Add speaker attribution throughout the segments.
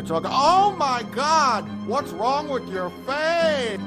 Speaker 1: chugga chugga. Oh my God! What's wrong with your face?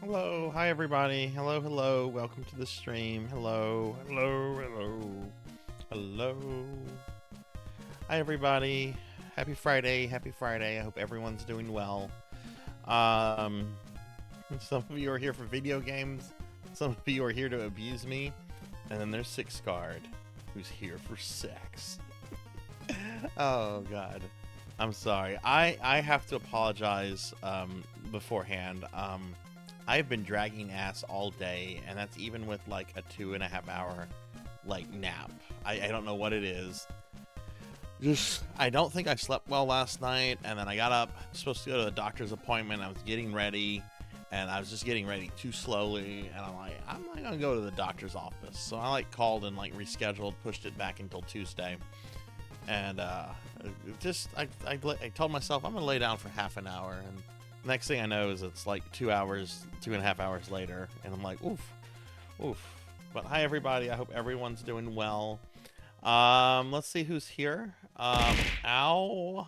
Speaker 2: Hello, hi everybody. Hello, hello. Welcome to the stream. Hello, hello, hello, hello. Hi everybody. Happy Friday. Happy Friday. I hope everyone's doing well. Some of you are here for video games. Some of you are here to abuse me. And then there's Six Guard, who's here for sex. Oh God. I'm sorry. I have to apologize beforehand. I've been dragging ass all day, and that's even with like a 2.5 hour like nap. I don't know what it is. Just, I don't think I slept well last night, and then I got up, supposed to go to the doctor's appointment. I was getting ready, and I was just getting ready too slowly, and I'm like, I'm not gonna go to the doctor's office. So I like called and like rescheduled, pushed it back until Tuesday, and I told myself I'm gonna lay down for half an hour, and the next thing I know is it's like 2.5 hours later, and I'm like, oof. But hi everybody, I hope everyone's doing well. Let's see who's here. Ow.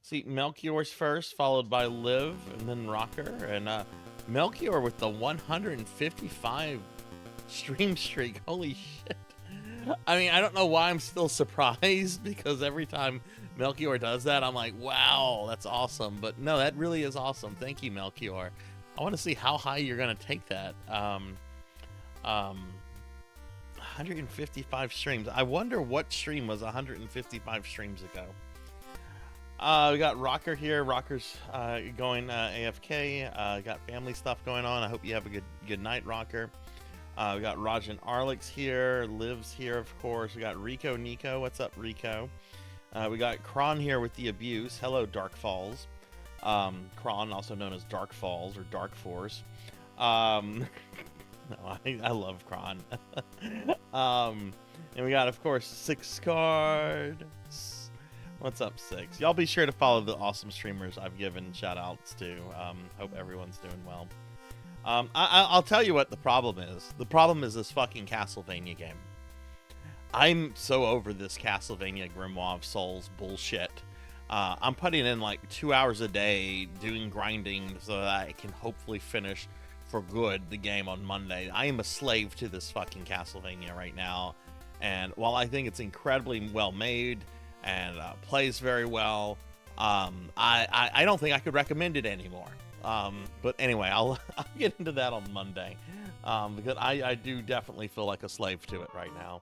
Speaker 2: See, Melchior's first, followed by Liv, and then Rocker, and Melchior with the 155 stream streak. Holy shit. I mean, I don't know why I'm still surprised, because every time Melchior does that, I'm like, wow, that's awesome. But no, that really is awesome. Thank you, Melchior. I want to see how high you're going to take that. 155 streams. I wonder what stream was 155 streams ago. We got Rocker here. Rocker's going AFK. Got family stuff going on. I hope you have a good night, Rocker. We got Raj and Arlix here. Liv's here, of course. We got Rico Nico. What's up, Rico? We got Kron here with the abuse. Hello, Dark Falls. Kron, also known as Dark Falls or Dark Force. No, I love Kron. And we got, of course, Six Card. What's up, Six? Y'all be sure to follow the awesome streamers I've given shout-outs to. Hope everyone's doing well. I'll tell you what the problem is. The problem is this fucking Castlevania game. I'm so over this Castlevania Grimoire of Souls bullshit. I'm putting in like 2 hours a day doing grinding so that I can hopefully finish for good the game on Monday. I am a slave to this fucking Castlevania right now, and while I think it's incredibly well made and plays very well, I don't think I could recommend it anymore. But anyway, I'll get into that on Monday, because I do definitely feel like a slave to it right now.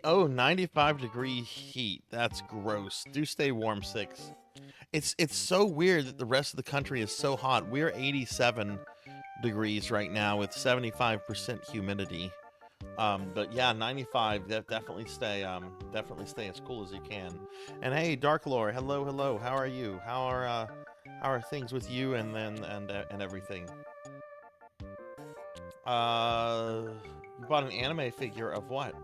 Speaker 2: Oh, 95-degree heat. That's gross. Do stay warm, Six. It's so weird that the rest of the country is so hot. We're 87 degrees right now with 75% humidity. But yeah, 95. Definitely stay as cool as you can. And hey, Dark Lore, hello. How are you? How are things with you and everything? You bought an anime figure of what?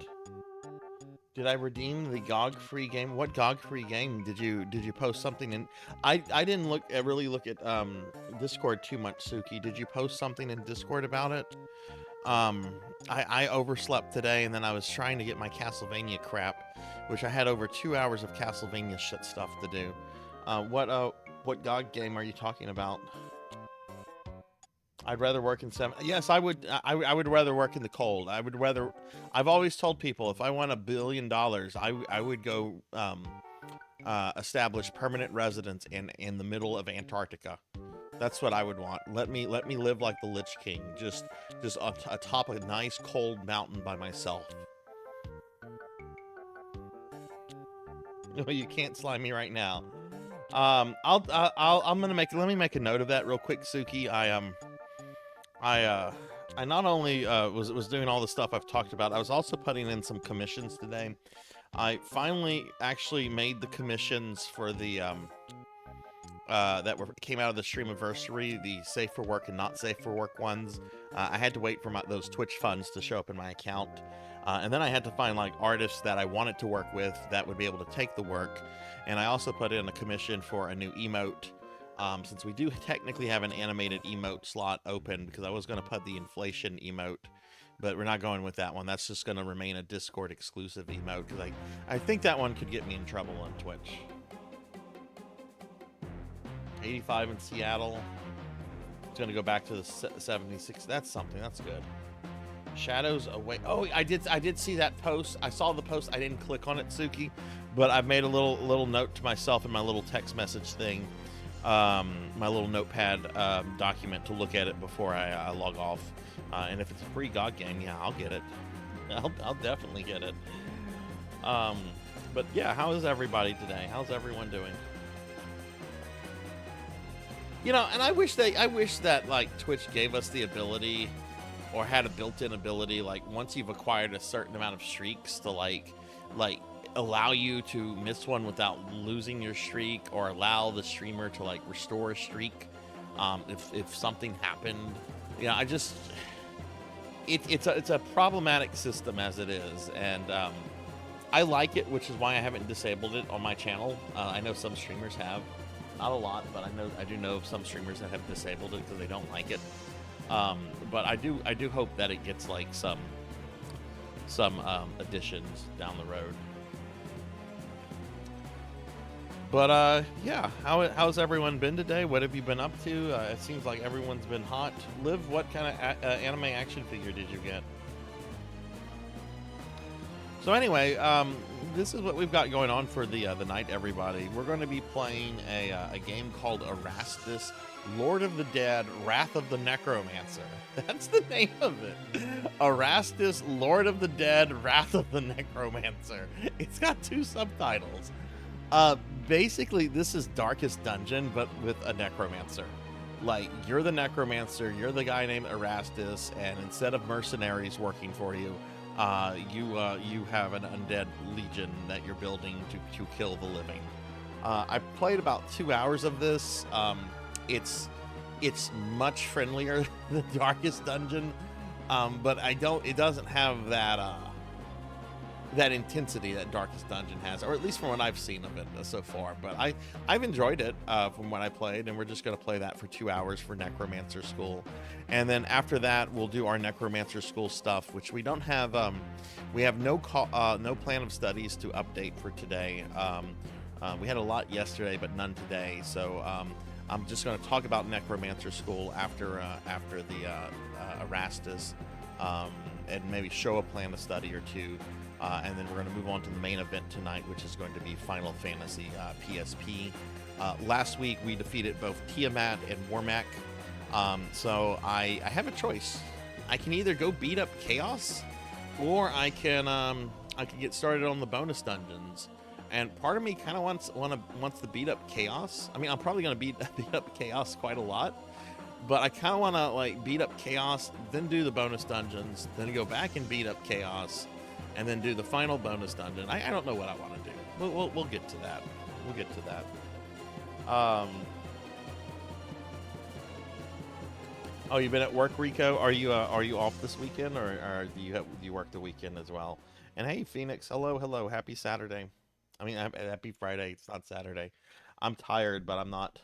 Speaker 2: Did I redeem the GOG free game? What GOG free game did you post something in? I didn't really look at Discord too much, Suki. Did you post something in Discord about it? I overslept today, and then I was trying to get my Castlevania crap, which I had over 2 hours of Castlevania shit stuff to do. What GOG game are you talking about? I'd rather work in Yes, I would. I would rather work in the cold. I've always told people if I won $1 billion, I would go establish permanent residence in the middle of Antarctica. That's what I would want. Let me live like the Lich King, just atop a nice cold mountain by myself. No, you can't slime me right now. Let me make a note of that real quick, Suki. I not only was doing all the stuff I've talked about, I was also putting in some commissions today. I finally actually made the commissions for the came out of the Streamiversary, the safe for work and not safe for work ones. I had to wait for those Twitch funds to show up in my account, and then I had to find like artists that I wanted to work with that would be able to take the work. And I also put in a commission for a new emote. Since we do technically have an animated emote slot open, because I was going to put the inflation emote, but we're not going with that one. That's just going to remain a Discord exclusive emote, because I think that one could get me in trouble on Twitch. 85 in Seattle. It's going to go back to the 76. That's something. That's good. Shadows Away. Oh, I did see that post. I saw the post. I didn't click on it, Suki, but I've made a little note to myself in my little text message thing. My little notepad document to look at it before I log off. And if it's a free GOG game, yeah, I'll get it. I'll definitely get it. But yeah, how is everybody today? How's everyone doing? You know, and I wish that like Twitch gave us the ability, or had a built-in ability, like once you've acquired a certain amount of streaks, to like allow you to miss one without losing your streak, or allow the streamer to like restore a streak if something happened. You know, I just it's a problematic system as it is, and I like it, which is why I haven't disabled it on my channel. I know some streamers have. Not a lot, but I do know of some streamers that have disabled it because they don't like it. But I do hope that it gets like some additions down the road. But yeah, how's everyone been today? What have you been up to? It seems like everyone's been hot. Liv, what kind of anime action figure did you get? So anyway, this is what we've got going on for the night, everybody. We're going to be playing a game called Iratus, Lord of the Dead, Wrath of the Necromancer. That's the name of it. Iratus, Lord of the Dead, Wrath of the Necromancer. It's got 2 subtitles. Basically, this is Darkest Dungeon, but with a necromancer. Like, you're the necromancer, you're the guy named Iratus, and instead of mercenaries working for you, you have an undead legion that you're building to kill the living. I played about 2 hours of this. It's much friendlier than Darkest Dungeon, but it doesn't have that intensity that Darkest Dungeon has, or at least from what I've seen of it so far. But I've enjoyed it from what I played, and we're just going to play that for 2 hours for Necromancer School. And then after that, we'll do our Necromancer School stuff, which we don't have. We have no plan of studies to update for today. We had a lot yesterday, but none today. So I'm just going to talk about Necromancer School after the Iratus, and maybe show a plan of study or two. And then we're going to move on to the main event tonight, which is going to be Final Fantasy PSP. Last week, we defeated both Tiamat and Warmac. So I have a choice. I can either go beat up Chaos, or I can get started on the bonus dungeons. And part of me kind of wants to beat up Chaos. I mean, I'm probably going to beat up Chaos quite a lot. But I kind of want to like beat up Chaos, then do the bonus dungeons, then go back and beat up Chaos, and then do the final bonus dungeon. I don't know what I want to do. We'll get to that. We'll get to that. Oh, you've been at work, Rico? Are you off this weekend, or do you work the weekend as well? And hey, Phoenix, hello, happy Saturday. I mean, happy Friday. It's not Saturday. I'm tired, but I'm not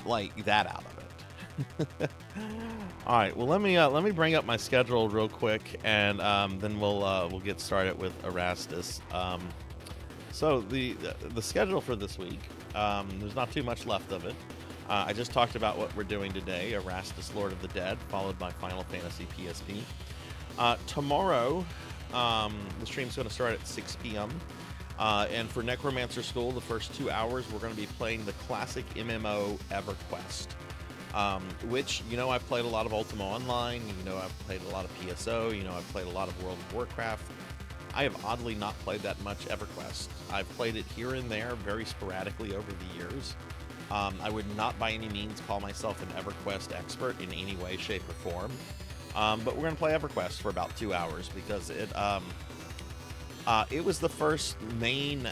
Speaker 2: like that out of it. All right, well, let me bring up my schedule real quick, and then we'll get started with Iratus. So the schedule for this week, there's not too much left of it. I just talked about what we're doing today: Iratus, Lord of the Dead, followed by Final Fantasy PSP. Tomorrow, the stream's going to start at 6 p.m. And for Necromancer School, the first 2 hours, we're going to be playing the classic MMO EverQuest. Which, you know, I've played a lot of Ultima Online, you know, I've played a lot of PSO, you know, I've played a lot of World of Warcraft. I have oddly not played that much EverQuest. I've played it here and there very sporadically over the years. I would not by any means call myself an EverQuest expert in any way, shape, or form. But we're going to play EverQuest for about 2 hours because it was the first main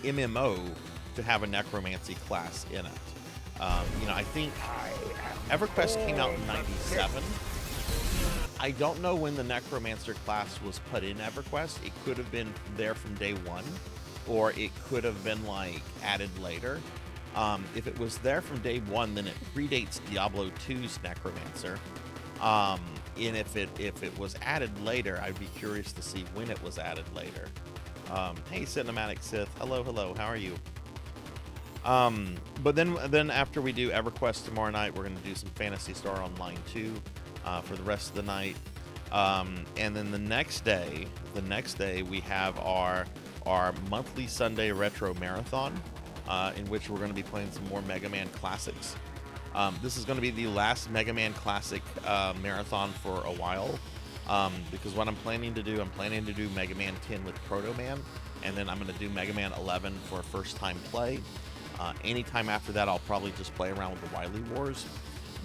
Speaker 2: MMO to have a necromancy class in it. You know, I think EverQuest came out in '97. I don't know when the Necromancer class was put in EverQuest. It could have been there from day one, or it could have been like added later. If it was there from day one, then it predates Diablo 2's Necromancer. And if it was added later, I'd be curious to see when it was added later. Hey, Cinematic Sith, hello, how are you? But then after we do EverQuest tomorrow night, we're going to do some Phantasy Star Online 2 for the rest of the night. And then the next day we have our monthly Sunday Retro Marathon, in which we're going to be playing some more Mega Man classics. This is going to be the last Mega Man Classic marathon for a while, because what I'm planning to do Mega Man 10 with Proto Man, and then I'm going to do Mega Man 11 for a first time play. Anytime after that, I'll probably just play around with the Wily Wars.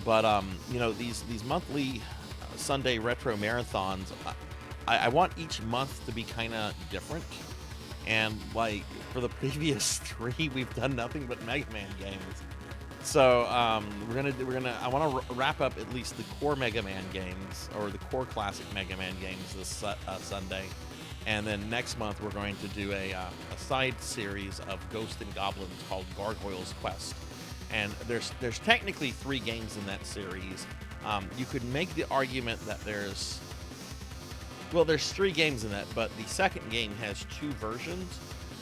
Speaker 2: But you know, these monthly Sunday retro marathons, I want each month to be kind of different. And like for the previous 3, we've done nothing but Mega Man games. So I want to wrap up at least the core Mega Man games, or the core classic Mega Man games this Sunday, and then next month we're going to do a side series of Ghosts and Goblins called Gargoyle's Quest. And there's technically 3 games in that series. You could make the argument that there's 3 games in that, but the second game has 2 versions.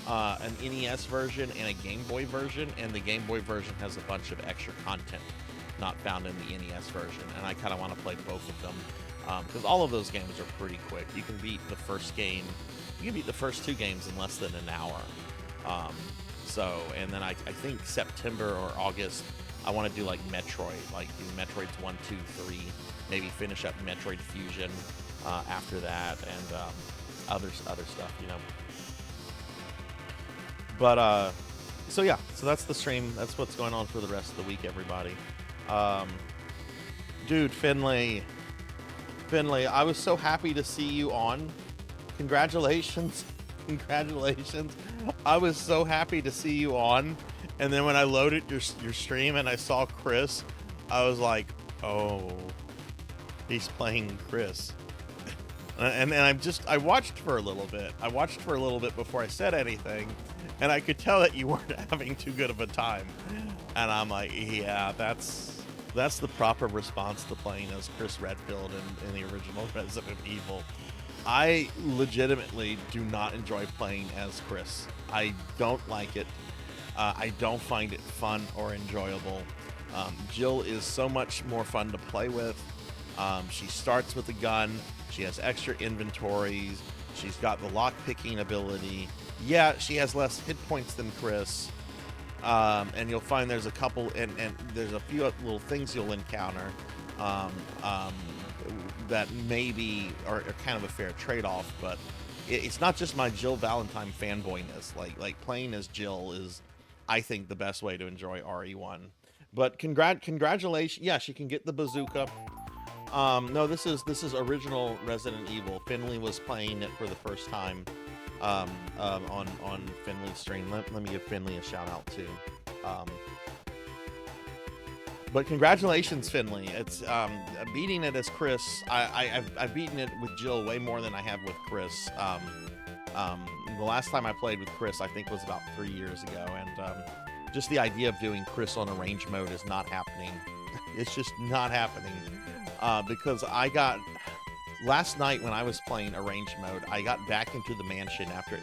Speaker 2: An NES version and a Game Boy version, and the Game Boy version has a bunch of extra content not found in the NES version, and I kind of want to play both of them, because all of those games are pretty quick. You can beat the first 2 games in less than an hour. And then I think September or August, I want to do like Metroid, like do Metroids 1, 2, 3, maybe finish up Metroid Fusion after that, and other stuff, you know. But, so yeah, so that's the stream. That's what's going on for the rest of the week, everybody. Dude, Finley, I was so happy to see you on. Congratulations. I was so happy to see you on. And then when I loaded your stream and I saw Chris, I was like, oh, he's playing Chris. And I watched for a little bit. I watched for a little bit before I said anything. And I could tell that you weren't having too good of a time. And I'm like, yeah, that's the proper response to playing as Chris Redfield in the original Resident Evil. I legitimately do not enjoy playing as Chris. I don't like it. I don't find it fun or enjoyable. Jill is so much more fun to play with. She starts with a gun. She has extra inventories. She's got the lock-picking ability. Yeah, she has less hit points than Chris. And you'll find there's a couple, and there's a few little things you'll encounter that maybe are kind of a fair trade-off, but it's not just my Jill Valentine fanboyness. Like playing as Jill is, I think, the best way to enjoy RE1. But congratulations. Yeah, she can get the bazooka. No, this is original Resident Evil. Finley was playing it for the first time on Finley's stream. Let me give Finley a shout out too. But congratulations, Finley. It's beating it as Chris. I've beaten it with Jill way more than I have with Chris. The last time I played with Chris, I think, was about 3 years ago, and just the idea of doing Chris on arrange mode is not happening. It's just not happening. Because last night when I was playing arrange mode, I got back into the mansion after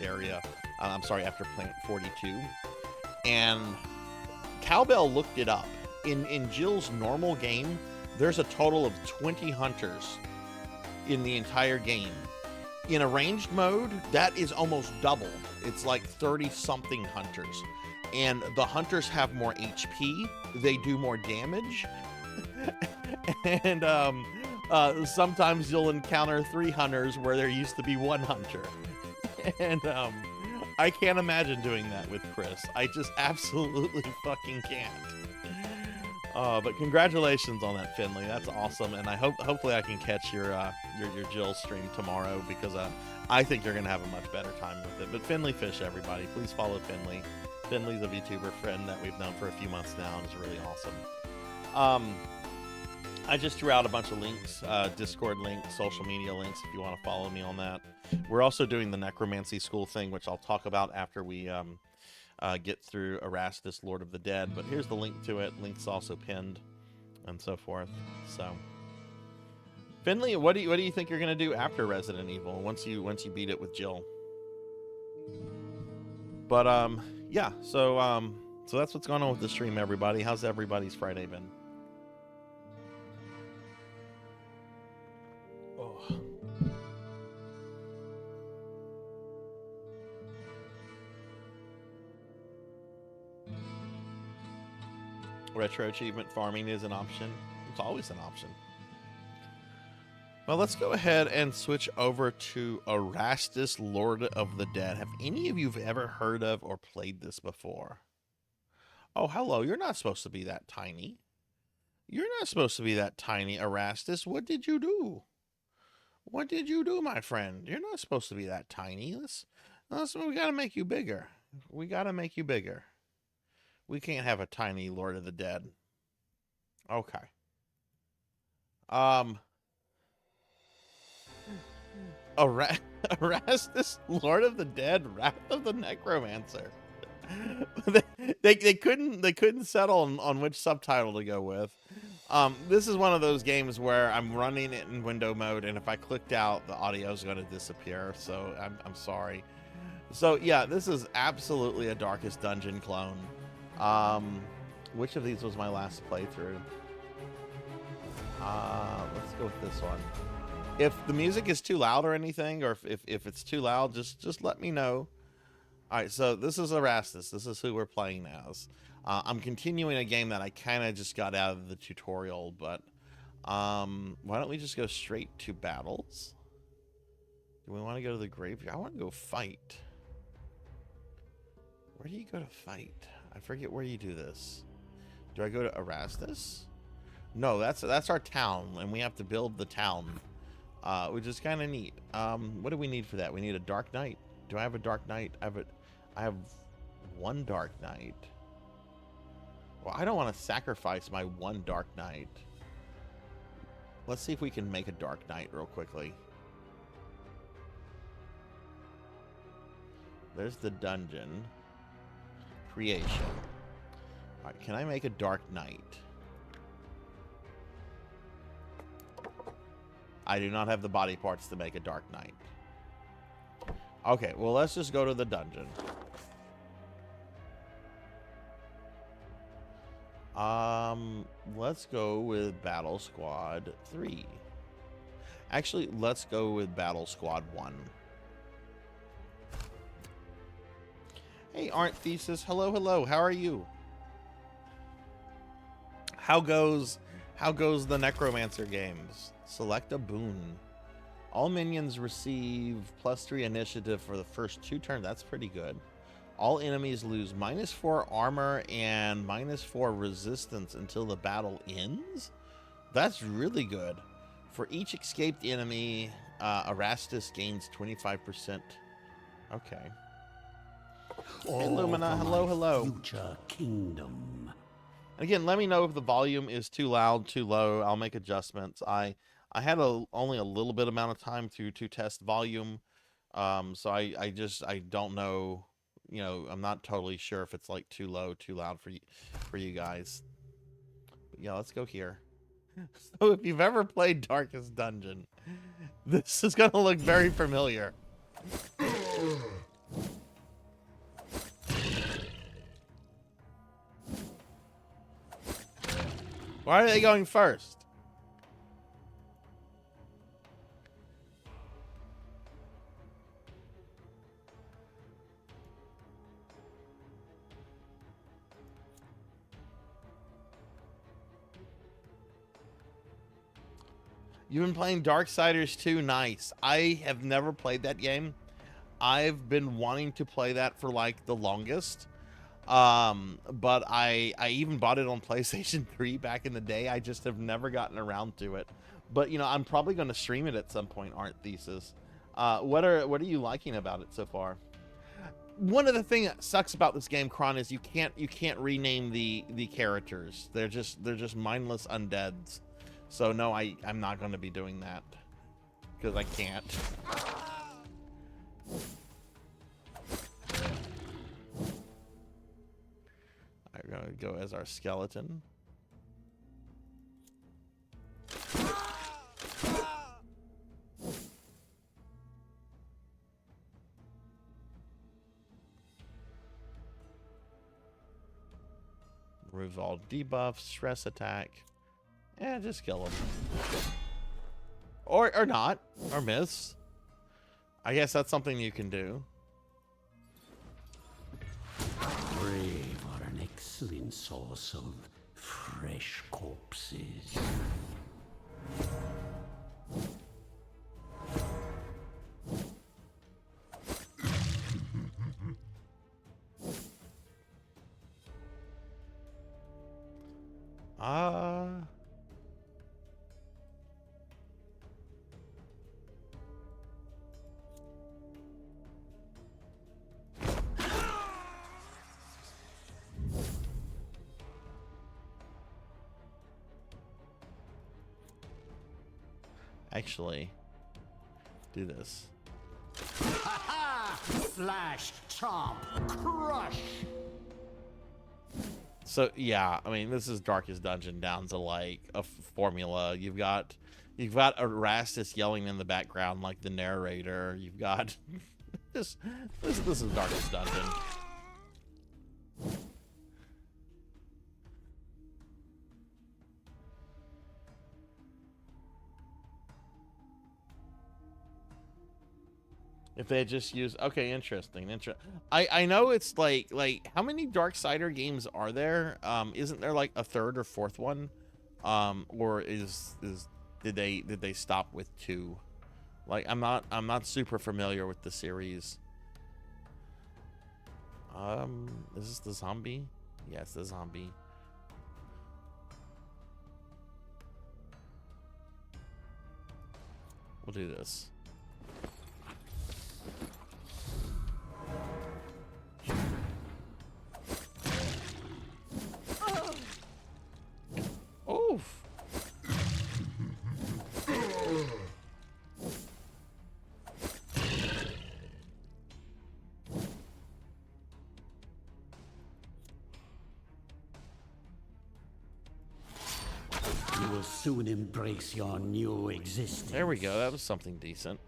Speaker 2: after Plant 42, and Cowbell looked it up. In Jill's normal game, there's a total of 20 hunters in the entire game. In arranged mode, that is almost double. It's like 30-something hunters. And the hunters have more HP, they do more damage, and sometimes you'll encounter 3 hunters where there used to be 1 hunter. And I can't imagine doing that with Chris. I just absolutely fucking can't. But congratulations on that, Finley. That's awesome, and hopefully I can catch your Jill stream tomorrow, because I think you're gonna have a much better time with it. But Finley Fish, everybody, please follow Finley. Finley's a VTuber friend that we've known for a few months now, and is really awesome. I just threw out a bunch of links, Discord links, social media links, if you want to follow me on that. We're also doing the Necromancy School thing, which I'll talk about after we get through Iratus, Lord of the Dead. But here's the link to it. Link's also pinned, and so forth. So, Finley, what do you think you're gonna do after Resident Evil once you beat it with Jill? But yeah. So that's what's going on with the stream, everybody. How's everybody's Friday been? Retro achievement farming is an option. It's always an option. Well, let's go ahead and switch over to Iratus, Lord of the Dead. Have any of you ever heard of or played this before? Oh, hello. You're not supposed to be that tiny. You're not supposed to be that tiny, Erastus. What did you do? What did you do, my friend? You're not supposed to be that tiny. We gotta make you bigger. We gotta make you bigger. We can't have a tiny Lord of the Dead. Okay. Erastus, Lord of the Dead, Wrath of the Necromancer. they couldn't settle on which subtitle to go with. This is one of those games where I'm running it in window mode, and if I clicked out, the audio is going to disappear. So I'm sorry. So yeah, this is absolutely a Darkest Dungeon clone. Which of these was my last playthrough? Let's go with this one. If the music is too loud or anything, or if it's too loud, just let me know. All right, so this is Erastus. This is who we're playing as. I'm continuing a game that I kind of just got out of the tutorial, but why don't we just go straight to battles? Do we want to go to the graveyard? I want to go fight. Where do you go to fight? I forget where you do this. Do I go to Erastus? No, that's our town, and we have to build the town, which is kind of neat. What do we need for that? We need a Dark Knight. Do I have a Dark Knight? I have one Dark Knight. Well, I don't want to sacrifice my one Dark Knight. Let's see if we can make a Dark Knight real quickly. There's the dungeon. Creation. All right, can I make a Dark Knight? I do not have the body parts to make a Dark Knight. Okay, well, let's just go to the dungeon. Let's go with Battle Squad 3. Actually, let's go with Battle Squad 1. Hey, Aren't Thesis. Hello, hello. How are you? How goes the Necromancer games? Select a boon. All minions receive +3 initiative for the first 2 turns. That's pretty good. All enemies lose -4 armor and -4 resistance until the battle ends. That's really good. For each escaped enemy, Erastus gains 25%. Okay. Hey, Lumina. Hello, hello.
Speaker 3: Future kingdom.
Speaker 2: Again, let me know if the volume is too loud, too low. I'll make adjustments. I had only a little bit amount of time to test volume, so I don't know. You know, I'm not totally sure if it's like too low, too loud for you guys. But yeah, let's go here. So if you've ever played Darkest Dungeon, this is gonna look very familiar. Why are they going first? You've been playing Darksiders 2? Nice. I have never played that game. I've been wanting to play that for like the longest. But I even bought it on PlayStation 3 back in the day. I just have never gotten around to it. But you know, I'm probably going to stream it at some point, Aren't Thesis. What are you liking about it so far? One of the things that sucks about this game, Kron, is you can't rename the characters. They're just mindless undeads. So no, I'm not going to be doing that because I can't. I'm going to go as our skeleton. Removes all debuffs, stress attack. Just kill him. Or not. Or miss. I guess that's something you can do.
Speaker 3: Brave are an excellent source of fresh corpses.
Speaker 2: Actually, do this.
Speaker 3: Flash, chomp, crush.
Speaker 2: So yeah, I mean, this is Darkest Dungeon down to like a formula. You've got Erastus yelling in the background like the narrator. You've got this is Darkest Dungeon. If they had just used, okay, interesting. I know it's like how many Darksider games are there? Isn't there like a third or fourth one? Or did they stop with 2? Like I'm not super familiar with the series. Is this the zombie? Yes, the zombie. We'll do this. Oof.
Speaker 3: You will soon embrace your new existence.
Speaker 2: There we go. That was something decent.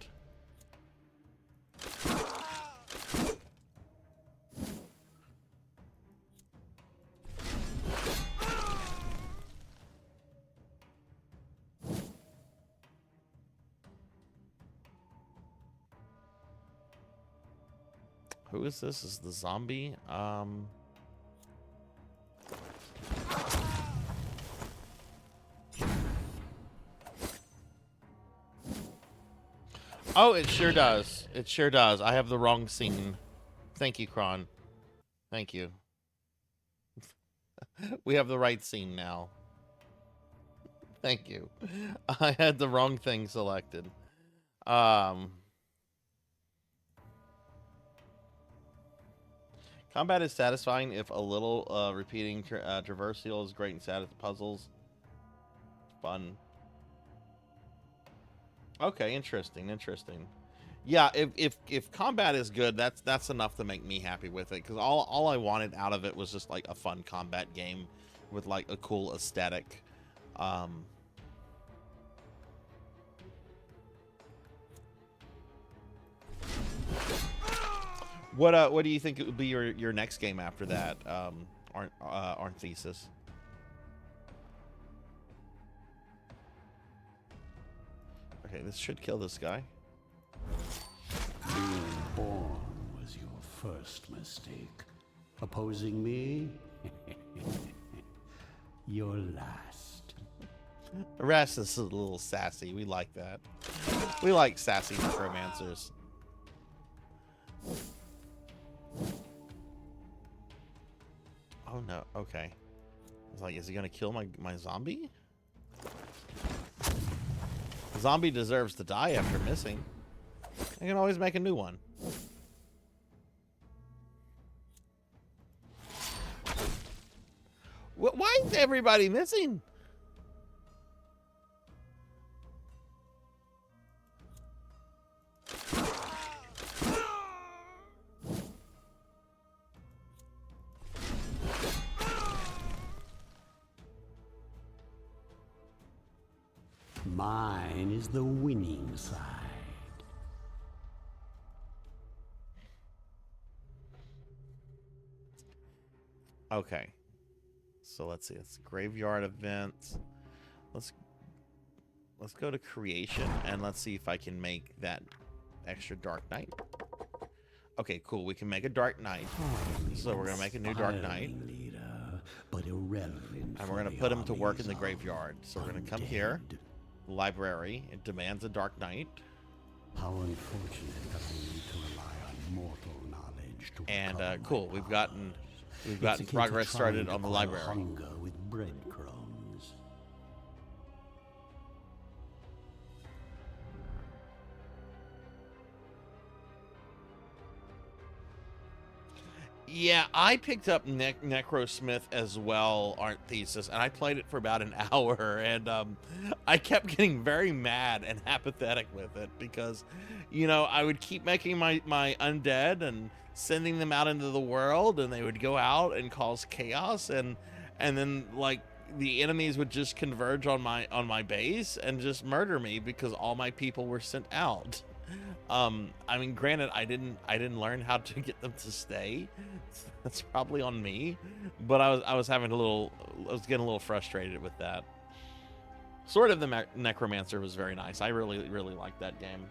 Speaker 2: Who is this? Is the zombie? Oh, it sure does. It sure does. I have the wrong scene. Thank you, Kron. Thank you. We have the right scene now. Thank you. I had the wrong thing selected. Combat is satisfying if a little repeating traversal is great and sad at the puzzles. Fun. Okay, interesting. Yeah, if combat is good, that's enough to make me happy with it. Because all I wanted out of it was just like a fun combat game with like a cool aesthetic. What do you think it would be your next game after that? Aren't Thesis? Okay, this should kill this guy.
Speaker 3: Being born was your first mistake. Opposing me? Your last.
Speaker 2: Erastus is a little sassy. We like that. We like sassy necromancers. Oh no, okay. I was like, is he gonna kill my zombie? The zombie deserves to die after missing. I can always make a new one. Why is everybody missing?
Speaker 3: Mine is the winning side.
Speaker 2: Okay. So let's see. It's graveyard events. Let's go to creation and let's see if I can make that extra Dark Knight. Okay, cool. We can make a Dark Knight. So we're gonna make a new Dark Knight.
Speaker 3: But irrelevant.
Speaker 2: And we're gonna put him to work in the graveyard. So we're gonna come here. Library. It demands a Dark Knight.
Speaker 3: How unfortunate that we need to rely on mortal knowledge to
Speaker 2: and cool. We've gotten progress started on the library.
Speaker 3: Hunger with breadcrumbs.
Speaker 2: Yeah, I picked up Necrosmith as well, Art Thesis, and I played it for about an hour, and I kept getting very mad and apathetic with it because, you know, I would keep making my undead and sending them out into the world, and they would go out and cause chaos, and then like the enemies would just converge on my base and just murder me because all my people were sent out. I mean, granted, I didn't learn how to get them to stay. That's probably on me, but I was getting a little frustrated with that. Sword of the Necromancer was very nice. I really liked that game.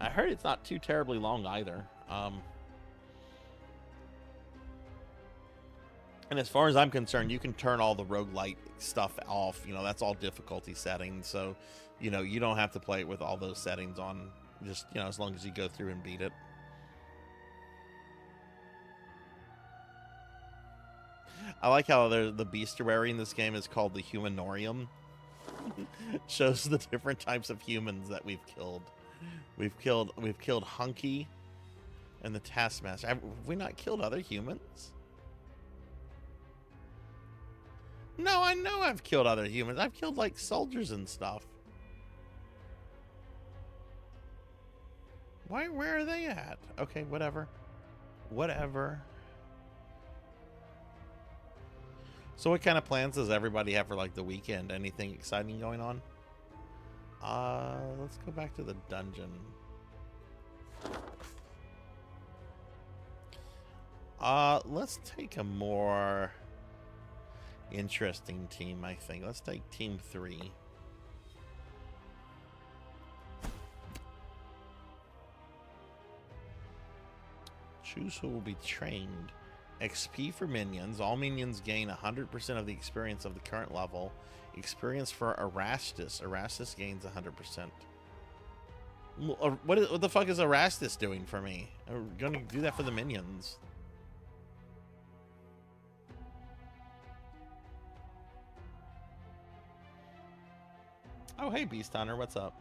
Speaker 2: I heard it's not too terribly long either. And as far as I'm concerned, you can turn all the roguelite stuff off. You know, that's all difficulty settings. So, you know, you don't have to play it with all those settings on. Just, you know, as long as you go through and beat it. I like how the bestiary in this game is called the Humanorium. Shows the different types of humans that we've killed. We've killed Hunky and the Taskmaster. Have we not killed other humans? No, I know I've killed other humans. I've killed like soldiers and stuff. Where are they at? Okay, whatever. Whatever. So what kind of plans does everybody have for like the weekend? Anything exciting going on? Let's go back to the dungeon. Let's take a more interesting team, I think. Let's take team 3. Choose who will be trained. XP for minions. All minions gain 100% of the experience of the current level. Experience for Iratus. Iratus gains 100%. What the fuck is Iratus doing for me? We're going to do that for the minions. Oh, hey, Beast Hunter. What's up?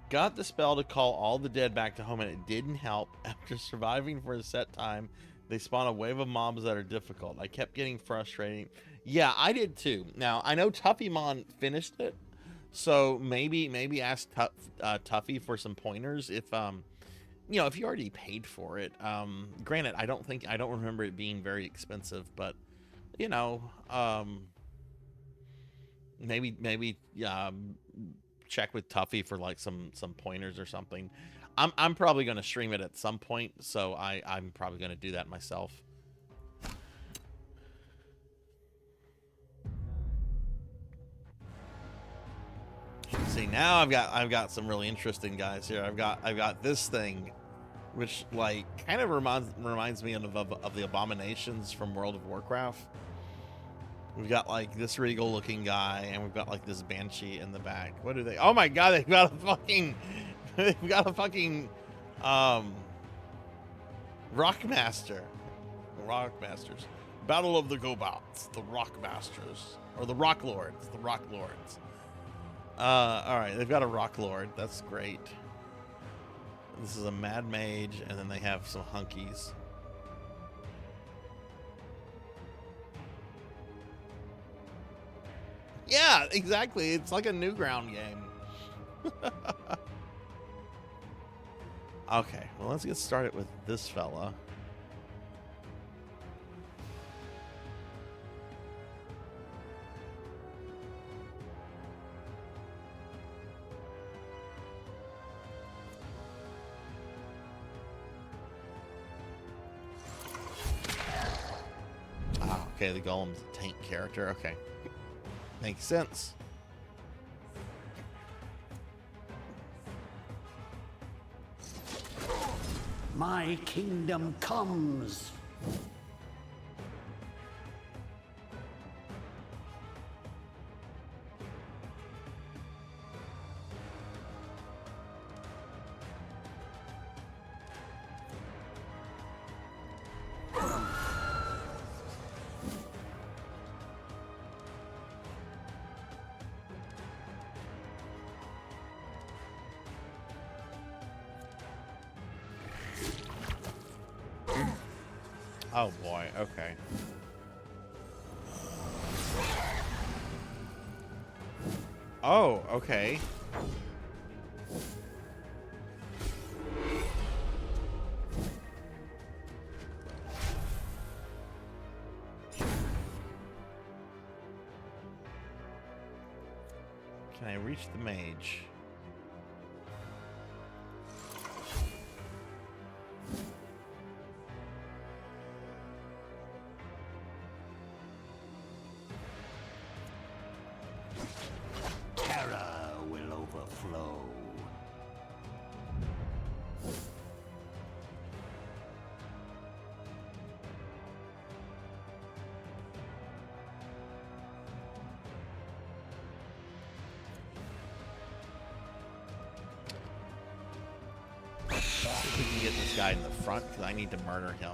Speaker 2: Got the spell to call all the dead back to home, and it didn't help. After surviving for a set time, they spawn a wave of mobs that are difficult. I kept getting frustrating. Yeah, I did too. Now, I know Tuffymon finished it, so maybe ask Tuffy for some pointers if, you know, if you already paid for it. Granted, I don't remember it being very expensive, but, you know, maybe check with Tuffy for like some pointers or something. I'm probably going to stream it at some point, so I'm probably going to do that myself. See, now I've got some really interesting guys here. I've got this thing, which like kind of reminds me of the abominations from World of Warcraft. We've got like this regal looking guy, and we've got like this banshee in the back. What are they? Oh my god, they've got a fucking Rockmaster. Rockmasters. Battle of the Gobots, the Rockmasters. Or the Rock Lords. The Rock Lords. Alright, they've got a Rock Lord. That's great. This is a Mad Mage, and then they have some hunkies. Yeah, exactly. It's like a Newground game. Okay, well, let's get started with this fella. Ah, okay, the Golem's a tank character. Okay. Makes sense.
Speaker 3: My kingdom comes.
Speaker 2: Oh boy, okay. Oh, okay. Can I reach the mage?
Speaker 3: Terror will overflow.
Speaker 2: See if we can get this guy in the front, because I need to murder him.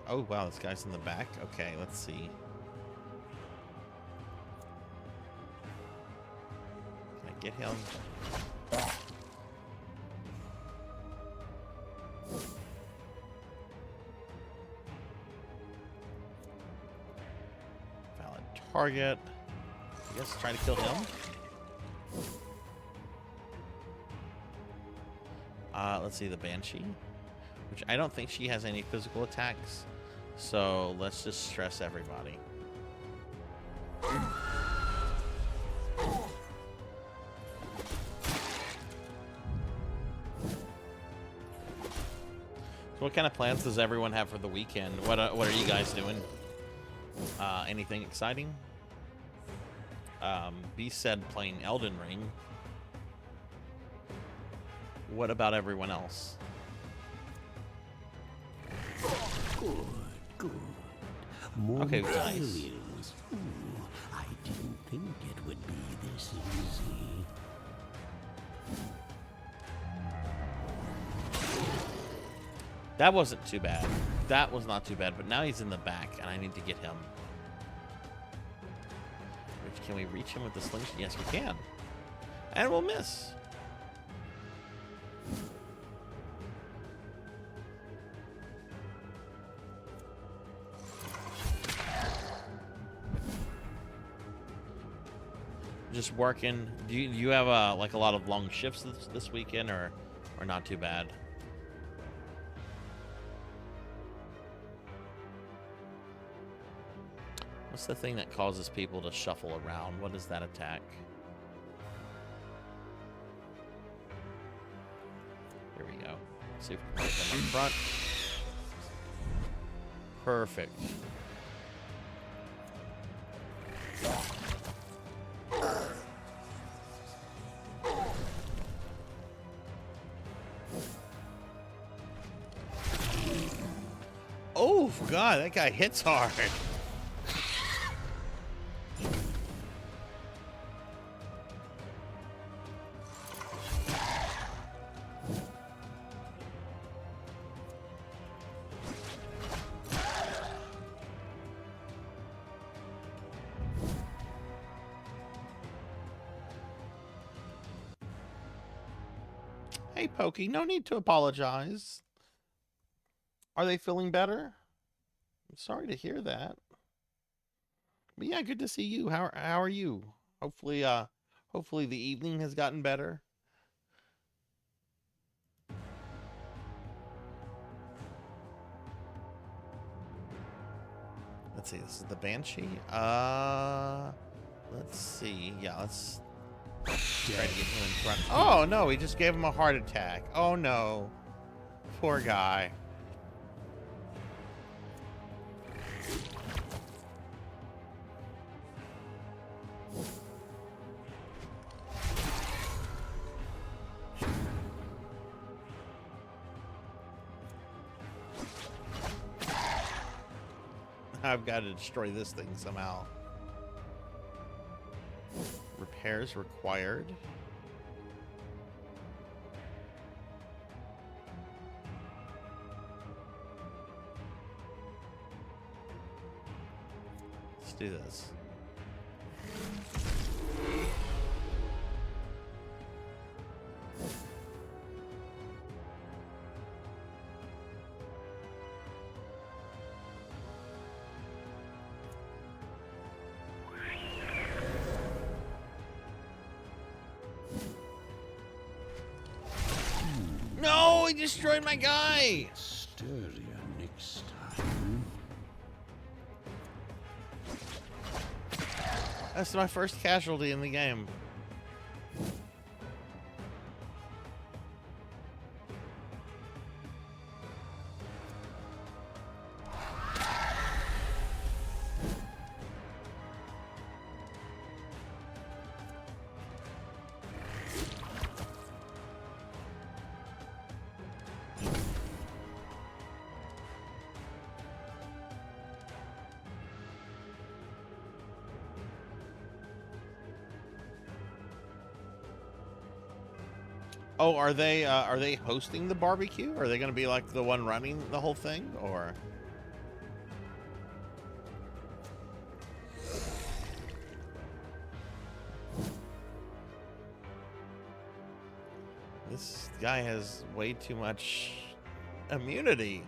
Speaker 2: Oh wow, this guy's in the back. Okay, let's see. Can I get him? Valid target. I guess try to kill him. Let's see, the Banshee, which I don't think she has any physical attacks. So let's just stress everybody. So what kind of plans does everyone have for the weekend? What are you guys doing? Anything exciting? B said playing Elden Ring. What about everyone else?
Speaker 3: Good. More
Speaker 2: Okay,
Speaker 3: materials.
Speaker 2: nice.
Speaker 3: Ooh, I didn't think it would be this easy.
Speaker 2: That wasn't too bad. That was not too bad, but now he's in the back, and I need to get him. Can we reach him with the slingshot? Yes, we can. And we'll miss. Just working. Do you have like a lot of long shifts this weekend, or not too bad? What's the thing that causes people to shuffle around? What is that attack? Here we go. See if we can get them up front. Perfect. Oh, God, that guy hits hard. Hey, Pokey, no need to apologize. Are they feeling better? I'm sorry to hear that. But yeah, good to see you. How are you? Hopefully the evening has gotten better. Let's see, this is the Banshee. Let's see. Yeah, let's try to get him in front. Oh no, he just gave him a heart attack. Oh no. Poor guy. I've got to destroy this thing somehow. Repairs required. Let's do this. No, he destroyed my guy.
Speaker 3: Sturdier next time.
Speaker 2: That's my first casualty in the game. Oh, are they hosting the barbecue? Are they going to be like the one running the whole thing, or? This guy has way too much immunity.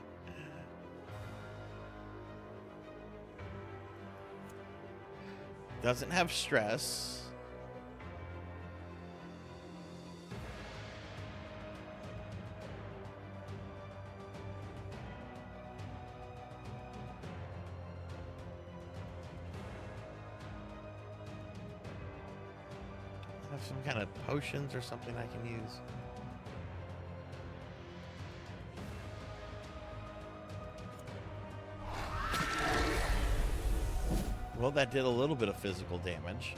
Speaker 2: Doesn't have stress. Have some kind of potions or something I can use. Well, that did a little bit of physical damage.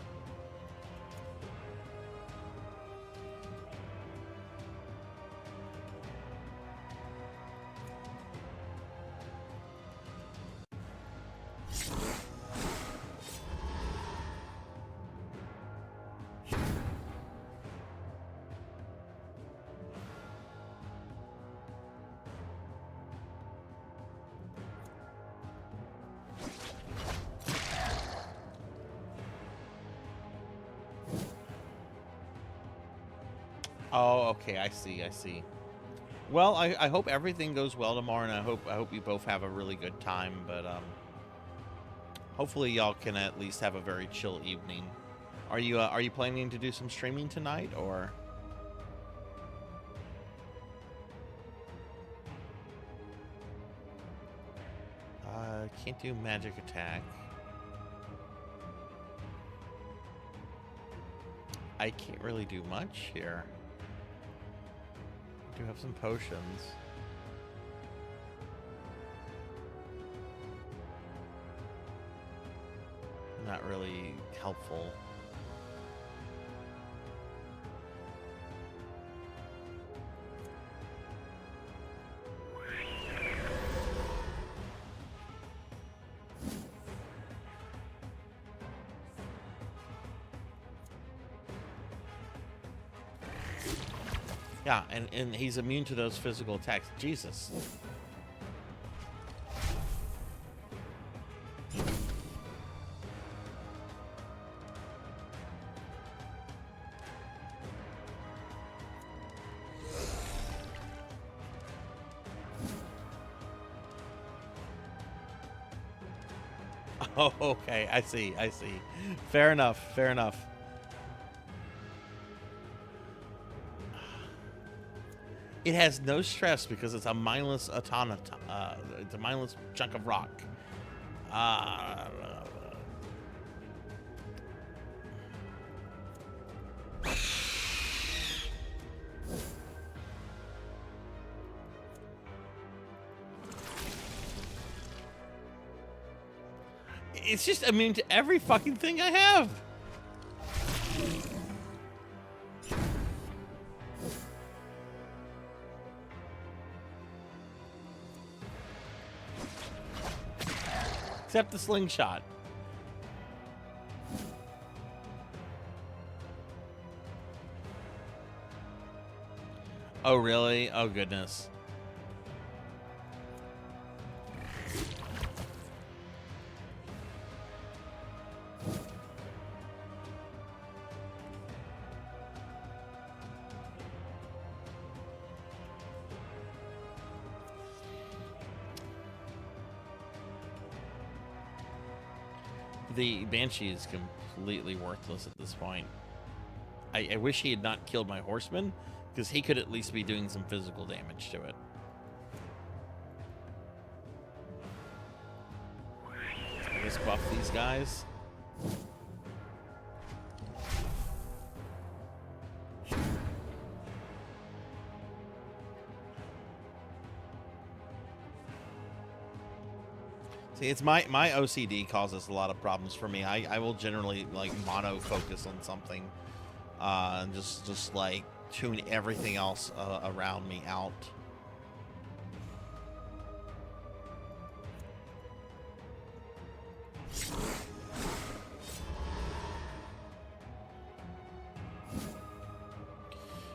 Speaker 2: Oh, okay, I see, I see. Well, I hope everything goes well tomorrow, and I hope you both have a really good time, but hopefully y'all can at least have a very chill evening. Are you planning to do some streaming tonight, or? Can't do magic attack. I can't really do much here. I do have some potions. Not really helpful. Yeah, and he's immune to those physical attacks. Jesus. Oh, okay. I see. I see. Fair enough. Fair enough. It has no stress because it's a mindless automaton. It's a mindless chunk of rock. It's just immune to every fucking thing I have. Except the slingshot. Oh, really? Oh, goodness. The Banshee is completely worthless at this point. I wish he had not killed my horseman, because he could at least be doing some physical damage to it. Let's buff these guys. See, it's my OCD causes a lot of problems for me. I will generally like mono focus on something, and just like tune everything else around me out.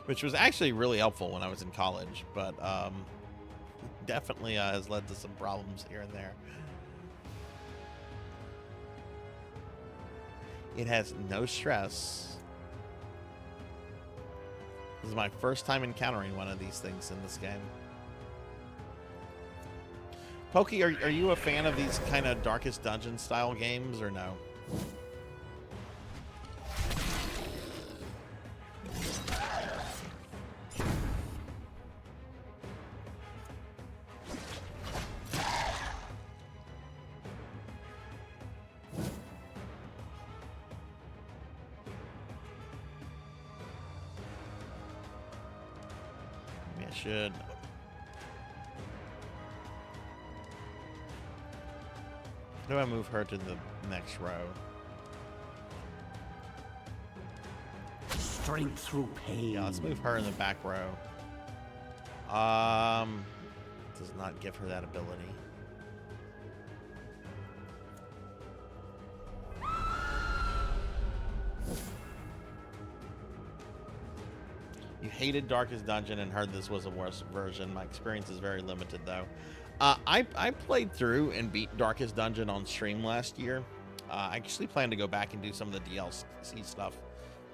Speaker 2: Which was actually really helpful when I was in college, but definitely has led to some problems here and there. It has no stress. This is my first time encountering one of these things in this game. Pokey, are you a fan of these kind of Darkest Dungeon style games or no? Should. How do I move her to the next row?
Speaker 3: Strength through pain.
Speaker 2: Yeah, let's move her in the back row. Does not give her that ability. You hated Darkest Dungeon and heard this was a worse version. My experience is very limited, though. I played through and beat Darkest Dungeon on stream last year. I actually plan to go back and do some of the DLC stuff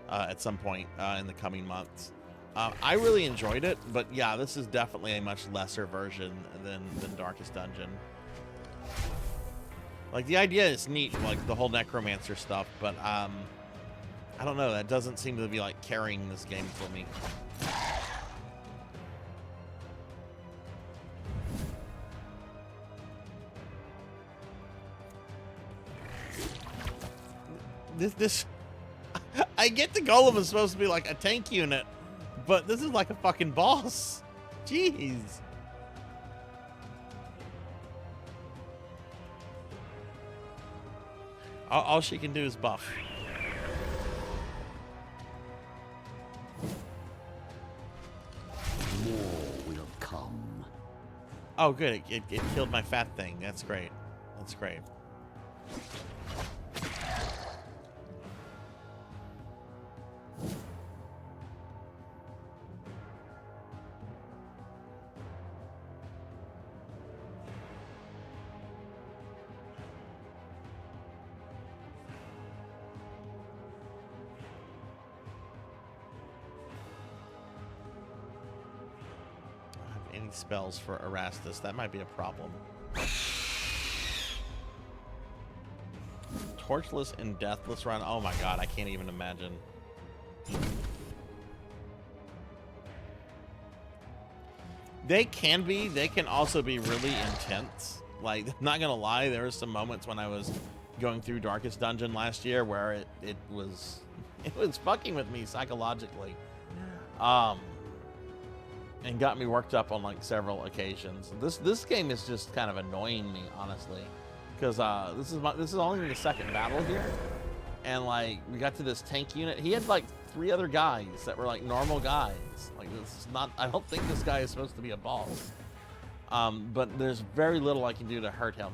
Speaker 2: at some point in the coming months. I really enjoyed it, but yeah, this is definitely a much lesser version than Darkest Dungeon. Like, the idea is neat, like the whole necromancer stuff, but I don't know, that doesn't seem to be like carrying this game for me. This I get the golem is supposed to be like a tank unit, but this is like a fucking boss. Jeez. All she can do is buff.
Speaker 3: More will come.
Speaker 2: Oh, good. It killed my fat thing. That's great. That's great. Spells for Iratus. That might be a problem. Torchless and Deathless run. Oh my god, I can't even imagine. They can also be really intense. Like, I'm not gonna lie, there were some moments when I was going through Darkest Dungeon last year where it was fucking with me psychologically. And got me worked up on like several occasions. This game is just kind of annoying me, honestly, because this is only the second battle here, and like we got to this tank unit. He had like 3 other guys that were like normal guys. Like, this is not. I don't think this guy is supposed to be a boss. But there's very little I can do to hurt him.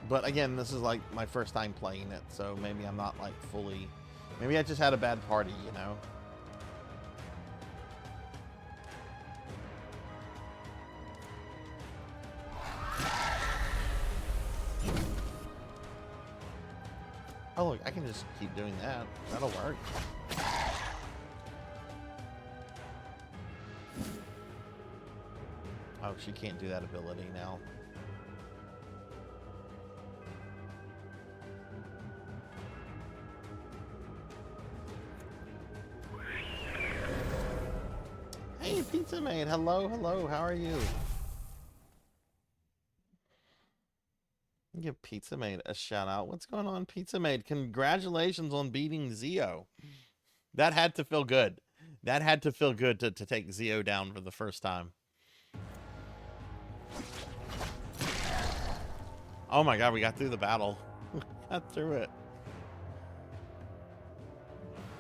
Speaker 2: But again, this is like my first time playing it, so maybe I'm not like fully... Maybe I just had a bad party, you know? Oh look, I can just keep doing that. That'll work. Oh, she can't do that ability now. Hey, Pizza Maid. Hello, hello. How are you? Give Pizza Maid a shout out. What's going on, Pizza Maid? Congratulations on beating Zio. That had to feel good. That had to feel good to take Zio down for the first time. Oh my god, we got through the battle. Got through it.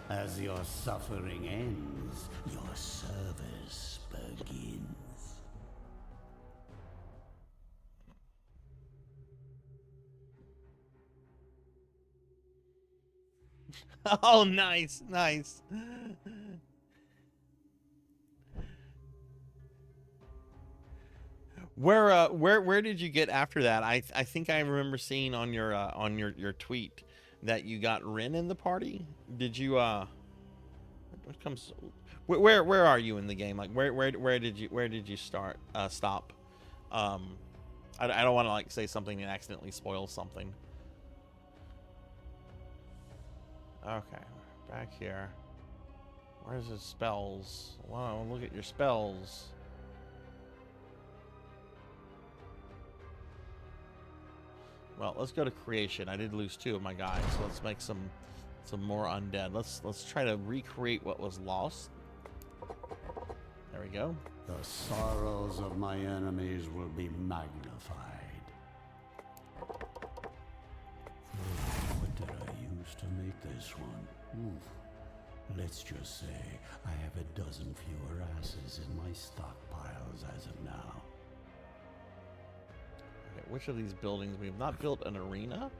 Speaker 3: As your suffering ends, your service begins.
Speaker 2: Oh, nice, nice. Where did you get after that? I think I remember seeing on your tweet that you got Rin in the party. Did you what comes where are you in the game? Like where did you start stop? I don't want to like say something and accidentally spoil something. Okay, back here. Where's his spells? Wow, look at your spells. Well, let's go to creation. I did lose 2 of my guys, so let's make some more undead. Let's try to recreate what was lost. There we go.
Speaker 3: The sorrows of my enemies will be magnified. What did I use to make this one? Let's just say I have a dozen fewer asses in my stockpiles as of now.
Speaker 2: Okay, which of these buildings? We have not built an arena.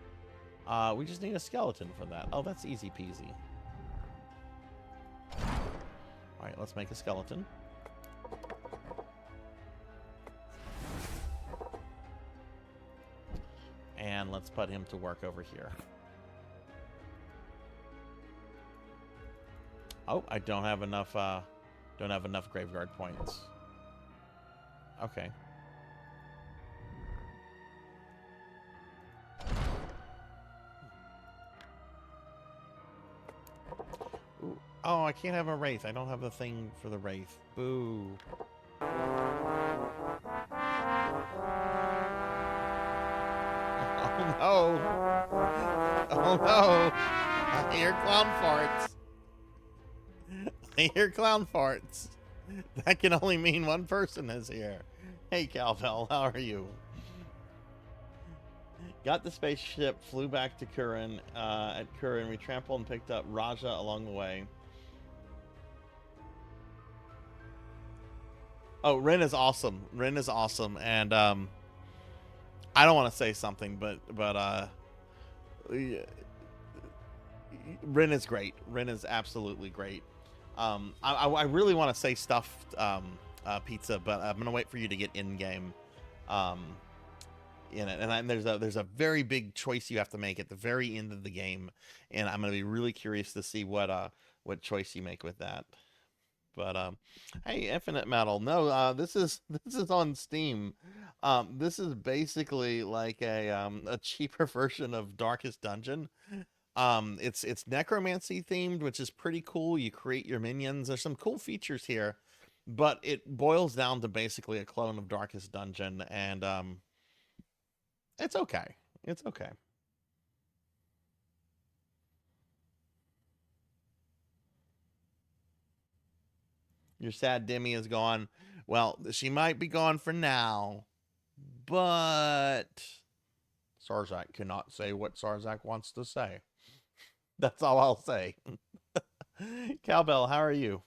Speaker 2: We just need a skeleton for that. Oh, that's easy peasy. All right, let's make a skeleton. And let's put him to work over here. Oh, I don't have enough graveyard points. Okay. Ooh. Oh, I can't have a wraith. I don't have the thing for the wraith. Boo. Oh no. Oh no. I hear clown farts. I hear clown farts. That can only mean one person is here. Hey, Cowbell, how are you? Got the spaceship, flew back to Kurin. At Kurin, we trampled and picked up Raja along the way. Oh, Rin is awesome. Rin is awesome, and I don't want to say something, but Rin is great. Rin is absolutely great. I really want to say stuffed pizza, but I'm gonna wait for you to get in game in it. And there's a very big choice you have to make at the very end of the game, and I'm gonna be really curious to see what choice you make with that. But hey, Infinite Metal, no, this is on Steam. This is basically like a cheaper version of Darkest Dungeon. It's necromancy themed, which is pretty cool. You create your minions. There's some cool features here, but it boils down to basically a clone of Darkest Dungeon, and it's okay. It's okay. Your sad Demi is gone. Well, she might be gone for now, but Sarzac cannot say what Sarzac wants to say. That's all I'll say. Cowbell, how are you?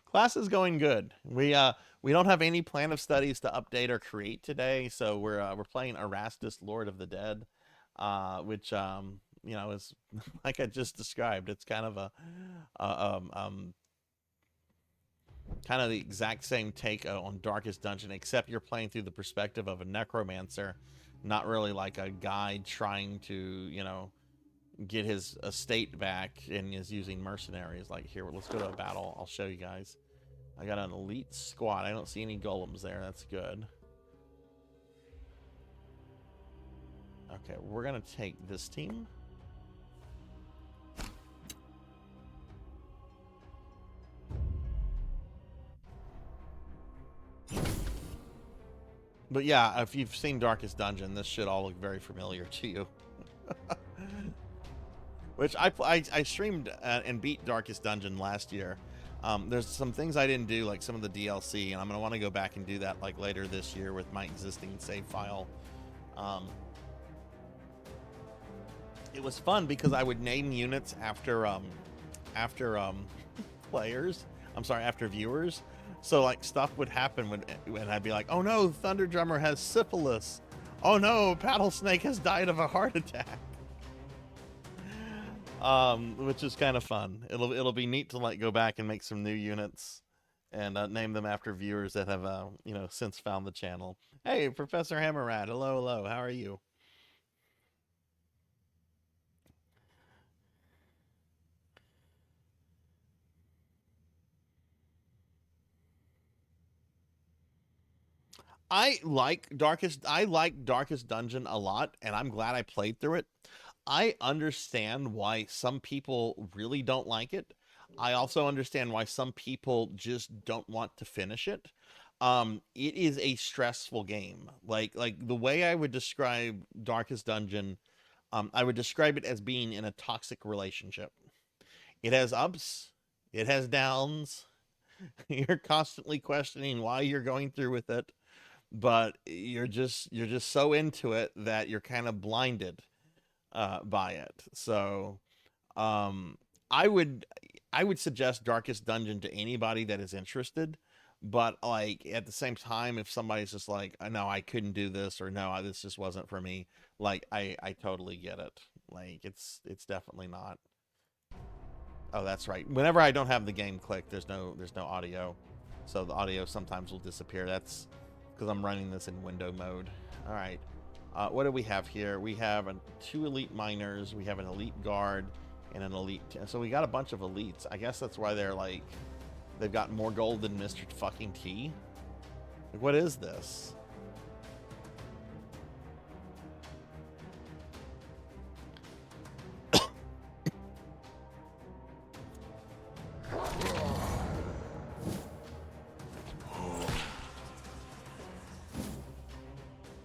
Speaker 2: Class is going good. We don't have any plan of studies to update or create today, so we're playing Iratus, Lord of the Dead. which you know, is like I just described. It's kind of kind of the exact same take on Darkest Dungeon, except you're playing through the perspective of a necromancer, not really like a guide trying to, you know, get his estate back and is using mercenaries. Like, here, let's go to a battle. I'll show you guys. I got an elite squad. I don't see any golems there. That's good. Okay, we're gonna take this team. But yeah, if you've seen Darkest Dungeon, this should all look very familiar to you. Which I streamed and beat Darkest Dungeon last year. There's some things I didn't do, like some of the DLC, and I'm gonna want to go back and do that like later this year with my existing save file. It was fun because I would name units after players. I'm sorry, after viewers. So like stuff would happen when I'd be like, oh no, Thunder Drummer has syphilis. Oh no, Paddlesnake has died of a heart attack. Which is kind of fun. It'll be neat to like go back and make some new units and name them after viewers that have you know, since found the channel. Hey, Professor Hammerrat, hello, how are you? I like Darkest Dungeon a lot, and I'm glad I played through it. I understand why some people really don't like it. I also understand why some people just don't want to finish it. It is a stressful game. Like the way I would describe Darkest Dungeon, I would describe it as being in a toxic relationship. It has ups, it has downs. You're constantly questioning why you're going through with it, but you're just so into it that you're kind of blinded by it. So I would suggest Darkest Dungeon to anybody that is interested, but like at the same time, if somebody's just like, no, I couldn't do this, or no, this just wasn't for me, like I totally get it. Like it's definitely not. Oh, that's right. Whenever I don't have the game clicked, there's no audio, so the audio sometimes will disappear. That's because I'm running this in window mode. All right. What do we have here? We have 2 elite miners, we have an elite guard, and an elite. So we got a bunch of elites. I guess that's why they're like, they've got more gold than Mr. fucking T. Like, what is this?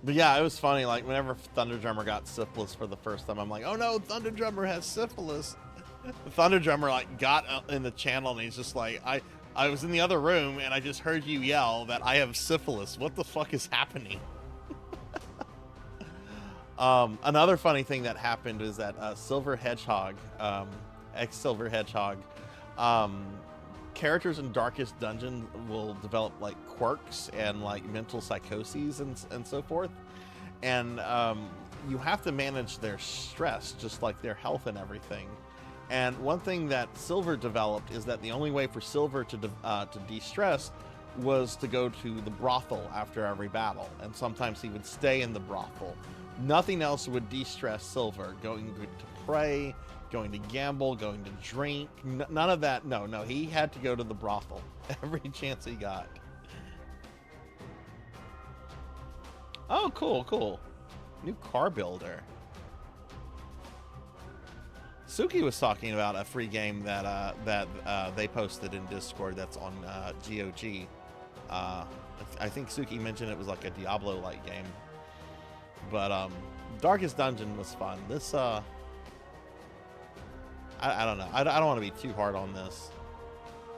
Speaker 2: But yeah, it was funny, like, whenever Thunder Drummer got syphilis for the first time, I'm like, oh no, Thunder Drummer has syphilis. The Thunder Drummer, like, got in the channel, and he's just like, I was in the other room, and I just heard you yell that I have syphilis. What the fuck is happening? Another funny thing that happened is that Silver Hedgehog, ex-Silver Hedgehog, characters in Darkest Dungeon will develop like quirks and like mental psychoses and so forth, and you have to manage their stress just like their health and everything. And one thing that Silver developed is that the only way for Silver to de-stress was to go to the brothel after every battle, and sometimes he would stay in the brothel. Nothing else would de-stress Silver. Going to pray, going to gamble, going to drink, none of that. No, he had to go to the brothel every chance he got. Oh, cool. New car builder. Suki was talking about a free game that they posted in Discord that's on GOG. I think Suki mentioned it was like a Diablo-like game. But Darkest Dungeon was fun. This I don't know. I don't want to be too hard on this,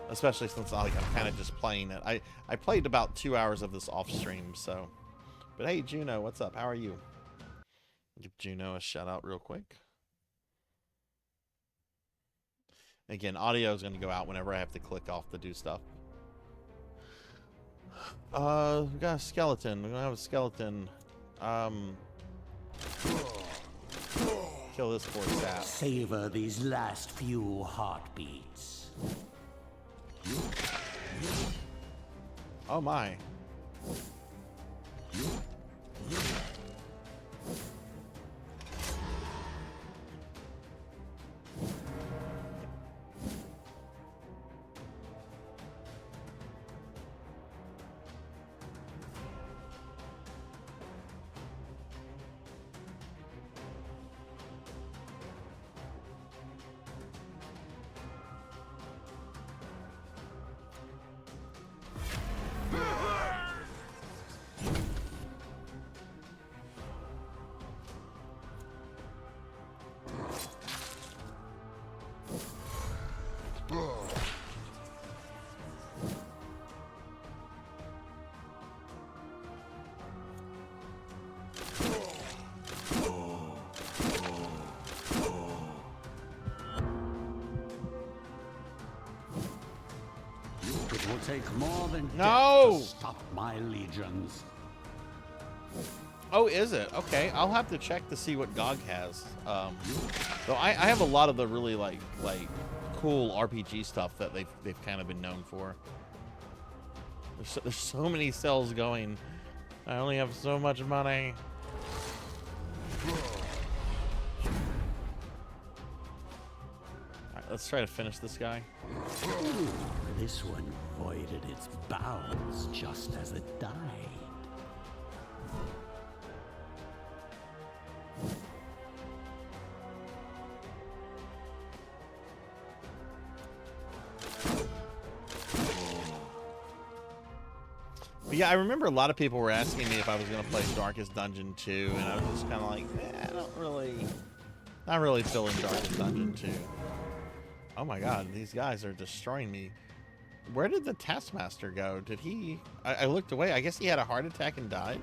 Speaker 2: especially since like I'm kind of just playing it. I played about 2 hours of this off stream, so. But hey, Juno, what's up? How are you? Give Juno a shout out real quick. Again, audio is going to go out whenever I have to click off to do stuff. We got a skeleton. We're gonna have a skeleton. kill this poor sap.
Speaker 3: Savor these last few heartbeats.
Speaker 2: Oh my.
Speaker 3: It will take more than
Speaker 2: No!
Speaker 3: death to stop my legions.
Speaker 2: Oh, is it? Okay, I'll have to check to see what GOG has. Though I have a lot of the really like cool RPG stuff that they've kind of been known for. There's so many sales going. I only have so much money. Alright, let's try to finish this guy.
Speaker 3: This one voided its bounds just as it died.
Speaker 2: But yeah, I remember a lot of people were asking me if I was going to play Darkest Dungeon 2, and I was just kind of like, not really feeling Darkest Dungeon 2. Oh my god, these guys are destroying me. Where did the Taskmaster go? Did he... I looked away. I guess he had a heart attack and died.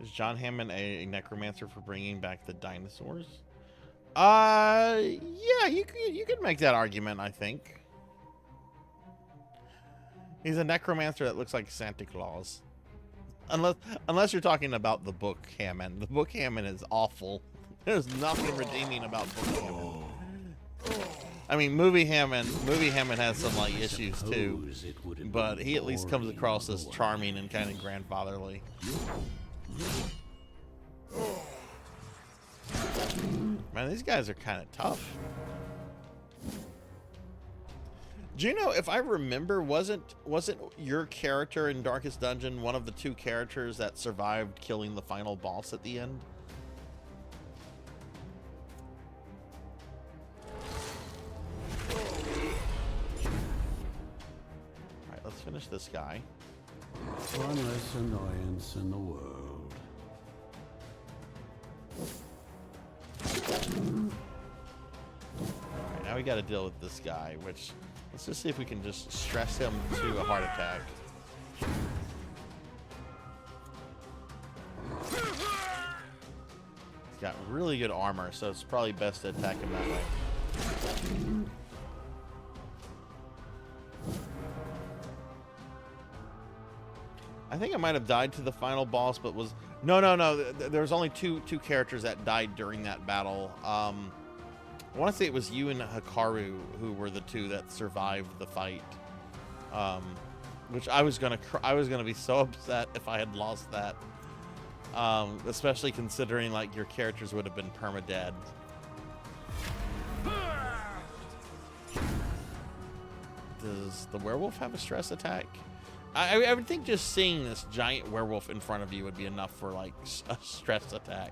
Speaker 2: Is John Hammond a necromancer for bringing back the dinosaurs? Yeah, you could make that argument, I think. He's a necromancer that looks like Santa Claus. Unless you're talking about the book Hammond. The book Hammond is awful. There's nothing redeeming about book Hammond. I mean, movie Hammond has some like issues too, but he at least comes across as charming and kind of grandfatherly. Man, these guys are kind of tough. Do you know, if I remember, wasn't your character in Darkest Dungeon one of the two characters that survived killing the final boss at the end? Alright, let's finish this guy.
Speaker 3: One less annoyance in the world.
Speaker 2: Alright, now we gotta deal with this guy, which... Let's just see if we can just stress him to a heart attack. He's got really good armor, so it's probably best to attack him that way. I think I might have died to the final boss, but was... No. There was only two characters that died during that battle. I want to say it was you and Hikaru who were the two that survived the fight. Which I was gonna be so upset if I had lost that. Especially considering like your characters would have been permadead. Does the werewolf have a stress attack? I would think just seeing this giant werewolf in front of you would be enough for like a stress attack.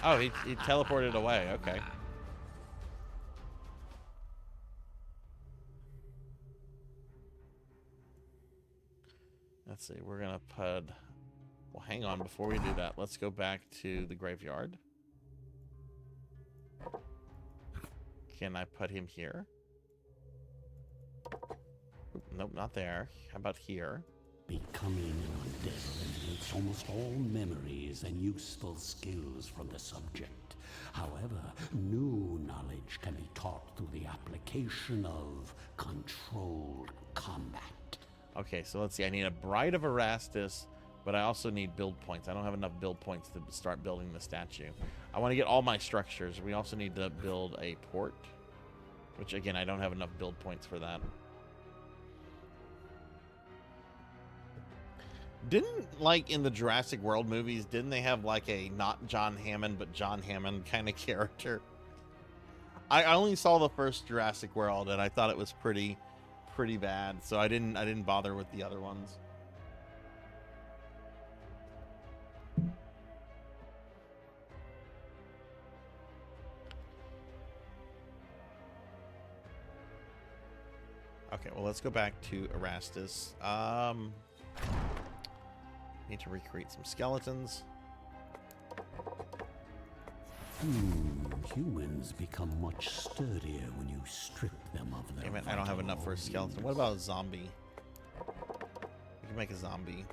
Speaker 2: Oh, he teleported away. Okay. Let's see. We're gonna put... Well, hang on. Before we do that, let's go back to the graveyard. Can I put him here? Oop, nope, not there. How about here?
Speaker 3: Becoming an undead eliminates almost all memories and useful skills from the subject. However, new knowledge can be taught through the application of controlled combat.
Speaker 2: Okay, so let's see. I need a Bride of Erastus, but I also need build points. I don't have enough build points to start building the statue. I want to get all my structures. We also need to build a port, which, again, I don't have enough build points for that. Didn't, like, in the Jurassic World movies, didn't they have, like, a not John Hammond, but John Hammond kind of character? I only saw the first Jurassic World, and I thought it was pretty bad, so I didn't bother with the other ones. Okay, well, let's go back to Erastus. Need to recreate some skeletons.
Speaker 3: Humans become much sturdier when you strip them of their
Speaker 2: Damn it, I don't have enough for a skeleton. What about a zombie? We can make a zombie.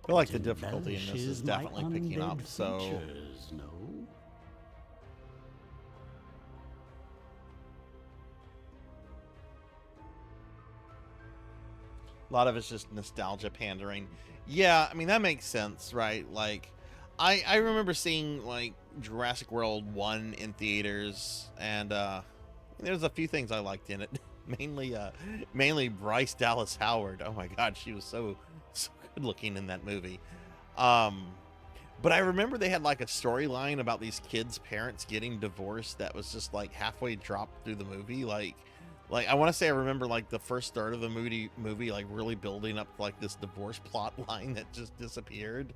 Speaker 2: I feel like the difficulty in this is definitely picking up, so...
Speaker 3: Features, no?
Speaker 2: A lot of it's just nostalgia pandering. Yeah, I mean, that makes sense, right? Like, I remember seeing, like, Jurassic World 1 in theaters, and there's a few things I liked in it. mainly Bryce Dallas Howard. Oh my god, she was so good looking in that movie. But I remember they had like a storyline about these kids' parents getting divorced that was just like halfway dropped through the movie. Like I want to say I remember like the first third of the movie like really building up to like this divorce plot line that just disappeared.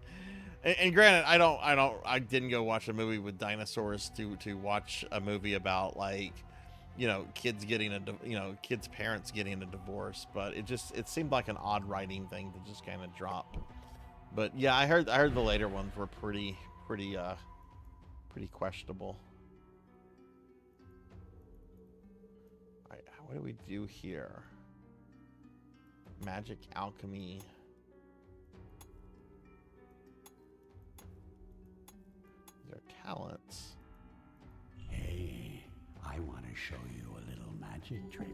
Speaker 2: And granted, I didn't go watch a movie with dinosaurs to watch a movie about like, you know, kids parents getting a divorce, but it seemed like an odd writing thing to just kind of drop. But yeah, I heard the later ones were pretty questionable. All right, what do we do here? Magic, alchemy. These are talents.
Speaker 3: Hey, I want to show you a little magic trick.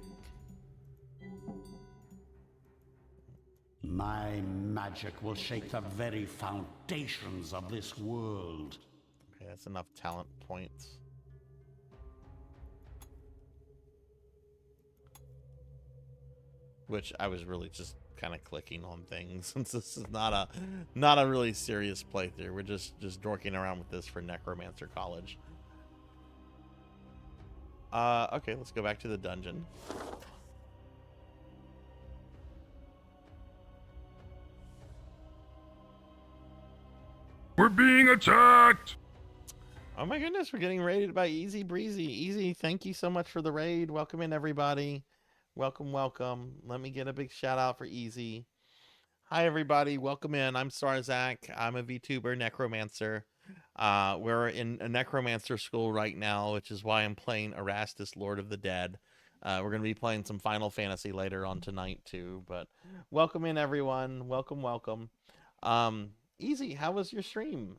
Speaker 3: My magic will shake the very foundations of this world.
Speaker 2: Okay, that's enough talent points. Which I was really just kind of clicking on things, since this is not a really serious playthrough. We're just dorking around with this for Necromancer College. Okay, let's go back to the dungeon.
Speaker 4: We're being attacked!
Speaker 2: Oh my goodness, we're getting raided by Easy Breezy. Easy, thank you so much for the raid. Welcome in, everybody. Welcome, welcome. Let me get a big shout out for Easy. Hi, everybody. Welcome in. I'm Sarzac. I'm a VTuber necromancer. We're in a necromancer school right now, which is why I'm playing Iratus, Lord of the Dead. We're going to be playing some Final Fantasy later on tonight, too. But welcome in, everyone. Welcome, welcome. Easy, how was your stream?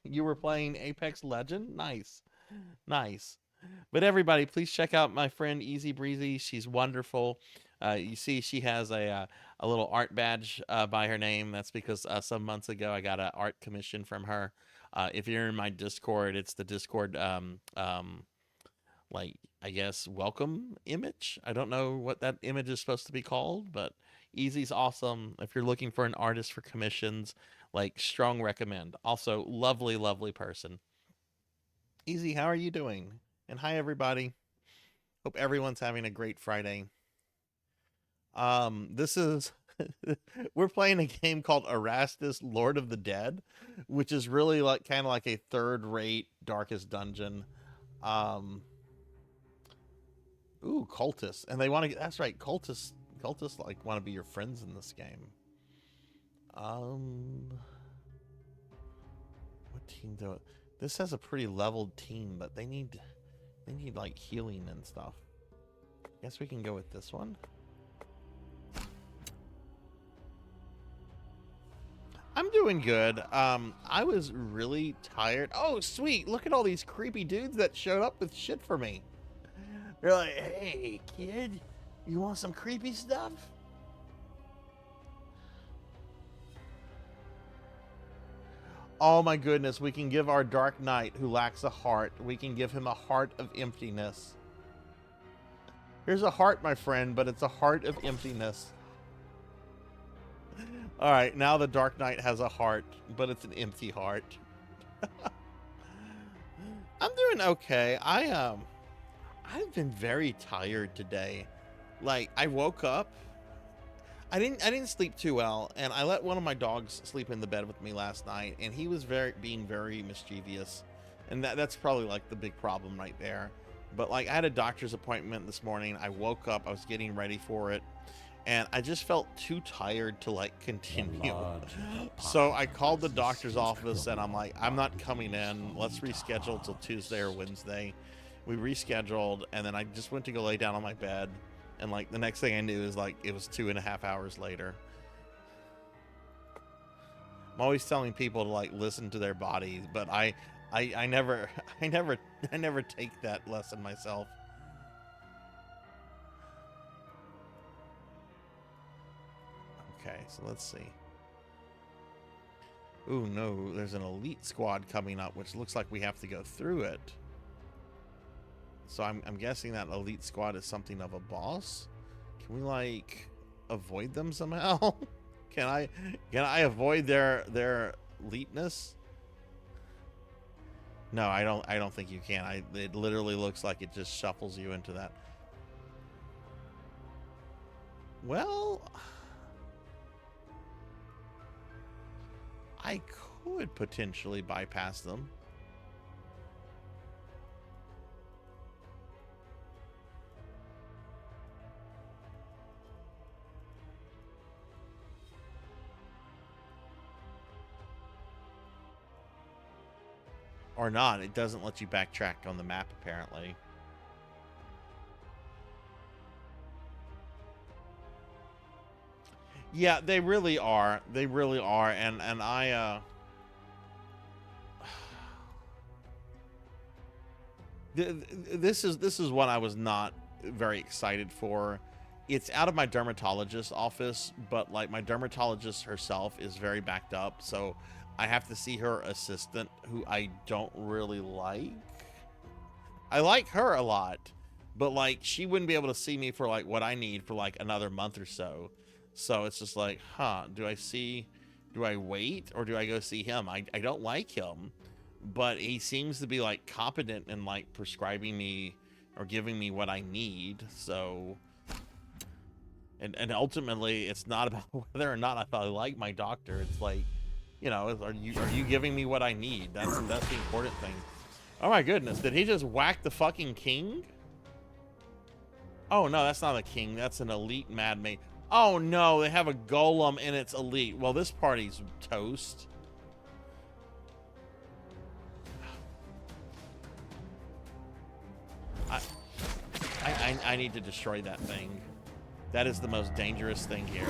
Speaker 2: You were playing Apex Legend? Nice. Nice. But everybody, please check out my friend Easy Breezy. She's wonderful. You see she has a little art badge by her name. That's because some months ago I got an art commission from her. If you're in my Discord, it's the Discord like, I guess, welcome image. I don't know what that image is supposed to be called, but Easy's awesome. If you're looking for an artist for commissions, like, strong recommend. Also, lovely, lovely person. Easy, how are you doing? And hi, everybody. Hope everyone's having a great Friday. This is we're playing a game called Iratus, Lord of the Dead, which is really like kind of like a third-rate Darkest Dungeon. Um, ooh, cultists, and they want to. That's right, cultists like want to be your friends in this game. What team do it? This has a pretty leveled team, but they need like healing and stuff. Guess we can go with this one. I'm doing good. I was really tired. Oh, sweet. Look at all these creepy dudes that showed up with shit for me. They're like, hey, kid, you want some creepy stuff? Oh my goodness, we can give our Dark Knight who lacks a heart, we can give him a heart of emptiness. Here's a heart, my friend, but it's a heart of emptiness. All right, now the Dark Knight has a heart, but it's an empty heart. I'm doing okay. I've been very tired today. Like, I woke up. I didn't sleep too well, and I let one of my dogs sleep in the bed with me last night, and he was being very mischievous, and that's probably like the big problem right there. But like, I had a doctor's appointment this morning. I woke up. I was getting ready for it. And I just felt too tired to like continue. So I called the doctor's office and I'm like, I'm not coming in. Let's reschedule till Tuesday or Wednesday. We rescheduled, and then I just went to go lay down on my bed. And like the next thing I knew is like it was 2.5 hours later. I'm always telling people to like listen to their bodies, but I never take that lesson myself. Okay, so let's see. Ooh, no, there's an elite squad coming up, which looks like we have to go through it. So I'm guessing that elite squad is something of a boss. Can we like avoid them somehow? Can I avoid their eliteness? No, I don't think you can. It literally looks like it just shuffles you into that. Well, I could potentially bypass them. Or not. It doesn't let you backtrack on the map, apparently. Yeah, they really are. They really are. And I this is what I was not very excited for. It's out of my dermatologist's office, but like my dermatologist herself is very backed up, so I have to see her assistant, who I don't really like. I like her a lot, but like she wouldn't be able to see me for like what I need for like another month or so. So it's just like, do I wait or do I go see him? I don't like him, but he seems to be like competent in like prescribing me or giving me what I need. So, and ultimately it's not about whether or not I like my doctor. It's like, you know, are you giving me what I need? That's the important thing. Oh my goodness, did he just whack the fucking king? Oh no, that's not a king, that's an elite mad mate. Oh no, they have a golem and it's elite. Well, this party's toast. I need to destroy that thing. That is the most dangerous thing here.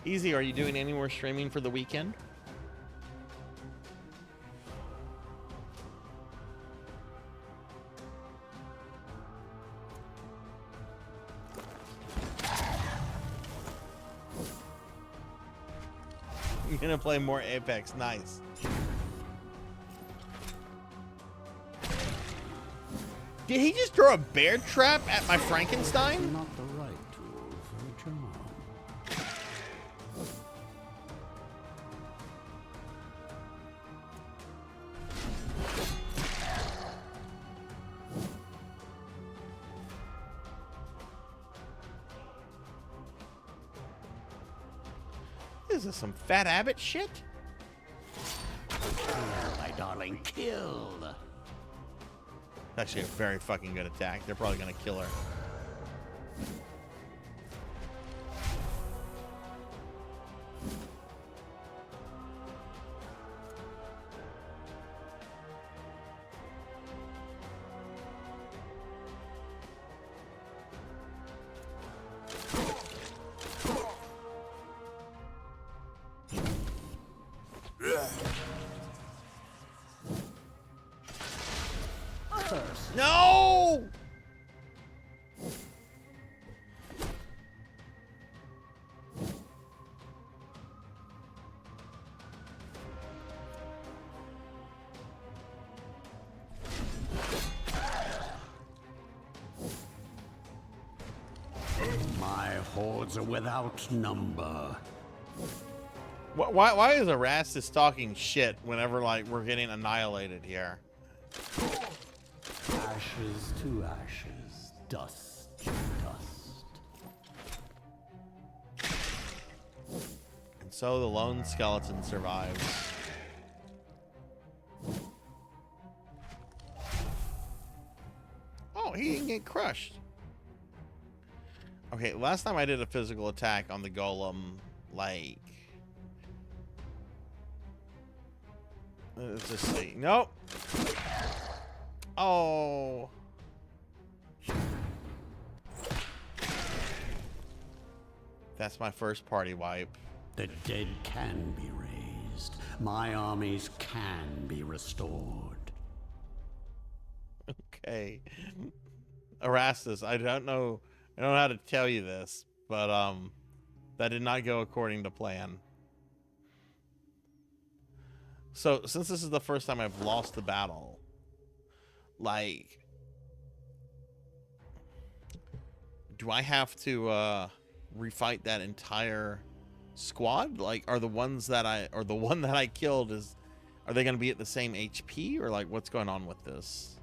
Speaker 2: Easy, are you doing any more streaming for the weekend? gonna play more Apex. Nice. Did he just throw a bear trap at my Frankenstein?
Speaker 3: Not the right tool for the job.
Speaker 2: Is this some Fat Abbott shit?
Speaker 3: Kill, my darling, kill.
Speaker 2: Actually a very fucking good attack. They're probably gonna kill her. No!
Speaker 3: My hordes are without number.
Speaker 2: Why is Iratus talking shit whenever like we're getting annihilated here?
Speaker 3: Ashes to ashes, dust to dust.
Speaker 2: And so the lone skeleton survives. Oh, he didn't get crushed. Okay, last time I did a physical attack on the golem, like... Let's just see. Nope. Oh. That's my first party wipe.
Speaker 3: The dead can be raised. My armies can be restored.
Speaker 2: Okay. Iratus, I don't know how to tell you this, but that did not go according to plan. So, since this is the first time I've lost the battle, like, do I have to refight that entire squad? Like, are the ones that the one that I killed are they going to be at the same HP, or like what's going on with this?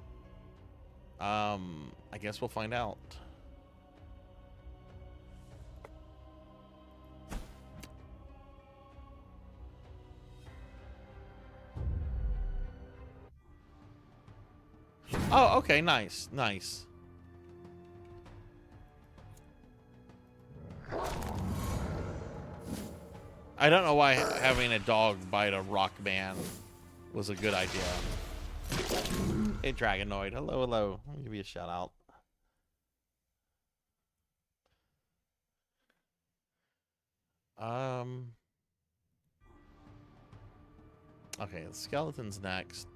Speaker 2: I guess we'll find out. Oh, okay, nice, nice. I don't know why having a dog bite a rock man was a good idea. Hey, Dragonoid. Hello, hello. I'll give you a shout out. Okay, the skeleton's next.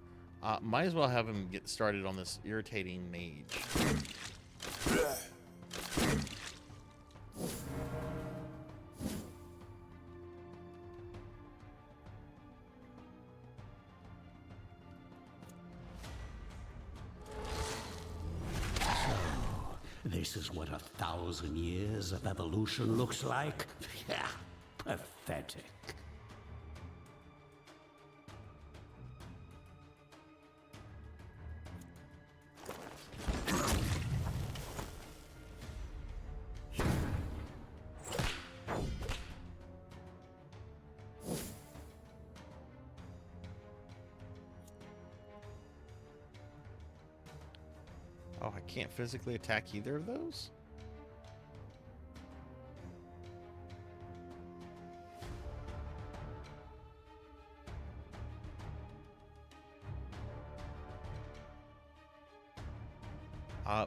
Speaker 2: Might as well have him get started on this irritating mage.
Speaker 3: This is what 1,000 years of evolution looks like? Yeah, pathetic.
Speaker 2: Oh, I can't physically attack either of those?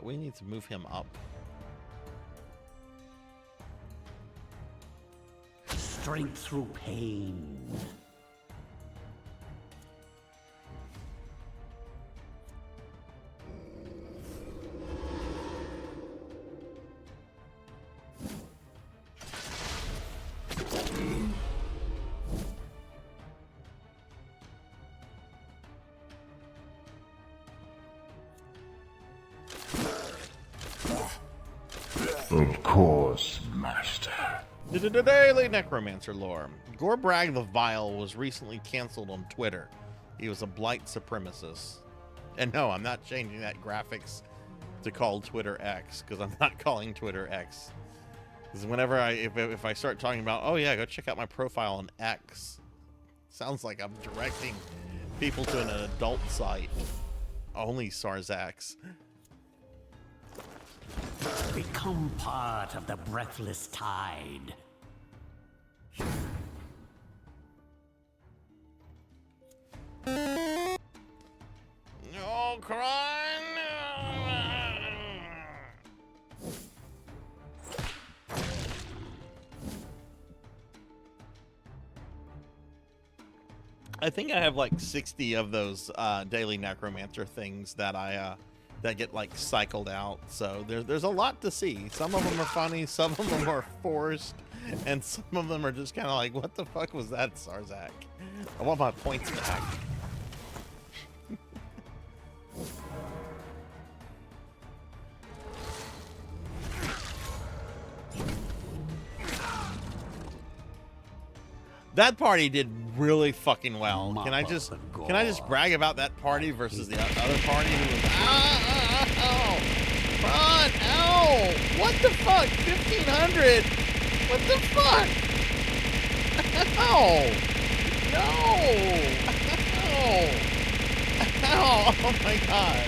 Speaker 2: We need to move him up.
Speaker 3: Strength through pain.
Speaker 4: Of course, Master.
Speaker 2: The Daily Necromancer lore. Gorbrag the Vile was recently canceled on Twitter. He was a blight supremacist. And no, I'm not changing that graphics to call Twitter X, because I'm not calling Twitter X. Because whenever if I start talking about, oh yeah, go check out my profile on X, sounds like I'm directing people to an adult site. Only Sarzacs.
Speaker 3: Become part of the breathless tide.
Speaker 2: No crying. I think I have like 60 of those daily necromancer things that that get like cycled out. So there's a lot to see. Some of them are funny, some of them are forced, and some of them are just kind of like, what the fuck was that, Sarzac? I want my points back. That party did really fucking well. Can I just brag about that party versus the other party who was ow, run, ow, what the fuck, 1500, what the fuck, ow, no, ow, oh my god,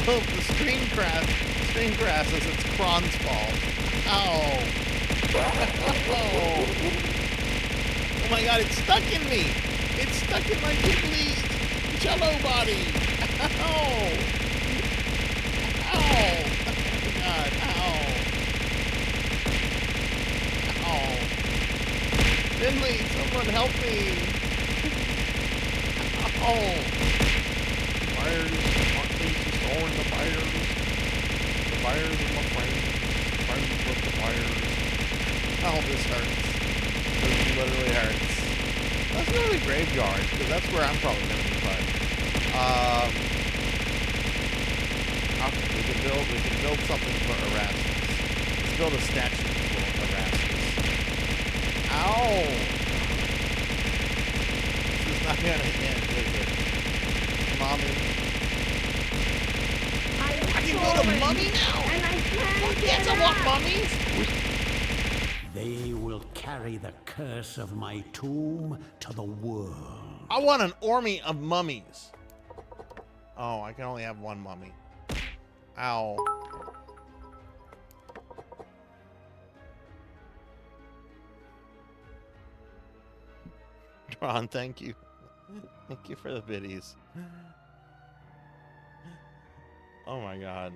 Speaker 2: well, the stream crashes, it's Kron's fault, ow, oh my god, it's stuck in me! It's stuck in my jiggly jello body! Ow! Ow! Oh my god, ow! Ow! Finley, someone help me! Ow! Fires, my face is all in the fires. The fires are my friends. Friends with the fires. Oh, this hurts. It literally hurts. Let's go to the graveyard, because that's where I'm probably going to be put. Okay, we can build something for Iratus. Let's build a statue for Iratus. Ow! This is not going to end, is it? Mommy? I can build a mummy now!
Speaker 5: And I can't
Speaker 2: Yes, I want mummies!
Speaker 3: They will carry the curse of my tomb to the world.
Speaker 2: I want an army of mummies. Oh, I can only have one mummy. Ow. Ron, thank you. Thank you for the biddies. Oh my god.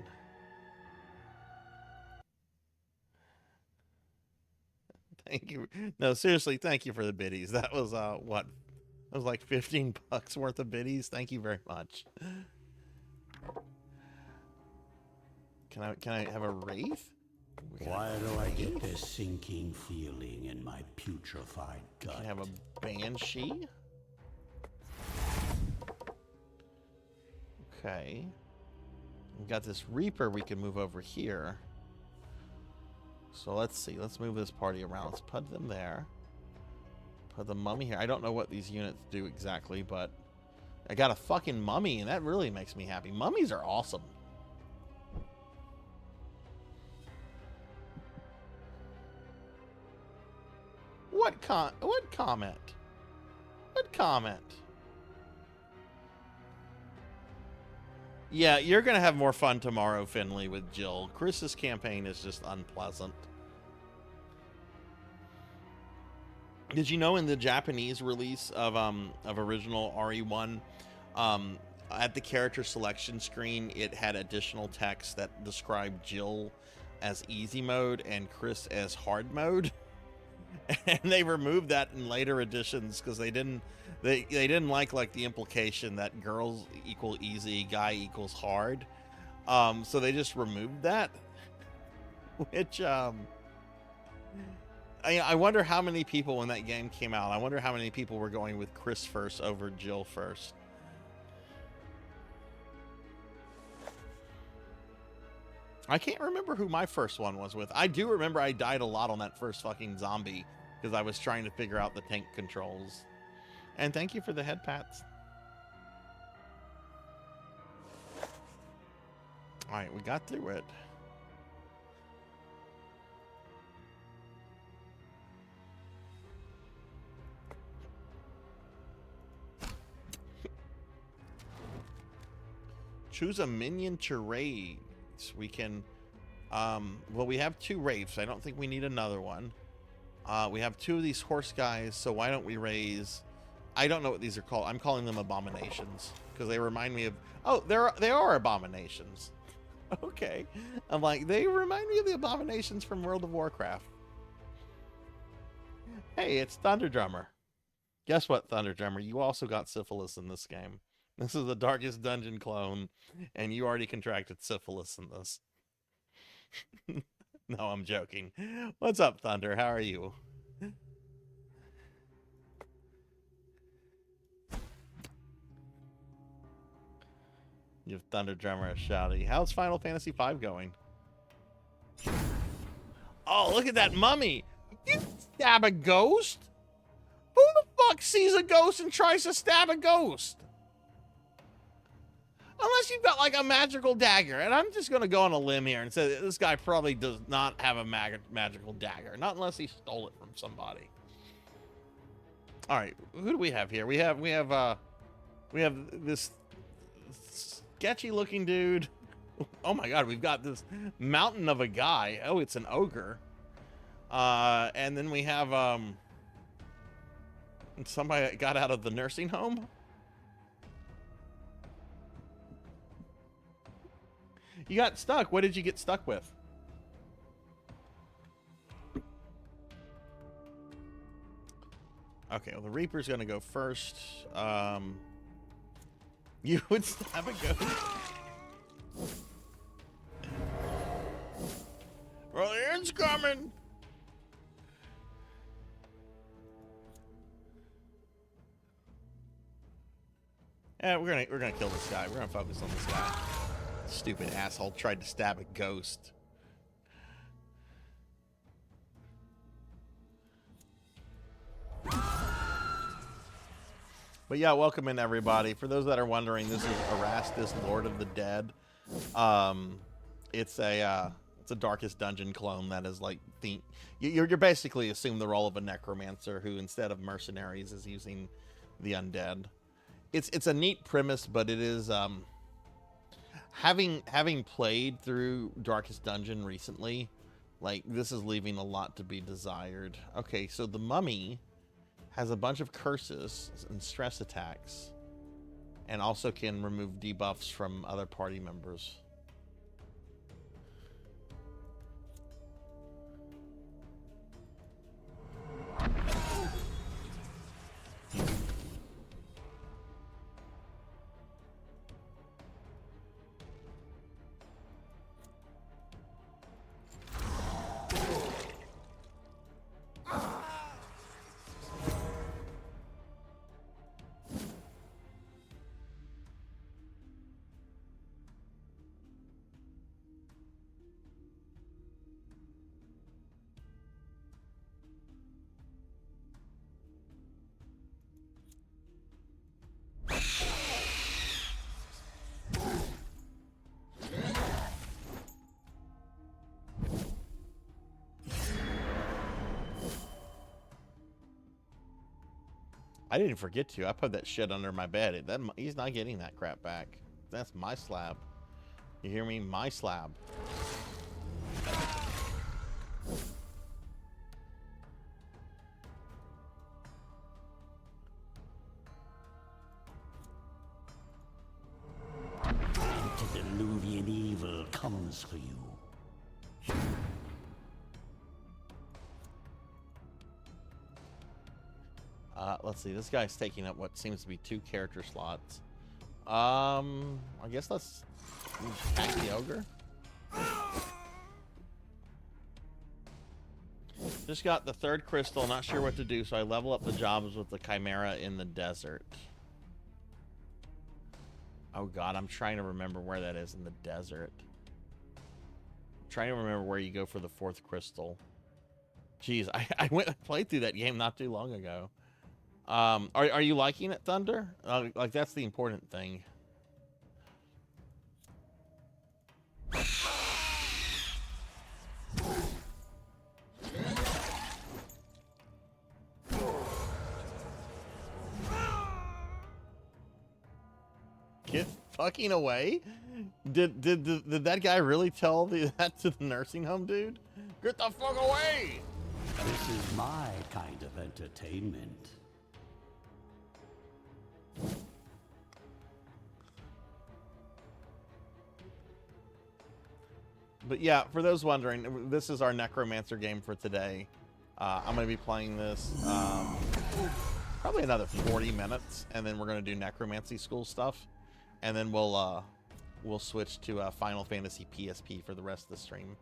Speaker 2: Thank you. No, seriously, thank you for the biddies. That was what? That was like 15 bucks worth of biddies. Thank you very much. Can I have a wraith?
Speaker 3: Why do I get this sinking feeling in my putrefied gut?
Speaker 2: Can I have a banshee? Okay. We've got this reaper we can move over here. So let's see. Let's move this party around. Let's put them there. Put the mummy here. I don't know what these units do exactly, but I got a fucking mummy, and that really makes me happy. Mummies are awesome. What comment? What comment? Yeah, you're gonna have more fun tomorrow, Finley, with Jill. Chris's campaign is just unpleasant. Did you know in the Japanese release of original RE1, at the character selection screen, it had additional text that described Jill as easy mode and Chris as hard mode? And they removed that in later editions because they didn't like the implication that girls equal easy, guy equals hard. So they just removed that, which I wonder how many people, when that game came out, I wonder how many people were going with Chris first over Jill first. I can't remember who my first one was with. I do remember I died a lot on that first fucking zombie because I was trying to figure out the tank controls. And thank you for the head pats. All right, we got through it. Choose a minion to raid. We can, well, we have 2 wraiths. I don't think we need another one. We have 2 of these horse guys, so why don't we raise, I don't know what these are called. I'm calling them abominations because they remind me of, oh, they are abominations. Okay. I'm like, they remind me of the abominations from World of Warcraft. Hey, it's Thunder Drummer. Guess what, Thunder Drummer? You also got syphilis in this game. This is the Darkest Dungeon clone, and you already contracted syphilis in this. No, I'm joking. What's up, Thunder? How are you? Give Thunder Drummer a shouty. How's Final Fantasy V going? Oh, look at that mummy! You stab a ghost? Who the fuck sees a ghost and tries to stab a ghost? Unless you've got like a magical dagger, and I'm just going to go on a limb here and say that this guy probably does not have a magical dagger, not unless he stole it from somebody. All right, who do we have here? We have this sketchy-looking dude. Oh my God, we've got this mountain of a guy. Oh, it's an ogre. And then we have somebody that got out of the nursing home. You got stuck. What did you get stuck with? Okay, well, the Reaper's gonna go first. You would stab a ghost. Well, the end's coming. Yeah, we're gonna kill this guy. We're gonna focus on this guy. Stupid asshole tried to stab a ghost. But yeah, welcome in everybody. For those that are wondering, this is Iratus, Lord of the Dead. It's a Darkest Dungeon clone that is like you're basically assume the role of a necromancer who, instead of mercenaries, is using the undead. It's a neat premise, but it is having played through Darkest Dungeon recently, like, this is leaving a lot to be desired. Okay, so the mummy has a bunch of curses and stress attacks, and also can remove debuffs from other party members. I didn't forget to. I put that shit under my bed. He's not getting that crap back. That's my slab. You hear me? My slab.
Speaker 3: Antediluvian evil comes for you.
Speaker 2: Let's see. This guy's taking up what seems to be 2 character slots. I guess let's attack the ogre. Just got the 3rd crystal. Not sure what to do, so I level up the jobs with the chimera in the desert. Oh God, I'm trying to remember where that is in the desert. Trying to remember where you go for the 4th crystal. Jeez, I played through that game not too long ago. Are you liking it, Thunder? Like, that's the important thing. Get fucking away? Did that guy really tell that to the nursing home dude? Get the fuck away!
Speaker 3: This is my kind of entertainment.
Speaker 2: But yeah, for those wondering, this is our Necromancer game for today. I'm going to be playing this probably another 40 minutes, and then we're going to do Necromancy School stuff. And then we'll switch to Final Fantasy PSP for the rest of the stream.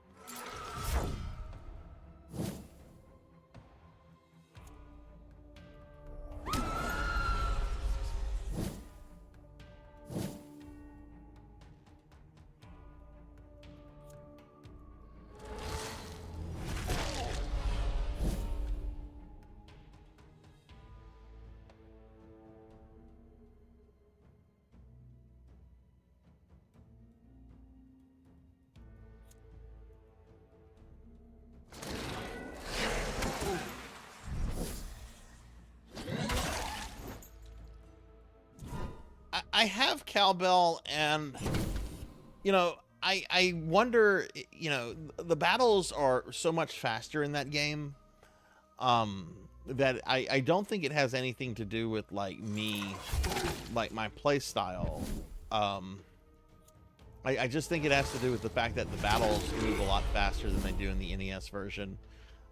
Speaker 2: I have cowbell, and you know, I wonder, you know, the battles are so much faster in that game, that I don't think it has anything to do with like me, like my play style. I just think it has to do with the fact that the battles move a lot faster than they do in the NES version.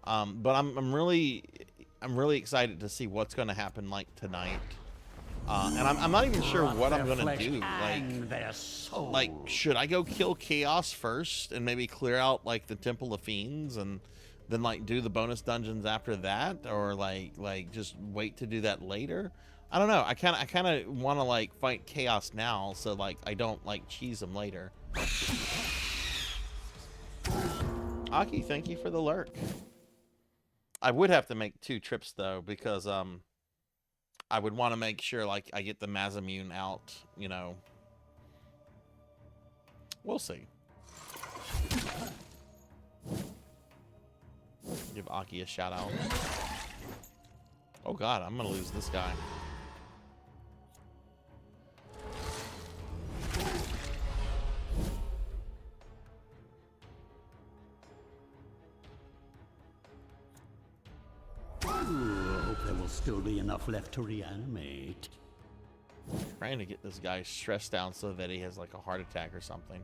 Speaker 2: But I'm really excited to see what's going to happen like tonight. And I'm not even sure what I'm gonna do. Like, should I go kill Chaos first and maybe clear out like the Temple of Fiends and then like do the bonus dungeons after that, or like just wait to do that later? I don't know. I kind of want to like fight Chaos now, so like I don't like cheese him later. Aki, thank you for the lurk. I would have to make 2 trips though, because I would want to make sure, like, I get the Mazamune out, you know. We'll see. Give Aki a shout out. Oh god, I'm gonna lose this guy.
Speaker 3: There will still be enough left to reanimate.
Speaker 2: Trying to get this guy stressed down so that he has like a heart attack or something.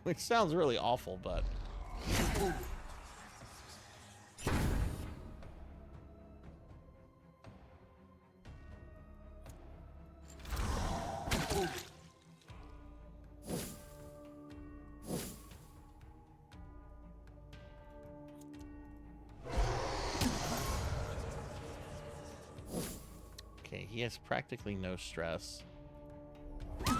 Speaker 2: Which sounds really awful, but... He has practically no stress. Ooh,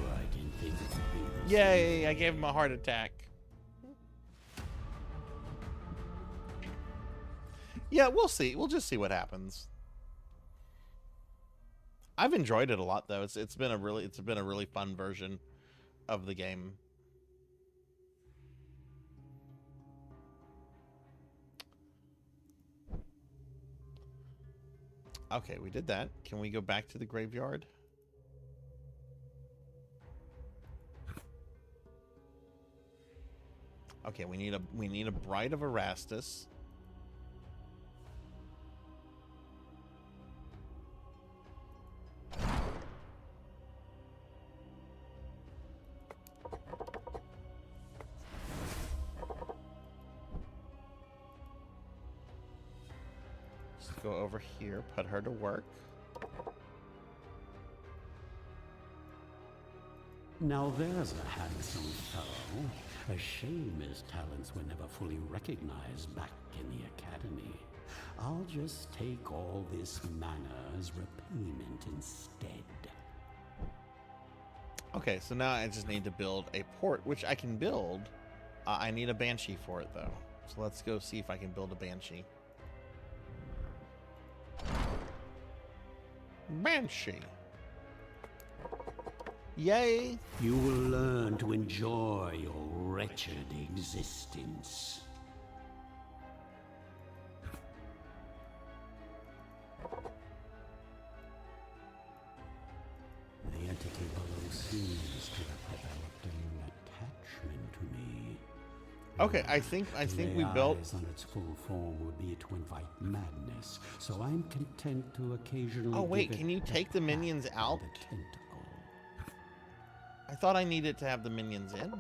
Speaker 3: I didn't think it would be this.
Speaker 2: Yay, I gave him a heart attack. Yeah, we'll see. We'll just see what happens. I've enjoyed it a lot though. It's been a really fun version of the game. Okay, we did that. Can we go back to the graveyard? Okay, we need a Bride of Iratus. Go over here, put her to work.
Speaker 3: Now there's a handsome fellow. A shame his talents were never fully recognized back in the academy. I'll just take all this mana as repayment instead.
Speaker 2: Okay, so now I just need to build a port, which I can build. I need a banshee for it, though. So let's go see if I can build a banshee. Banshee. Yay!
Speaker 3: You will learn to enjoy your wretched existence. The entity below seems to have developed an attachment to me.
Speaker 2: Okay, I think we built.
Speaker 3: Eyes on its full form would be to invite madness, so I'm content to occasionally.
Speaker 2: Oh wait,
Speaker 3: give
Speaker 2: can
Speaker 3: it
Speaker 2: you take the minions out?
Speaker 3: the tentacle.
Speaker 2: I thought I needed to have the minions in.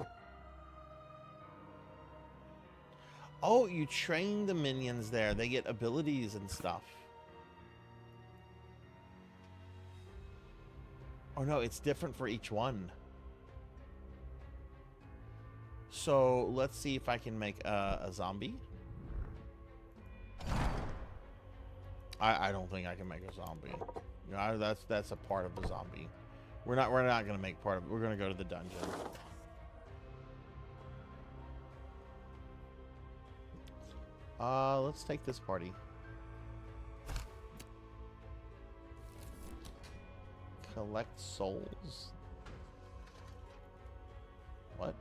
Speaker 2: Oh, you train the minions there. They get abilities and stuff. Oh no, it's different for each one. So let's see if I can make a zombie. I don't think I can make a zombie. No, that's a part of the zombie. We're not gonna make part of it. We're gonna go to the dungeon. Let's take this party. Collect souls. What?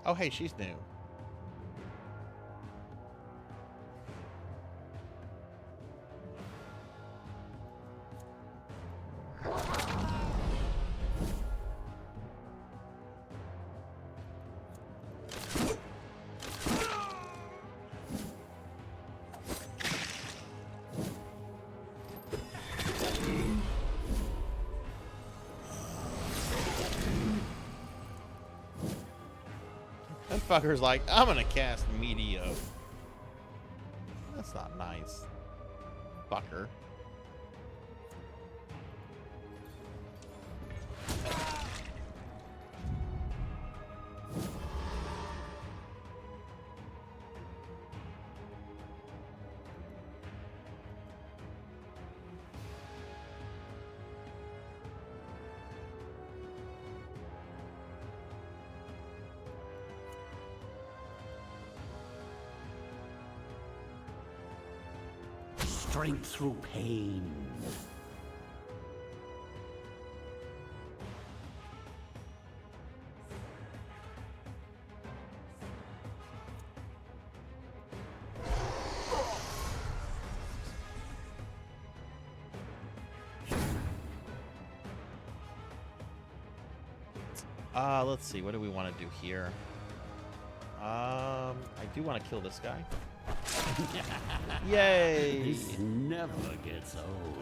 Speaker 2: Oh, hey, she's new. That fucker's like, I'm gonna cast Meteo. That's not nice. Fucker.
Speaker 3: Strength through pain.
Speaker 2: Let's see. What do we want to do here? I do want to kill this guy. Yay!
Speaker 3: This never gets old.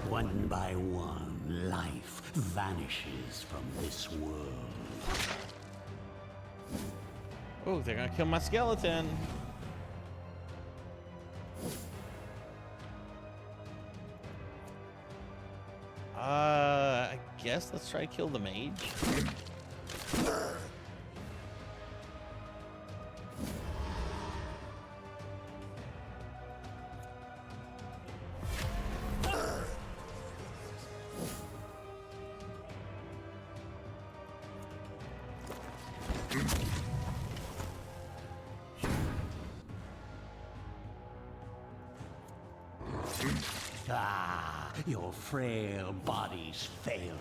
Speaker 3: One by one, life vanishes from this world.
Speaker 2: Oh, they're gonna kill my skeleton. I guess let's try to kill the mage.
Speaker 3: Ah, your frail bodies fail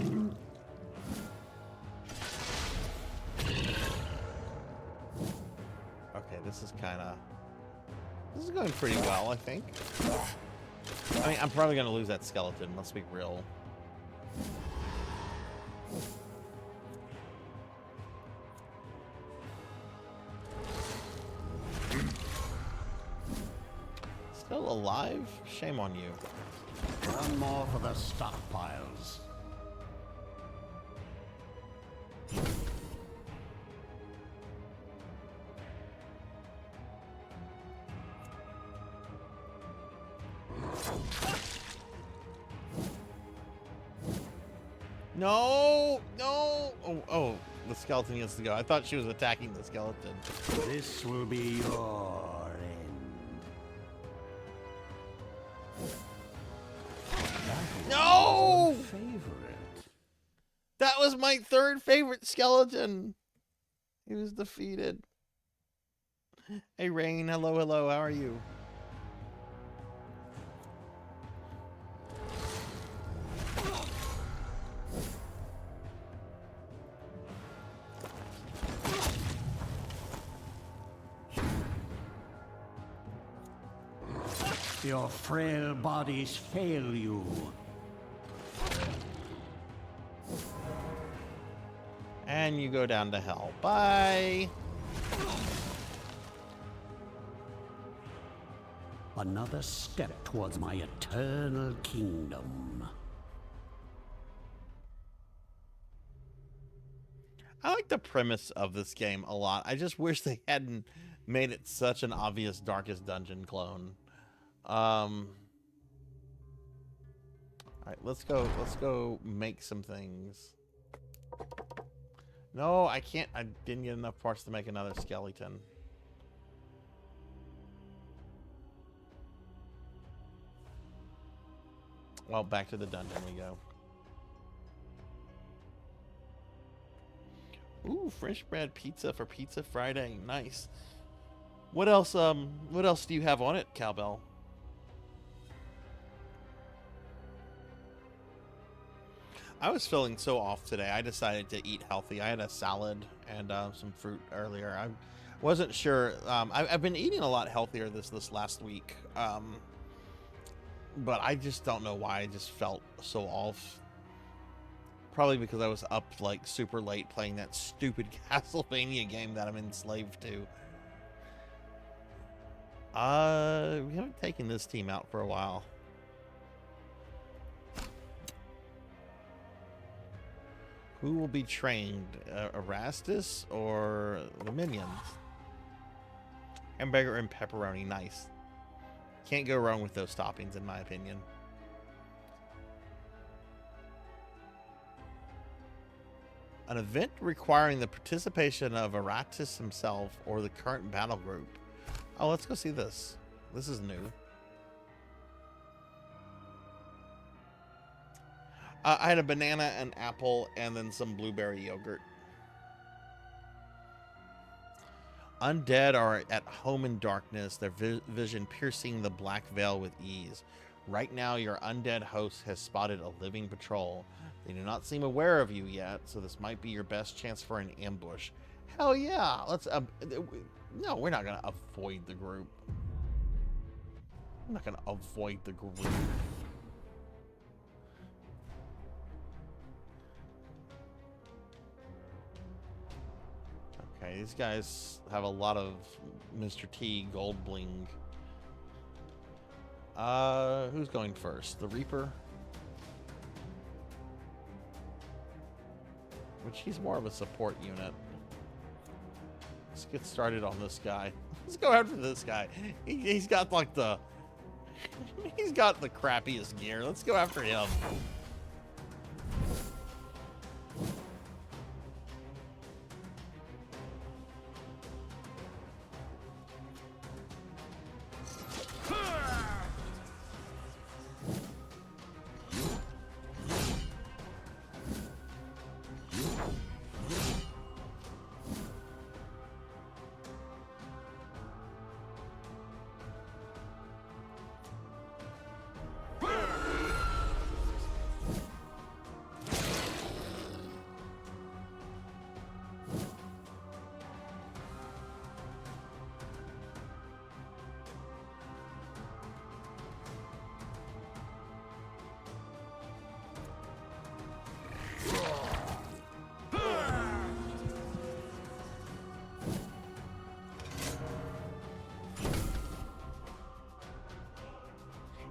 Speaker 3: you.
Speaker 2: Okay, this is going pretty well, I think. I mean, I'm probably gonna lose that skeleton, let's be real. Still alive? Shame on you.
Speaker 3: One more for the stockpiles.
Speaker 2: No! No! Oh, the skeleton gets to go. I thought she was attacking the skeleton.
Speaker 3: This will be your end.
Speaker 2: No!
Speaker 3: Favorite.
Speaker 2: That was my third favorite skeleton. He was defeated. Hey, Rain. Hello, hello. How are you?
Speaker 3: Your frail bodies fail you.
Speaker 2: And you go down to hell. Bye.
Speaker 3: Another step towards my eternal kingdom.
Speaker 2: I like the premise of this game a lot. I just wish they hadn't made it such an obvious Darkest Dungeon clone. All right, let's go make some things. No, I can't. I didn't get enough parts to make another skeleton. Well, back to the dungeon we go. Ooh, fresh bread pizza for Pizza Friday. Nice. What else do you have on it, Cowbell? I was feeling so off today. I decided to eat healthy. I had a salad and some fruit earlier. I wasn't sure. I've been eating a lot healthier this last week. But I just don't know why I just felt so off. Probably because I was up like super late playing that stupid Castlevania game that I'm enslaved to. We haven't taken this team out for a while. Who will be trained? Iratus or the minions? Hamburger and pepperoni, nice. Can't go wrong with those toppings, in my opinion. An event requiring the participation of Iratus himself or the current battle group. Oh, let's go see this. This is new. I had a banana, an apple, and then some blueberry yogurt. Undead are at home in darkness, their vision piercing the black veil with ease. Right now, your undead host has spotted a living patrol. They do not seem aware of you yet, so this might be your best chance for an ambush. Hell yeah! Let's. No, we're not gonna avoid the group. I'm not gonna avoid the group. Okay, these guys have a lot of Mr. T gold bling. Who's going first? The Reaper? Which he's more of a support unit. Let's get started on this guy. Let's go after this guy. He's got like the... He's got the crappiest gear. Let's go after him.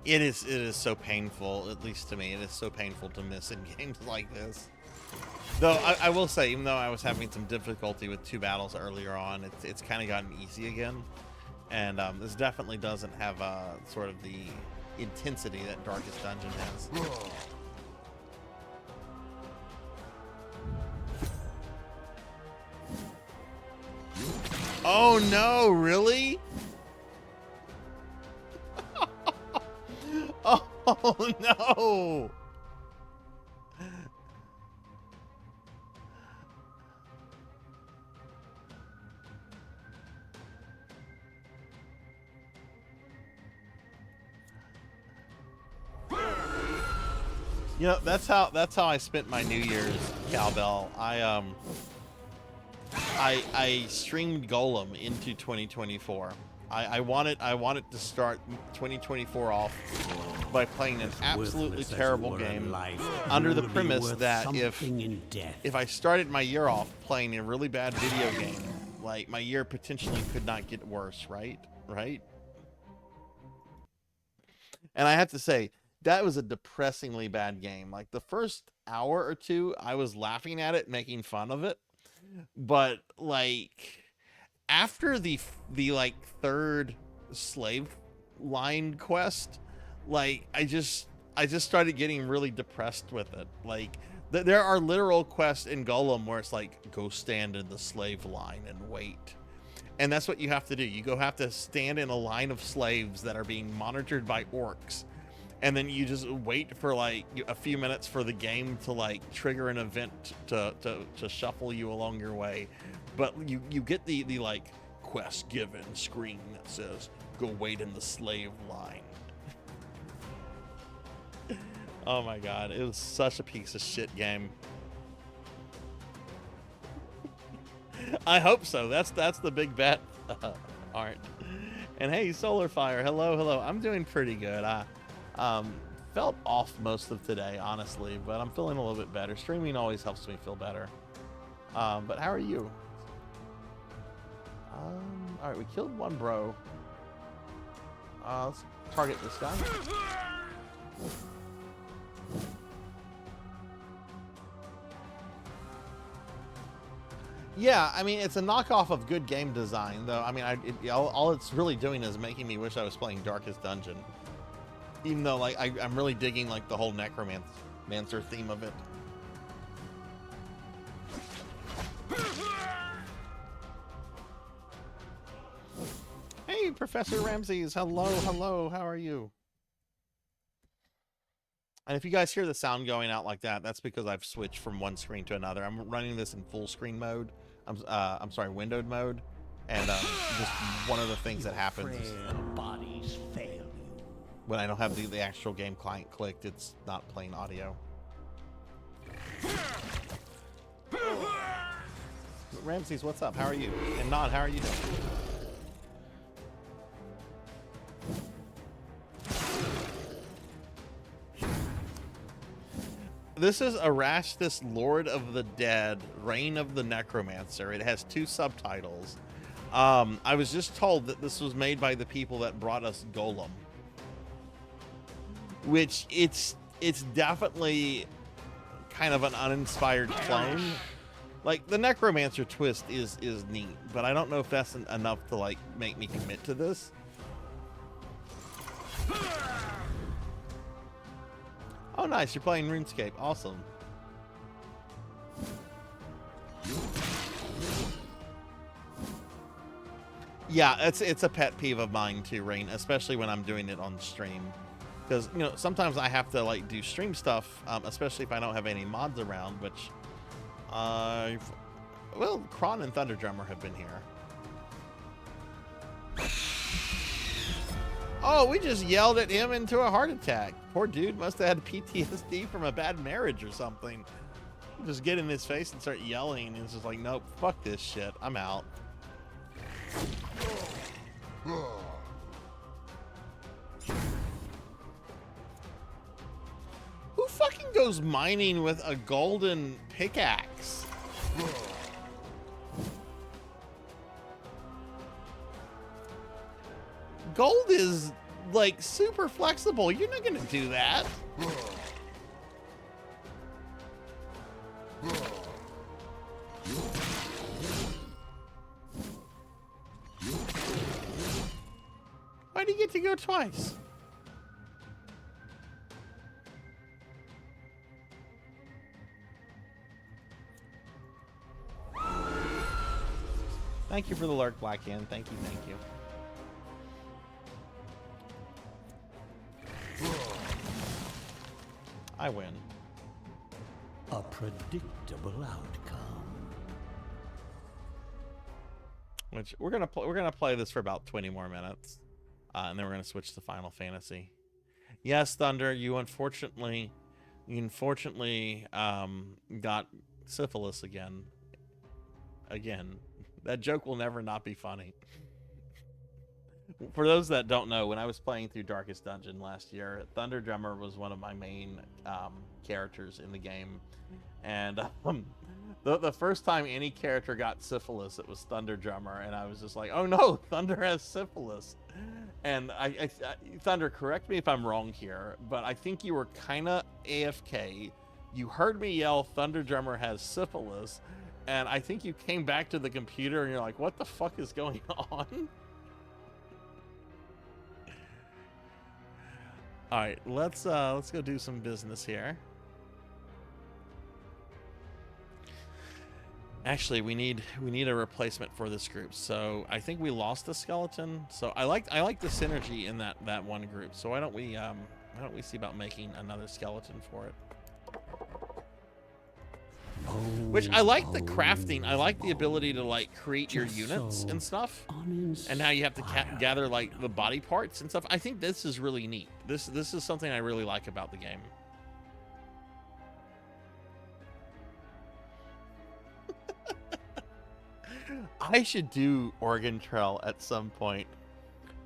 Speaker 2: It is so painful, at least to me. It is so painful to miss in games like this. Though I will say, even though I was having some difficulty with 2 battles earlier on, it's kind of gotten easy again. And this definitely doesn't have sort of the intensity that Darkest Dungeon has. Oh no, really? Oh no! You know, that's how I spent my New Year's, Cowbell. I streamed Golem into 2024. I wanted to start 2024 off by playing an absolutely terrible game under the premise that if I started my year off playing a really bad video game, like, my year potentially could not get worse, right? And I have to say, that was a depressingly bad game. Like, the first hour or two, I was laughing at it, making fun of it. But, like, after the like, 3rd slave line quest, like, I just started getting really depressed with it. Like, there are literal quests in Golem where it's like, go stand in the slave line and wait. And that's what you have to do. You have to stand in a line of slaves that are being monitored by orcs. And then you just wait for like a few minutes for the game to like trigger an event to shuffle you along your way. But you get the like quest given screen that says, go wait in the slave line. Oh my god, it was such a piece of shit game. I hope so. That's the big bet. Aren't. And hey, Solarfire, hello. I'm doing pretty good. Felt off most of today, honestly, but I'm feeling a little bit better. Streaming always helps me feel better. But how are you? All right, we killed one bro. Let's target this guy. Yeah, I mean, it's a knockoff of good game design, though. I mean, all it's really doing is making me wish I was playing Darkest Dungeon. Even though, like, I'm really digging, like, the whole necromancer theme of it. Hey, Professor Ramses. Hello. How are you? And if you guys hear the sound going out like that, that's because I've switched from one screen to another. I'm running this in full screen mode. I'm sorry, windowed mode. And just one of the things that happens is
Speaker 3: bodies fail you.
Speaker 2: When I don't have the actual game client clicked, it's not playing audio. Ramses, what's up? How are you? And Nod, how are you doing? This is Iratus, Lord of the Dead, Reign of the Necromancer. It has 2 subtitles. I was just told that this was made by the people that brought us Golem. Which, it's definitely kind of an uninspired clone. Like, the Necromancer twist is neat, but I don't know if that's enough to, like, make me commit to this. Oh, nice. You're playing RuneScape. Awesome. Yeah, it's a pet peeve of mine too, Rain, especially when I'm doing it on stream. Because, you know, sometimes I have to, like, do stream stuff, especially if I don't have any mods around, which well, Kron and Thunderdrummer have been here. Oh, we just yelled at him into a heart attack. Poor dude must have had PTSD from a bad marriage or something. Just get in his face and start yelling, and it's just like, nope, fuck this shit. I'm out. Who fucking goes mining with a golden pickaxe? Gold is, like super flexible. You're not gonna do that. Why do you get to go twice? Thank you for the lurk, Blackhand. Thank you, thank you. I win.
Speaker 3: A predictable outcome.
Speaker 2: Which we're gonna play this for about 20 more minutes, and then we're gonna switch to Final Fantasy. Yes, Thunder, you unfortunately got syphilis again. That joke will never not be funny. For those that don't know, when I was playing through Darkest Dungeon last year, Thunder Drummer was one of my main characters in the game. And the first time any character got syphilis, it was Thunder Drummer. And I was just like, oh no, Thunder has syphilis. And Thunder, correct me if I'm wrong here, but I think you were kind of AFK. You heard me yell, Thunder Drummer has syphilis. And I think you came back to the computer and you're like, what the fuck is going on? All right, let's go do some business here. Actually, we need a replacement for this group. So I think we lost the skeleton. So I like the synergy in that one group. So why don't we see about making another skeleton for it? Which I like the crafting. I like the ability to like create your units and stuff, and now you have to gather like the body parts and stuff. I think this is really neat. This is something I really like about the game. I should do Oregon Trail at some point.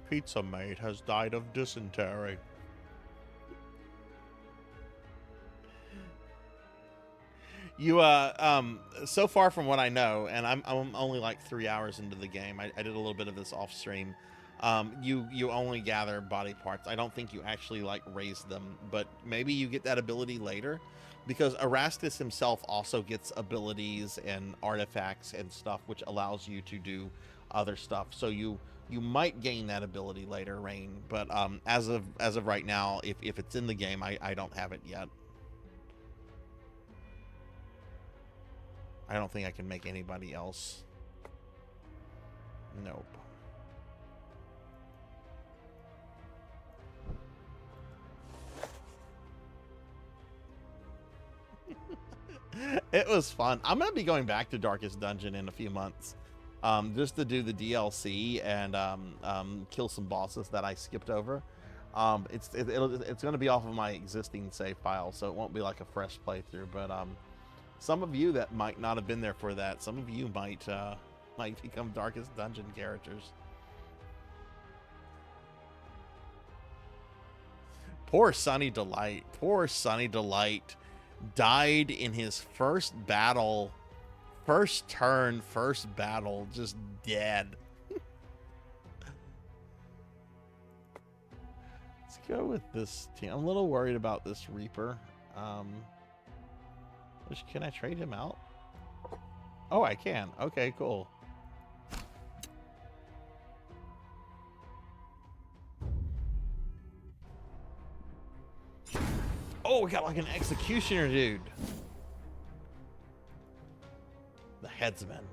Speaker 2: Pizza Mate has died of dysentery. You so far from what I know, and I'm only like 3 hours into the game. I did a little bit of this off stream. You only gather body parts. I don't think you actually like raise them, but maybe you get that ability later, because Iratus himself also gets abilities and artifacts and stuff, which allows you to do other stuff. So you might gain that ability later, Rain. But as of right now, if it's in the game, I don't have it yet. I don't think I can make anybody else. Nope. It was fun. I'm going to be going back to Darkest Dungeon in a few months. Just to do the DLC and kill some bosses that I skipped over. It's going to be off of my existing save file, so it won't be like a fresh playthrough, but some of you that might not have been there for that, some of you might become Darkest Dungeon characters. Poor Sunny Delight. Poor Sunny Delight died in his first battle, first turn, first battle, just dead. Let's go with this team. I'm a little worried about this Reaper. Can I trade him out? Oh, I can. Okay, cool. Oh, we got like an executioner dude. The headsman.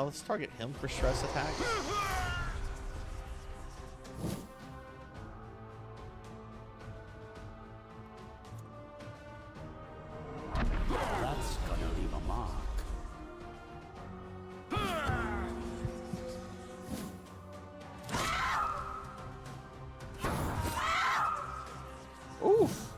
Speaker 2: Let's target him for stress attack. Oof.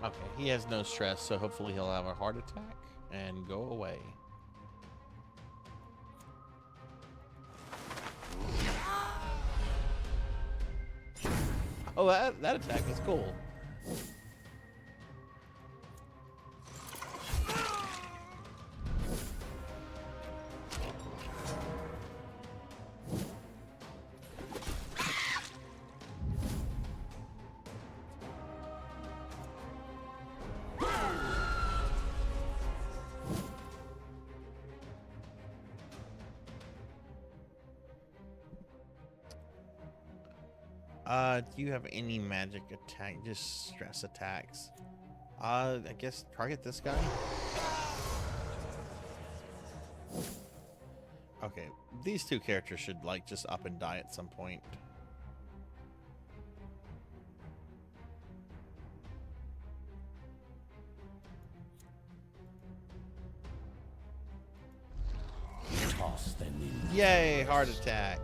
Speaker 2: Okay, he has no stress, so hopefully he'll have a heart attack and go away. Oh, that attack was cool. Do you have any magic attack? Just stress attacks. I guess target this guy. Okay, these two characters should like just up and die at some point.
Speaker 3: Toss them in.
Speaker 2: Yay, heart attack.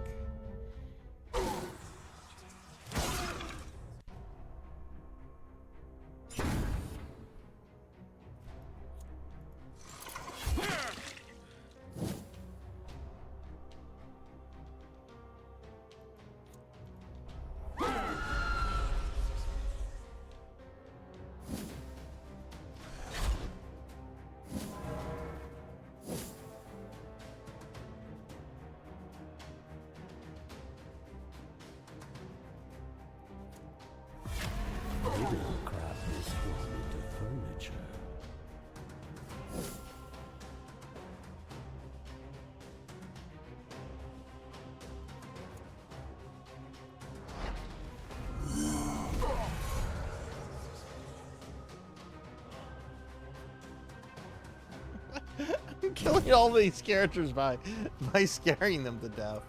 Speaker 3: We'll craft this one into furniture.
Speaker 2: I'm killing all these characters by scaring them to death.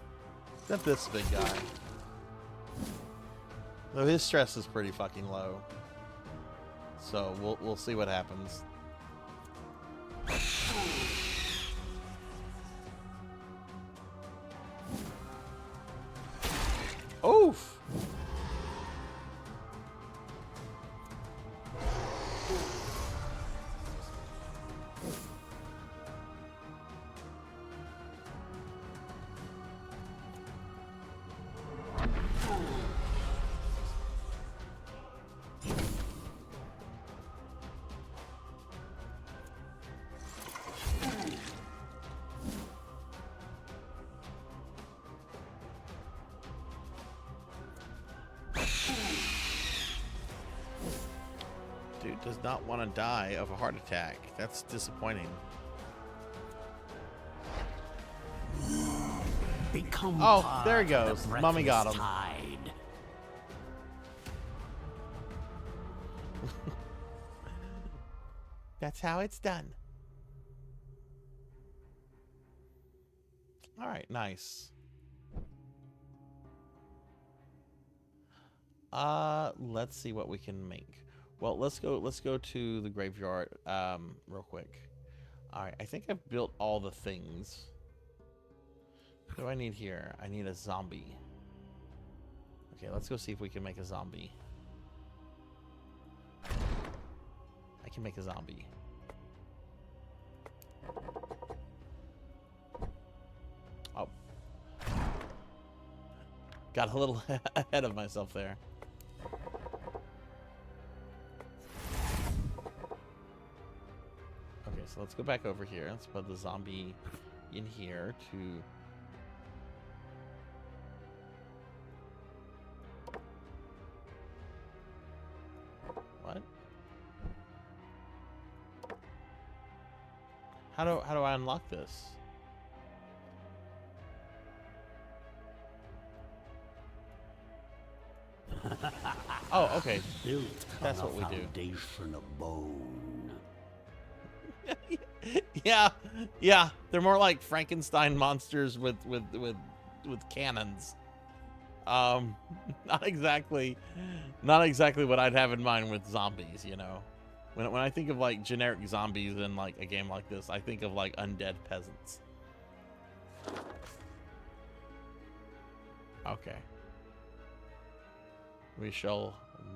Speaker 2: Except this big guy. Though his stress is pretty fucking low. So we'll see what happens. Oof! Dude does not want to die of a heart attack. That's disappointing.
Speaker 3: Become
Speaker 2: Oh, there he
Speaker 3: part of
Speaker 2: goes.
Speaker 3: the
Speaker 2: Mummy got
Speaker 3: breathless
Speaker 2: him.
Speaker 3: tide.
Speaker 2: That's how it's done. All right, nice. Let's see what we can make. Well, let's go to the graveyard real quick. All right, I think I've built all the things. What do I need here? I need a zombie. Okay, let's go see if we can make a zombie. I can make a zombie. Oh. Got a little ahead of myself there. Okay, so let's go back over here. Let's put the zombie in here to... How do I unlock this? Oh, okay.
Speaker 3: Built
Speaker 2: That's
Speaker 3: on
Speaker 2: what we do.
Speaker 3: Foundation of bone.
Speaker 2: Yeah. They're more like Frankenstein monsters with cannons. Not exactly what I'd have in mind with zombies, you know. When I think of like generic zombies in like a game like this, I think of like undead peasants. Okay. We shall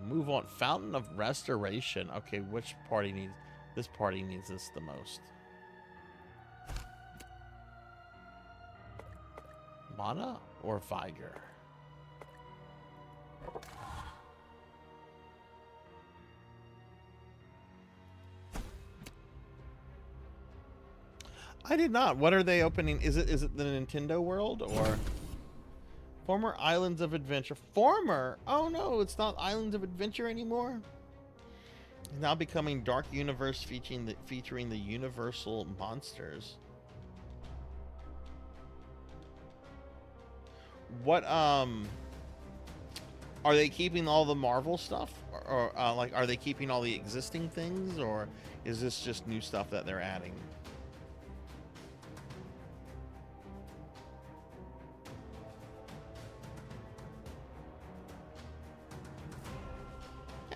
Speaker 2: move on. Fountain of Restoration. Okay, which party needs this? Party needs this the most. Mana or Vigor? I did not. What are they opening? Is it the Nintendo World or former Islands of Adventure? Former? Oh no, it's not Islands of Adventure anymore. It's now becoming Dark Universe featuring the Universal monsters. What are they keeping all the Marvel stuff, or like are they keeping all the existing things, or is this just new stuff that they're adding?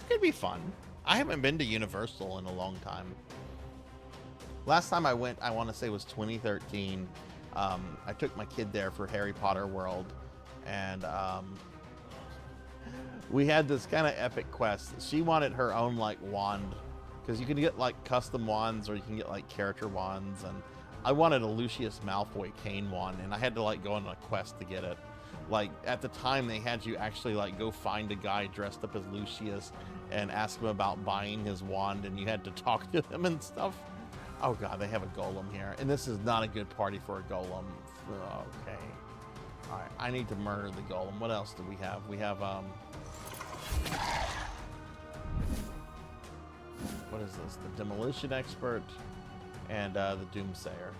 Speaker 2: Could be fun. I haven't been to Universal in a long time. Last time I went, I want to say was 2013. I took my kid there for Harry Potter World, and we had this kind of epic quest. She wanted her own like wand, because you can get like custom wands or you can get like character wands, and I wanted a Lucius Malfoy cane wand, and I had to like go on a quest to get it. Like at the time they had you actually like go find a guy dressed up as Lucius and ask him about buying his wand, and you had to talk to him and stuff. Oh god, they have a golem here, and this is not a good party for a golem. Okay. All right, I need to murder the golem. What else do we have? We have what is this? The Demolition Expert and the Doomsayer.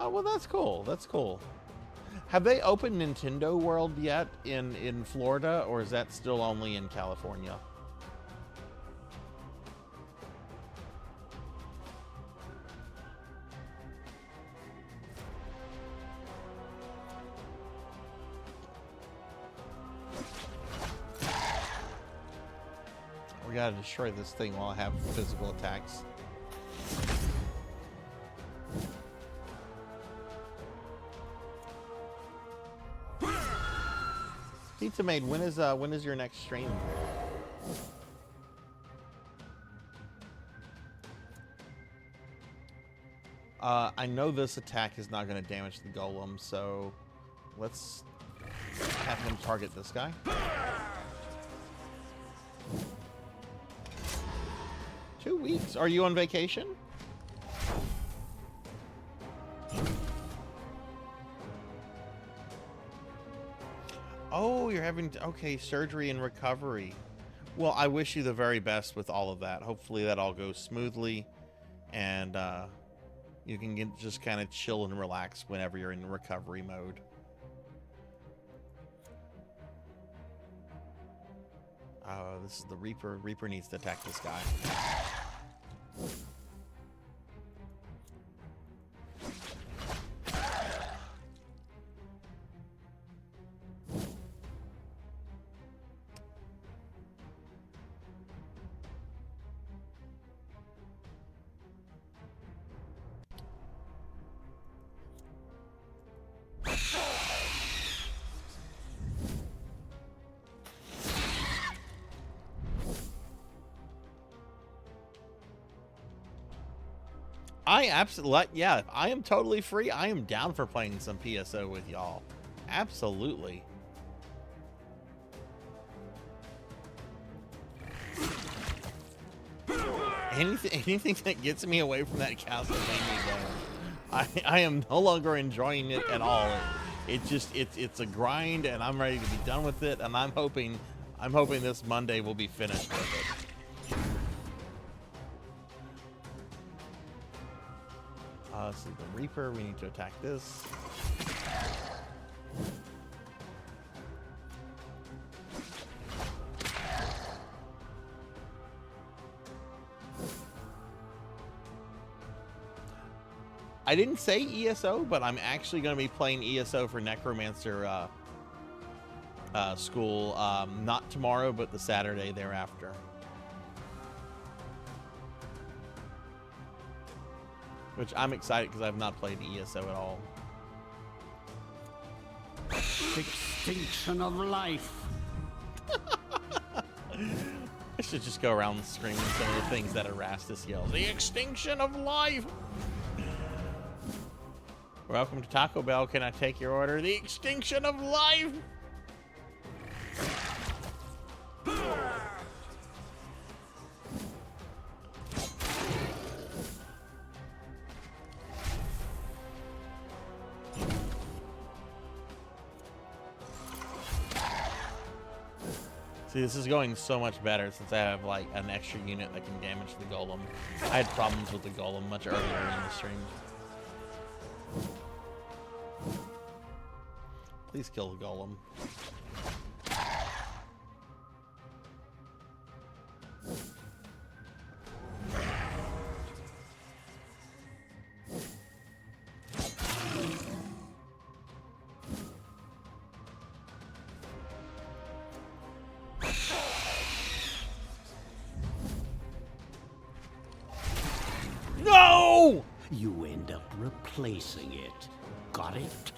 Speaker 2: Oh, well, that's cool. That's cool. Have they opened Nintendo World yet in Florida, or is that still only in California? We gotta destroy this thing while I have physical attacks. Pizza Maid, when is your next stream? I know this attack is not going to damage the golem, so let's have him target this guy. 2 weeks? Are you on vacation? Oh, you're having, okay, surgery and recovery. Well, I wish you the very best with all of that. Hopefully that all goes smoothly, and you can just kind of chill and relax whenever you're in recovery mode. Oh, this is the Reaper. Reaper needs to attack this guy. I absolutely, yeah, if I am totally free, I am down for playing some PSO with y'all. Absolutely. Anything that gets me away from that Castlevania game, I am no longer enjoying it at all. It's a grind, and I'm ready to be done with it, and I'm hoping this Monday will be finished with it. This is the Reaper. We need to attack this. I didn't say ESO, but I'm actually going to be playing ESO for Necromancer school, not tomorrow, but the Saturday thereafter. Which I'm excited because I've not played ESO at all.
Speaker 3: Extinction of life.
Speaker 2: I should just go around screaming some of the things that Erastus yells. The extinction of life! Welcome to Taco Bell. Can I take your order? The extinction of life! See, this is going so much better since I have like an extra unit that can damage the golem. I had problems with the golem much earlier in the stream. Please kill the golem. No!
Speaker 3: You end up replacing it. Got it?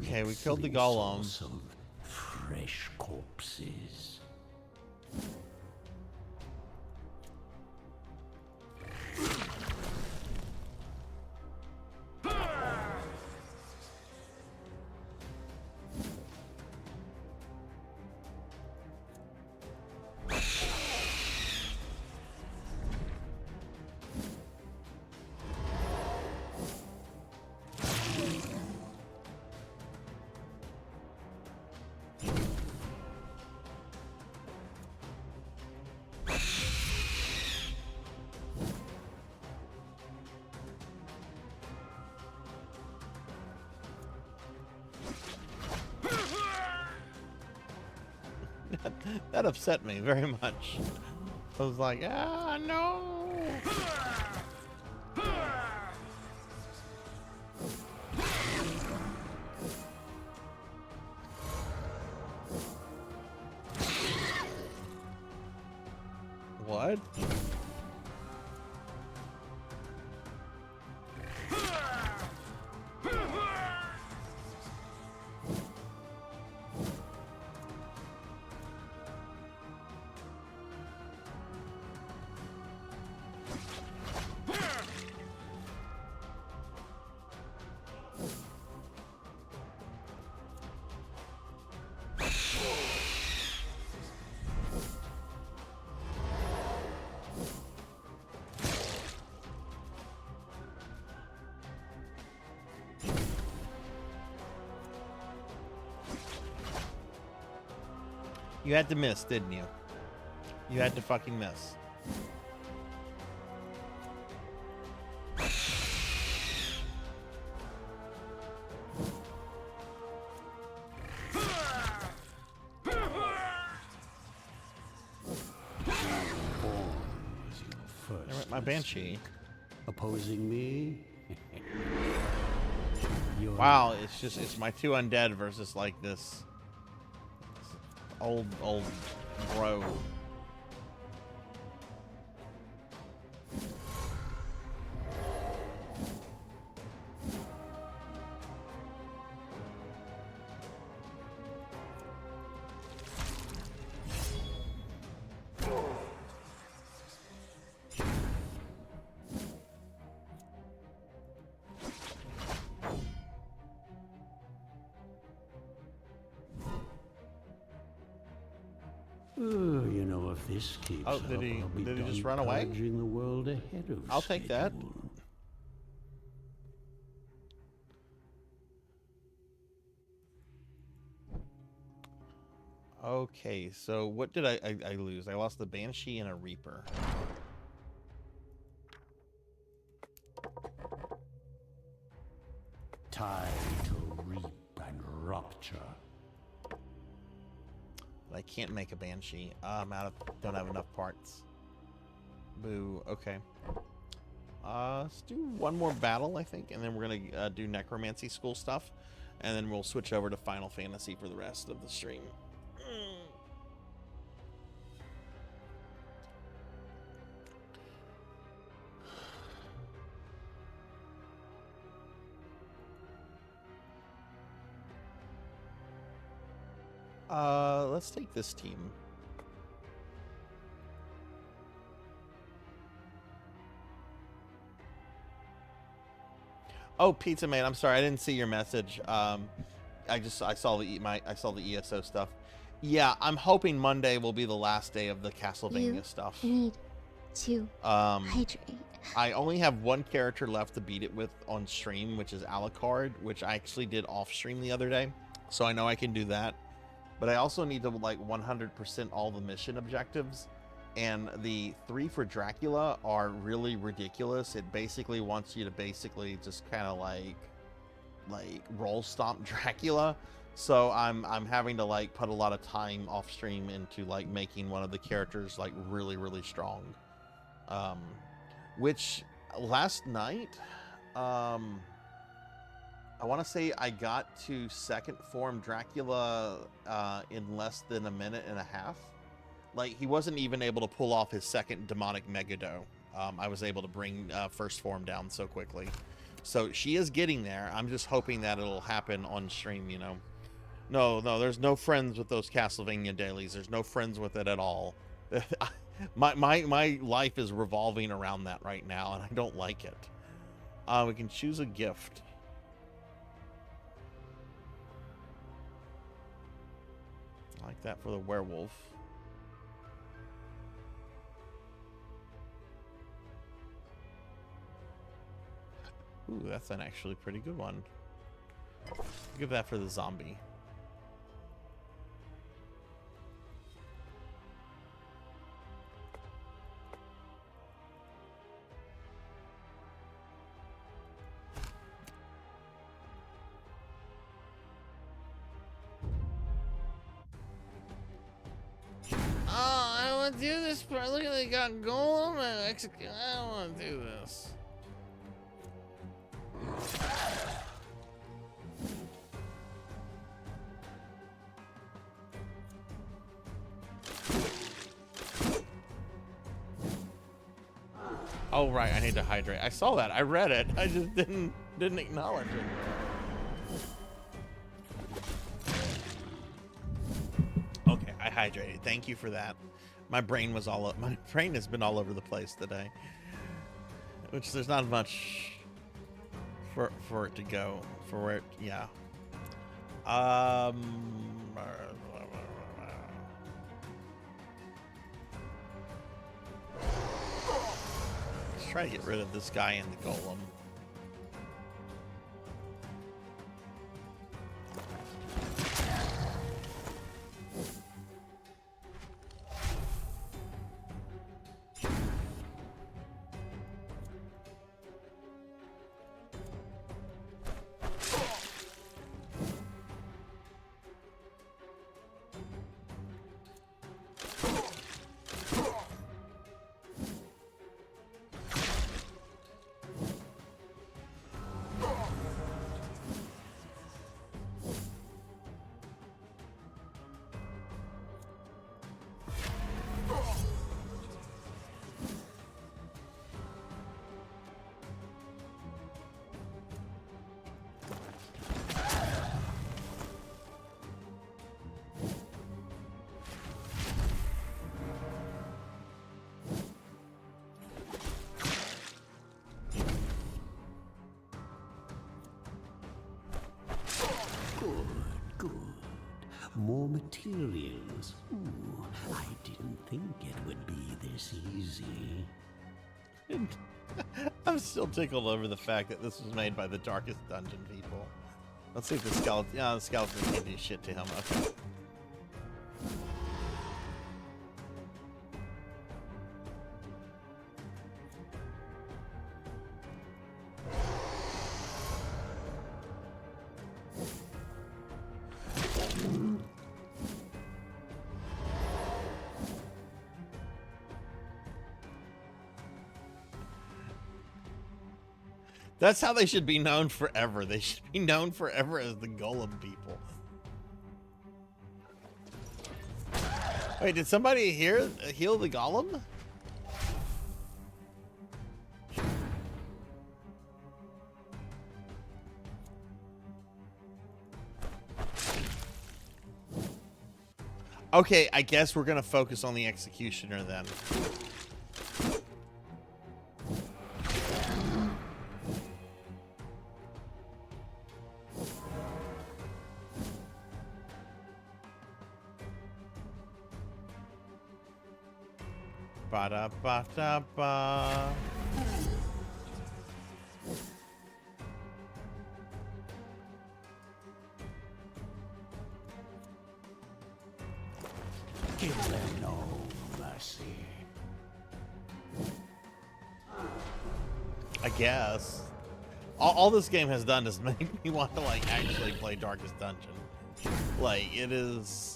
Speaker 2: Okay, we killed the golem.
Speaker 3: Some fresh corpses.
Speaker 2: That upset me very much. I was like, ah, no! What? You had to miss, didn't you? You had to fucking miss. I went my Banshee.
Speaker 3: Opposing me?
Speaker 2: Wow, it's my two undead versus like this old bro.
Speaker 3: You know, if this keeps
Speaker 2: Oh,
Speaker 3: up,
Speaker 2: did he
Speaker 3: I'll be
Speaker 2: just
Speaker 3: done
Speaker 2: run away?
Speaker 3: purging the world ahead of
Speaker 2: I'll take that.
Speaker 3: schedule.
Speaker 2: Okay, so what did I lose? I lost the Banshee and a Reaper.
Speaker 3: Time to reap and rupture.
Speaker 2: But I can't make a Banshee. Don't have enough parts. Boo. Okay. Let's do one more battle, I think, and then we're gonna do necromancy school stuff, and then we'll switch over to Final Fantasy for the rest of the stream. Let's take this team. Oh, Pizza Man, I'm sorry, I didn't see your message. I saw the ESO stuff. Yeah, I'm hoping Monday will be the last day of the Castlevania stuff.
Speaker 5: Need to hydrate.
Speaker 2: I only have one character left to beat it with on stream, which is Alucard, which I actually did off stream the other day, so I know I can do that. But I also need to like 100% all the mission objectives, and the 3 for Dracula are really ridiculous. It basically wants you to basically just kind of like roll stomp Dracula. So I'm having to like put a lot of time off stream into like making one of the characters like really, really strong. Which last night, I want to say I got to second form Dracula in less than a minute and a half. Like, he wasn't even able to pull off his second demonic Megado. I was able to bring first form down so quickly. So she is getting there. I'm just hoping that it'll happen on stream, you know. No, there's no friends with those Castlevania dailies. There's no friends with it at all. my life is revolving around that right now, and I don't like it. We can choose a gift. I like that for the werewolf. Ooh, that's an actually pretty good one. Give that for the zombie. Oh, I don't want to do this part. Look at they got golem and execute. I don't want to do this. Oh right, I need to hydrate. I saw that. I read it. I just didn't acknowledge it. Okay, I hydrated. Thank you for that. My brain was all up. My brain has been all over the place today. Which there's not much for it to go. For where it, yeah. Let's try to get rid of this guy and the golem.
Speaker 3: Good. More materials. Ooh, I this easy.
Speaker 2: I'm still tickled over the fact that this was made by the Darkest Dungeon people. Let's see if the skeleton... Yeah, the skeleton can't do shit to him. Okay. That's how they should be known forever. They should be known forever as the Golem people. Wait, did somebody here heal the Golem? Okay, I guess we're gonna focus on the Executioner then. Ba-da-ba-da-ba.
Speaker 3: Give them no mercy.
Speaker 2: I guess. All this game has done is make me want to, like, actually play Darkest Dungeon. Like, it is...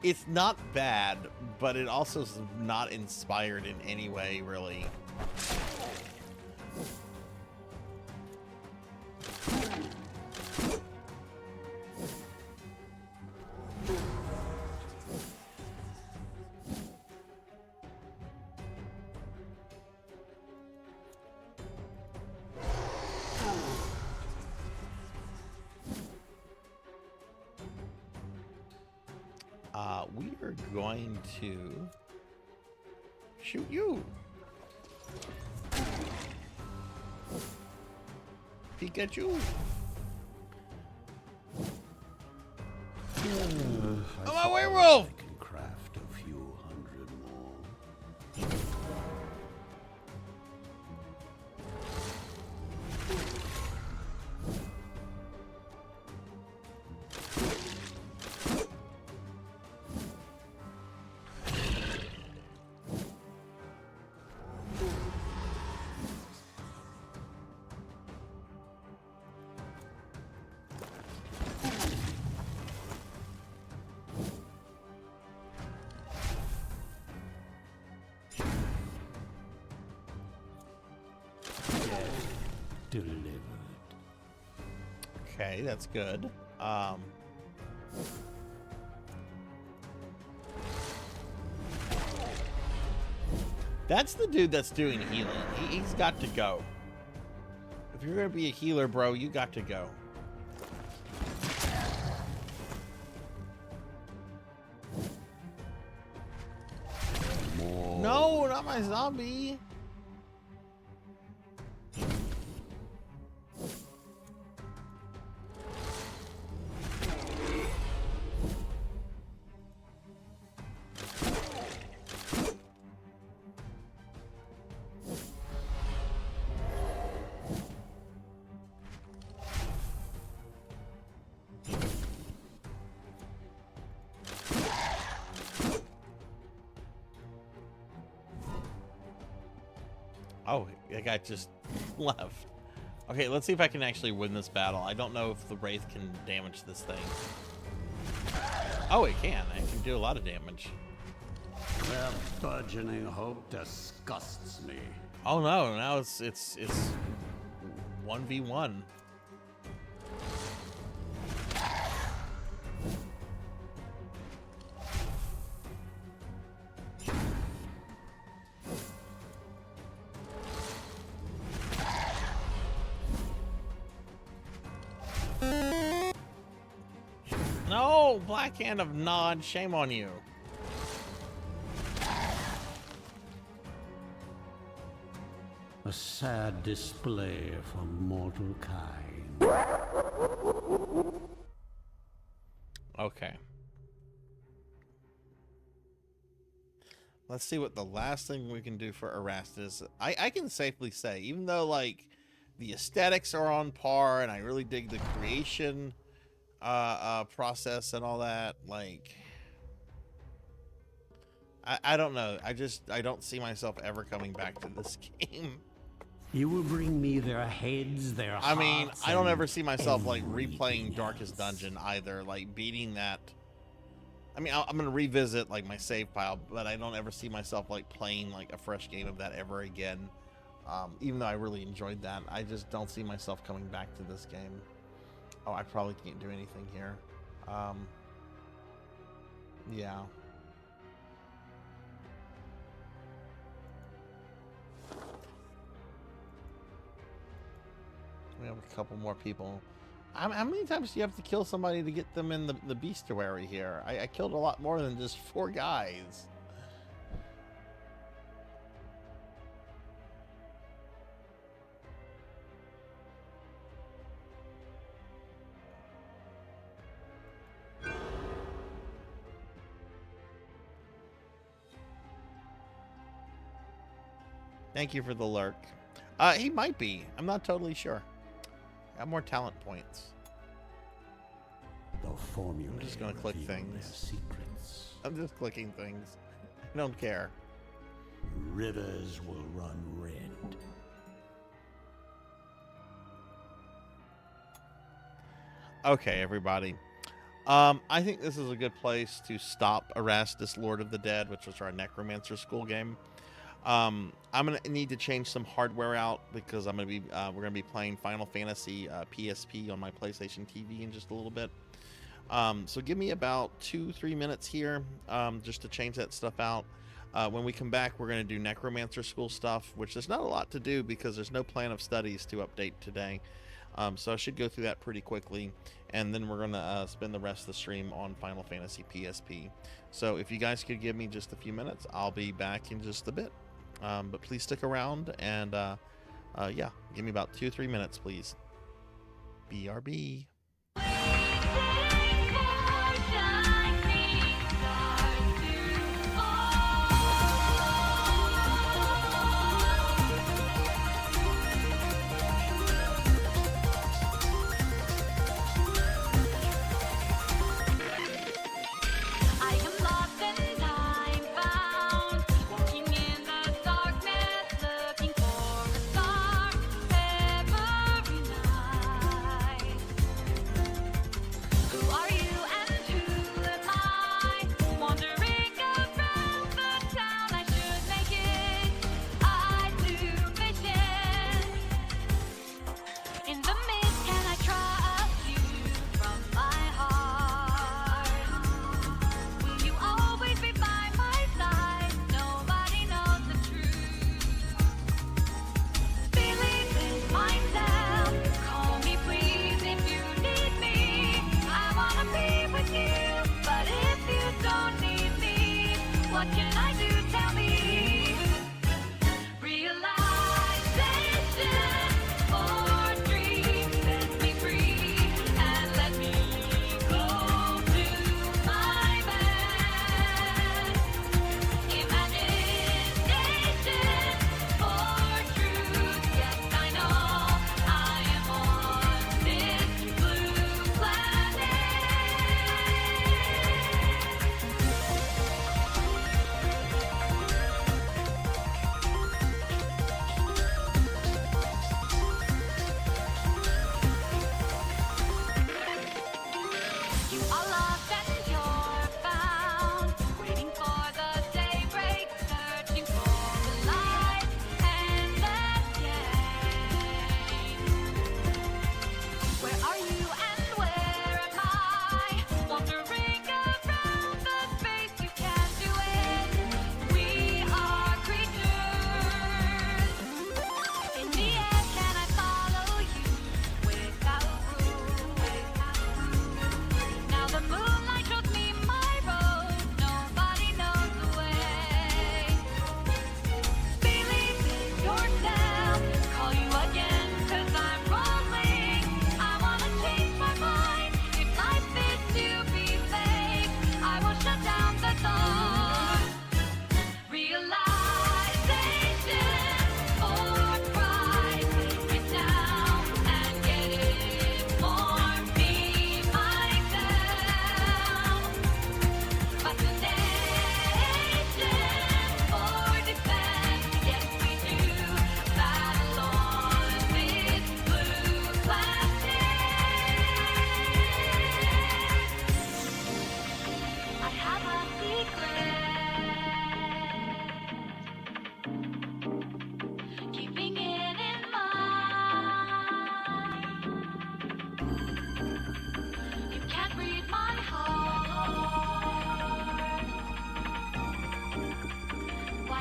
Speaker 2: It's not bad, but it also is not inspired in any way, really. We are going to shoot you. Pikachu. Oh, my werewolf!
Speaker 3: I can craft a few hundred more. Delivered.
Speaker 2: Okay, that's good. That's the dude that's doing healing. He's got to go. If you're gonna be a healer, bro, you got to go.
Speaker 3: More.
Speaker 2: No, not my zombie. Oh, that guy just left. Okay, let's see if I can actually win this battle. I don't know if the Wraith can damage this thing. Oh, it can. It can do a lot of damage.
Speaker 3: Their burgeoning hope disgusts me.
Speaker 2: Oh no, now it's 1v1. No, Black Hand of Nod, shame on you.
Speaker 3: A sad display for mortal kind.
Speaker 2: Okay. let's see what the last thing we can do for Iratus. I can safely say, even though like the aesthetics are on par and I really dig the creation process and all that, like I don't know. I don't see myself ever coming back to this game.
Speaker 3: You will bring me their heads, their hearts.
Speaker 2: I mean, I don't ever see myself like replaying Darkest Dungeon either, like beating that. I mean, I'm gonna revisit like my save pile, but I don't ever see myself like playing like a fresh game of that ever again. Even though I really enjoyed that, I just don't see myself coming back to this game. Oh, I probably can't do anything here. Yeah. We have a couple more people. How many times do you have to kill somebody to get them in the bestiary here? I killed a lot more than just 4 guys. Thank you for the lurk. He might be. I'm not totally sure. Got more talent points. I'm just gonna click things. I'm just clicking things. I don't care.
Speaker 3: Rivers will run red.
Speaker 2: Okay, everybody. I think this is a good place to stop Iratus, Lord of the Dead, which was our Necromancer school game. I'm gonna need to change some hardware out because I'm gonna be we're gonna be playing Final Fantasy PSP on my PlayStation TV in just a little bit. So give me about 2-3 minutes here just to change that stuff out. When we come back, we're gonna do Necromancer school stuff, which there's not a lot to do because there's no plan of studies to update today. So I should go through that pretty quickly, and then we're gonna spend the rest of the stream on Final Fantasy PSP. So if you guys could give me just a few minutes, I'll be back in just a bit. But please stick around, and yeah, give me about 2-3 minutes, please. BRB.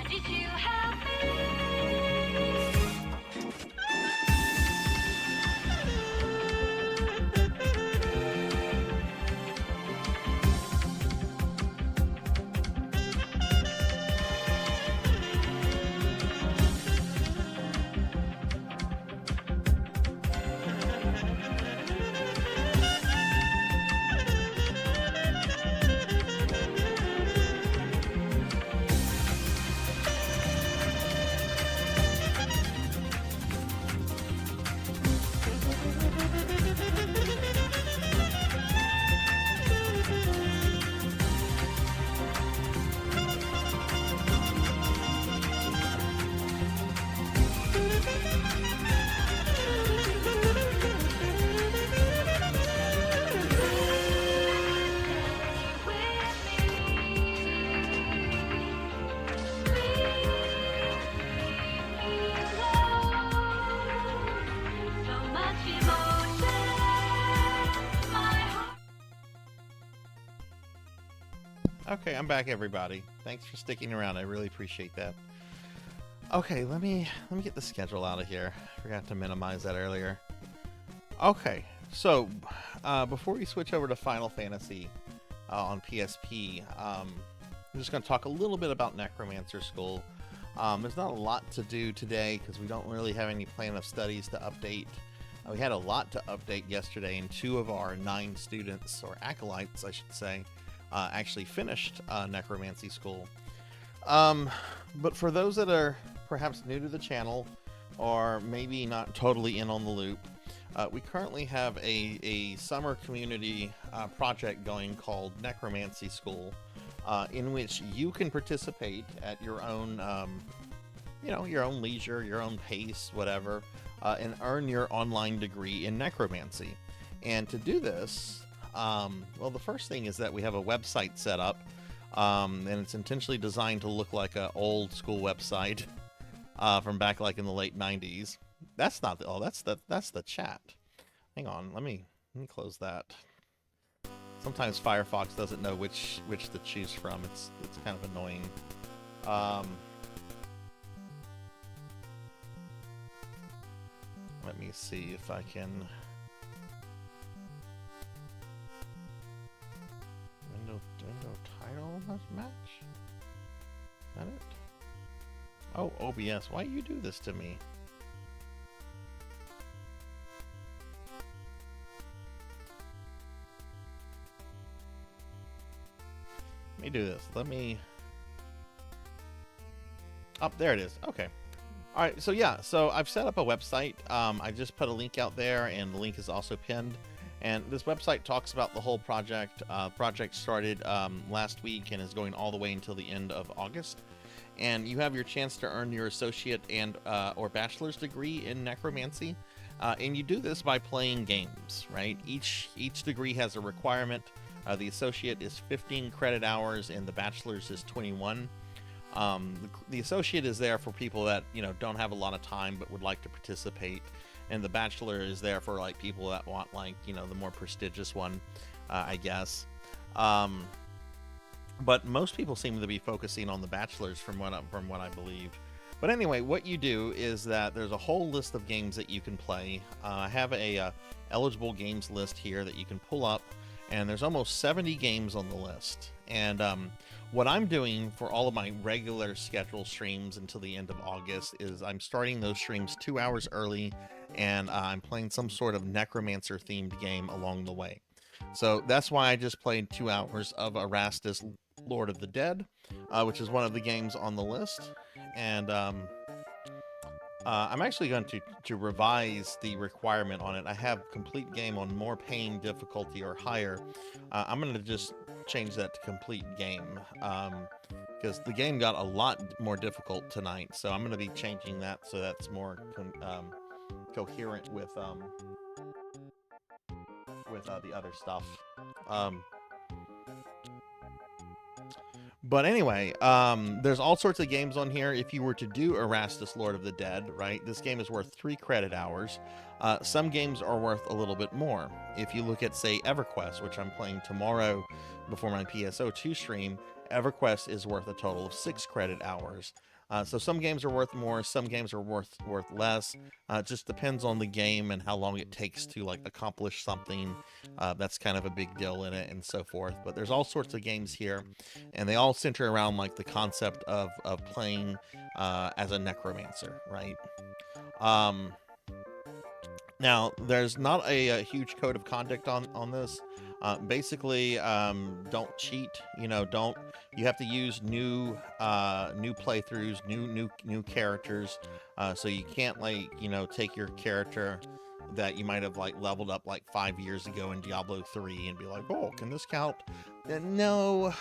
Speaker 6: Did you help me?
Speaker 2: Okay, I'm back, everybody. Thanks for sticking around. I really appreciate that. Okay, let me get the schedule out of here. Forgot to minimize that earlier. Okay, so before we switch over to Final Fantasy on PSP, I'm just going to talk a little bit about Necromancer School. There's not a lot to do today because we don't really have any plan of studies to update. We had a lot to update yesterday, and 2 of our 9 students, or acolytes, I should say, actually finished Necromancy School. But for those that are perhaps new to the channel, or maybe not totally in on the loop, we currently have a summer community project going called Necromancy School, in which you can participate at your own, your own leisure, your own pace, whatever, and earn your online degree in necromancy. And to do this, well, the first thing is that we have a website set up, and it's intentionally designed to look like an old school website from back like in the late 90s. That's not the, oh, that's the chat. Hang on, let me close that. Sometimes Firefox doesn't know which to choose from. It's kind of annoying. Let me see if I can. Window title must match? Is that it? Oh, OBS, why you do this to me? Let me do this. Let me... Oh, there it is. Okay. Alright, so yeah, so I've set up a website. I just put a link out there, and the link is also pinned. And this website talks about the whole project. Project started last week and is going all the way until the end of August. And you have your chance to earn your associate and or bachelor's degree in necromancy. And you do this by playing games, right? Each degree has a requirement. The associate is 15 credit hours, and the bachelor's is 21. The associate is there for people that don't have a lot of time but would like to participate. And the bachelor is there for like people that want the more prestigious one, I guess. But most people seem to be focusing on the bachelor's from what I believe. But anyway, what you do is that there's a whole list of games that you can play. I have a eligible games list here that you can pull up, and there's almost 70 games on the list. And what I'm doing for all of my regular scheduled streams until the end of August is I'm starting those streams 2 hours early, and I'm playing some sort of necromancer themed game along the way. So that's why I just played 2 hours of Iratus, Lord of the Dead, which is one of the games on the list. And I'm actually going to revise the requirement on it. I have complete game on more pain difficulty or higher. I'm going to just change that to complete game, because the game got a lot more difficult tonight. So I'm going to be changing that so that's more coherent with the other stuff. But anyway, there's all sorts of games on here. If you were to do Iratus, Lord of the Dead, right, this game is worth 3 credit hours. Some games are worth a little bit more. If you look at, say, EverQuest, which I'm playing tomorrow before my PSO2 stream, EverQuest is worth a total of 6 credit hours. So some games are worth more, some games are worth less. It just depends on the game and how long it takes to like accomplish something. That's kind of a big deal in it, and so forth. But there's all sorts of games here, and they all center around like the concept of playing as a necromancer, right? Now, there's not a huge code of conduct on this. Basically, don't cheat. You have to use new playthroughs, new characters. So you can't take your character that you might have like leveled up like 5 years ago in Diablo 3 and be like, oh, can this count? No.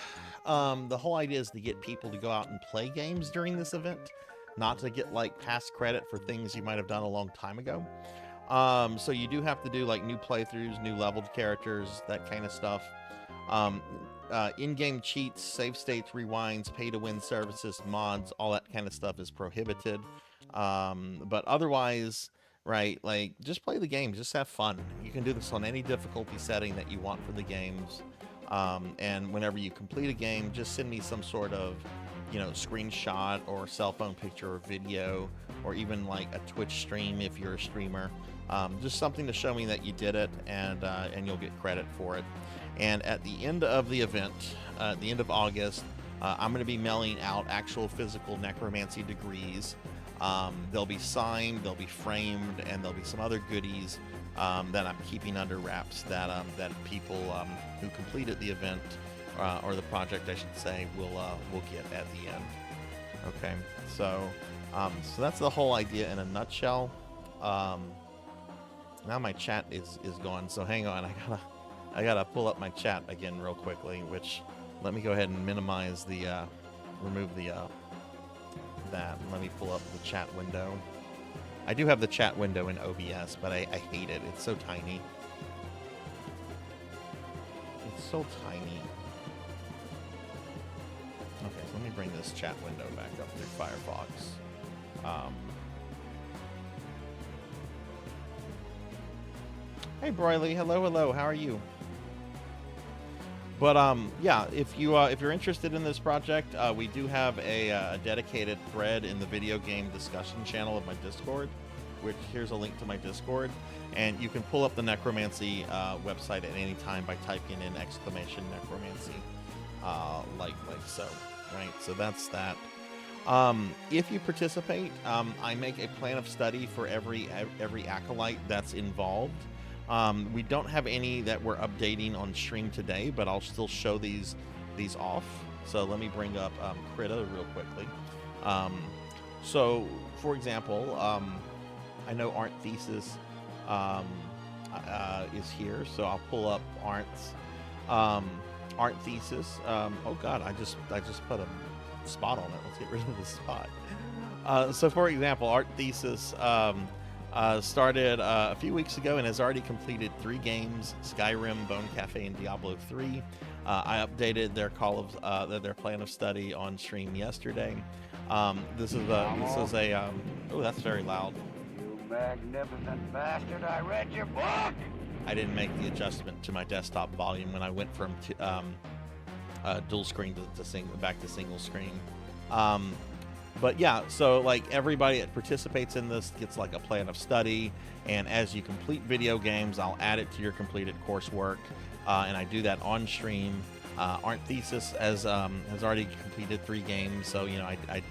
Speaker 2: The whole idea is to get people to go out and play games during this event, not to get like past credit for things you might have done a long time ago. So you do have to do like new playthroughs, new leveled characters, that kind of stuff. In-game cheats, save states, rewinds, pay-to-win services, mods, all that kind of stuff is prohibited. But otherwise, right, like just play the game, just have fun. You can do this on any difficulty setting that you want for the games. And whenever you complete a game, just send me some sort of screenshot or cell phone picture or video, or even like a Twitch stream if you're a streamer. Just something to show me that you did it, and you'll get credit for it. And at the end of the event, at the end of August, I'm going to be mailing out actual physical necromancy degrees. They'll be signed, they'll be framed, and there'll be some other goodies that I'm keeping under wraps that people who completed the event or the project, I should say, will get at the end. Okay, so that's the whole idea in a nutshell. Now my chat is gone, so hang on. I gotta pull up my chat again real quickly. Which, let me go ahead and minimize the remove the that. Let me pull up the chat window. I do have the chat window in OBS, but I hate it. It's so tiny. It's so tiny. Okay, so let me bring this chat window back up through Firefox. Hey Broily, hello, how are you? But yeah, if you're interested in this project, we do have a dedicated thread in the video game discussion channel of my Discord, which here's a link to my Discord, and you can pull up the necromancy website at any time by typing in !necromancy, like so, right? So that's that. If you participate, I make a plan of study for every acolyte that's involved. We don't have any that we're updating on stream today, but I'll still show these off. So let me bring up Krita real quickly. So, for example, I know Arndt Thesis is here, so I'll pull up Arndt's Arndt Thesis. Oh God, I just put a spot on it. Let's get rid of the spot. So, for example, Arndt Thesis started a few weeks ago and has already completed 3 games: Skyrim, Bone Cafe, and Diablo 3. I updated their their plan of study on stream yesterday. This is a oh, that's very loud.
Speaker 7: You magnificent bastard! I read your book.
Speaker 2: I didn't make the adjustment to my desktop volume when I went from dual screen to back to single screen. But yeah, so like everybody that participates in this gets like a plan of study, and as you complete video games, I'll add it to your completed coursework, and I do that on stream. Arndt Thesis has already completed 3 games, so I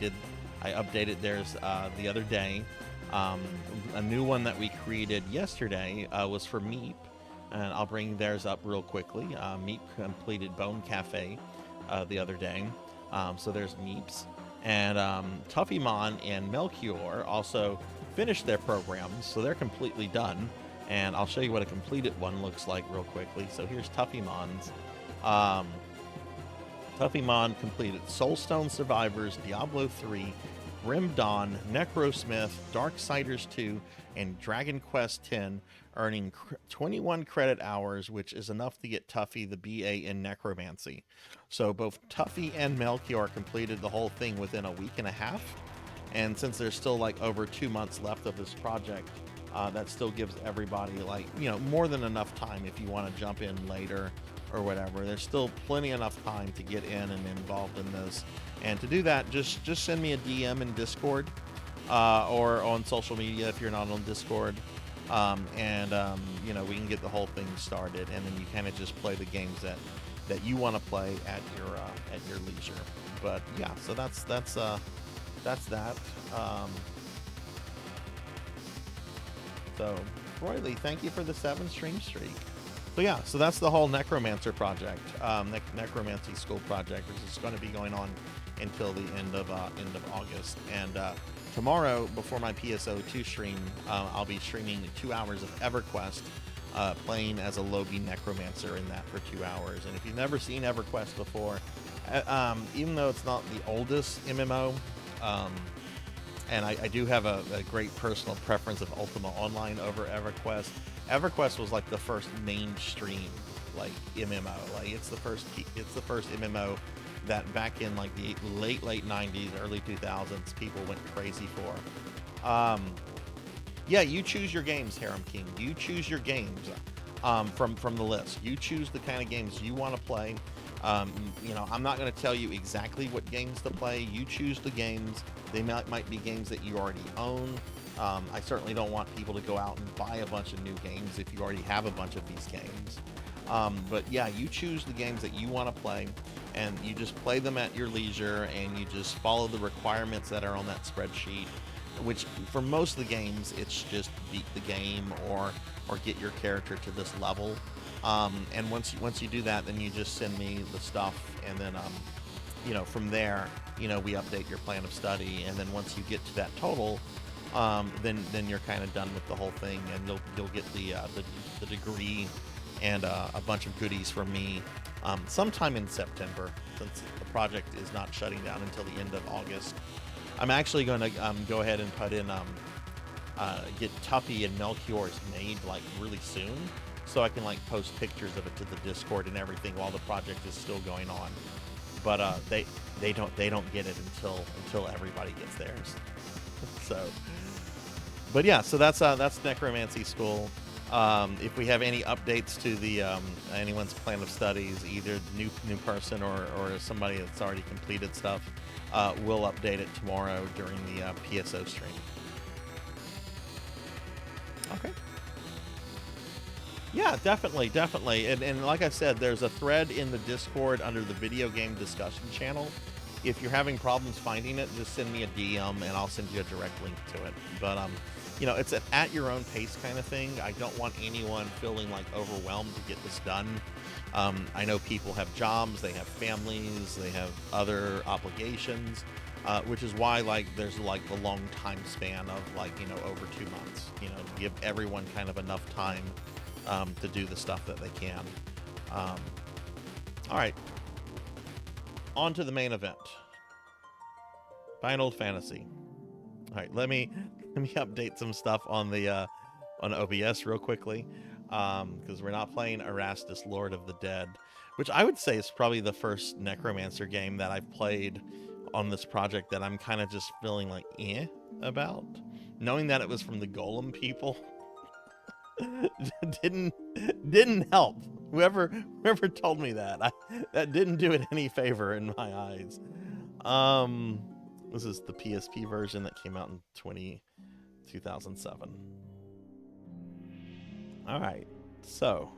Speaker 2: updated theirs the other day. A new one that we created yesterday was for Meep, and I'll bring theirs up real quickly. Meep completed Bone Cafe the other day, so there's Meeps. And Tuffymon and Melchior also finished their programs, so they're completely done. And I'll show you what a completed one looks like real quickly. So here's Tuffymon's. Tuffymon completed Soulstone Survivors, Diablo 3, Grim Dawn, Necrosmith, Darksiders 2, and Dragon Quest X, earning 21 credit hours, which is enough to get Tuffy the BA in Necromancy. So both Tuffy and Melchior completed the whole thing within a week and a half. And since there's still like over 2 months left of this project, that still gives everybody like, more than enough time if you want to jump in later or whatever. There's still plenty enough time to get in and involved in this. And to do that, just send me a DM in Discord or on social media if you're not on Discord. You know, we can get the whole thing started, and then you kind of just play the games that you want to play at your leisure. But yeah, so that's that. So Roy Lee, thank you for the 7 stream streak. So yeah, so that's the whole Necromancer project, Necromancy School project, which is going to be going on until the end of August. And tomorrow, before my PSO2 stream, I'll be streaming 2 hours of EverQuest, playing as a Lobi Necromancer in that for 2 hours. And if you've never seen EverQuest before, even though it's not the oldest MMO, and I do have a great personal preference of Ultima Online over EverQuest. EverQuest was like the first mainstream like MMO. Like it's the first MMO that back in like the late 90s, early 2000s, people went crazy for. Yeah, you choose your games, Harem King. You choose your games from the list. You choose the kind of games you want to play. You know, I'm not going to tell you exactly what games to play. You choose the games. They might be games that you already own. I certainly don't want people to go out and buy a bunch of new games if you already have a bunch of these games. But yeah, you choose the games that you want to play, and you just play them at your leisure, and you just follow the requirements that are on that spreadsheet, which for most of the games, it's just beat the game or get your character to this level. And once you do that, then you just send me the stuff, and then you know, from there, you know, we update your plan of study, and then once you get to that total, then you're kind of done with the whole thing, and you'll get the degree and a bunch of goodies from me sometime in September, since the project is not shutting down until the end of August. I'm actually going to go ahead and put in get Tuffy and Melchior's made like really soon, so I can like post pictures of it to the Discord and everything while the project is still going on. But they don't get it until everybody gets theirs. So, but yeah, so that's Necromancy School. If we have any updates to the anyone's plan of studies, either new person or somebody that's already completed stuff, we'll update it tomorrow during the PSO stream. Okay. Yeah, definitely. And like I said, there's a thread in the Discord under the video game discussion channel. If you're having problems finding it, just send me a DM and I'll send you a direct link to it. But you know, it's an at your own pace kind of thing. I don't want anyone feeling like overwhelmed to get this done. I know people have jobs, they have families, they have other obligations, which is why like there's like the long time span of like, you know, over 2 months, you know, to give everyone kind of enough time to do the stuff that they can. All right, on to the main event. Final Fantasy. All right, let me update some stuff on the on OBS real quickly, because we're not playing Iratus, Lord of the Dead, which I would say is probably the first Necromancer game that I've played on this project that I'm kind of just feeling like about, knowing that it was from the Golem people. didn't help. Whoever told me that, that didn't do it any favor in my eyes. This is the PSP version that came out in 2007. All right, so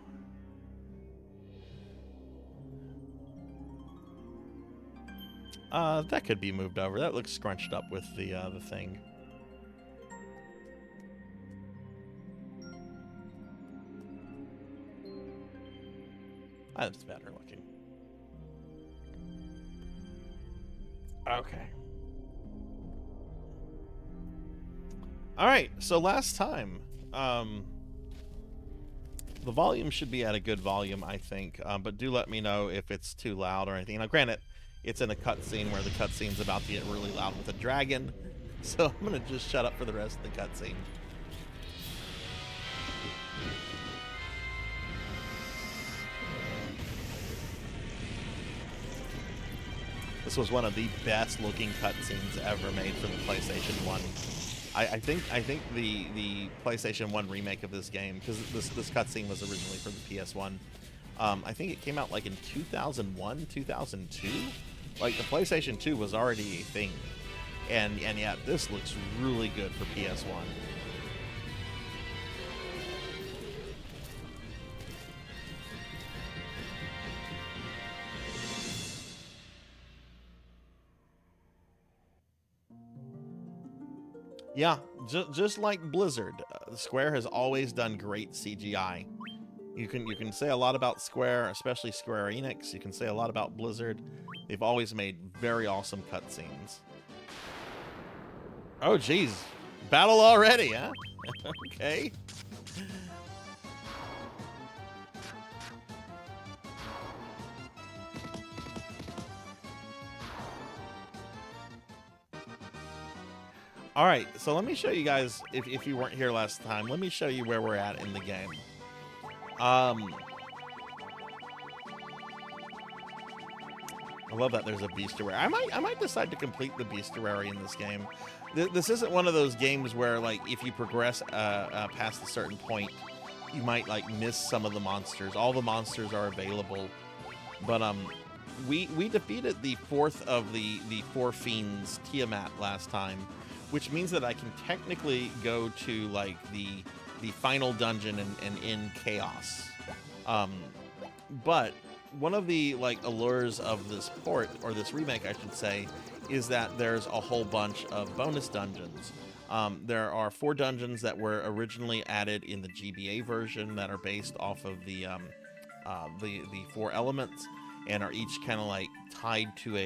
Speaker 2: that could be moved over. That looks scrunched up with the thing. That's better looking. Okay. All right, so last time, the volume should be at a good volume, I think, but do let me know if it's too loud or anything. Now, granted, it's in a cutscene where the cutscene's about to get really loud with a dragon, so I'm going to just shut up for the rest of the cutscene. This was one of the best looking cutscenes ever made for the PlayStation 1. I think the PlayStation 1 remake of this game, because this cutscene was originally for the PS1, I think it came out like in 2001, 2002. Like the PlayStation 2 was already a thing. And yeah, this looks really good for PS1. Yeah, just like Blizzard, Square has always done great CGI. You can say a lot about Square, especially Square Enix. You can say a lot about Blizzard. They've always made very awesome cutscenes. Oh, geez. Battle already, huh? Okay. All right, so let me show you guys, if you weren't here last time, let me show you where we're at in the game. I love that there's a bestiary. I might decide to complete the bestiary in this game. This isn't one of those games where, like, if you progress past a certain point, you might, like, miss some of the monsters. All the monsters are available. But we defeated the fourth of the four fiends, Tiamat, last time, which means that I can technically go to, like, the final dungeon and end chaos. But one of the, like, allures of this port, or this remake I should say, is that there's a whole bunch of bonus dungeons. There are 4 dungeons that were originally added in the GBA version that are based off of the 4 elements, and are each kind of like tied to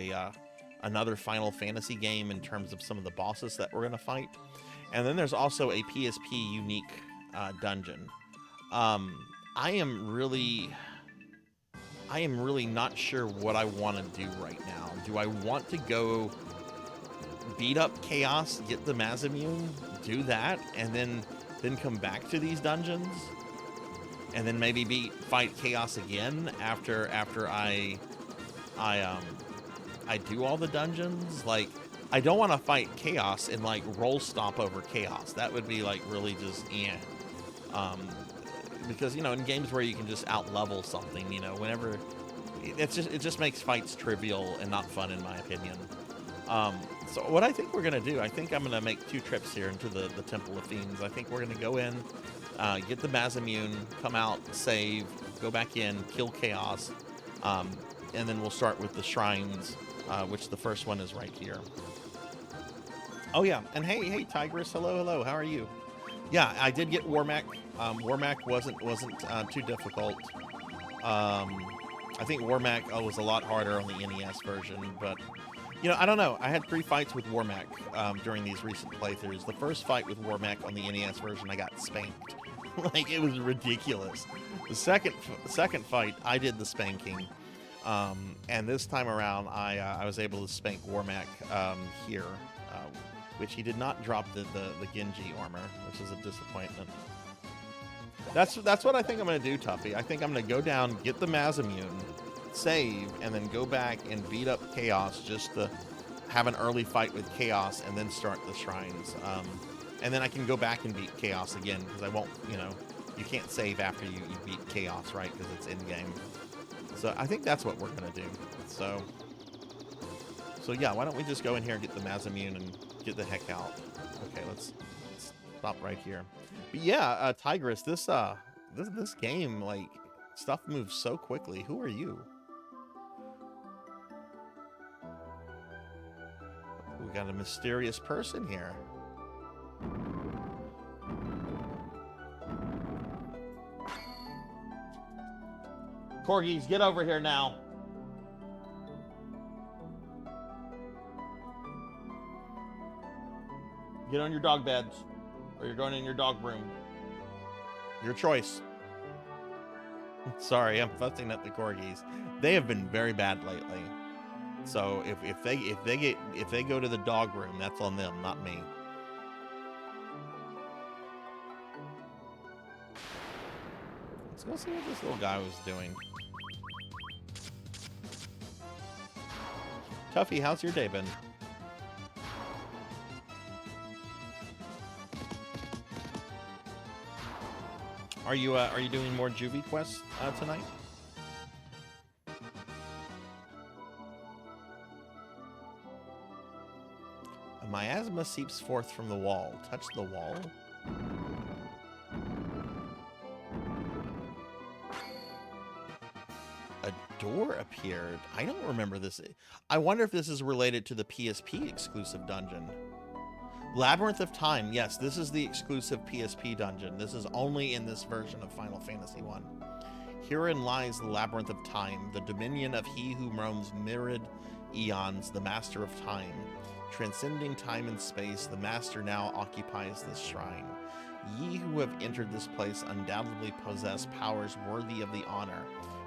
Speaker 2: another Final Fantasy game in terms of some of the bosses that we're gonna fight. And then there's also a PSP unique dungeon. I am really not sure what I want to do right now. Do I want to go beat up Chaos, get the Masamune, do that, and then come back to these dungeons, and then maybe fight Chaos again after I do all the dungeons? Like, I don't want to fight Chaos and, like, roll stomp over Chaos. That would be, like, really just because, you know, in games where you can just out level something, you know, whenever it just makes fights trivial and not fun, in my opinion. So what I think we're gonna do, I think I'm gonna make 2 trips here into the Temple of Fiends. I think we're gonna go in, get the Masamune, come out, save, go back in, kill Chaos, and then we'll start with the shrines, which the first one is right here. Oh yeah, and hey Tigress, hello, how are you? Yeah, I did get Warmac. Warmac wasn't too difficult. I think Warmac was a lot harder on the NES version, but, you know, I don't know. I had 3 fights with Warmac during these recent playthroughs. The first fight with Warmac on the NES version, I got spanked. Like, it was ridiculous. The second fight, I did the spanking. And this time around, I was able to spank Warmac here, which he did not drop the Genji armor, which is a disappointment. That's what I think I'm going to do, Tuffy. I think I'm going to go down, get the Masamune, save, and then go back and beat up Chaos just to have an early fight with Chaos and then start the shrines. And then I can go back and beat Chaos again, because I won't, you know, you can't save after you beat Chaos, right? Because it's in-game. So I think that's what we're going to do. So yeah, why don't we just go in here and get the Masamune and get the heck out. Okay, let's stop right here. But yeah, Tigress, this game, like, stuff moves so quickly. Who are you? We got a mysterious person here. Corgis, get over here now. Get on your dog beds, or you're going in your dog room. Your choice. Sorry, I'm fussing at the corgis. They have been very bad lately. So if they go to the dog room, that's on them, not me. Let's go see what this little guy was doing. Tuffy, how's your day been? Are you doing more Juvie quests tonight? A miasma seeps forth from the wall. Touch the wall? A door appeared. I don't remember this. I wonder if this is related to the PSP exclusive dungeon. Labyrinth of Time. Yes, this is the exclusive PSP dungeon. This is only in this version of Final Fantasy 1. Herein lies the Labyrinth of Time, the dominion of he who roams myriad eons, the master of time. Transcending time and space, the master now occupies this shrine. Ye who have entered this place undoubtedly possess powers worthy of the honor.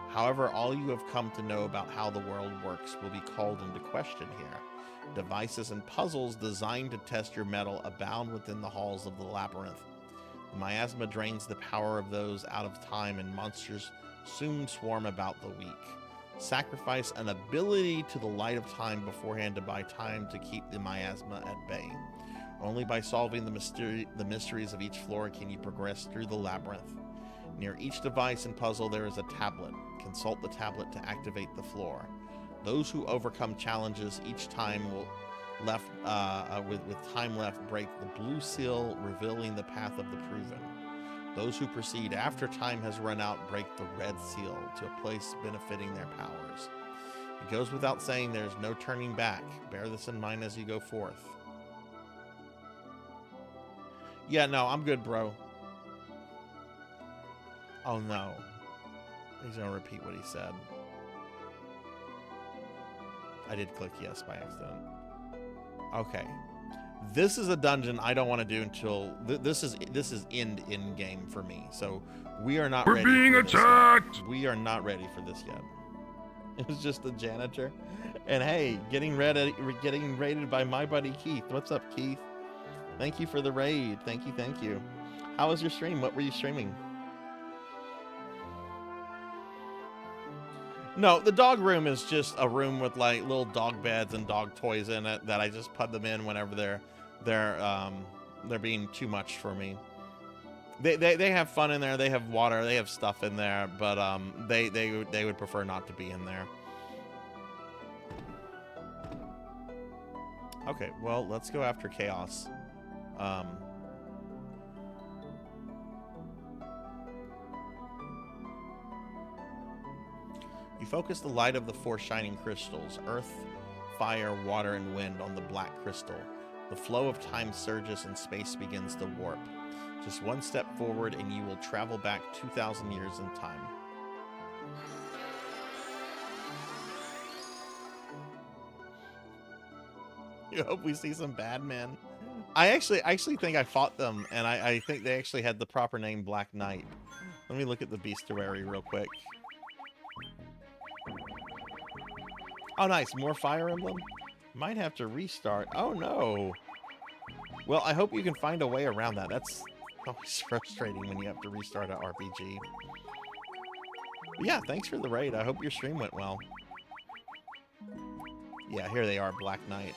Speaker 2: However, all you have come to know about how the world works will be called into question here. Devices and puzzles designed to test your mettle abound within the halls of the labyrinth. The miasma drains the power of those out of time, and monsters soon swarm about the weak. Sacrifice an ability to the light of time beforehand to buy time to keep the miasma at bay. Only by solving the mysteries of each floor can you progress through the labyrinth. Near each device and puzzle there is a tablet. Consult the tablet to activate the floor. Those who overcome challenges each time will with time left break the blue seal, revealing the path of the proven. Those who proceed after time has run out break the red seal to a place benefiting their powers. It goes without saying there's no turning back. Bear this in mind as you go forth. Yeah, no, I'm good, bro. Oh no. He's gonna repeat what he said. I did click yes by accident. Okay. This is a dungeon I don't want to do until this is end in game for me. So we are not ready. We're being attacked. We are not ready for this yet. It was just the janitor. And hey, getting raided by my buddy Keith. What's up, Keith? Thank you for the raid. Thank you, thank you. How was your stream? What were you streaming? No, the dog room is just a room with like little dog beds and dog toys in it that I just put them in whenever they're being too much for me. They have fun in there. They have water. They have stuff in there, but they would prefer not to be in there. Okay, well, let's go after Chaos. You focus the light of the four shining crystals, earth, fire, water, and wind, on the black crystal. The flow of time surges and space begins to warp. Just one step forward and you will travel back 2,000 years in time. You hope we see some bad men. I actually think I fought them, and I think they actually had the proper name, Black Knight. Let me look at the bestiary real quick. Oh, nice. More Fire Emblem? Might have to restart. Oh, no. Well, I hope you can find a way around that. That's always frustrating when you have to restart an RPG. But yeah, thanks for the raid. I hope your stream went well. Yeah, here they are, Black Knight.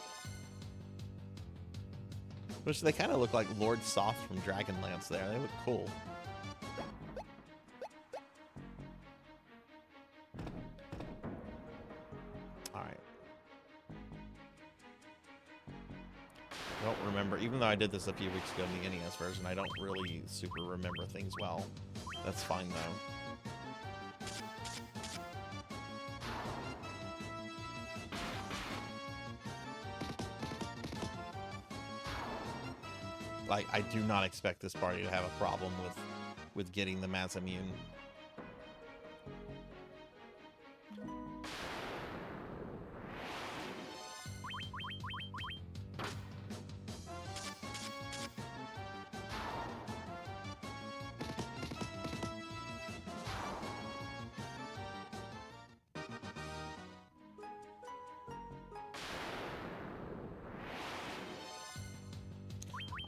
Speaker 2: Which they kind of look like Lord Soth from Dragonlance there. They look cool. Alright. I don't remember, even though I did this a few weeks ago in the NES version, I don't really super remember things well. That's fine though. Like, I do not expect this party to have a problem with getting the Masamune.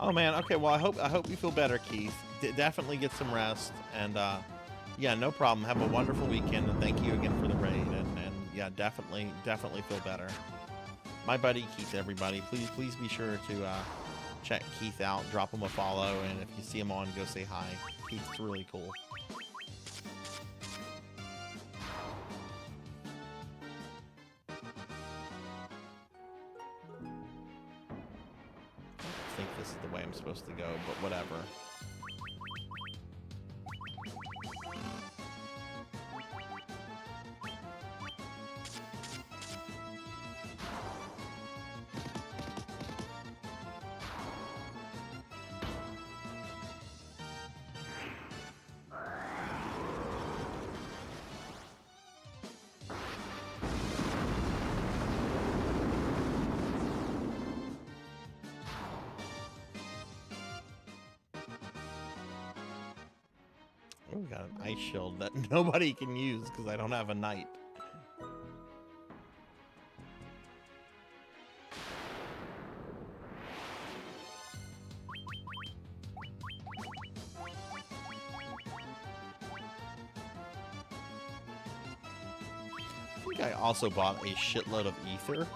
Speaker 2: Oh man, okay, well I hope you feel better, Keith. Definitely get some rest, and yeah, no problem. Have a wonderful weekend, and thank you again for the raid, and yeah, definitely feel better. My buddy Keith, everybody, please be sure to check Keith out, drop him a follow, and if you see him on, go say hi. Keith's really cool. think this is the way I'm supposed to go, but whatever. Oh, we got an ice shield that nobody can use because I don't have a knight. I think I also bought a shitload of ether.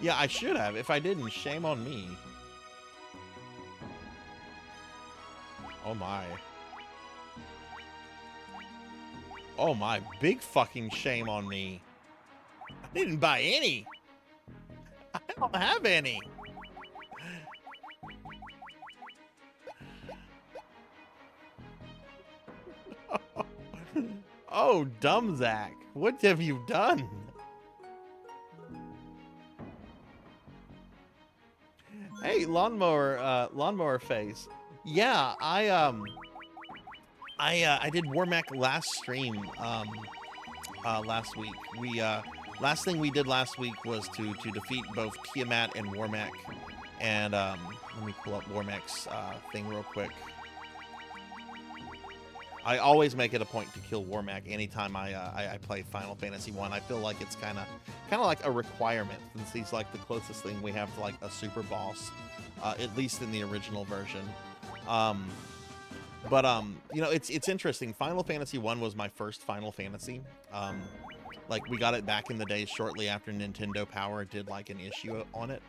Speaker 2: Yeah, I should have. If I didn't, shame on me. Oh my. Oh my, big fucking shame on me. I didn't buy any. I don't have any. Oh, dumb Zach. What have you done? Hey, lawnmower face. Yeah, I did Warmac last stream last week. We last thing we did last week was to defeat both Tiamat and Warmac. And let me pull up Warmac's thing real quick. I always make it a point to kill Warmac anytime I play Final Fantasy 1. I feel like it's kind of like a requirement, since he's like the closest thing we have to like a super boss, at least in the original version. You know, it's interesting. Final Fantasy 1 was my first Final Fantasy. Like, we got it back in the day shortly after Nintendo Power did like an issue on it.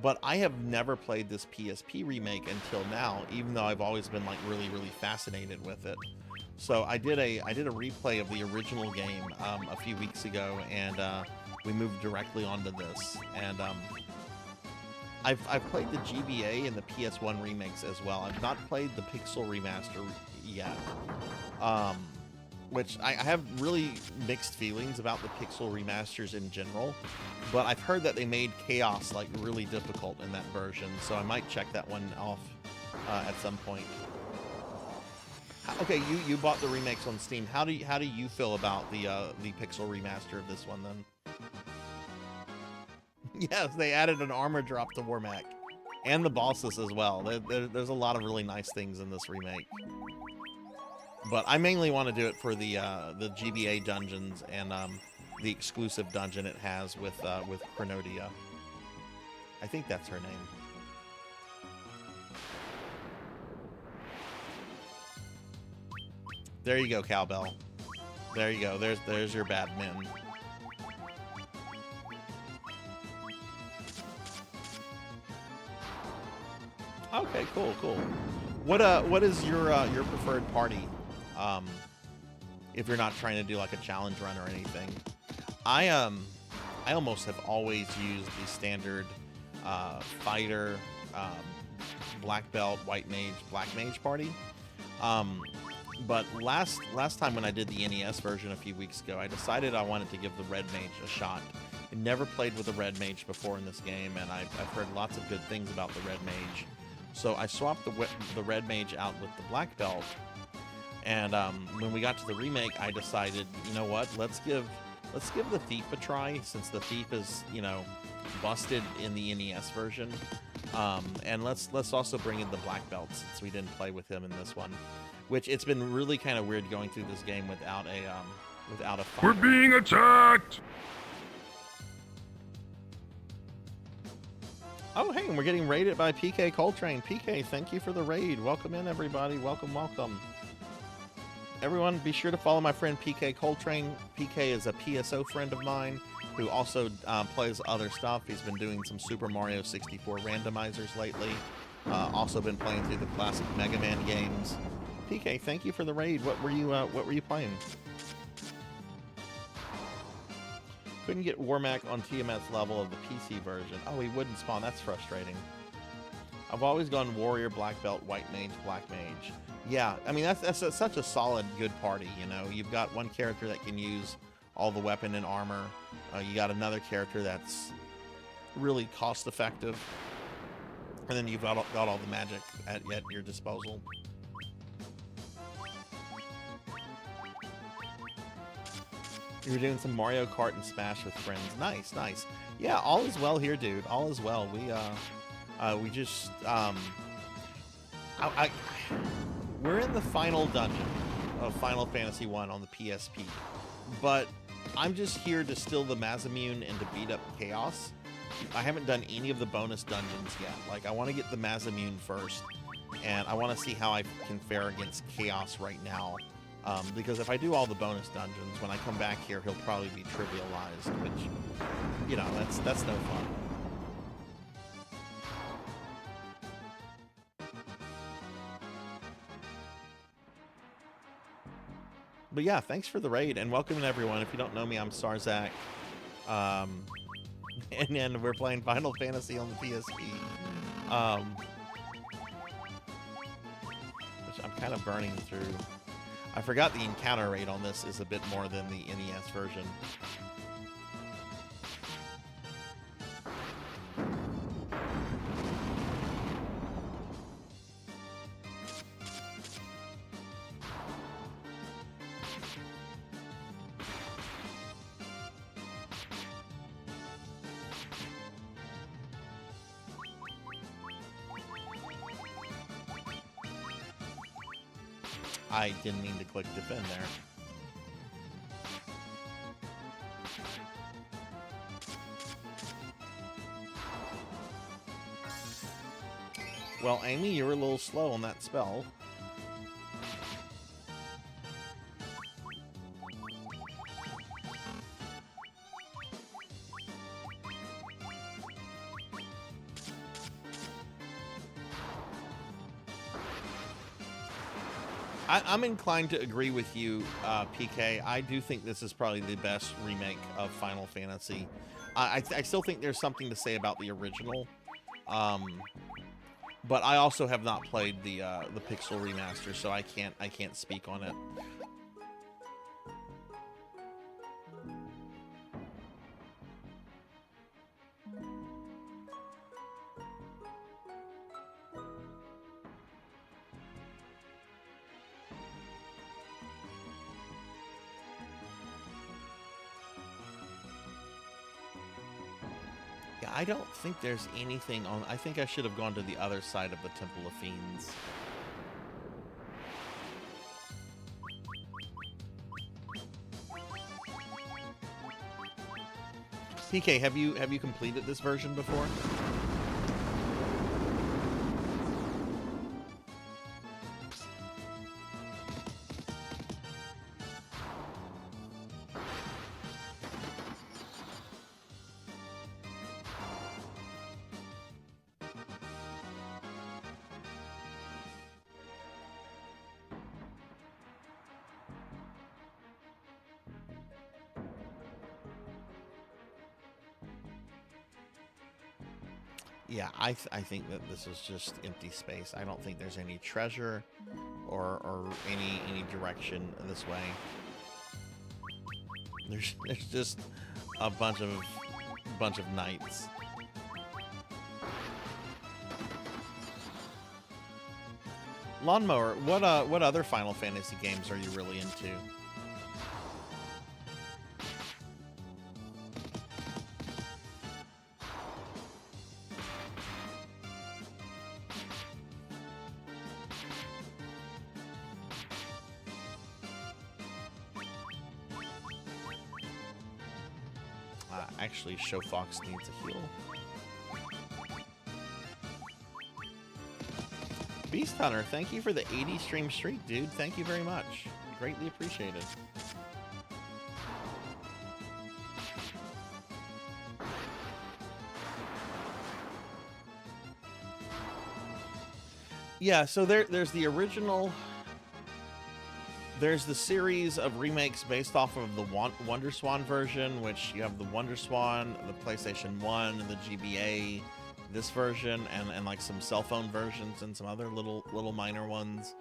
Speaker 2: But I have never played this PSP remake until now, even though I've always been like really fascinated with it. So I did a replay of the original game a few weeks ago, and we moved directly onto this. And I've played the GBA and the PS1 remakes as well. I've not played the Pixel remaster yet, which I have really mixed feelings about the Pixel remasters in general. But I've heard that they made Chaos like really difficult in that version, so I might check that one off at some point. Okay, you bought the remakes on Steam. How do you feel about the Pixel remaster of this one then? Yes, they added an armor drop to Warmac, and the bosses as well. There's a lot of really nice things in this remake. But I mainly want to do it for the GBA dungeons and the exclusive dungeon it has with Chronodia. I think that's her name. There you go, Cowbell. There you go. There's your bad men. Okay, cool. What is your preferred party? If you're not trying to do like a challenge run or anything. I almost have always used the standard fighter, black belt, white mage, black mage party. But last time when I did the NES version a few weeks ago, I decided I wanted to give the red mage a shot. I never played with the red mage before in this game, and I've heard lots of good things about the red mage. So I swapped the red mage out with the black belt. And when we got to the remake, I decided, you know what? Let's give the thief a try, since the thief is, you know, busted in the NES version. And let's also bring in the black belt, since we didn't play with him in this one. Which it's been really kind of weird going through this game without a fight.
Speaker 4: We're being attacked!
Speaker 2: Oh, hey, and we're getting raided by PK Coltrane. PK, thank you for the raid. Welcome in, everybody. Welcome. Everyone, be sure to follow my friend PK Coltrane. PK is a PSO friend of mine who also plays other stuff. He's been doing some Super Mario 64 randomizers lately. Also been playing through the classic Mega Man games. PK, thank you for the raid. What were you playing? Couldn't get Warmac on TMS level of the PC version. Oh, he wouldn't spawn. That's frustrating. I've always gone Warrior, Black Belt, White Mage, Black Mage. Yeah, I mean, that's such a solid, good party, you know? You've got one character that can use all the weapon and armor. You got another character that's really cost-effective. And then you've got all the magic at your disposal. You're doing some Mario Kart and Smash with friends. Nice, nice. Yeah, all is well here, dude. All is well. We just we're in the final dungeon of Final Fantasy 1 on the PSP, but I'm just here to steal the Mazamune and to beat up Chaos. I haven't done any of the bonus dungeons yet. Like, I want to get the Mazamune first, and I want to see how I can fare against Chaos right now. Because if I do all the bonus dungeons, when I come back here, he'll probably be trivialized, which, you know, that's no fun. But yeah, thanks for the raid, and welcome everyone. If you don't know me, I'm Sarzac. And we're playing Final Fantasy on the PSP. Which I'm kind of burning through. I forgot the encounter rate on this is a bit more than the NES version. I didn't mean to click defend there. Well, Amy, you were a little slow on that spell. I'm inclined to agree with you, PK. I do think this is probably the best remake of Final Fantasy. I still think there's something to say about the original, but I also have not played the Pixel remaster, so I can't speak on it. I don't think there's anything on... I think I should have gone to the other side of the Temple of Fiends. PK, have you completed this version before? Yeah, I think that this is just empty space. I don't think there's any treasure or any direction this way. There's just a bunch of knights. Lawnmower, what other Final Fantasy games are you really into? Actually, Show Fox needs a heal. Beast Hunter, thank you for the 80 stream streak, dude. Thank you very much. greatly appreciated. Yeah, so there's the original. There's the series of remakes based off of the WonderSwan version, which you have the WonderSwan, the PlayStation 1, and the GBA, this version, and like some cell phone versions and some other little minor ones.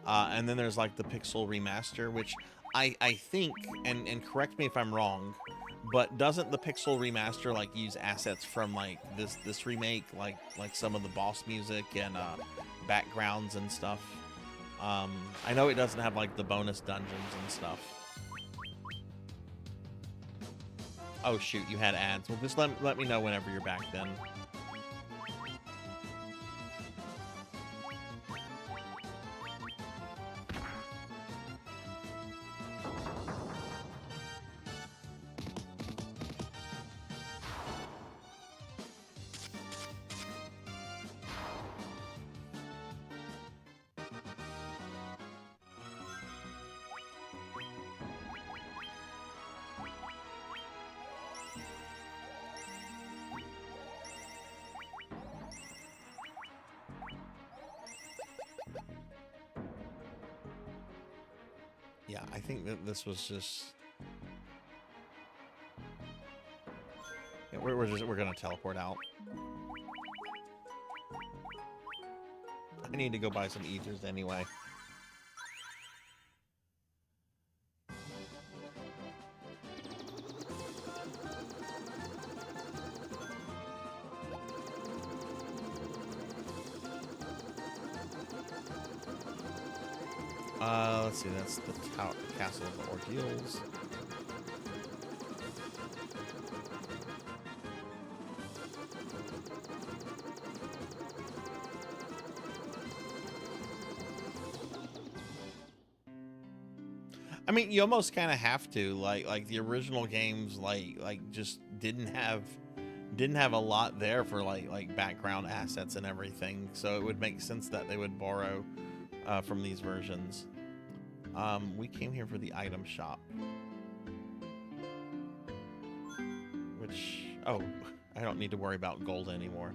Speaker 2: And then there's like the Pixel remaster, which I think, and correct me if I'm wrong, but doesn't the Pixel remaster like use assets from like this remake, like some of the boss music and backgrounds and stuff? I know it doesn't have like the bonus dungeons and stuff. Oh shoot, you had ads. Well, just let me know whenever you're back then. Yeah, I think that this was just... Yeah, we're gonna teleport out. I need to go buy some ethers anyway. Let's see, that's the Castle of the Ordeals. I mean, you almost kind of have to, like the original games, like just didn't have a lot there for like background assets and everything, so it would make sense that they would borrow from these versions. We came here for the item shop, which, oh, I don't need to worry about gold anymore.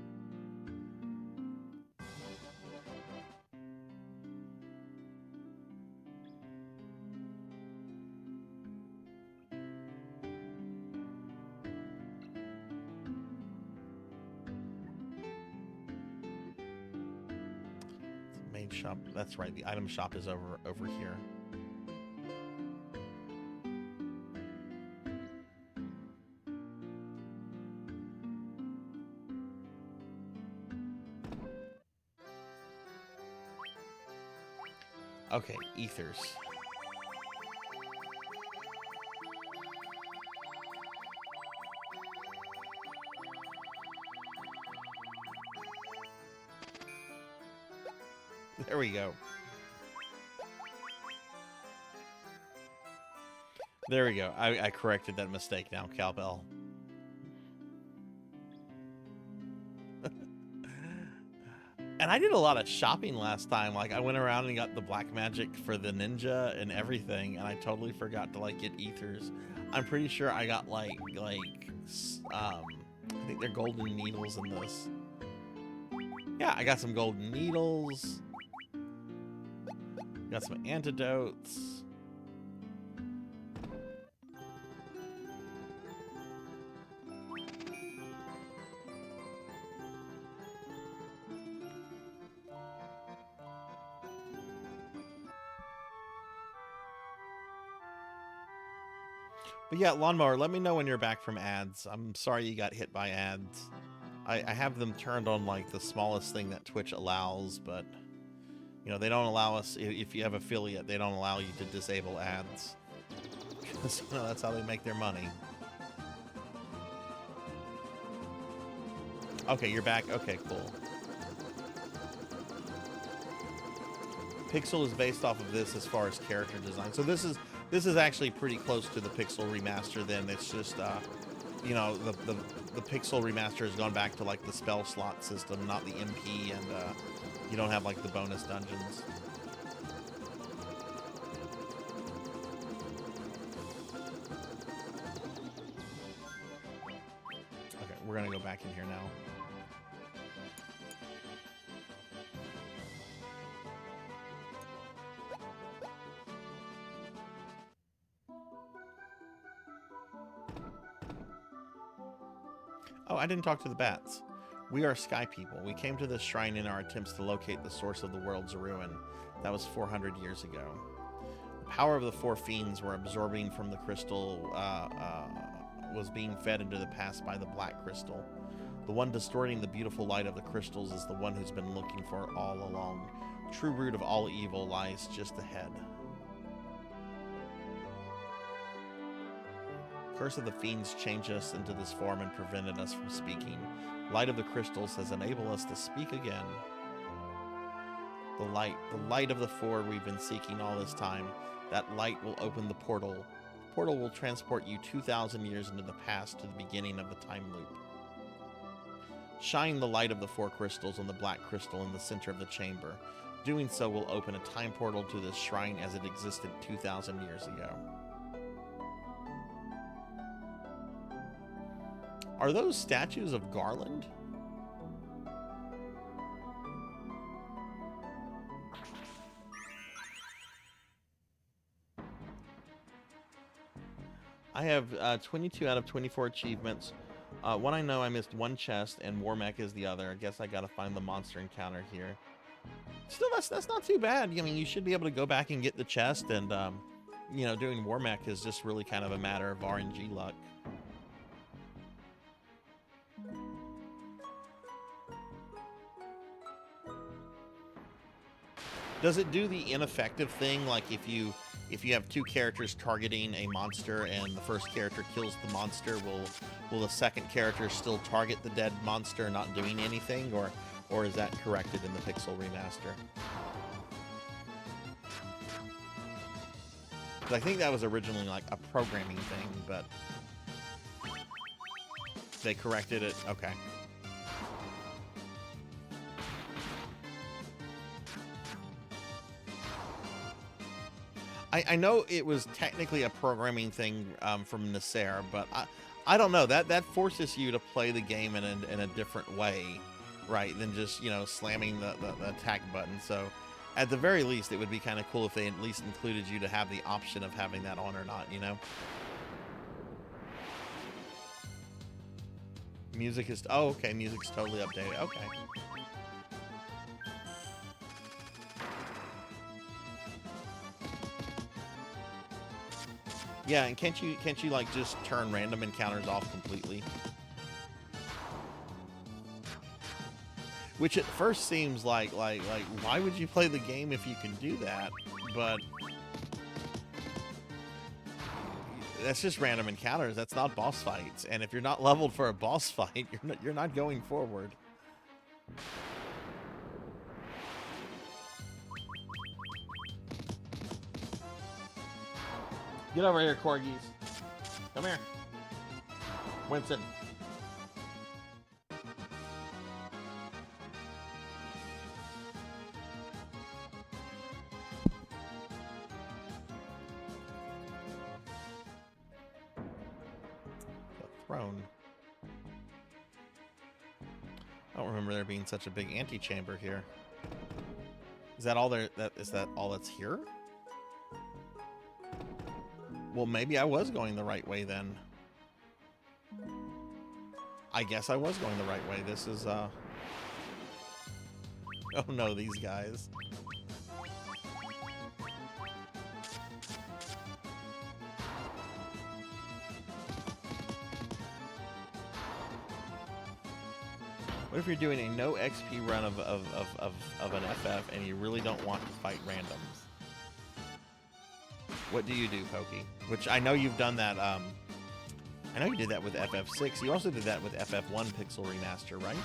Speaker 2: Main shop, that's right, the item shop is over here. Okay, ethers. There we go. There we go. I corrected that mistake now, Cowbell. And I did a lot of shopping last time. Like, I went around and got the black magic for the ninja and everything, and I totally forgot to like get ethers. I'm pretty sure I got I think they're golden needles in this. Yeah, I got some golden needles. Got some antidotes. But yeah, Lawnmower, let me know when you're back from ads. I'm sorry you got hit by ads. I have them turned on like the smallest thing that Twitch allows, but you know, they don't allow us, if you have affiliate, they don't allow you to disable ads. Because, you know, that's how they make their money. Okay, you're back. Okay, cool. Pixel is based off of this as far as character design. So this is actually pretty close to the Pixel remaster then. It's just, you know, the Pixel remaster has gone back to like the spell slot system, not the MP, and you don't have like the bonus dungeons. gonna go back in here now. Oh, I didn't talk to the bats. We are sky people. We came to this shrine in our attempts to locate the source of the world's ruin. That was 400 years ago. The power of the four fiends were absorbing from the crystal, was being fed into the past by the black crystal. The one distorting the beautiful light of the crystals is the one who's been looking for all along. The true root of all evil lies just ahead. Curse of the fiends changed us into this form and prevented us from speaking. Light of the crystals has enabled us to speak again. The light of the four we've been seeking all this time. That light will open the portal. The portal will transport you 2,000 years into the past to the beginning of the time loop. Shine the light of the four crystals on the black crystal in the center of the chamber. Doing so will open a time portal to this shrine as it existed 2,000 years ago. Are those statues of Garland? I have 22 out of 24 achievements. One I know I missed one chest, and Warmech is the other. I guess I gotta find the monster encounter here. Still, that's not too bad. I mean, you should be able to go back and get the chest, and you know, doing Warmech is just really kind of a matter of RNG luck. Does it do the ineffective thing, like if you have two characters targeting a monster and the first character kills the monster, will the second character still target the dead monster, not doing anything, or is that corrected in the Pixel Remaster? 'Cause I think that was originally like a programming thing, but they corrected it. Okay. I know it was technically a programming thing from Nasser, but I don't know. That forces you to play the game in a different way, right, than just, you know, slamming the attack button. So at the very least, it would be kind of cool if they at least included you to have the option of having that on or not, you know? Music is... Oh, okay. Music's totally updated. Okay. Yeah, and can't you like just turn random encounters off completely? Which at first seems like why would you play the game if you can do that? But that's just random encounters. That's not boss fights. And if you're not leveled for a boss fight, you're not going forward. Get over here, corgis. Come here. Winston. The throne. I don't remember there being such a big antechamber here. Is that all there? Is that all that's here? Well, maybe I was going the right way then. I guess I was going the right way. This is, oh no, these guys. What if you're doing a no XP run of an FF and you really don't want to fight randoms? What do you do, Pokey? Which I know you've done that, I know you did that with FF6. You also did that with FF1 Pixel Remaster, right?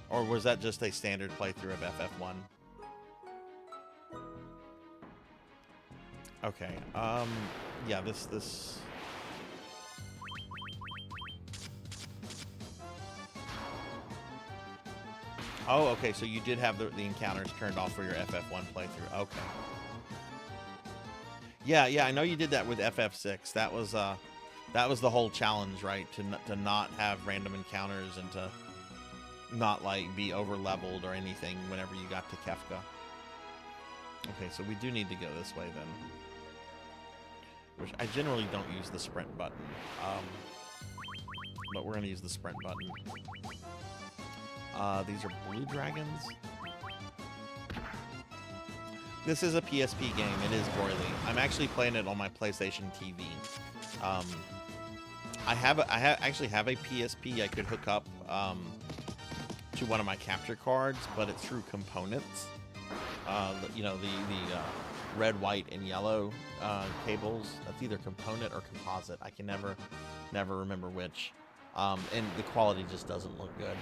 Speaker 2: Or was that just a standard playthrough of FF1? Okay, yeah, this... Oh, okay, so you did have the encounters turned off for your FF1 playthrough. Okay. Yeah, I know you did that with FF6. That was That was the whole challenge, right? To not have random encounters and to not like be over leveled or anything whenever you got to Kefka. Okay, so we do need to go this way then. Which I generally don't use the sprint button, but we're gonna use the sprint button. These are blue dragons. This is a PSP game. It is Broily. I'm actually playing it on my PlayStation TV. I actually have a PSP I could hook up to one of my capture cards, but it's through components. You know, the red, white, and yellow cables. That's either component or composite. I can never remember which. And the quality just doesn't look good.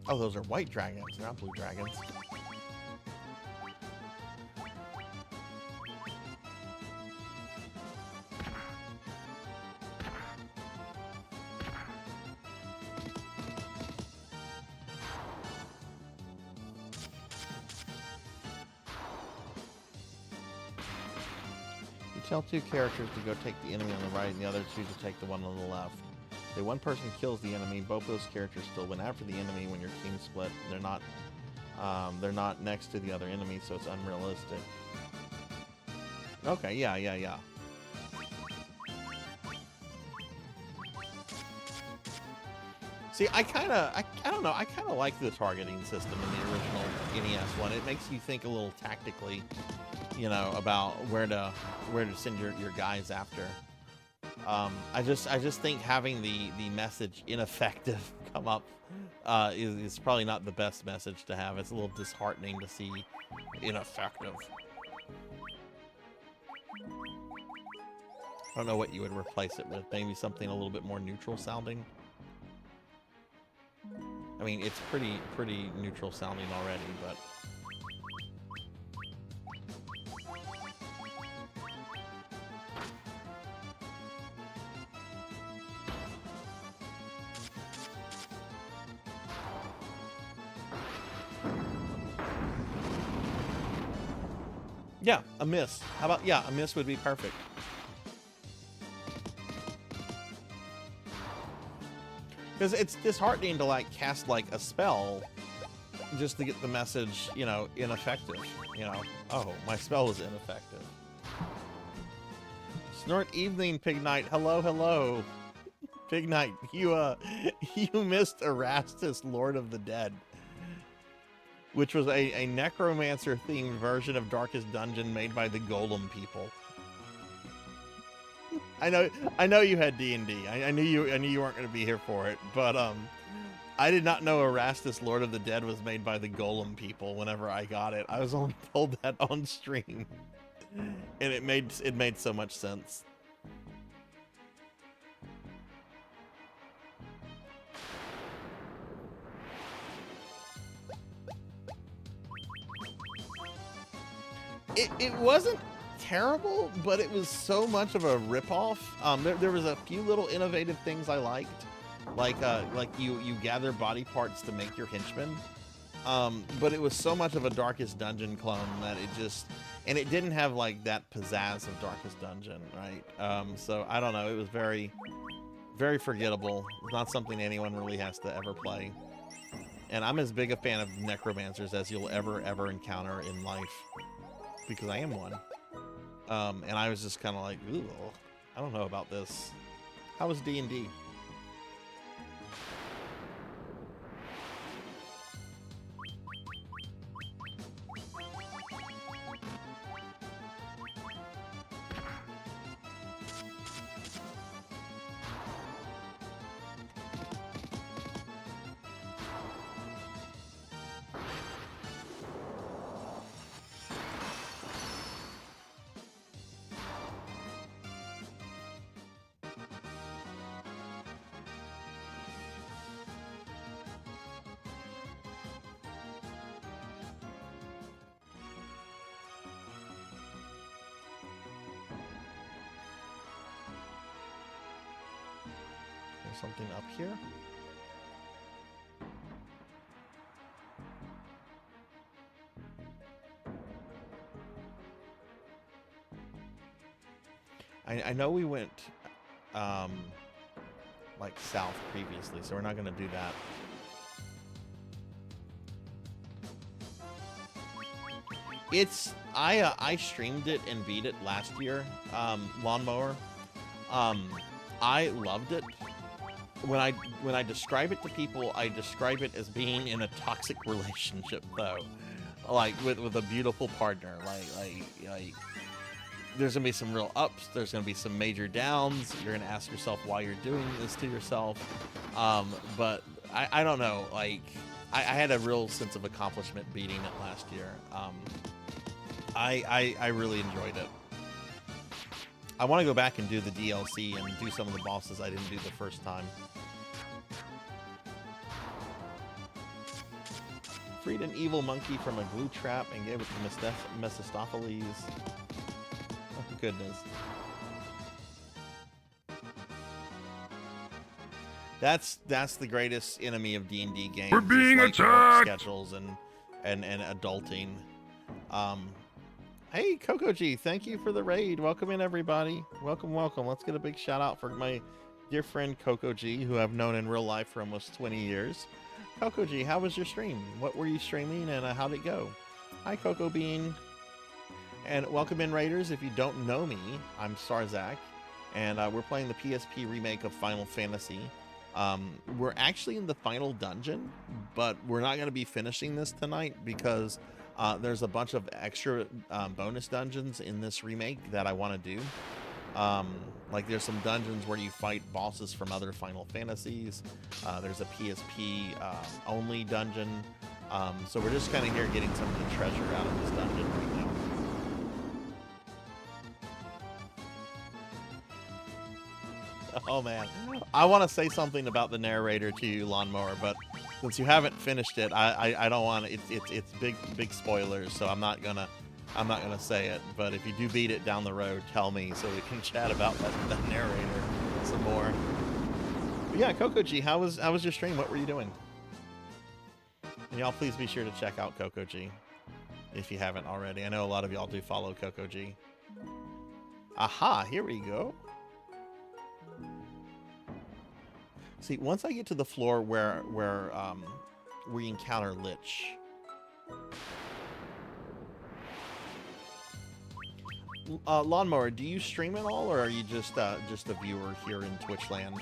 Speaker 2: Oh, those are white dragons, they're not blue dragons. You tell two characters to go take the enemy on the right and the other two to take the one on the left. If one person kills the enemy, both those characters still went after the enemy when your team split. They're not next to the other enemy, so it's unrealistic. Okay, yeah. See, I don't know, I kind of like the targeting system in the original NES one. It makes you think a little tactically, you know, about where to send your guys after. I just think having the message ineffective come up is probably not the best message to have. It's a little disheartening to see ineffective. I don't know what you would replace it with. Maybe something a little bit more neutral sounding. I mean, it's pretty neutral sounding already, but... Yeah, a miss. How about, yeah, a miss would be perfect. Because it's disheartening to, like, cast, like, a spell just to get the message, you know, ineffective. You know, oh, my spell was ineffective. Snort evening, Pig Knight. Hello, hello. Pig Knight, you missed Iratus, Lord of the Dead, which was a necromancer-themed version of Darkest Dungeon made by the Golem people. I know you had D&D. I knew you weren't going to be here for it, but I did not know Iratus, Lord of the Dead was made by the Golem people. Whenever I got it, I was only told that on stream, and it made so much sense. It wasn't terrible, but it was so much of a ripoff. There was a few little innovative things I liked, like you gather body parts to make your henchmen, but it was so much of a Darkest Dungeon clone that and it didn't have like that pizzazz of Darkest Dungeon, right? So I don't know, it was very, very forgettable. Not something anyone really has to ever play. And I'm as big a fan of necromancers as you'll ever encounter in life, because I am one. And I was just kind of like, ooh, I don't know about this. How was D&D? there something up here? I know we went like south previously, so we're not going to do that. I streamed it and beat it last year, Lawnmower. I loved it. When I describe it to people, I describe it as being in a toxic relationship, though, like with a beautiful partner. Like there's gonna be some real ups. There's gonna be some major downs. You're gonna ask yourself why you're doing this to yourself. But I don't know. Like I had a real sense of accomplishment beating it last year. I really enjoyed it. I want to go back and do the DLC and do some of the bosses I didn't do the first time. Freed an evil monkey from a glue trap and gave it to Mephistopheles. Oh, goodness. That's the greatest enemy of D&D games.
Speaker 4: We're being
Speaker 2: like
Speaker 4: attacked!
Speaker 2: Schedules and adulting. Hey, Coco G, thank you for the raid. Welcome in, everybody. Welcome, welcome. Let's get a big shout out for my dear friend Coco G, who I've known in real life for almost 20 years. Coco G, how was your stream? What were you streaming and how'd it go? Hi, Coco Bean. And welcome in, Raiders. If you don't know me, I'm Sarzac, and we're playing the PSP remake of Final Fantasy. We're actually in the final dungeon, but we're not going to be finishing this tonight because there's a bunch of extra bonus dungeons in this remake that I want to do. Like there's some dungeons where you fight bosses from other Final Fantasies. There's a PSP only dungeon. So we're just kind of here getting some of the treasure out of this dungeon right now. Oh man, I want to say something about the narrator to you, Lawnmower, but since you haven't finished it, I don't want to. It's big spoilers, so I'm not gonna say it. But if you do beat it down the road, tell me so we can chat about that narrator some more. But yeah, Coco G, how was your stream? What were you doing? And y'all, please be sure to check out Coco G if you haven't already. I know a lot of y'all do follow Coco G. Aha, here we go. See, once I get to the floor where we encounter Lich, Lawnmower, do you stream at all, or are you just a viewer here in Twitch land?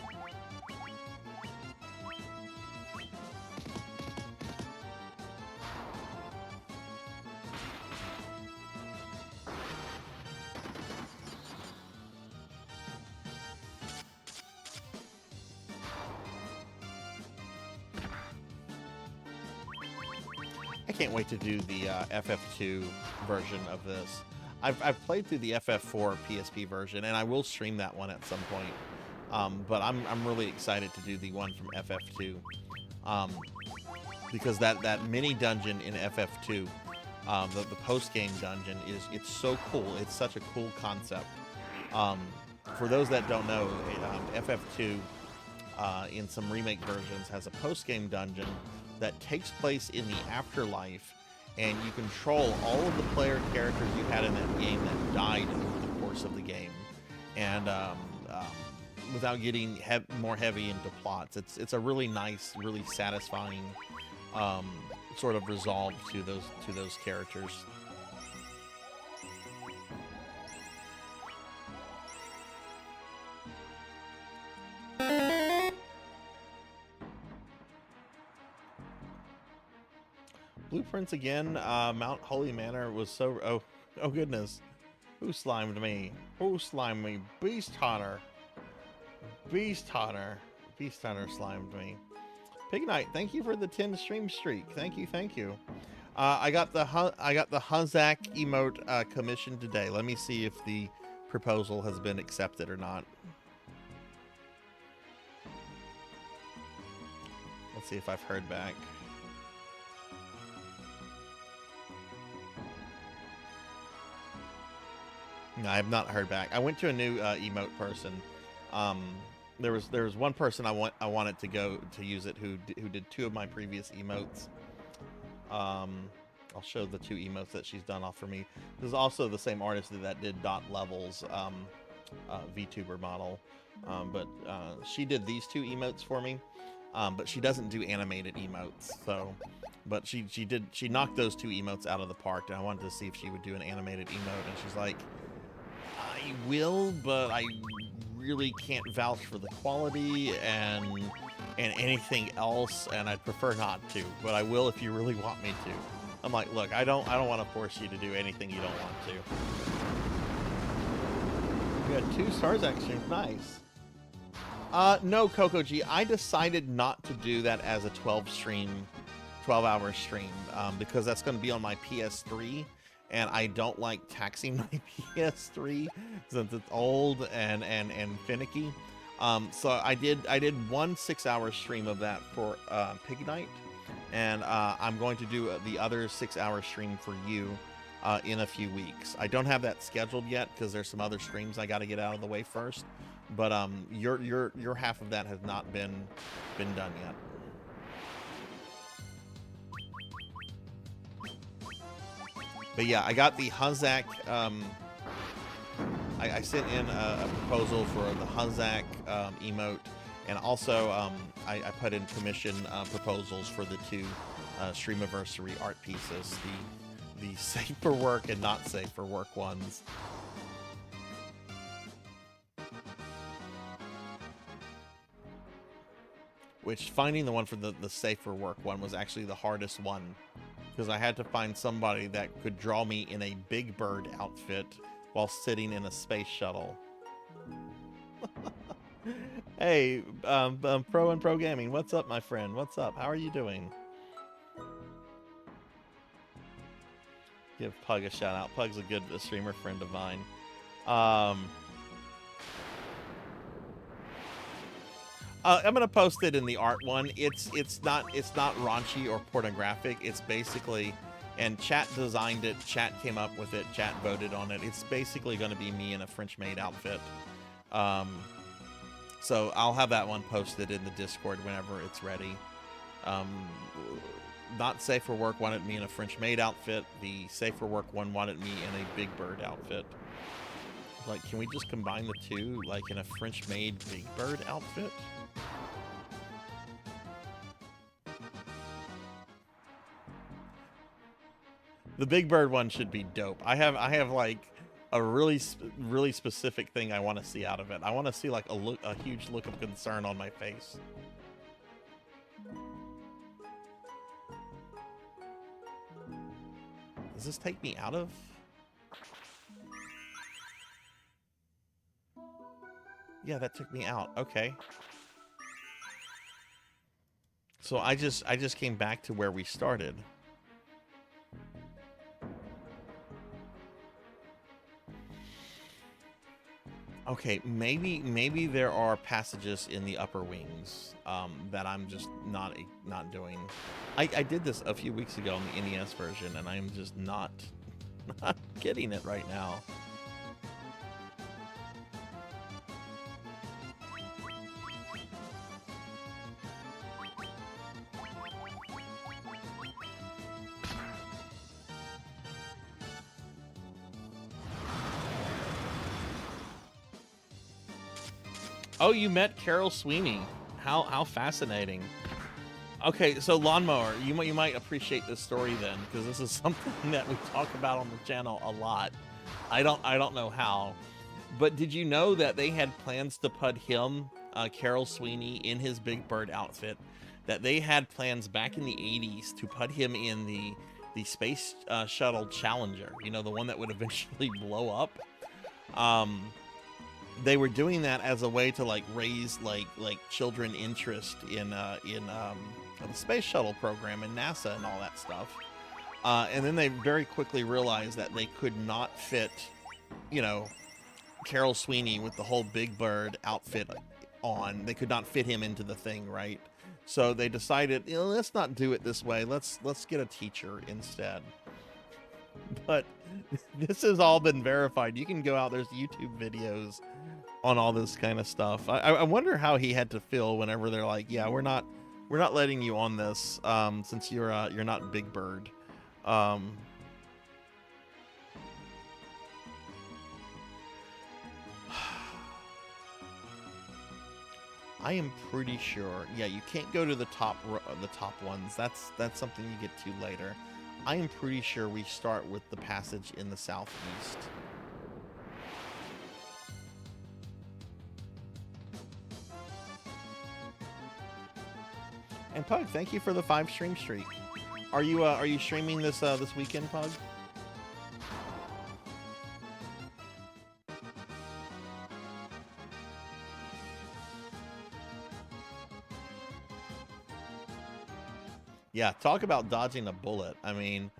Speaker 2: I can't wait to do the FF2 version of this. I've played through the FF4 PSP version, and I will stream that one at some point. But I'm really excited to do the one from FF2, because that mini dungeon in FF2, the post game dungeon, it's so cool. It's such a cool concept. For those that don't know, FF2 in some remake versions has a post game dungeon that takes place in the afterlife, and you control all of the player characters you had in that game that died over the course of the game, and without getting more heavy into plots. It's a really nice, really satisfying sort of resolve to those characters. Blueprints again. Mount Holy Manor was so... Oh goodness. Who slimed me? Who slimed me? Beast Hunter. Beast Hunter. Beast Hunter slimed me. Pig Knight, thank you for the 10 stream streak. Thank you. I got the Sarzac emote commissioned today. Let me see if the proposal has been accepted or not. Let's see if I've heard back. No, I have not heard back. I went to a new emote person there was one person I wanted to go to use it who did 2 of my previous emotes. I'll show the 2 emotes that she's done off for me. This is also the same artist that did Dot Levels VTuber model, but she did these 2 emotes for me. But she doesn't do animated emotes, so. But she knocked those 2 emotes out of the park, and I wanted to see if she would do an animated emote, and she's like, I will, but I really can't vouch for the quality and anything else, and I'd prefer not to, but I will if you really want me to. I'm like, look, I don't want to force you to do anything you don't want to. We got 2 Sarzac streams, nice. No, Coco G, I decided not to do that as a 12-hour stream, because that's going to be on my PS3, and I don't like taxing my PS3 since it's old and finicky. So I did 1 6-hour stream of that for Pig Night, and I'm going to do the other 6-hour stream for you in a few weeks. I don't have that scheduled yet because there's some other streams I got to get out of the way first. But your half of that has not been done yet. But yeah, I got the Sarzac. I sent in a proposal for the Sarzac emote, and also I put in commission proposals for the 2 Streamiversary art pieces, the safe for work and not safe for work ones. Which finding the one for the safe for work one was actually the hardest one, because I had to find somebody that could draw me in a Big Bird outfit while sitting in a space shuttle. Hey, Pro and Pro Gaming, what's up, my friend? What's up? How are you doing? Give Pug a shout out. Pug's a good streamer friend of mine. I'm gonna post it in the art one. It's not raunchy or pornographic. It's basically, and chat designed it. Chat came up with it. Chat voted on it. It's basically gonna be me in a French maid outfit. So I'll have that one posted in the Discord whenever it's ready. Not safe for work wanted me in a French maid outfit. The safe for work one wanted me in a Big Bird outfit. Like, can we just combine the 2, like in a French maid Big Bird outfit? The Big Bird one should be dope. I have like a really specific thing I want to see out of it. I want to see like a huge look of concern on my face. Does this take me out of? Yeah, that took me out. Okay. So I just came back to where we started. Okay, maybe there are passages in the upper wings that I'm just not doing. I did this a few weeks ago on the NES version, and I am just not getting it right now. Oh, you met Carol Sweeney. How fascinating. Okay, so Lawnmower, you might appreciate this story then, because this is something that we talk about on the channel a lot. I don't know how, but did you know that they had plans to put him, Carol Sweeney, in his Big Bird outfit? That they had plans back in the 80s to put him in the Space Shuttle Challenger, you know, the one that would eventually blow up. They were doing that as a way to like raise like children interest in the space shuttle program and NASA and all that stuff. And then they very quickly realized that they could not fit, you know, Carol Sweeney with the whole Big Bird outfit on. They could not fit him into the thing, right? So they decided, you know, let's not do it this way. Let's get a teacher instead. But this has all been verified. You can go out, there's YouTube videos on all this kind of stuff. I wonder how he had to feel whenever they're like, yeah, we're not letting you on this since you're not Big Bird. I am pretty sure. Yeah, you can't go to the top ones. That's something you get to later. I am pretty sure we start with the passage in the southeast. And Pug, thank you for the 5 stream streak. Are you streaming this weekend, Pug? Yeah, talk about dodging a bullet. I mean,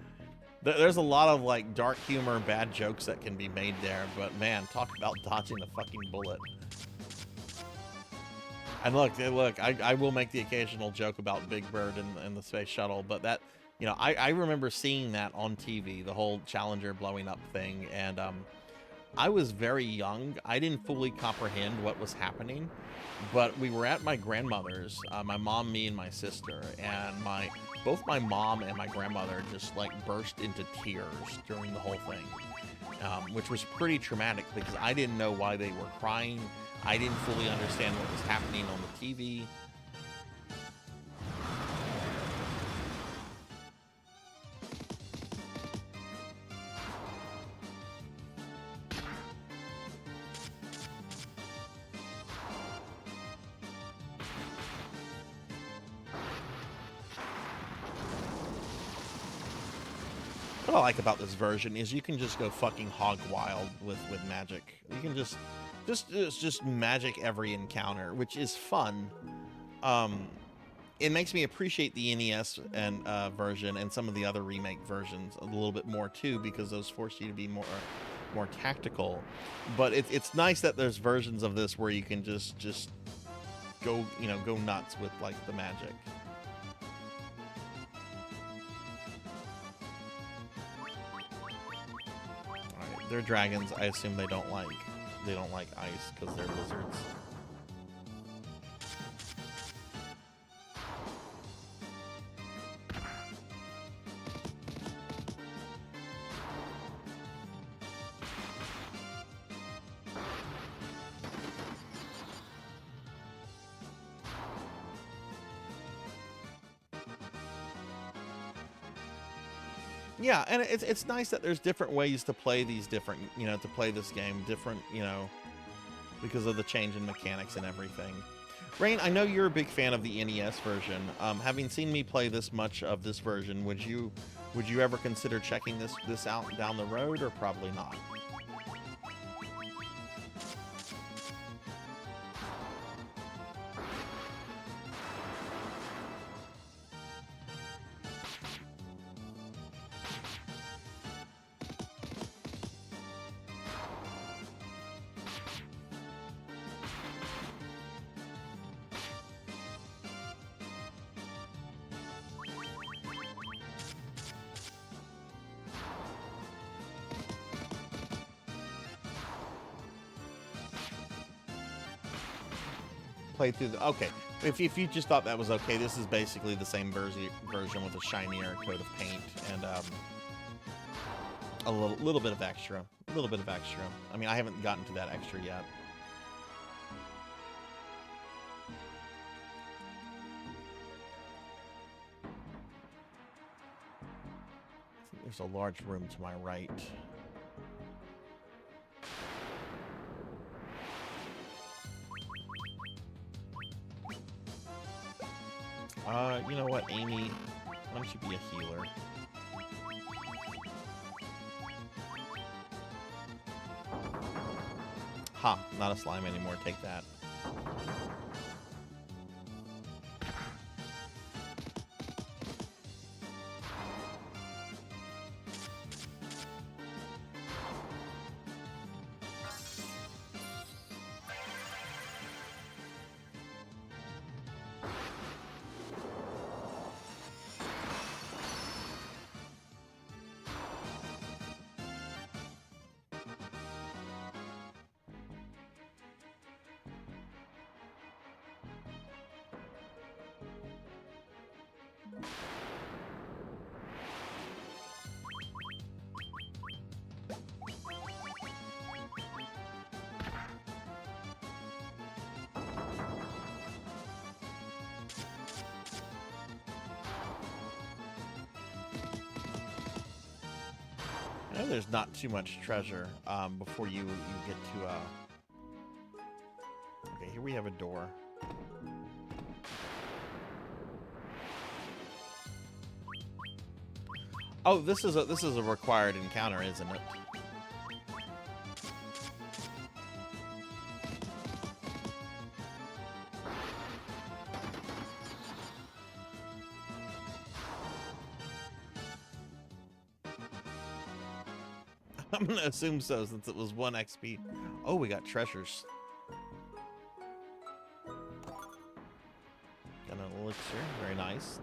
Speaker 2: there's a lot of like dark humor, bad jokes that can be made there, but man, talk about dodging a fucking bullet. And look, I will make the occasional joke about Big Bird and the space shuttle, but that, you know, I remember seeing that on TV, the whole Challenger blowing up thing, and I was very young. I didn't fully comprehend what was happening, but we were at my grandmother's, my mom, me, and my sister, and both my mom and my grandmother just like burst into tears during the whole thing, which was pretty traumatic because I didn't know why they were crying. I didn't fully understand what was happening on the TV. What I like about this version is you can just go fucking hog wild with magic. You can just magic every encounter, which is fun. It makes me appreciate the NES and version and some of the other remake versions a little bit more too, because those force you to be more tactical. But it's nice that there's versions of this where you can just go nuts with like the magic. Alright, they're dragons. I assume they don't like ice because they're lizards. Yeah, and it's nice that there's different ways to play these different, to play this game different, because of the change in mechanics and everything. Rain, I know you're a big fan of the NES version. Having seen me play this much of this version, would you ever consider checking this out down the road, or probably not? Through the okay. If you just thought that was okay, this is basically the same version with a shinier coat of paint and a little bit of extra. I mean, I haven't gotten to that extra yet. I think there's a large room to my right. You know what, Amy? Why don't you be a healer? Ha! Not a slime anymore. Take that. know there's not too much treasure before you get to... Okay, here we have a door. Oh, this is a required encounter, isn't it? I'm gonna assume so, since it was 1 XP. Oh, we got treasures. Got an elixir, very nice.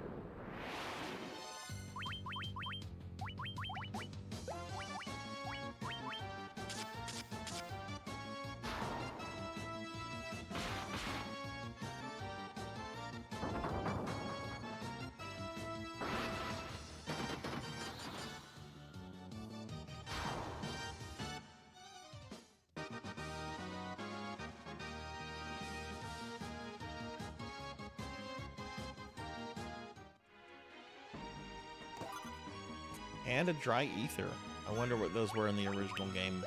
Speaker 2: And a dry ether. I wonder what those were in the original game.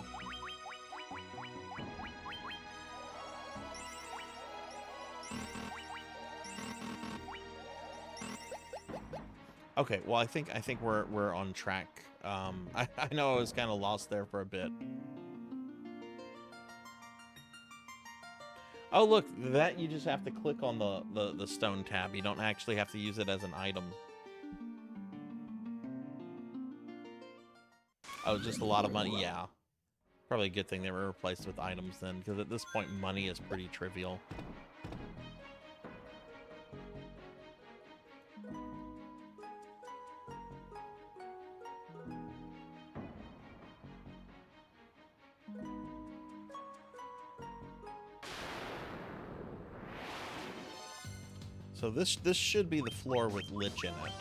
Speaker 2: Okay, well I think we're on track. I know I was kind of lost there for a bit. Oh look, that you just have to click on the stone tab. You don't actually have to use it as an item. Oh, just a lot of money? Yeah. Probably a good thing they were replaced with items then, because at this point money is pretty trivial. So this should be the floor with Lich in it.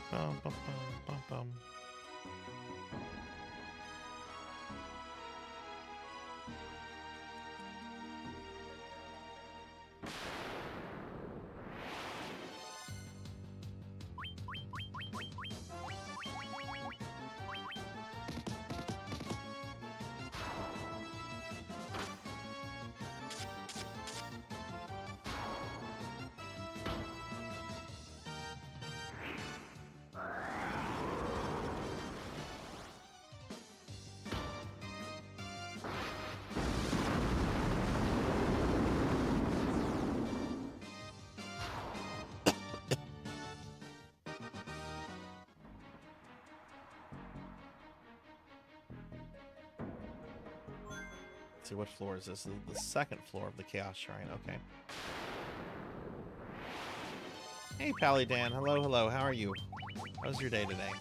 Speaker 2: Bum, bum, bum, bum, bum. Let's see, what floor is this? This is the second floor of the Chaos Shrine. Okay. Hey, Pally Dan. Hello, hello. How are you? How's your day today?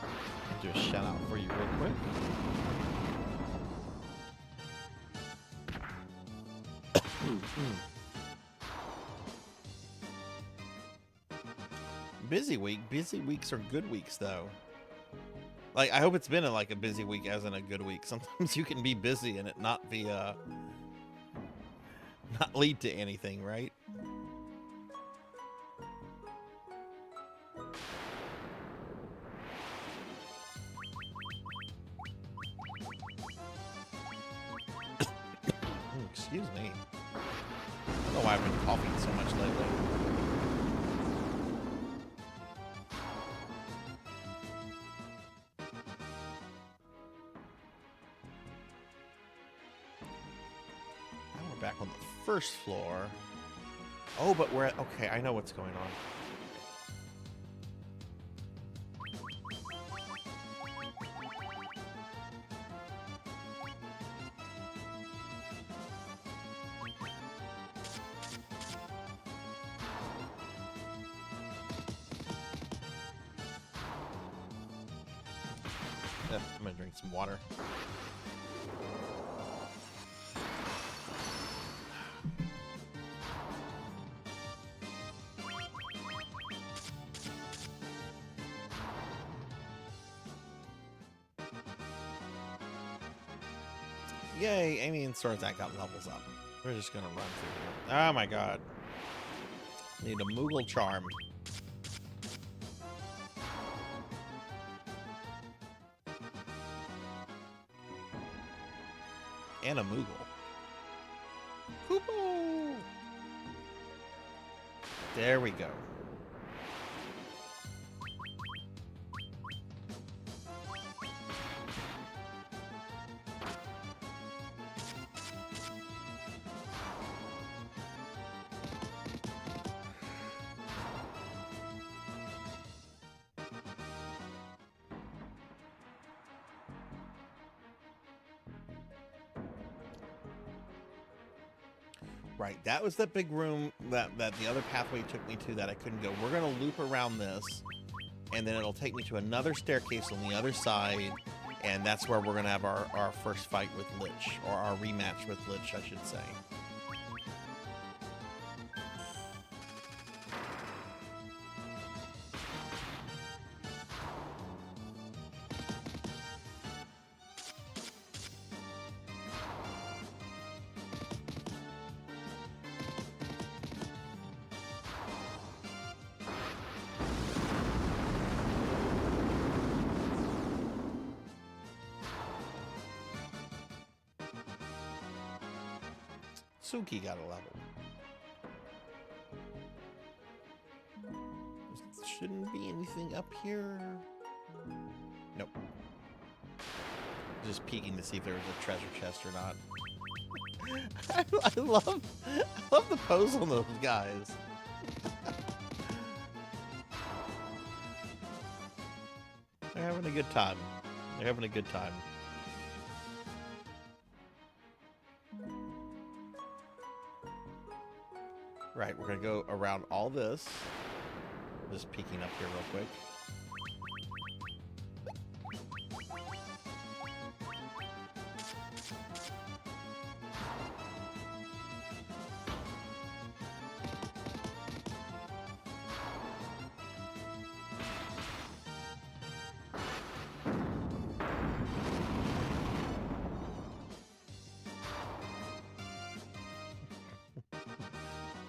Speaker 2: I'll do a shout out for you real quick. Busy week. Busy weeks are good weeks, though. Like, I hope it's been like a busy week as in a good week. Sometimes you can be busy and it not be, not lead to anything, right? Excuse me. I don't know why I've been coughing so much lately. Now we're back on the first floor. Oh, but we're at... Okay, I know what's going on. I'm gonna drink some water. Yay, Amy and Sarzac got levels up. We're just gonna run through here. Oh my god. Need a Moogle charm. And a Moogle. Kupo! There we go. Right, that was that big room that the other pathway took me to that I couldn't go. We're going to loop around this, and then it'll take me to another staircase on the other side, and that's where we're going to have our first fight with Lich, or our rematch with Lich, I should say. Suki got a level. There shouldn't be anything up here. Nope. Just peeking to see if there was a treasure chest or not. I love the pose on those guys. They're having a good time. They're having a good time. Right, we're gonna go around all this. Just peeking up here real quick.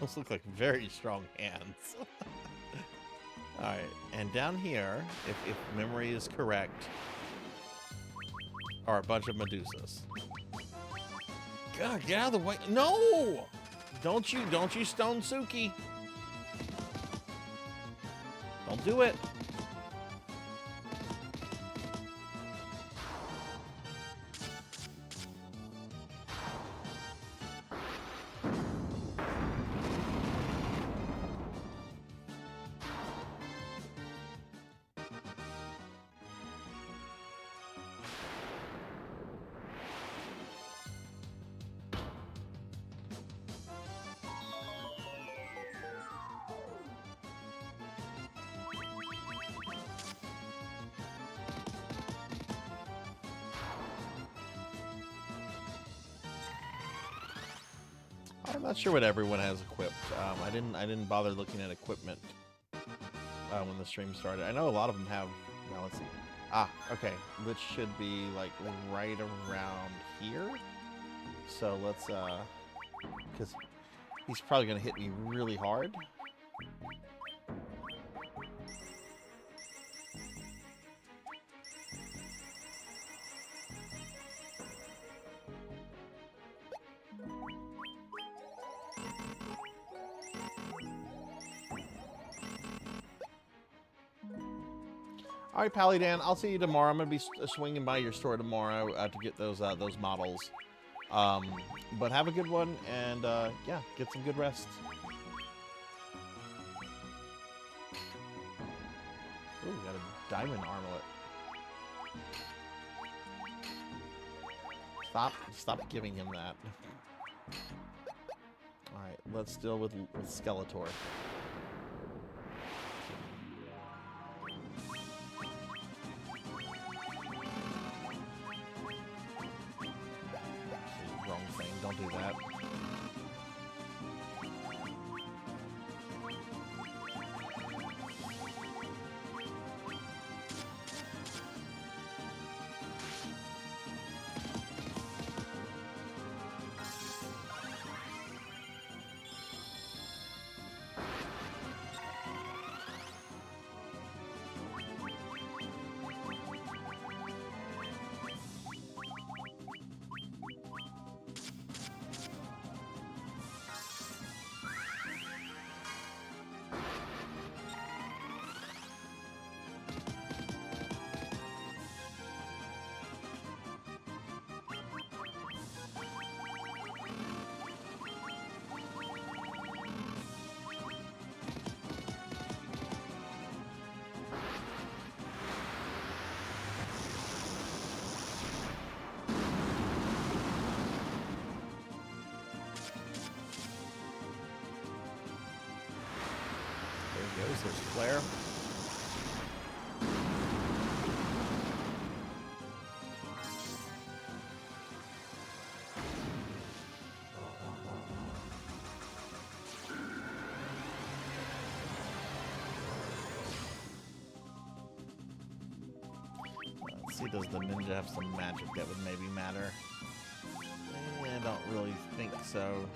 Speaker 2: Those look like very strong hands. Alright, and down here, if memory is correct, are a bunch of Medusas. God, get out of the way. No! Don't you stone Suki. Don't do it. I'm not sure what everyone has equipped. I didn't bother looking at equipment when the stream started. I know a lot of them have. Now let's see. Ah, okay. Lich should be like right around here. So let's because he's probably gonna hit me really hard. All right, Pally Dan, I'll see you tomorrow. I'm gonna be swinging by your store tomorrow to get those models. But have a good one, and yeah, get some good rest. Ooh, we got a diamond armlet. Stop giving him that. All right, let's deal with Skeletor. Wrong thing. Don't do that. There's Flare. Let's see, does the ninja have some magic that would maybe matter? I don't really think so.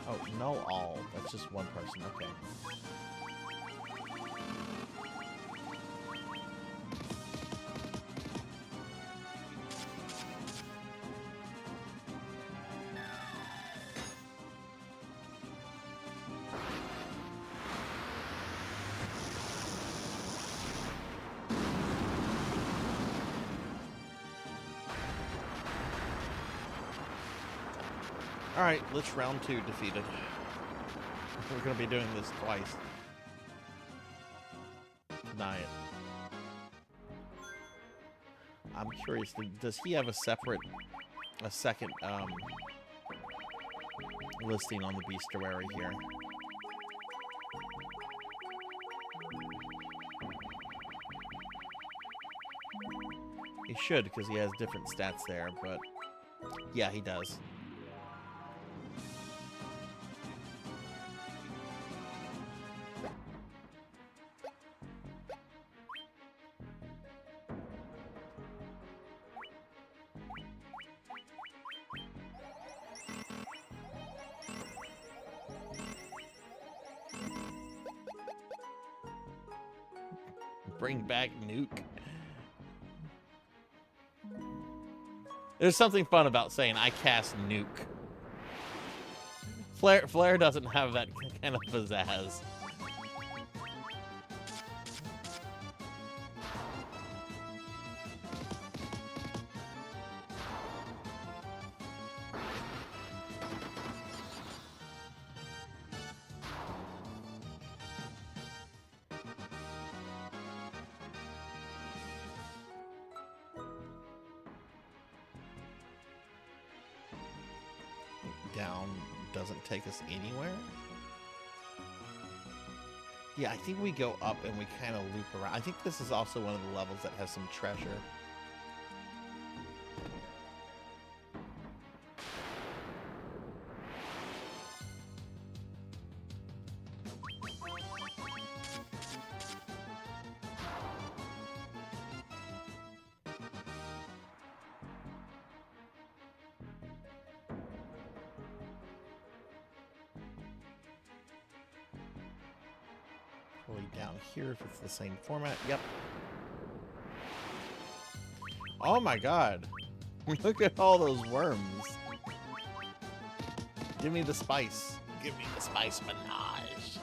Speaker 2: Oh, no all. That's just one person. Okay. Alright, let's round 2 defeated. We're going to be doing this twice. Tonight. I'm curious, does he have a second listing on the bestiary here? He should, because he has different stats there, but yeah, he does. Bring back Nuke. There's something fun about saying I cast Nuke. Flare doesn't have that kind of pizzazz. Down doesn't take us anywhere. Yeah, I think we go up and we kind of loop around. I think this is also one of the levels that has some treasure. Down here if it's the same format. Yep. Oh my god. Look at all those worms. Give me the spice. Give me the spice menage.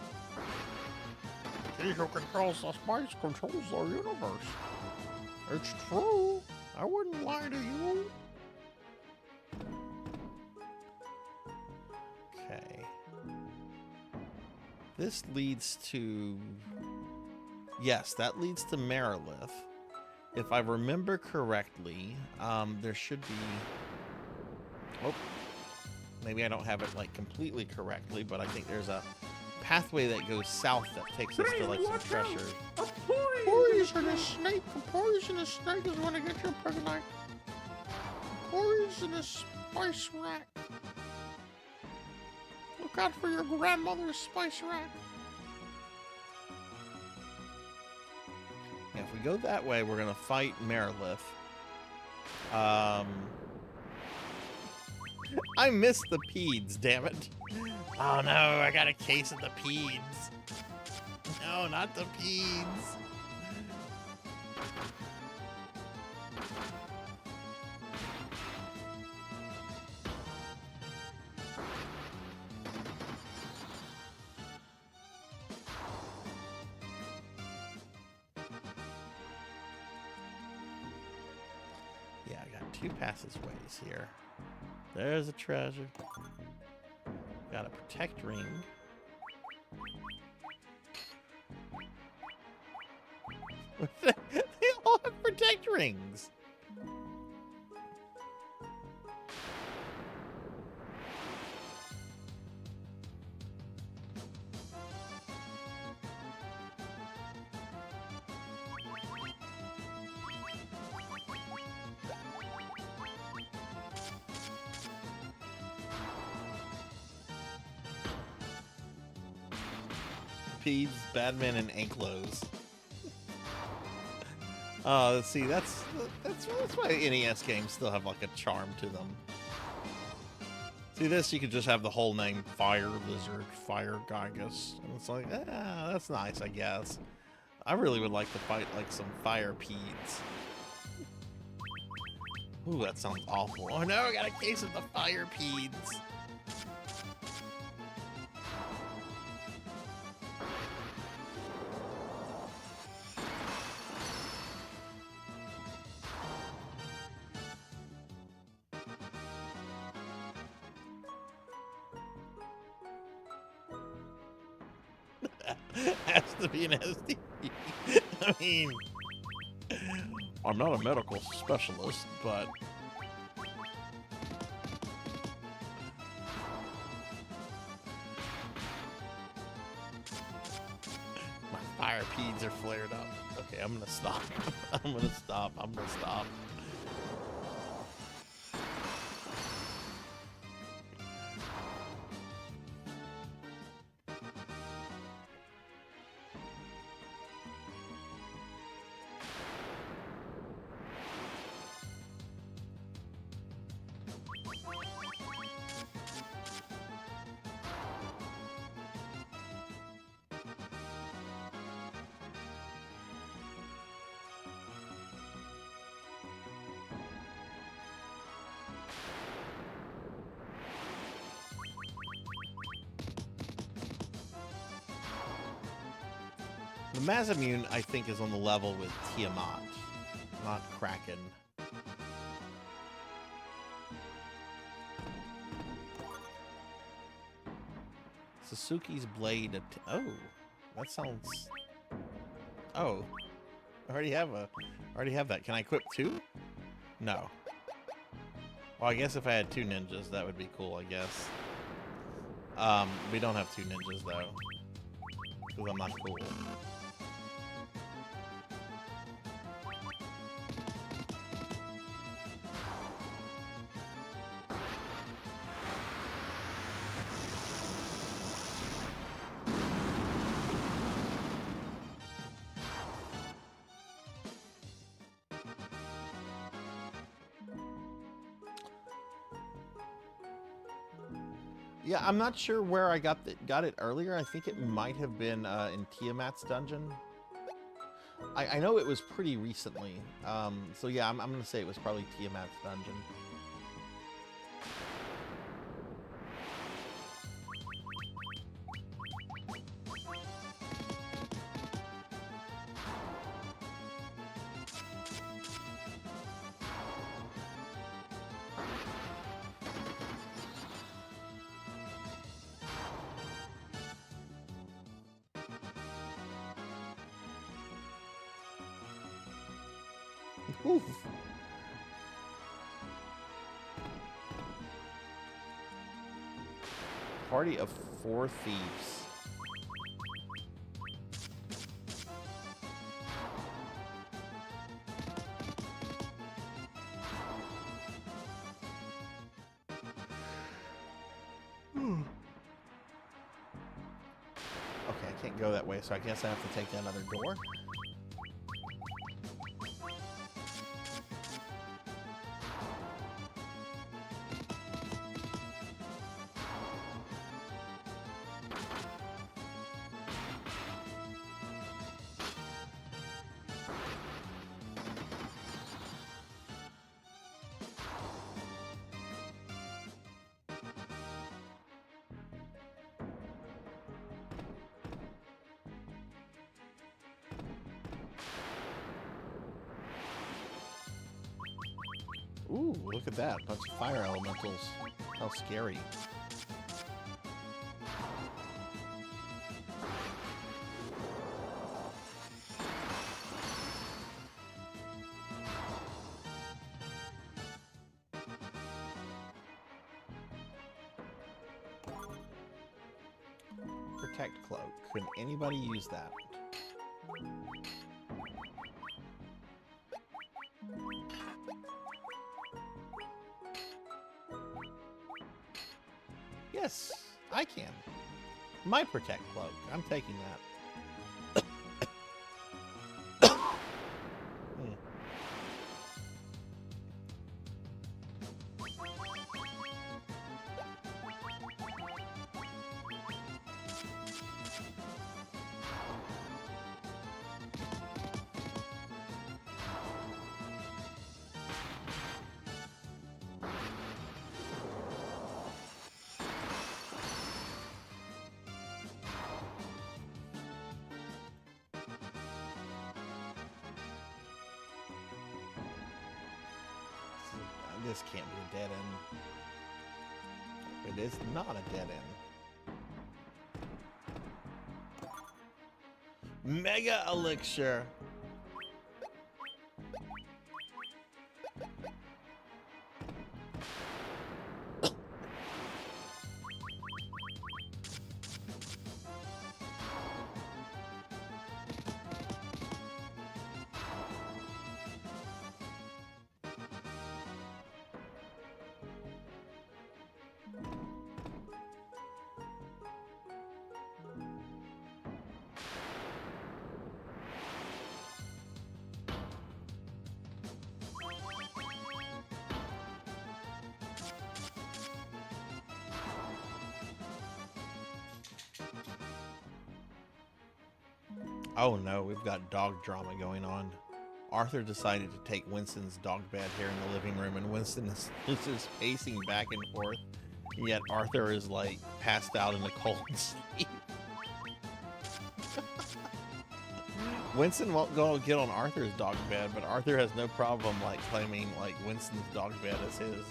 Speaker 2: He who controls the spice controls the universe. It's true. I wouldn't lie to you. Okay. This leads to... Yes, that leads to Merilith. If I remember correctly, there should be... Oh, maybe I don't have it like completely correctly, but I think there's a pathway that goes south that takes us to like some treasure. Poisonous snake! A poisonous snake is going to get you pregnant. Poisonous spice rack. Look out for your grandmother's spice rack. Yeah, if we go that way, we're gonna fight Merilith. I missed the peds, damn it. Oh no, I got a case of the peds. No, not the peds. Yeah, I got 2 passageways here. There's a treasure. Got a protect ring. They all have protect rings. Peds, Badman, and Anklos. Let's see, that's why NES games still have like a charm to them. See, this you could just have the whole name Fire Lizard, Fire Gygus, and it's like, that's nice, I guess. I really would like to fight like some fire peds. Ooh, that sounds awful. Oh no, I got a case of the fire peds. Has to be an SD. I mean, I'm not a medical specialist, but my fire peds are flared up. Okay, I'm gonna stop. I'm gonna stop. I'm gonna stop. The Mazamune, I think, is on the level with Tiamat, not Kraken. Sasuke's blade. Oh, that sounds. Oh, I already have that. Can I equip 2? No. Well, I guess if I had 2 ninjas, that would be cool. I guess. We don't have 2 ninjas though, because I'm not cool. Yeah, I'm not sure where I got it earlier. I think it might have been in Tiamat's dungeon. I know it was pretty recently. So yeah, I'm gonna say it was probably Tiamat's dungeon. Oof. Party of 4 thieves. Okay, I can't go that way, so I guess I have to take that other door. Ooh, look at that. Bunch of fire elementals. How scary. Protect cloak. Could anybody use that? Yes, I can. My protect cloak. I'm taking that. Hmm. This can't be a dead end. It is not a dead end. Mega Elixir. Oh no, we've got dog drama going on. Arthur decided to take Winston's dog bed here in the living room, and Winston is just pacing back and forth. Yet Arthur is like passed out in a cold sleep. Winston won't go get on Arthur's dog bed, but Arthur has no problem like claiming like Winston's dog bed as his.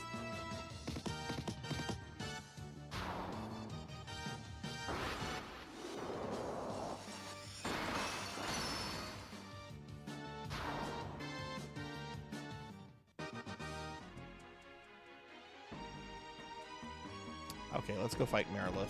Speaker 2: Okay, let's go fight Merilith.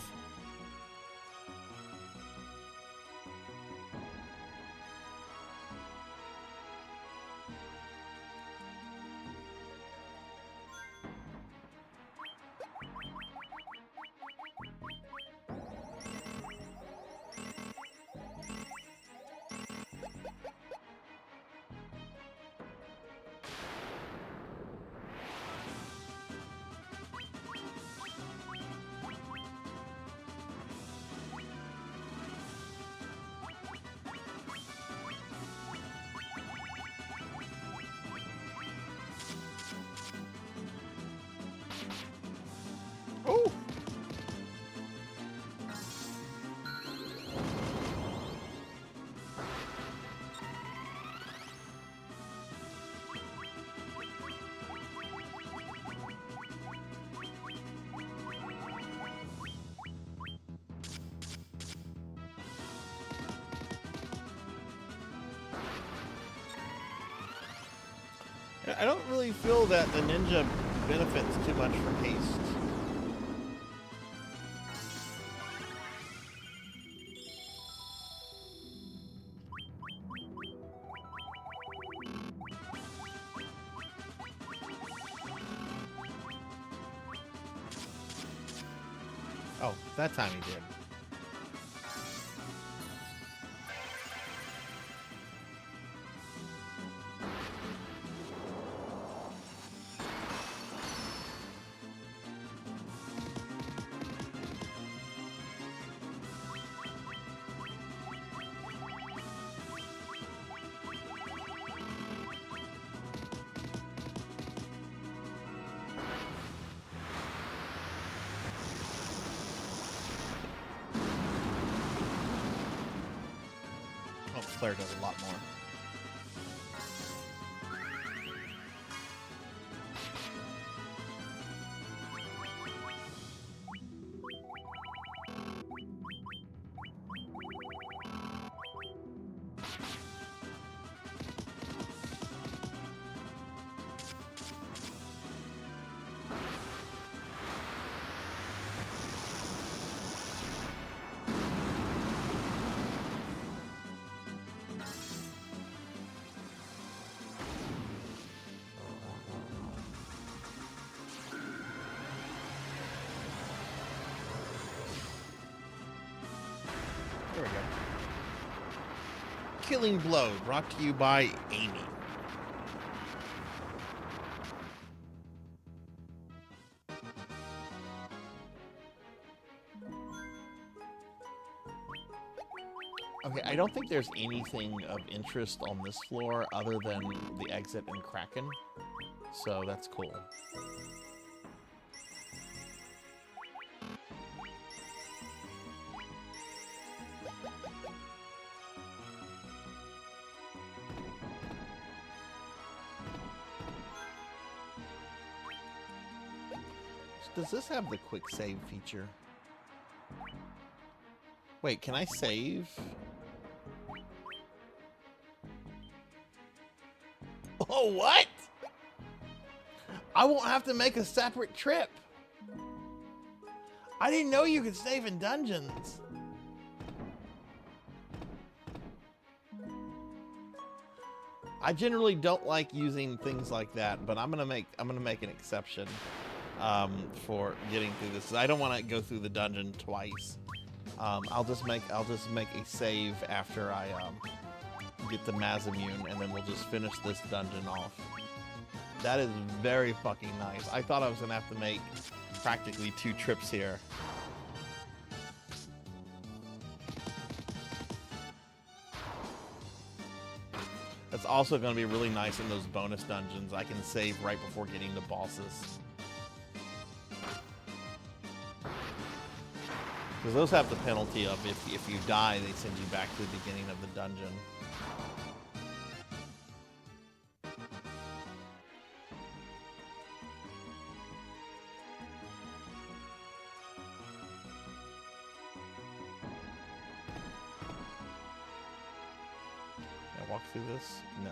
Speaker 2: I don't really feel that the ninja benefits too much from haste. Oh, that time he did. Oh, Flare does a lot more. There we go. Killing Blow, brought to you by Amy. Okay, I don't think there's anything of interest on this floor other than the exit and Kraken, so that's cool. Does this have the quick save feature? Wait, can I save? Oh, what? I won't have to make a separate trip. I didn't know you could save in dungeons. I generally don't like using things like that, but I'm gonna make an exception for getting through this. I don't want to go through the dungeon twice. I'll just make a save after I get the Mazimune, and then we'll just finish this dungeon off. That is very fucking nice. I thought I was gonna have to make practically 2 trips here. That's also going to be really nice in those bonus dungeons. I can save right before getting to bosses. Because those have the penalty of if you die, they send you back to the beginning of the dungeon. Can I walk through this? No.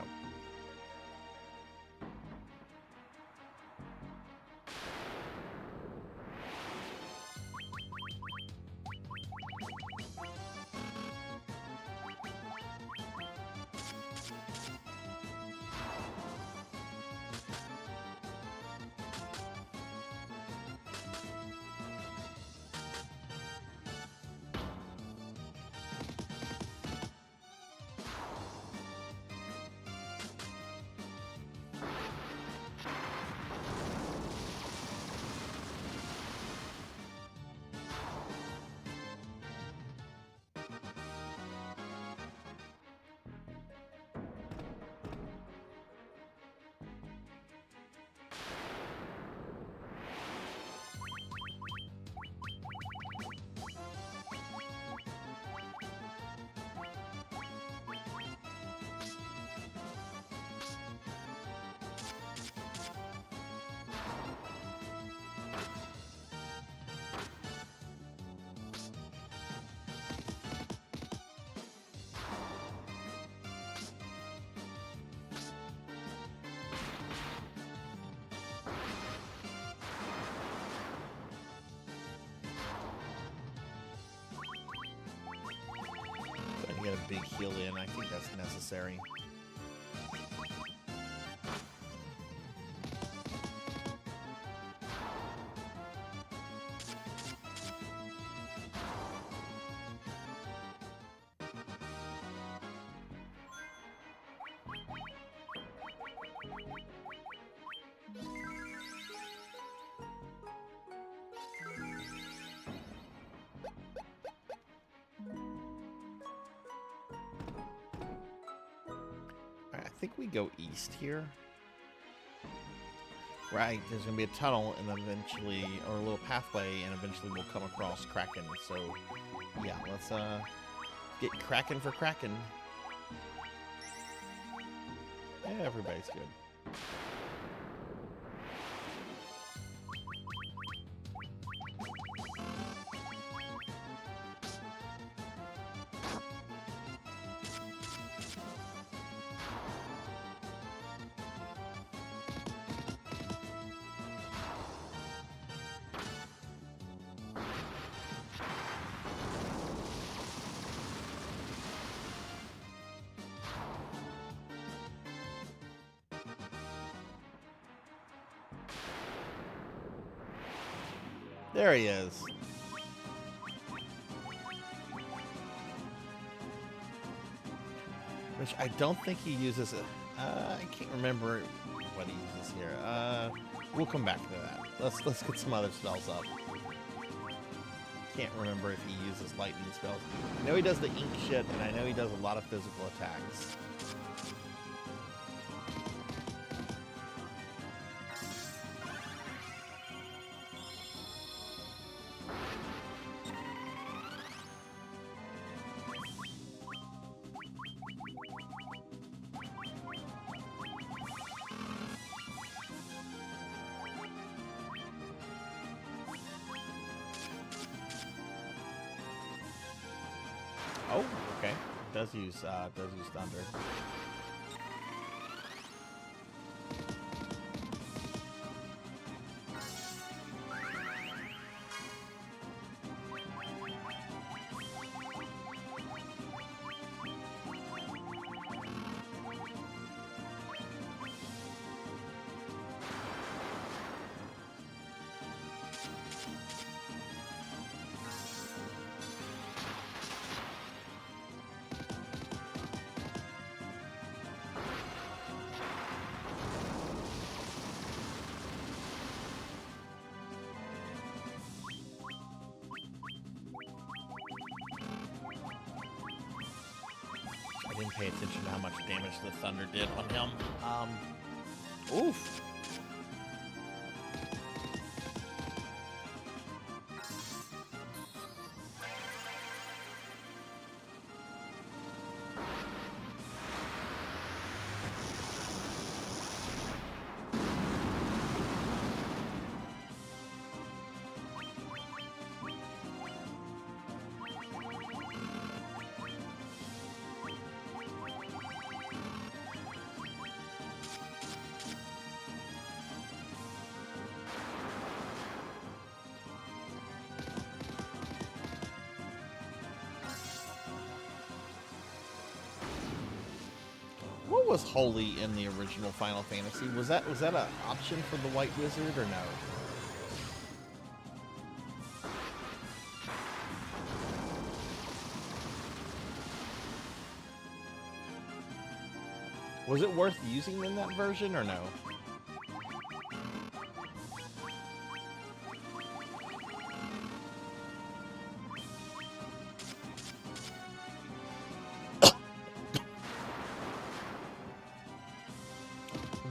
Speaker 2: a big heal in. I think that's necessary. I think we go east here. Right, there's going to be a tunnel and eventually, or a little pathway, and eventually we'll come across Kraken. So, yeah, let's get Kraken for Kraken. Yeah, everybody's good. There he is. Which I don't think he uses it. I can't remember what he uses here. We'll come back to that. Let's get some other spells up. Can't remember if he uses lightning spells. I know he does the ink shit, and I know he does a lot of physical attacks. Oh, okay. Does use thunder. I didn't pay attention to how much damage the thunder did on him. Oof. What was holy in the original Final Fantasy? Was that an option for the White Wizard or no? Was it worth using in that version or no?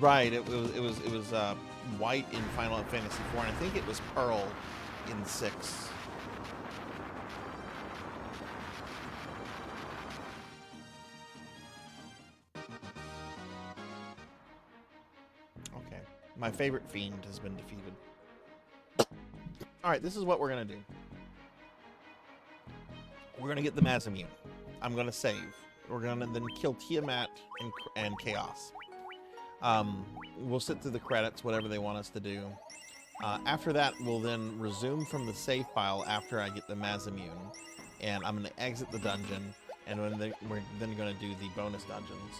Speaker 2: Right, it was white in Final Fantasy IV, and I think it was pearl in 6. Okay, my favorite fiend has been defeated. All right, this is what we're gonna do. We're gonna get the Mazamune. I'm gonna save. We're gonna then kill Tiamat and Chaos. We'll sit through the credits, whatever they want us to do. After that, we'll then resume from the save file after I get the Mazamune. And I'm going to exit the dungeon. and we're then going to do the bonus dungeons.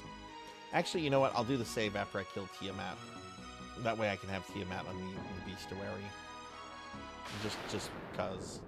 Speaker 2: Actually, you know what? I'll do the save after I kill Tiamat. That way I can have Tiamat on the bestiary. Just because.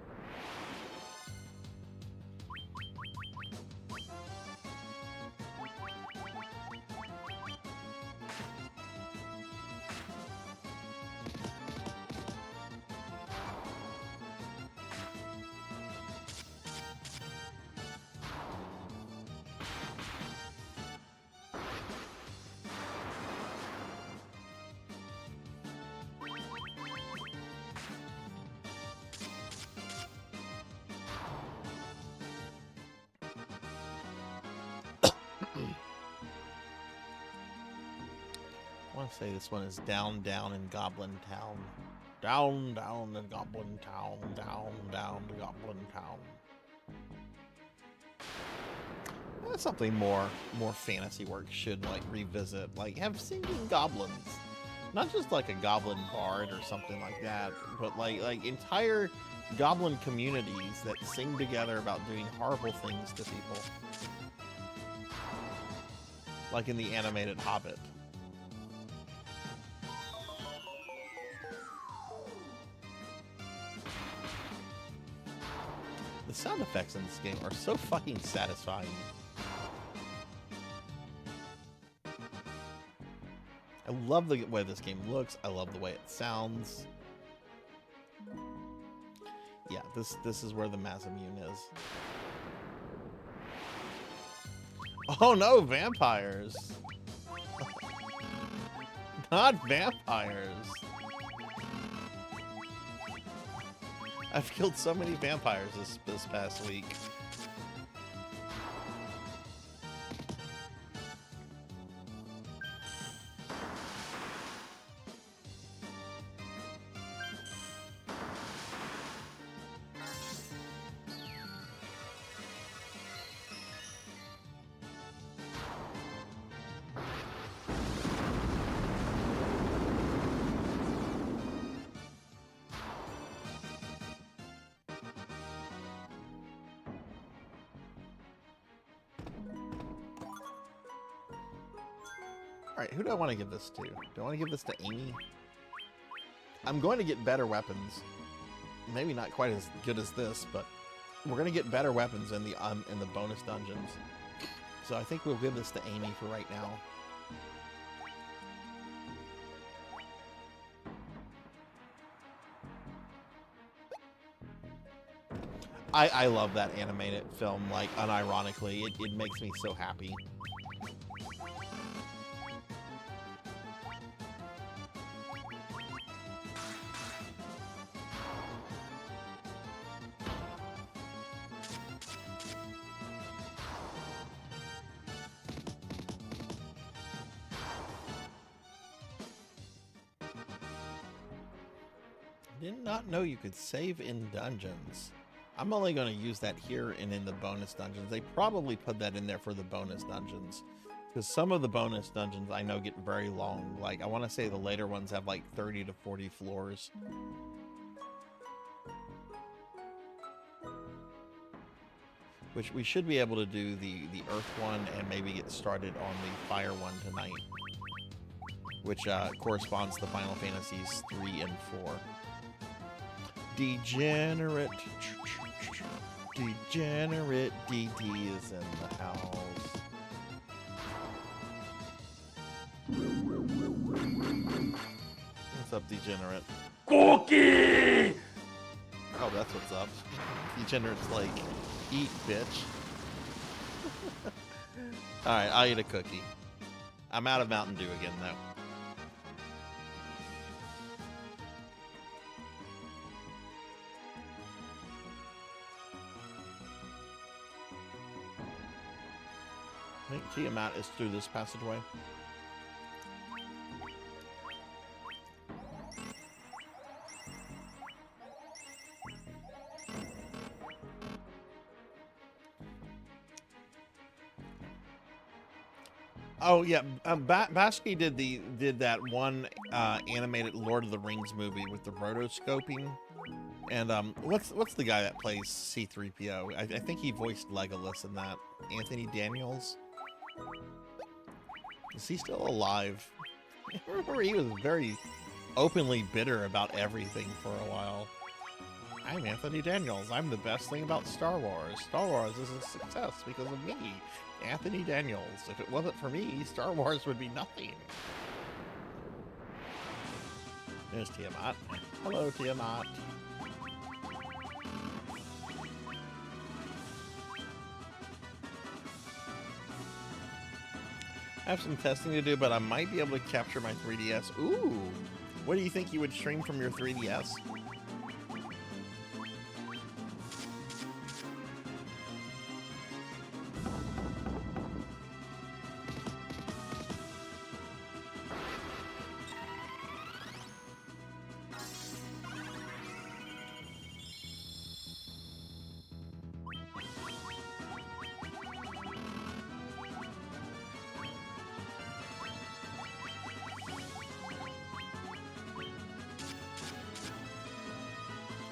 Speaker 2: I want to say this one is down in Goblin Town. Down in Goblin Town. Down in Goblin Town. That's something more fantasy work should like revisit. Like have singing goblins. Not just like a goblin bard or something like that, but like entire goblin communities that sing together about doing horrible things to people. Like in the animated Hobbit. The sound effects in this game are so fucking satisfying. I love the way this game looks. I love the way it sounds. Yeah, this is where the Masamune is. Oh no, vampires! Not vampires! I've killed so many vampires this past week. Alright, who do I want to give this to? Do I want to give this to Amy? I'm going to get better weapons. Maybe not quite as good as this, but we're going to get better weapons in the bonus dungeons. So I think we'll give this to Amy for right now. I love that animated film, like, unironically. It makes me so happy. Did not know you could save in dungeons. I'm only going to use that here and in the bonus dungeons. They probably put that in there for the bonus dungeons. Because some of the bonus dungeons I know get very long. Like, I want to say the later ones have like 30 to 40 floors. Which we should be able to do the Earth one and maybe get started on the Fire one tonight. Which corresponds to Final Fantasies 3 and 4. Degenerate. Degenerate DD is in the house. What's up, Degenerate? Cookie! Oh, that's what's up. Degenerate's like, eat, bitch. Alright, I'll eat a cookie. I'm out of Mountain Dew again, though. I think Tiamat is through this passageway. Oh yeah, Basky did that one animated Lord of the Rings movie with the rotoscoping. And what's the guy that plays C-3PO? I think he voiced Legolas in that. Anthony Daniels. Is he still alive? I remember he was very openly bitter about everything for a while. I'm Anthony Daniels. I'm the best thing about Star Wars. Star Wars is a success because of me, Anthony Daniels. If it wasn't for me, Star Wars would be nothing. There's Tiamat. Hello, Tiamat. I have some testing to do, but I might be able to capture my 3DS. Ooh! What do you think you would stream from your 3DS?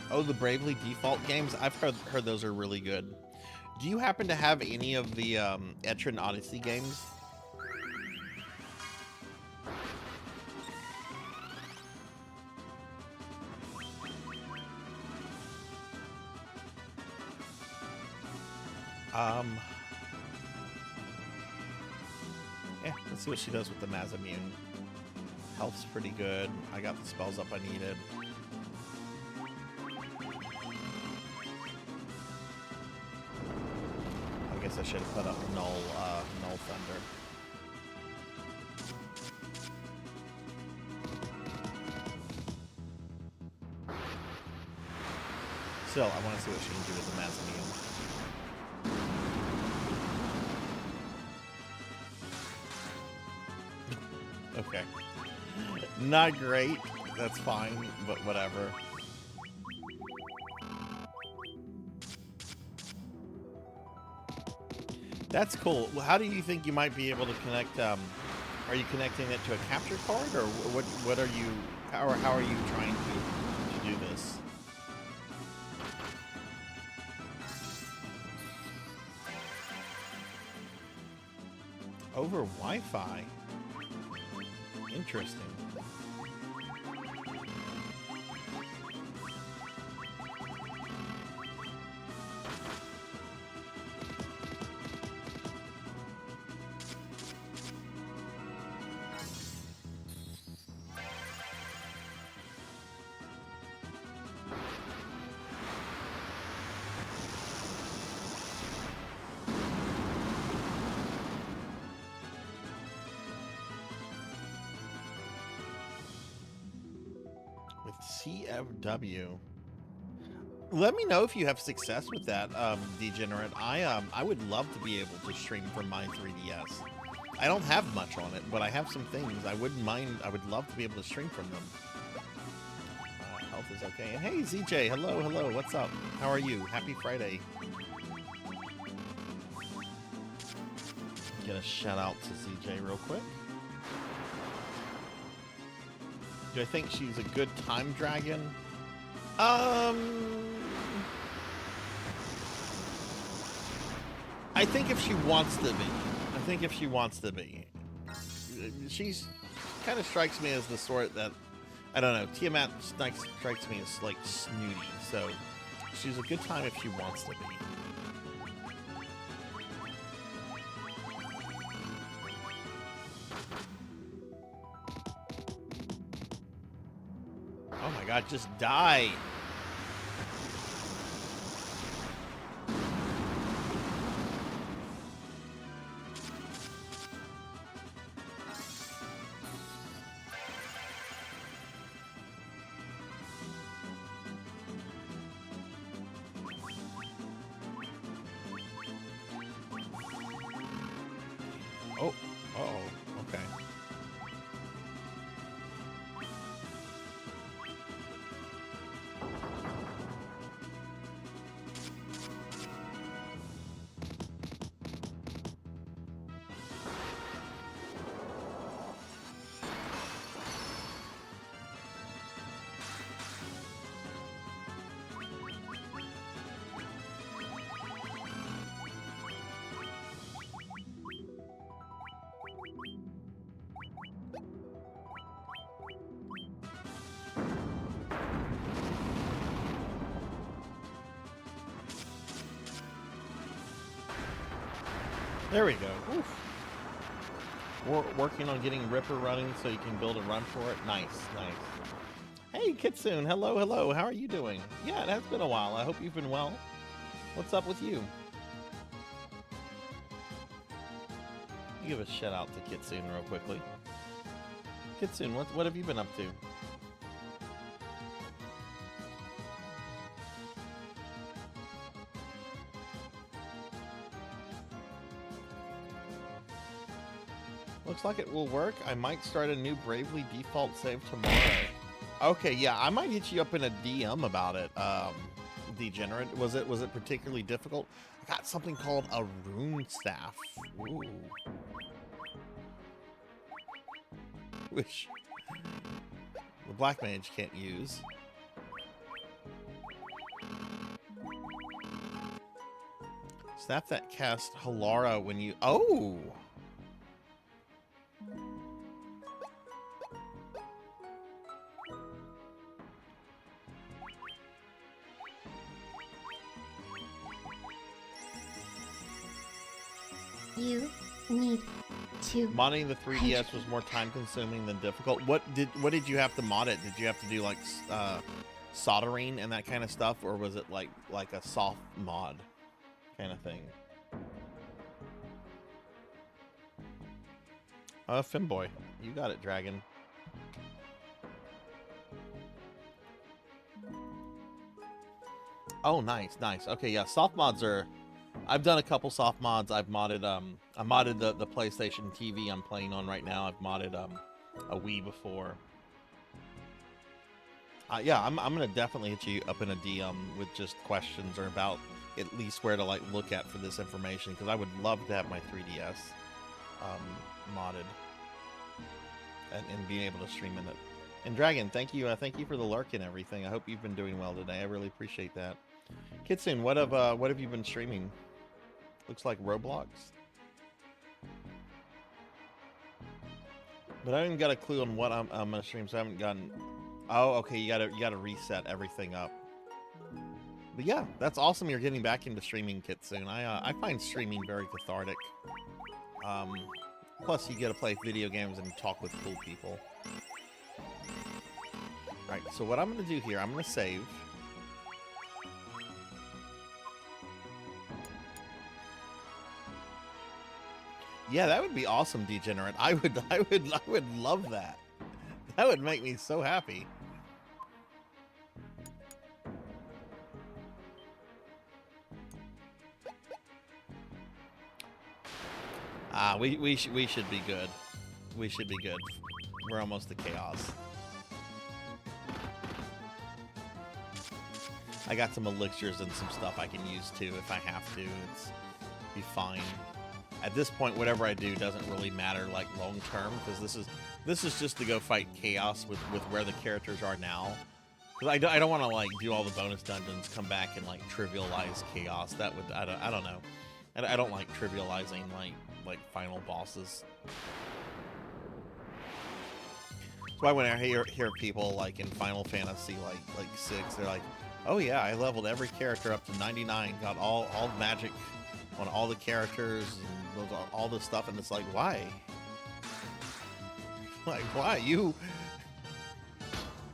Speaker 2: Oh, the Bravely Default games? I've heard those are really good. Do you happen to have any of the Etran Odyssey games? Yeah, let's see what she does with the Mazamune. Health's pretty good. I got the spells up I needed. I guess I should have put up Null Thunder. Still, I want to see what she can do with the Mazamune. Okay. Not great. That's fine, but whatever. That's cool. Well, how do you think you might be able to connect? Are you connecting it to a capture card, or what are you? How are you trying to do this? Over Wi-Fi. Interesting. CFW. Let me know if you have success with that, Degenerate. I would love to be able to stream from my 3DS. I don't have much on it, but I have some things. I wouldn't mind. I would love to be able to stream from them. Health is okay. And hey, ZJ, hello, hello. What's up? How are you? Happy Friday. Get a shout out to ZJ real quick. Do I think she's a good time dragon? I think if she wants to be. I think if she wants to be. She's kind of strikes me as the sort that, I don't know, Tiamat strikes me as like snooty, so she's a good time if she wants to be. Oh my god, just die! Oh, uh-oh, okay. There we go. Oof. We're working on getting Ripper running so you can build a run for it. Nice, nice. Hey, Kitsune. Hello, hello. How are you doing? Yeah, it has been a while. I hope you've been well. What's up with you? Give a shout out to Kitsune real quickly. Kitsune, what have you been up to? Looks like it will work. I might start a new Bravely default save tomorrow. Okay, yeah, I might hit you up in a DM about it. Degenerate. Was it particularly difficult? I got something called a rune staff. Ooh. Which the black mage can't use. Staff that cast Halara when you... Oh!
Speaker 5: You need to...
Speaker 2: Modding the 3DS was more time consuming than difficult. What did you have to mod it? Did you have to do like soldering and that kind of stuff, or was it like a soft mod kind of thing? Femboy, you got it, Dragon. Oh, nice, nice. Okay, yeah, soft mods are... I've done a couple soft mods. I've modded I modded the PlayStation TV I'm playing on right now. I've modded a Wii before. Yeah, I'm gonna definitely hit you up in a DM with just questions or about at least where to like look at for this information, because I would love to have my 3DS modded and being able to stream in it. And Dragon, thank you for the lurk and everything. I hope you've been doing well today. I really appreciate that. Kitsune, what have you been streaming? Looks like Roblox. But I haven't got a clue on what I'm gonna stream, so I haven't gotten... Oh, okay, you gotta reset everything up. But yeah, that's awesome you're getting back into streaming, Kitsune. I find streaming very cathartic. Plus you get to play video games and talk with cool people. Alright, so what I'm gonna do here, I'm gonna save. Yeah, that would be awesome, Degenerate. I would love that. That would make me so happy. We should be good. We should be good. We're almost to chaos. I got some elixirs and some stuff I can use too if I have to. It's be fine. At this point, whatever I do doesn't really matter like long term, because this is just to go fight chaos with where the characters are now. Because I don't want to like do all the bonus dungeons, come back and like trivialize chaos. That would I don't know. I don't like trivializing like final bosses. That's why when I hear people like in Final Fantasy like 6, they're like, oh yeah, I leveled every character up to 99, got all magic on all the characters and all this stuff, and it's like, why? Like, why?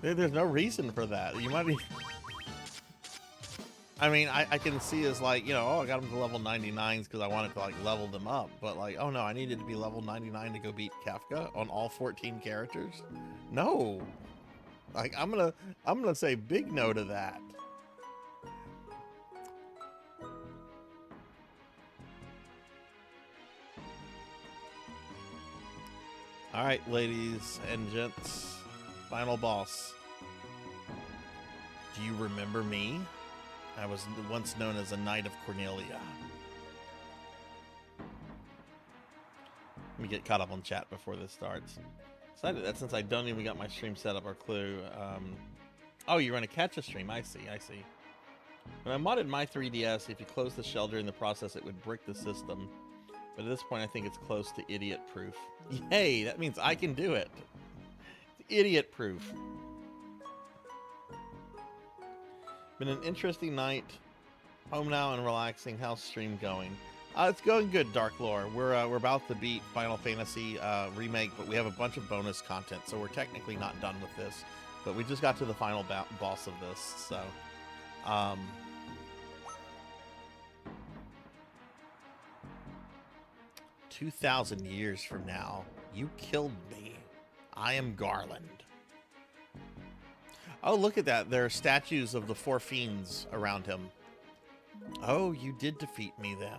Speaker 2: There's no reason for that. You might be... I mean, I can see as like, you know, oh, I got them to level 99s because I wanted to like level them up, but like, oh no, I needed to be level 99 to go beat Kafka on all 14 characters? No. Like, I'm gonna say big no to that. All right, ladies and gents, final boss. Do you remember me? I was once known as a Knight of Cornelia. Let me get caught up on chat before this starts. Decided that since I don't even got my stream set up or clue. Oh, you're gonna catch a stream. I see. When I modded my 3DS, if you close the shell during the process, it would brick the system. But at this point, I think it's close to idiot-proof. Yay! That means I can do it. It's idiot-proof. Been an interesting night. Home now and relaxing. How's stream going? It's going good, Dark Lore. We're about to beat Final Fantasy Remake, but we have a bunch of bonus content, so we're technically not done with this. But we just got to the final boss of this, so... 2,000 years from now, you killed me. I am Garland. Oh, look at that. There are statues of the 4 fiends around him. Oh, you did defeat me then.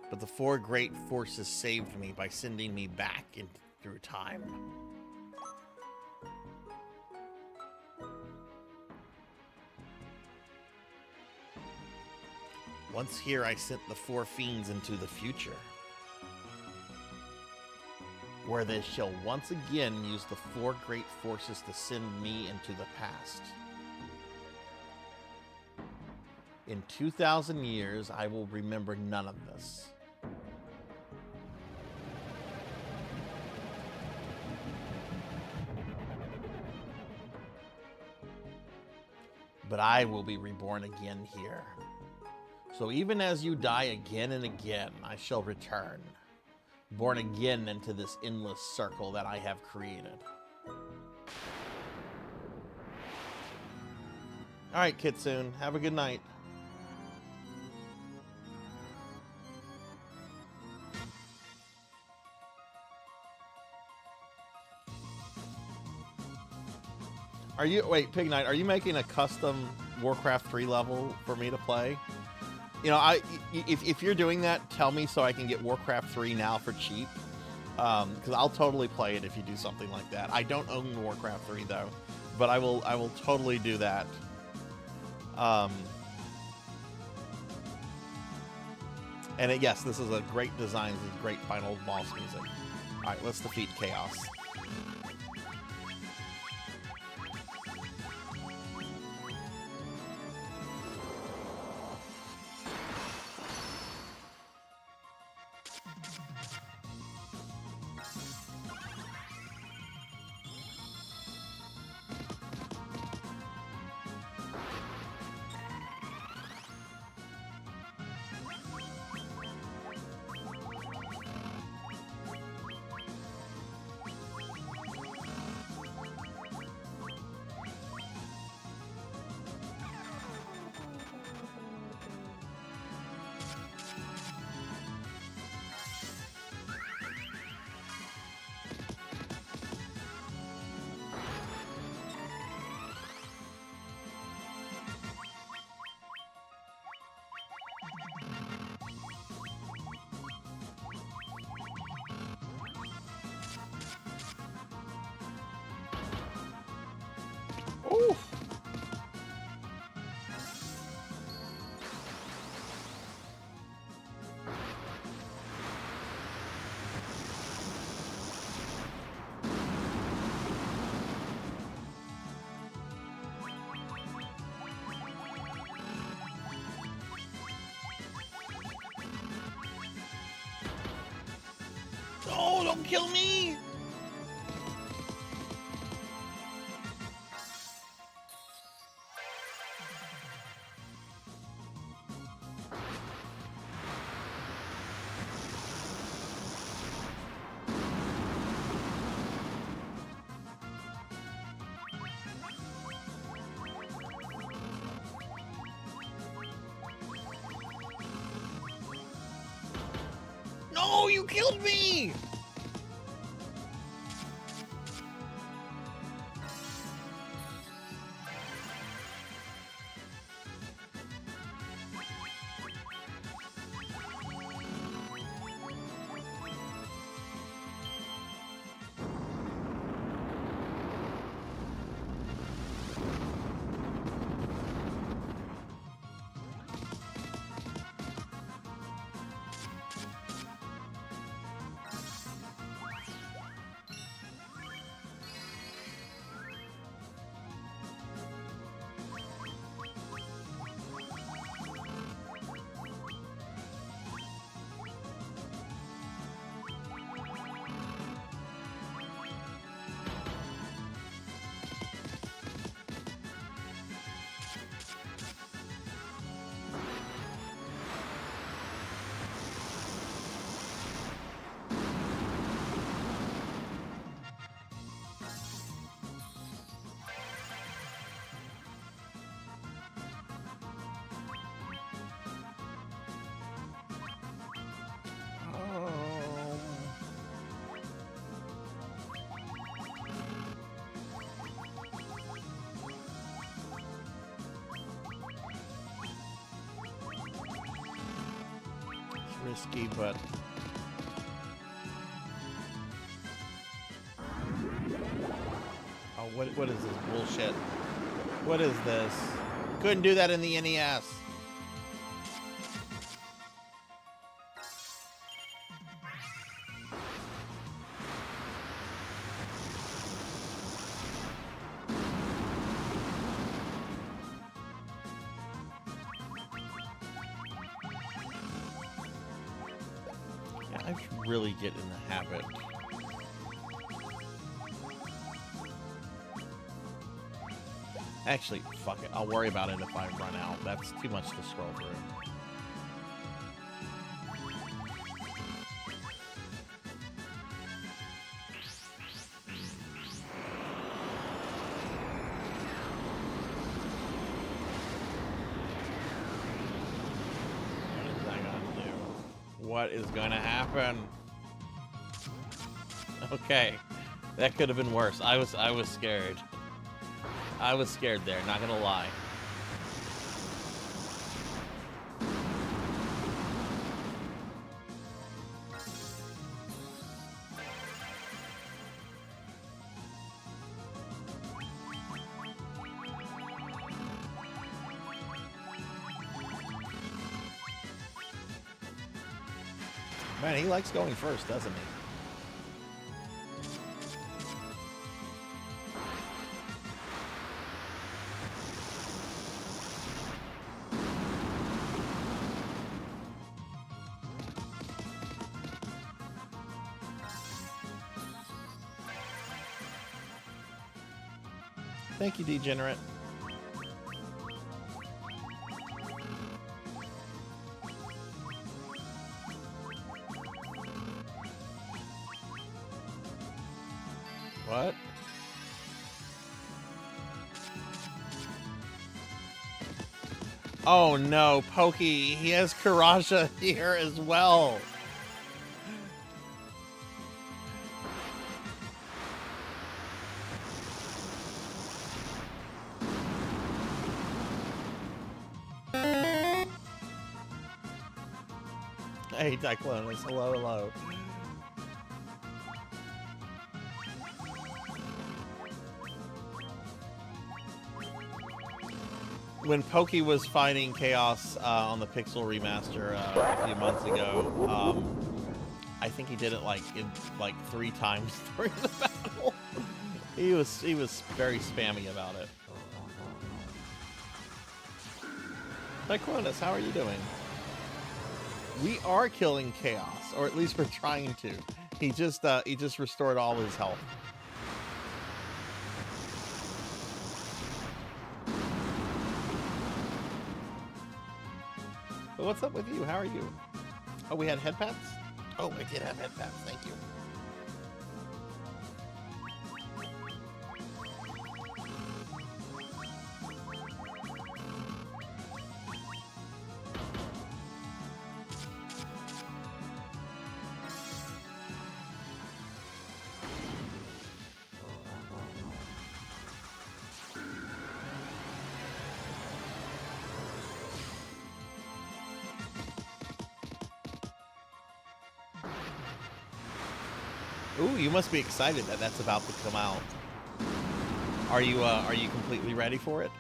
Speaker 2: But the 4 great forces saved me by sending me back through time. Once here, I sent the 4 fiends into the future, where they shall once again use the 4 great forces to send me into the past. In 2,000 years, I will remember none of this. But I will be reborn again here. So even as you die again and again, I shall return, born again into this endless circle that I have created. All right, Kitsune, have a good night. Wait, Pig Knight, are you making a custom Warcraft 3 level for me to play? You know, if you're doing that, tell me so I can get Warcraft 3 now for cheap. Because I'll totally play it if you do something like that. I don't own Warcraft 3 though, but I will totally do that. And yes, this is a great design. This is great final boss music. All right, let's defeat Chaos. Oof. Oh, don't kill me! No, you killed me! risky, but oh, what is this bullshit? What is this? Couldn't do that in the NES. Yeah, I should really get in the habit. Actually, fuck it. I'll worry about it if I run out. That's too much to scroll through. What is that gonna do? What is gonna happen? Okay. That could have been worse. I was scared. I was scared there, not gonna lie. Man, he likes going first, doesn't he? Thank you, Degenerate. What? Oh no, Pokey, he has Karaja here as well. Hey, Diclonus, hello, hello. When Pokey was fighting Chaos on the Pixel remaster a few months ago, I think he did it like 3 times during the battle. He was very spammy about it. Diclonus, how are you doing? We are killing Chaos, or at least we're trying to. He just restored all his health. But what's up with you? How are you? Oh, we had head pats? Oh, I did have head pats. Thank you. Ooh, you must be excited that that's about to come out. Are you completely ready for it?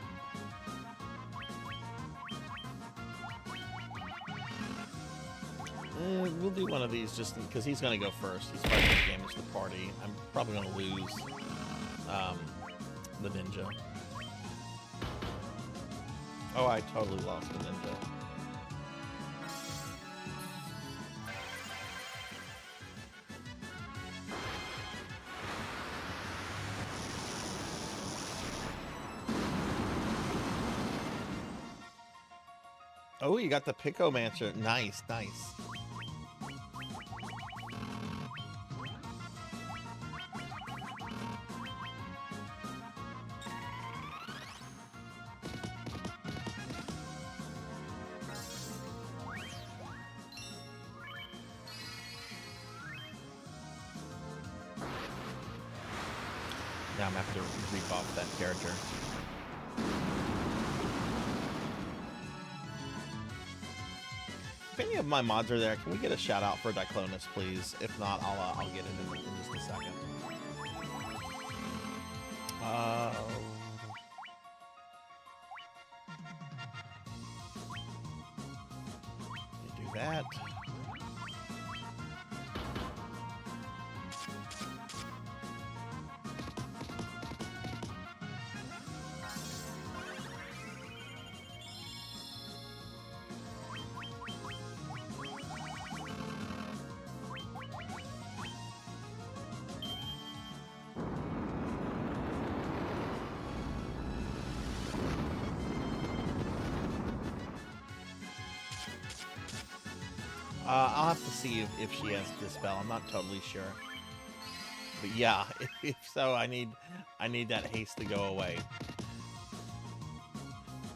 Speaker 2: We'll do one of these just because he's gonna go first. He's fighting to damage the party. I'm probably gonna lose the ninja. Oh, I totally lost the ninja. Oh, you got the Picomancer. Nice, nice. Now I'm gonna have to reap off that character. If any of my mods are there, can we get a shout out for Diclonus, please? If not, I'll get it in just a second. Do that. I'll have to see if she has Dispel. I'm not totally sure. But yeah, if so, I need that haste to go away.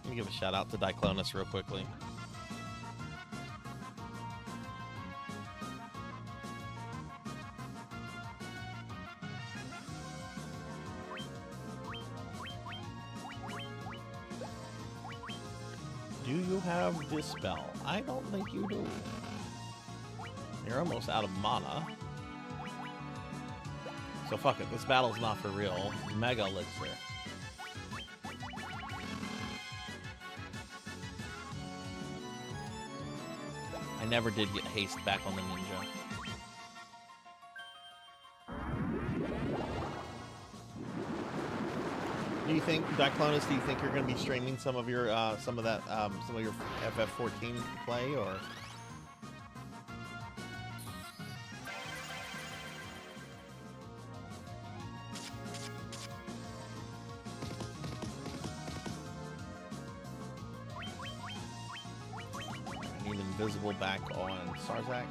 Speaker 2: Let me give a shout out to Diclonus real quickly. Do you have Dispel? I don't think you do. You're almost out of mana. So fuck it, this battle's not for real. Mega Elixir. I never did get haste back on the ninja. Do you think, Diclonus, do you think you're going to be streaming some of your some of your FF14 play, or? Invisible back on Sarzac.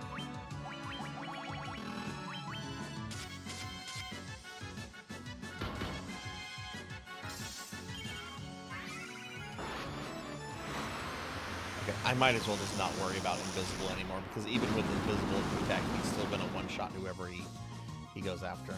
Speaker 2: Okay, I might as well just not worry about Invisible anymore, because even with Invisible Protect, he's still gonna one-shot whoever he goes after.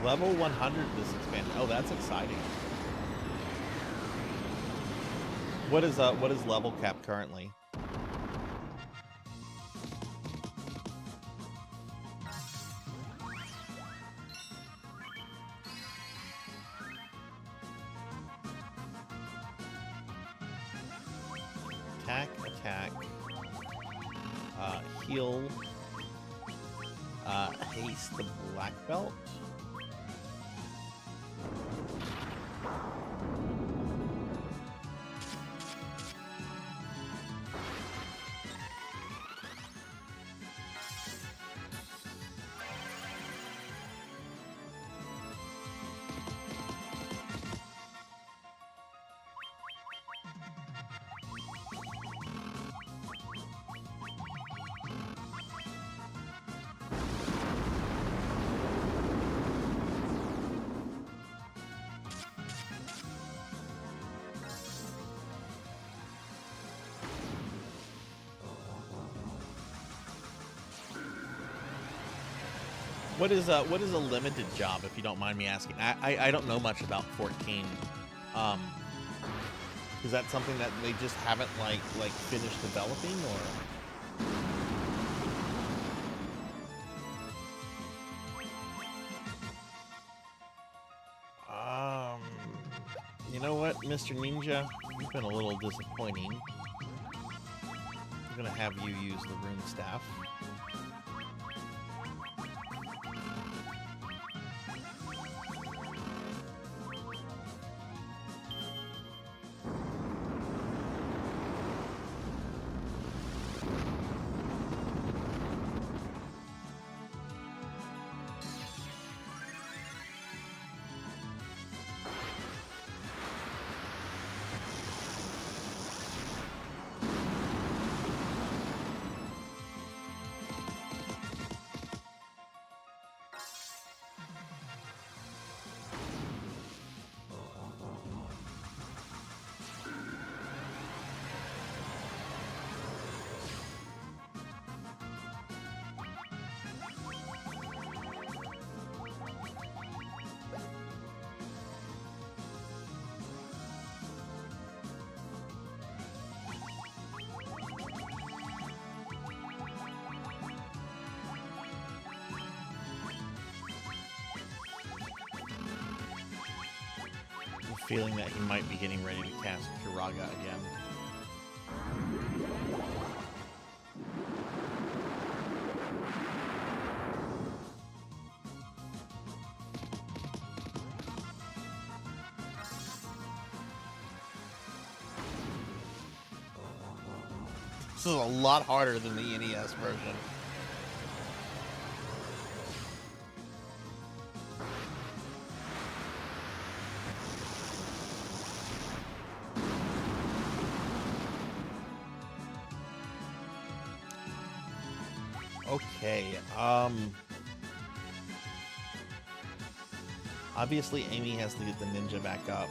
Speaker 2: Level 100 this expansion. Oh, that's exciting. What is level cap currently? Attack. Heal. Haste the black belt. What is a limited job, if you don't mind me asking? I don't know much about 14. Is that something that they just haven't like finished developing, or? You know what, Mr. Ninja? You've been a little disappointing. I'm gonna have you use the rune staff. feeling that he might be getting ready to cast Kiraga again. This is a lot harder than the NES version. Okay, obviously Amy has to get the ninja back up.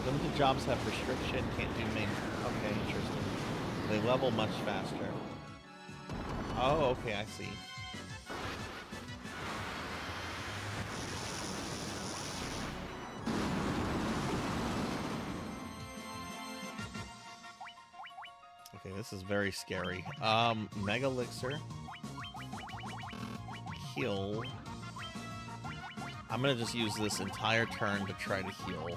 Speaker 2: Limited jobs have restriction, can't do main. Okay, interesting. They level much faster. Oh, okay, I see. Okay, this is very scary. Mega Elixir. Heal. I'm gonna just use this entire turn to try to heal.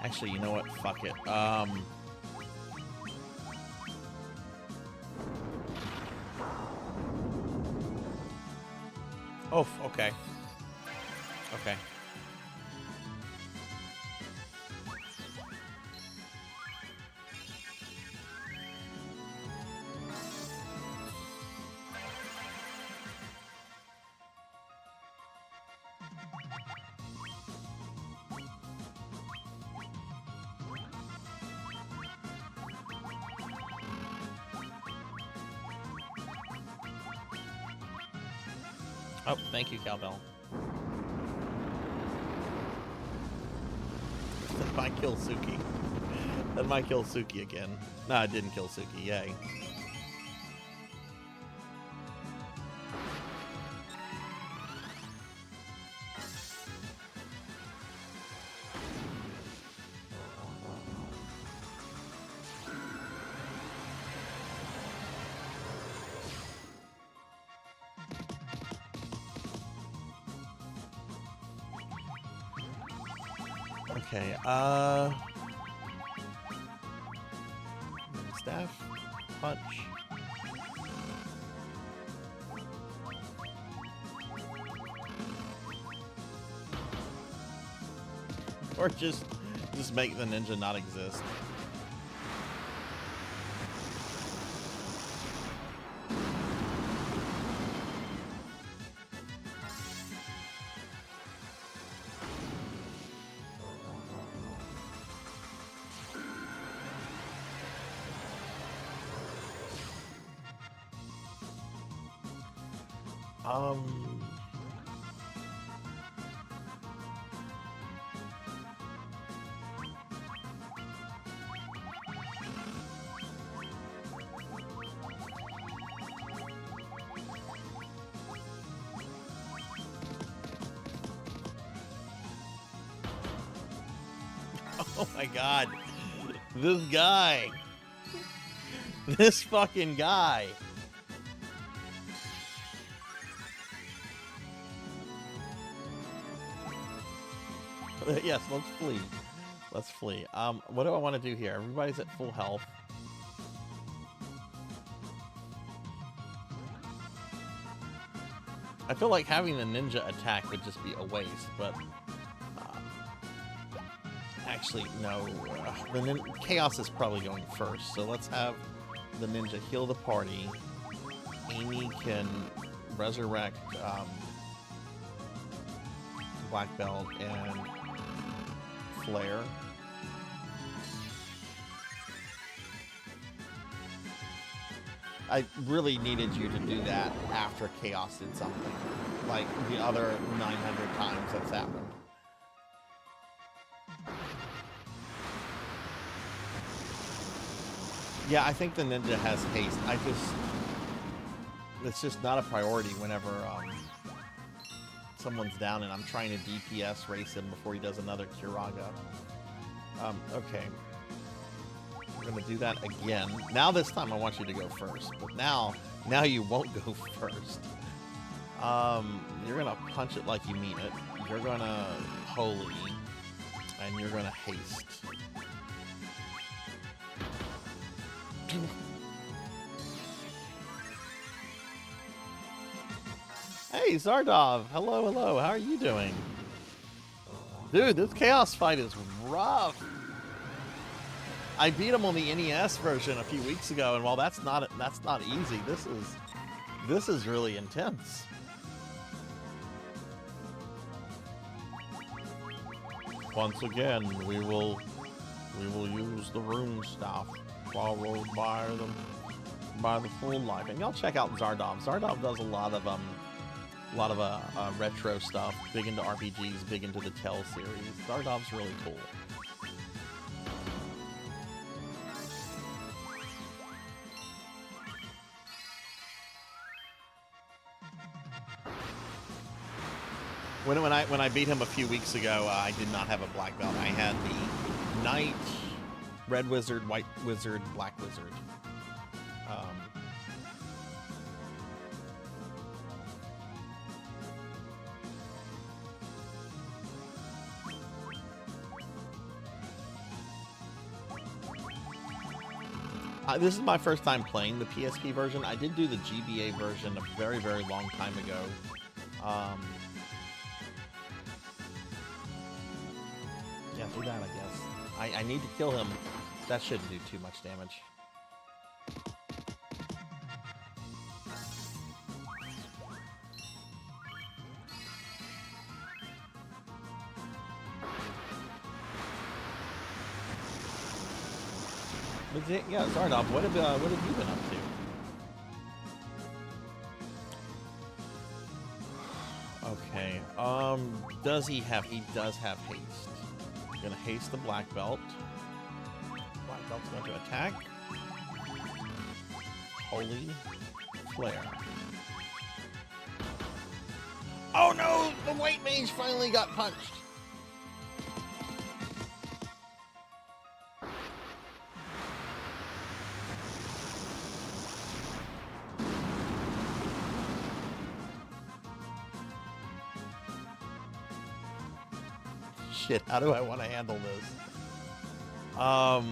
Speaker 2: Actually, you know what? Fuck it. Oh, okay. Okay. Oh, thank you, Cowbell. That might kill Suki. That might kill Suki again. No, it didn't kill Suki. Yay. Okay, staff, punch. Or just make the ninja not exist. Oh my god. This guy. This fucking guy. Yes, let's flee. Let's flee. What do I want to do here? Everybody's at full health. I feel like having the ninja attack would just be a waste, but actually, no. The Chaos is probably going first, so let's have the ninja heal the party. Amy can resurrect Black Belt and Flare. I really needed you to do that after Chaos did something. Like the other 900 times that's happened. Yeah, I think the ninja has haste. It's just not a priority whenever someone's down and I'm trying to DPS race him before he does another Kiraga. Okay. I'm gonna do that again. Now this time I want you to go first, but now you won't go first. You're gonna punch it like you mean it. You're gonna holy, and you're gonna haste. Hey, Zardov! Hello, hello. How are you doing? Dude, this Chaos fight is rough. I beat him on the NES version a few weeks ago, and while that's not easy, this is really intense. Once again, we will use the rune staff followed by the full life. And y'all check out Zardov. Zardov does a lot of retro stuff, big into RPGs, big into the Tell series. Zardov's really cool. When I beat him a few weeks ago, I did not have a black belt. I had the Knight, Red Wizard, White Wizard, Black Wizard. This is my first time playing the PSP version. I did do the GBA version a very, very long time ago. Yeah, do that, I guess. I need to kill him. That shouldn't do too much damage. But yeah, Zardov, what have you been up to? Okay. Does he have? He does have haste. Gonna haste the black belt. Black belt's going to attack. Holy flare. Oh no! The white mage finally got punched. Shit, how do I want to handle this? I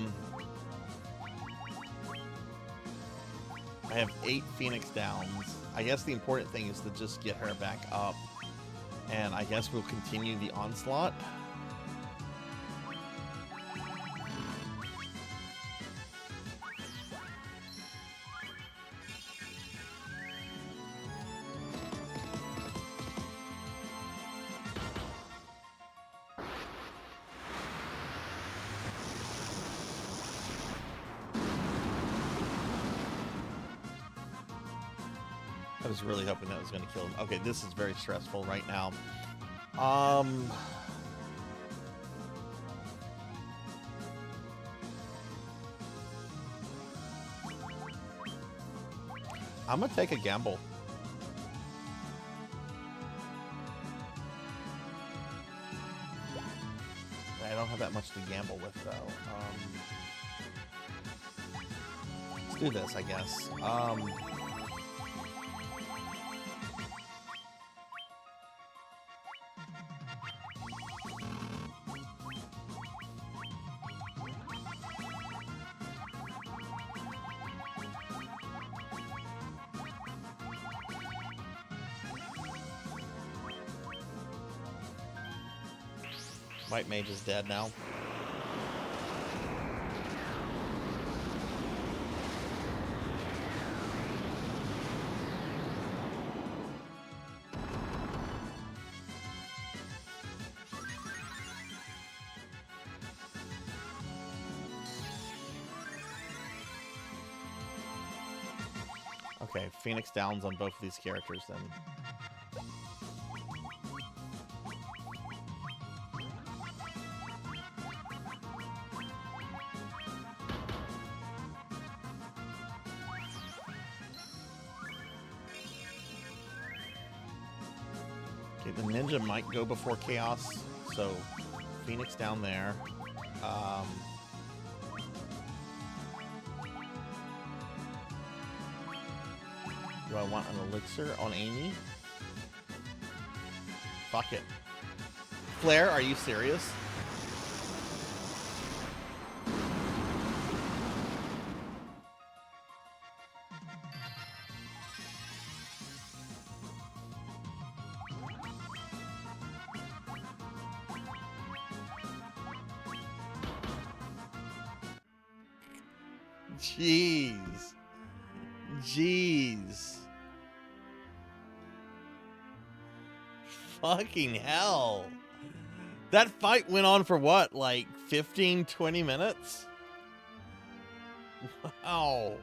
Speaker 2: have 8 Phoenix Downs. I guess the important thing is to just get her back up. And I guess we'll continue the onslaught. I was really hoping that was going to kill him. Okay, this is very stressful right now. I'm going to take a gamble. I don't have that much to gamble with, though. Let's do this, I guess. White mage is dead now. Okay, Phoenix Downs on both of these characters then. Okay, the ninja might go before Chaos, so Phoenix down there. Do I want an elixir on Amy? Fuck it. Flare, are you serious? Jeez. Jeez. Fucking hell. That fight went on for what, like 15, 20 minutes? Wow.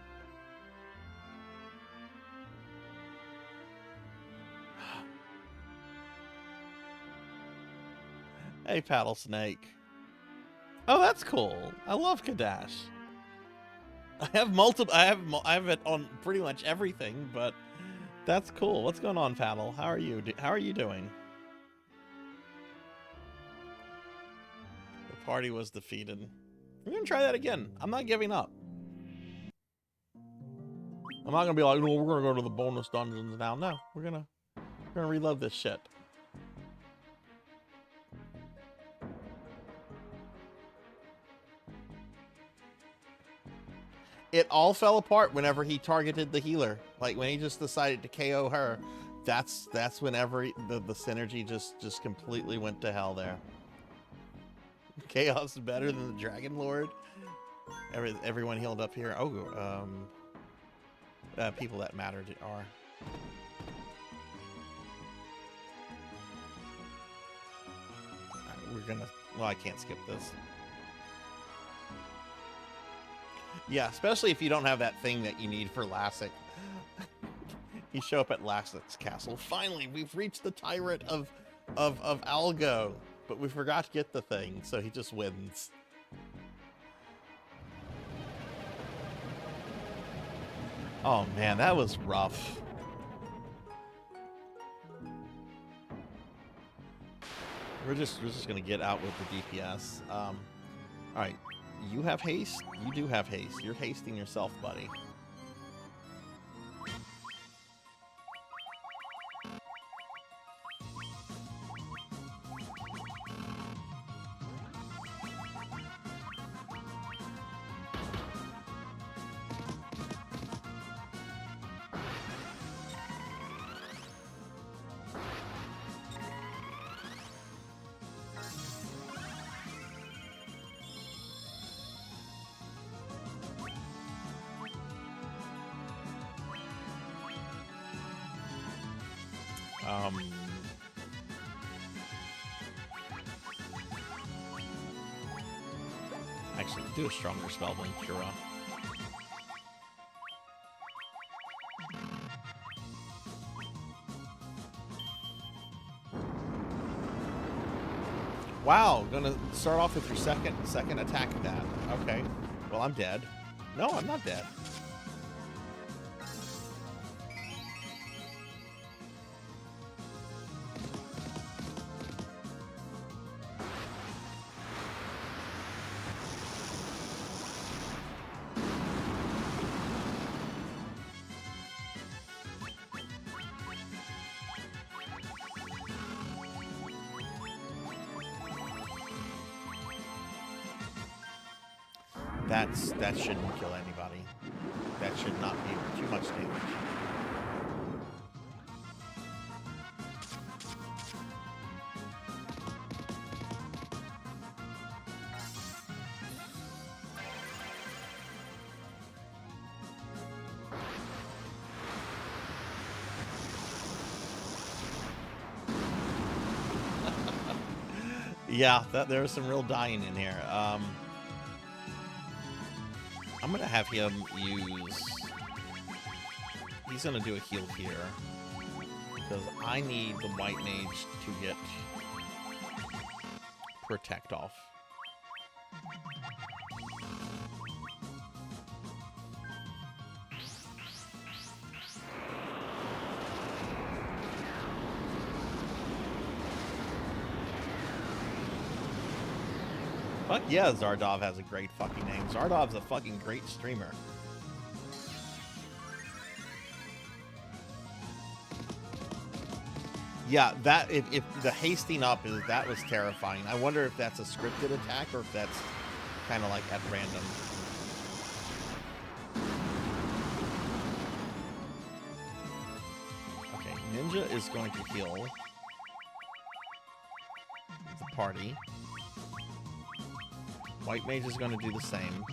Speaker 2: Hey, Paddle Snake. Oh, that's cool. I love Kadash. I have multiple. I have it on pretty much everything, but that's cool. What's going on, Paddle? How are you? How are you doing? The party was defeated. We're gonna try that again. I'm not giving up. I'm not gonna be like, no, we're gonna go to the bonus dungeons now. No, we're gonna reload this shit. It all fell apart whenever he targeted the healer. Like when he just decided to KO her, that's whenever the synergy just completely went to hell there. Chaos is better than the Dragon Lord. Everyone healed up here. Oh, people that mattered are. We're gonna. Well, I can't skip this. Yeah, especially if you don't have that thing that you need for Lassic. You show up at Lassic's castle. Finally, we've reached the tyrant of Algo, but we forgot to get the thing, so he just wins. Oh man, that was rough. We're just gonna get out with the DPS. All right. You have haste? You do have haste. You're hasting yourself, buddy. Actually, do a stronger spell than Cura. Wow, gonna start off with your second attack of that. Okay. Well, I'm dead. No, I'm not dead. That shouldn't kill anybody. That should not be too much damage. Yeah, there was some real dying in here. I'm gonna have him use he's gonna do a heal here because I need the white mage to get protect off. Fuck yeah, Zardov has a great fucking name. Zardov's a fucking great streamer. Yeah, that if the hasting up that was terrifying. I wonder if that's a scripted attack or if that's kind of like at random. Okay, Ninja is going to heal the party. White Mage is going to do the same.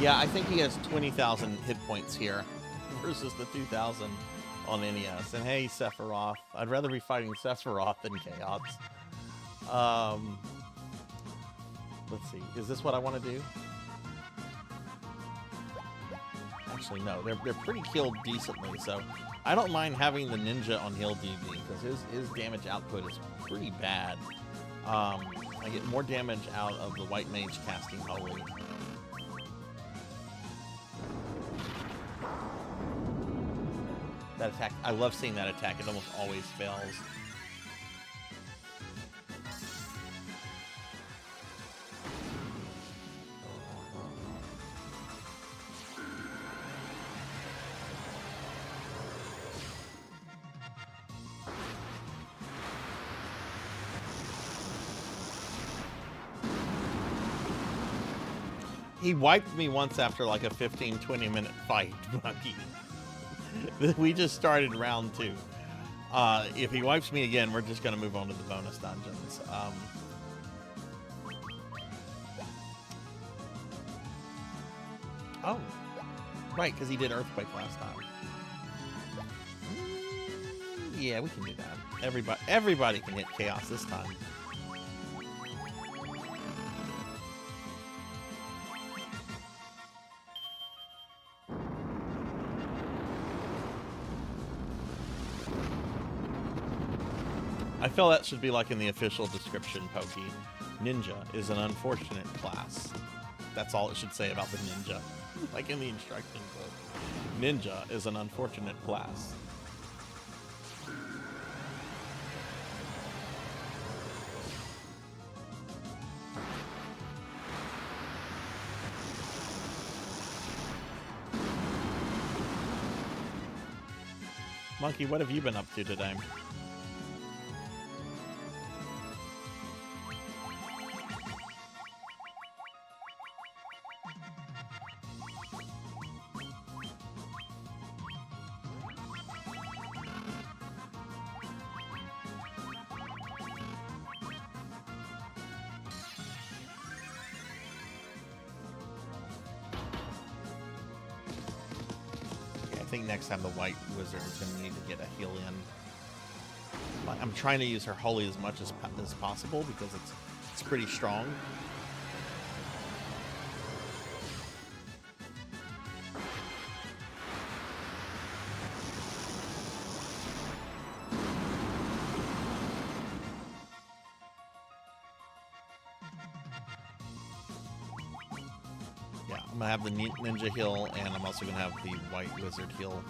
Speaker 2: Yeah, I think he has 20,000 hit points here versus the 2,000 on NES. And hey, Sephiroth. I'd rather be fighting Sephiroth than Chaos. Let's see. Is this what I want to do? Actually, no. They're pretty killed decently, so I don't mind having the ninja on heal DB because his damage output is pretty bad. I get more damage out of the white mage casting Holy. That attack, I love seeing that attack. It almost always fails. He wiped me once after like a 15-20 minute fight, Monkey. We just started round 2. If he wipes me again, we're just going to move on to the bonus dungeons. Oh, right, because he did Earthquake last time. Yeah, we can do that. Everybody can hit Chaos this time. I feel that should be like in the official description, Pokey. Ninja is an unfortunate class. That's all it should say about the ninja. Like in the instruction book. Ninja is an unfortunate class. Monkey, what have you been up to today? I think next time the white wizard is going to need to get a heal in. I'm trying to use her holy as much as possible because it's pretty strong. I'm gonna have the ninja heal, and I'm also gonna have the white wizard heal.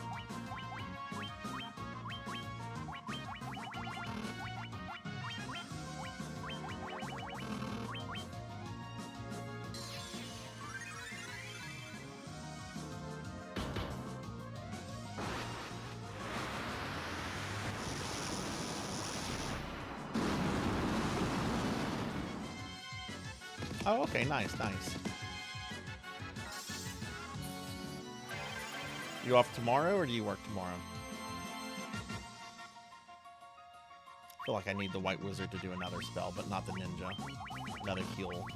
Speaker 2: Oh, okay, nice. You off tomorrow, or do you work tomorrow? feel like I need the White Wizard to do another spell, but not the Ninja. Another heal.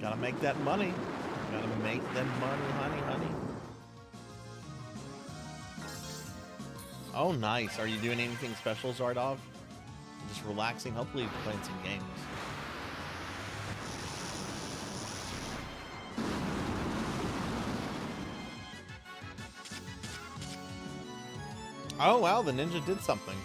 Speaker 2: Gotta make that money. Gotta make that money, honey, honey. Oh, nice. Are you doing anything special, Zardov? Just relaxing, hopefully playing some games. Oh, wow, the ninja did something.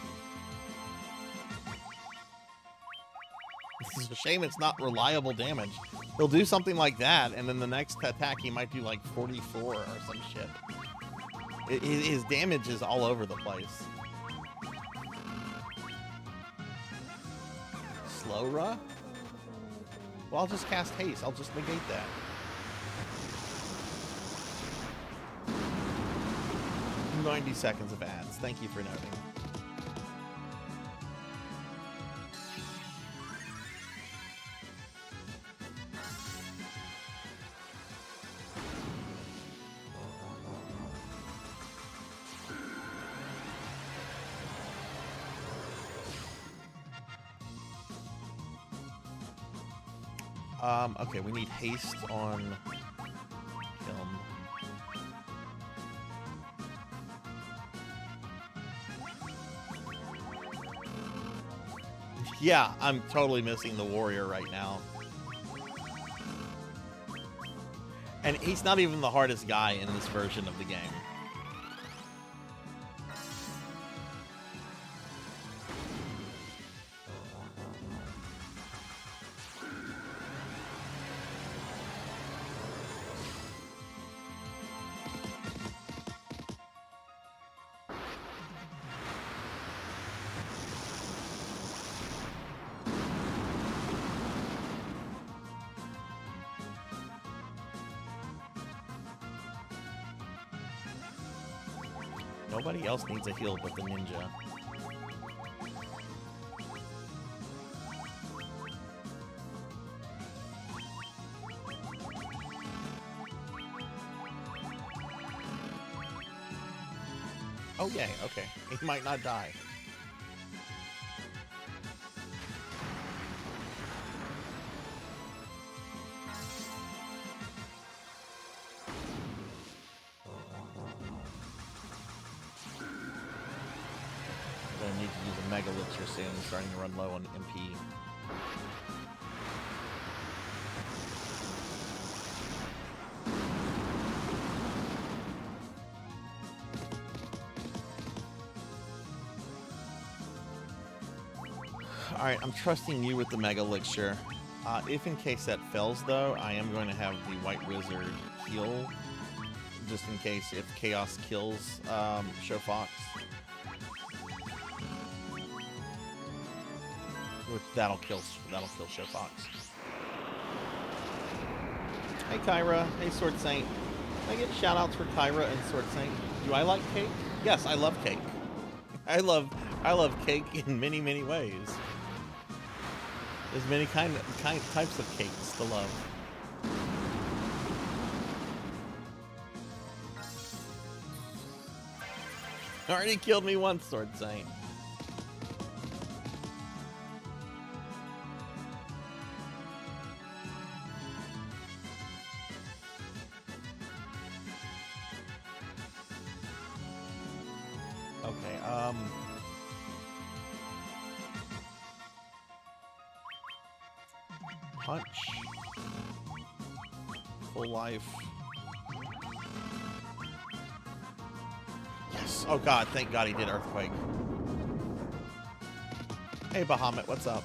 Speaker 2: This is a shame it's not reliable damage. He'll do something like that, and then the next attack he might do like 44 or some shit. His damage is all over the place. Slow-ra? Well, I'll just cast haste. I'll just negate that. "90 seconds of ads. Thank you for noting. Okay, we need haste on him. Yeah, I'm totally missing the warrior right now. And he's not even the hardest guy in this version of the game. Nobody else needs a heal but the ninja. Oh, yay, okay. He might not die. Gonna need to use a Mega Elixir soon, starting to run low on MP. Alright, I'm trusting you with the Mega Elixir. If in case that fails, though, I am going to have the White Wizard heal, just in case if Chaos kills Show Fox. Which that'll kill Show Fox. Hey Kyra, hey Sword Saint. Can I get shout outs for Kyra and Sword Saint? Do I like cake? Yes, I love cake. I love cake in many, many ways. There's many types of cakes to love. Already killed me once, Sword Saint. Okay, punch. Full life. Yes. Oh god, thank god he did Earthquake. Hey Bahamut, what's up?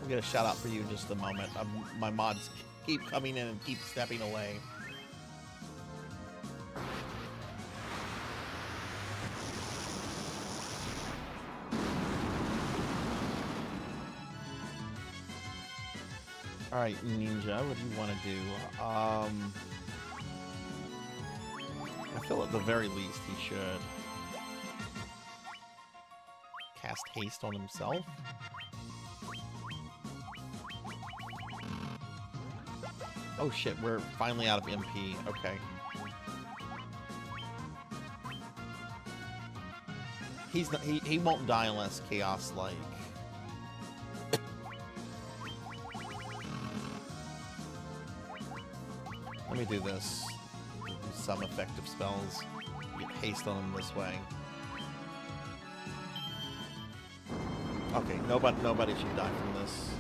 Speaker 2: We'll get a shout out for you in just a moment. My mods keep coming in and keep stepping away. Alright, Ninja, what do you want to do? I feel at the very least he should cast haste on himself. Oh shit, we're finally out of MP. Okay. He's not, he won't die unless Chaos, like... Let me do this. Do some effective spells. Get haste on him this way. Okay, nobody should die from this.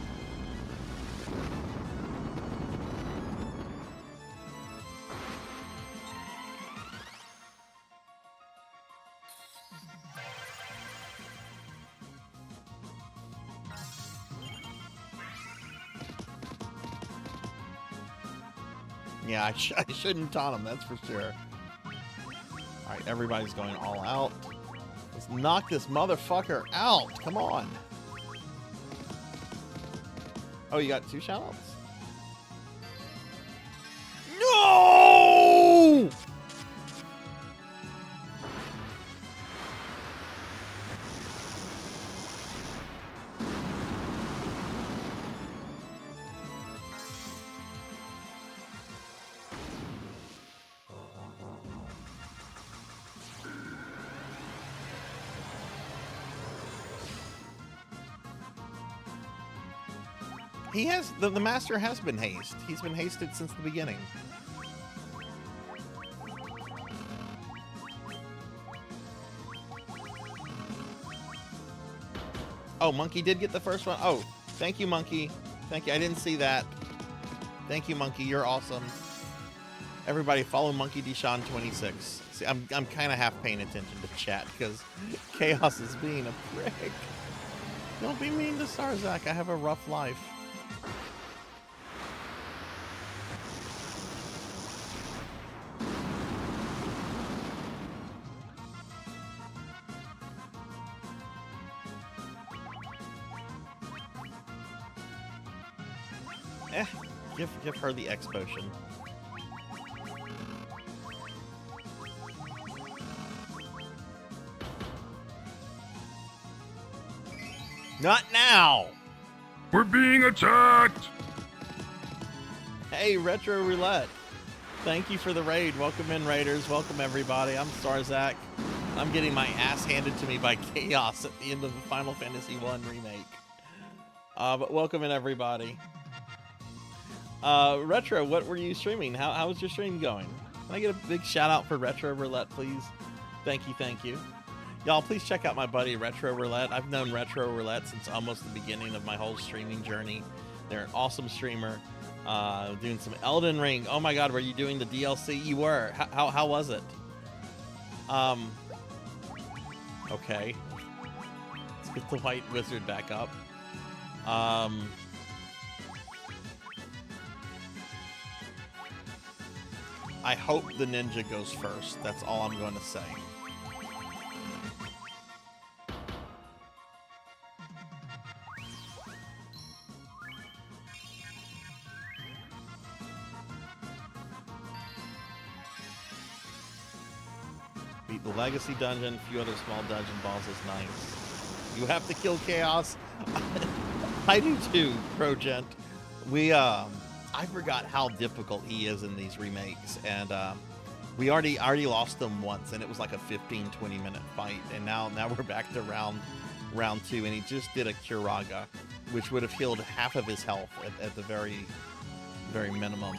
Speaker 2: Yeah, I shouldn't taunt him, that's for sure. Alright, everybody's going all out. Let's knock this motherfucker out. Come on. Oh, you got 2 shoutouts? No! He has, the master has been hasted. He's been hasted since the beginning. Oh, Monkey did get the first one. Oh, thank you, Monkey. Thank you. I didn't see that. Thank you, Monkey. You're awesome. Everybody follow Monkey Deshawn26. See, I'm kind of half paying attention to chat because Chaos is being a prick. Don't be mean to Sarzac. I have a rough life. Give her the X potion. Not now!
Speaker 4: We're being attacked!
Speaker 2: Hey, Retro Roulette. Thank you for the raid. Welcome in, Raiders. Welcome, everybody. I'm Sarzac. I'm getting my ass handed to me by Chaos at the end of the Final Fantasy I remake. But welcome in, everybody. Retro, what were you streaming? How was your stream going? Can I get a big shout out for Retro Roulette, please? Thank you, thank you. Y'all, please check out my buddy Retro Roulette. I've known Retro Roulette since almost the beginning of my whole streaming journey. They're an awesome streamer. Doing some Elden Ring. Oh my god, were you doing the DLC? You were. How was it? Okay. Let's get the White Wizard back up. I hope the ninja goes first. That's all I'm going to say. Beat the Legacy Dungeon, a few other small dungeon bosses, nice. You have to kill Chaos. I do too, Progent. I forgot how difficult he is in these remakes, and we already lost him once, and it was like a 15-20 minute fight, and now we're back to round 2, and he just did a Curaga, which would have healed half of his health at the very minimum.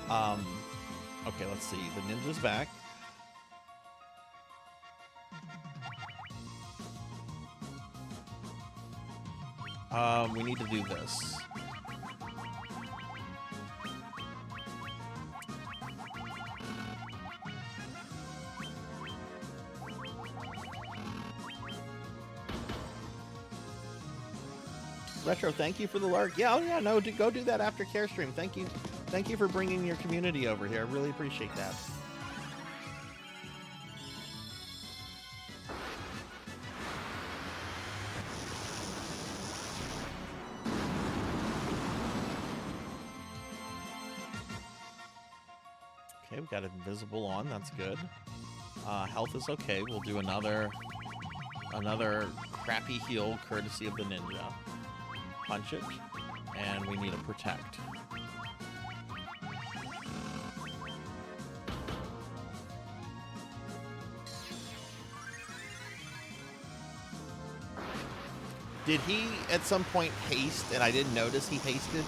Speaker 2: Okay, let's see. The ninja's back. We need to do this. Retro, thank you for the lurk. Yeah, oh yeah, no, go do that after care stream. Thank you for bringing your community over here. I really appreciate that. Okay, we got invisible on. That's good. Health is okay. We'll do another crappy heal courtesy of the ninja. Punch it, and we need a protect. Did he at some point haste and I didn't notice he hasted?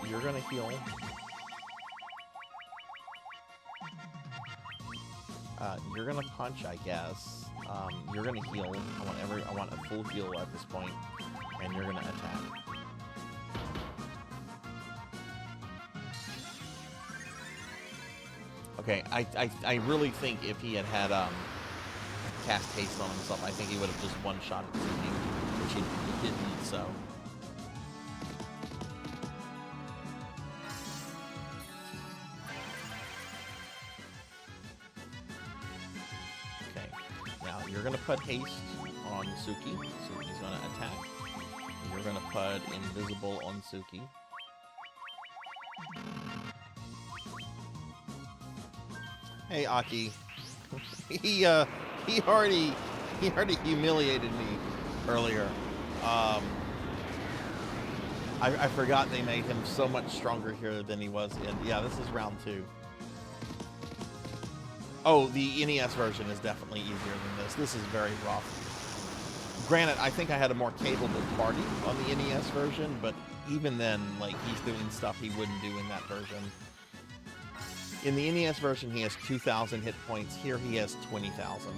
Speaker 2: You're gonna heal. You're gonna punch, I guess. You're gonna heal. I want a full heal at this point, and you're gonna attack. Okay, I really think if he had cast haste on himself, I think he would have just one-shot it, which he didn't. So. You're gonna put haste on Suki. Suki's gonna attack. You're gonna put invisible on Suki. Hey, Aki. he already humiliated me earlier. I forgot they made him so much stronger here than he was in. Yeah, this is round 2. Oh, the NES version is definitely easier than this. This is very rough. Granted, I think I had a more capable party on the NES version, but even then, like, he's doing stuff he wouldn't do in that version. In the NES version, he has 2,000 hit points. Here, he has 20,000.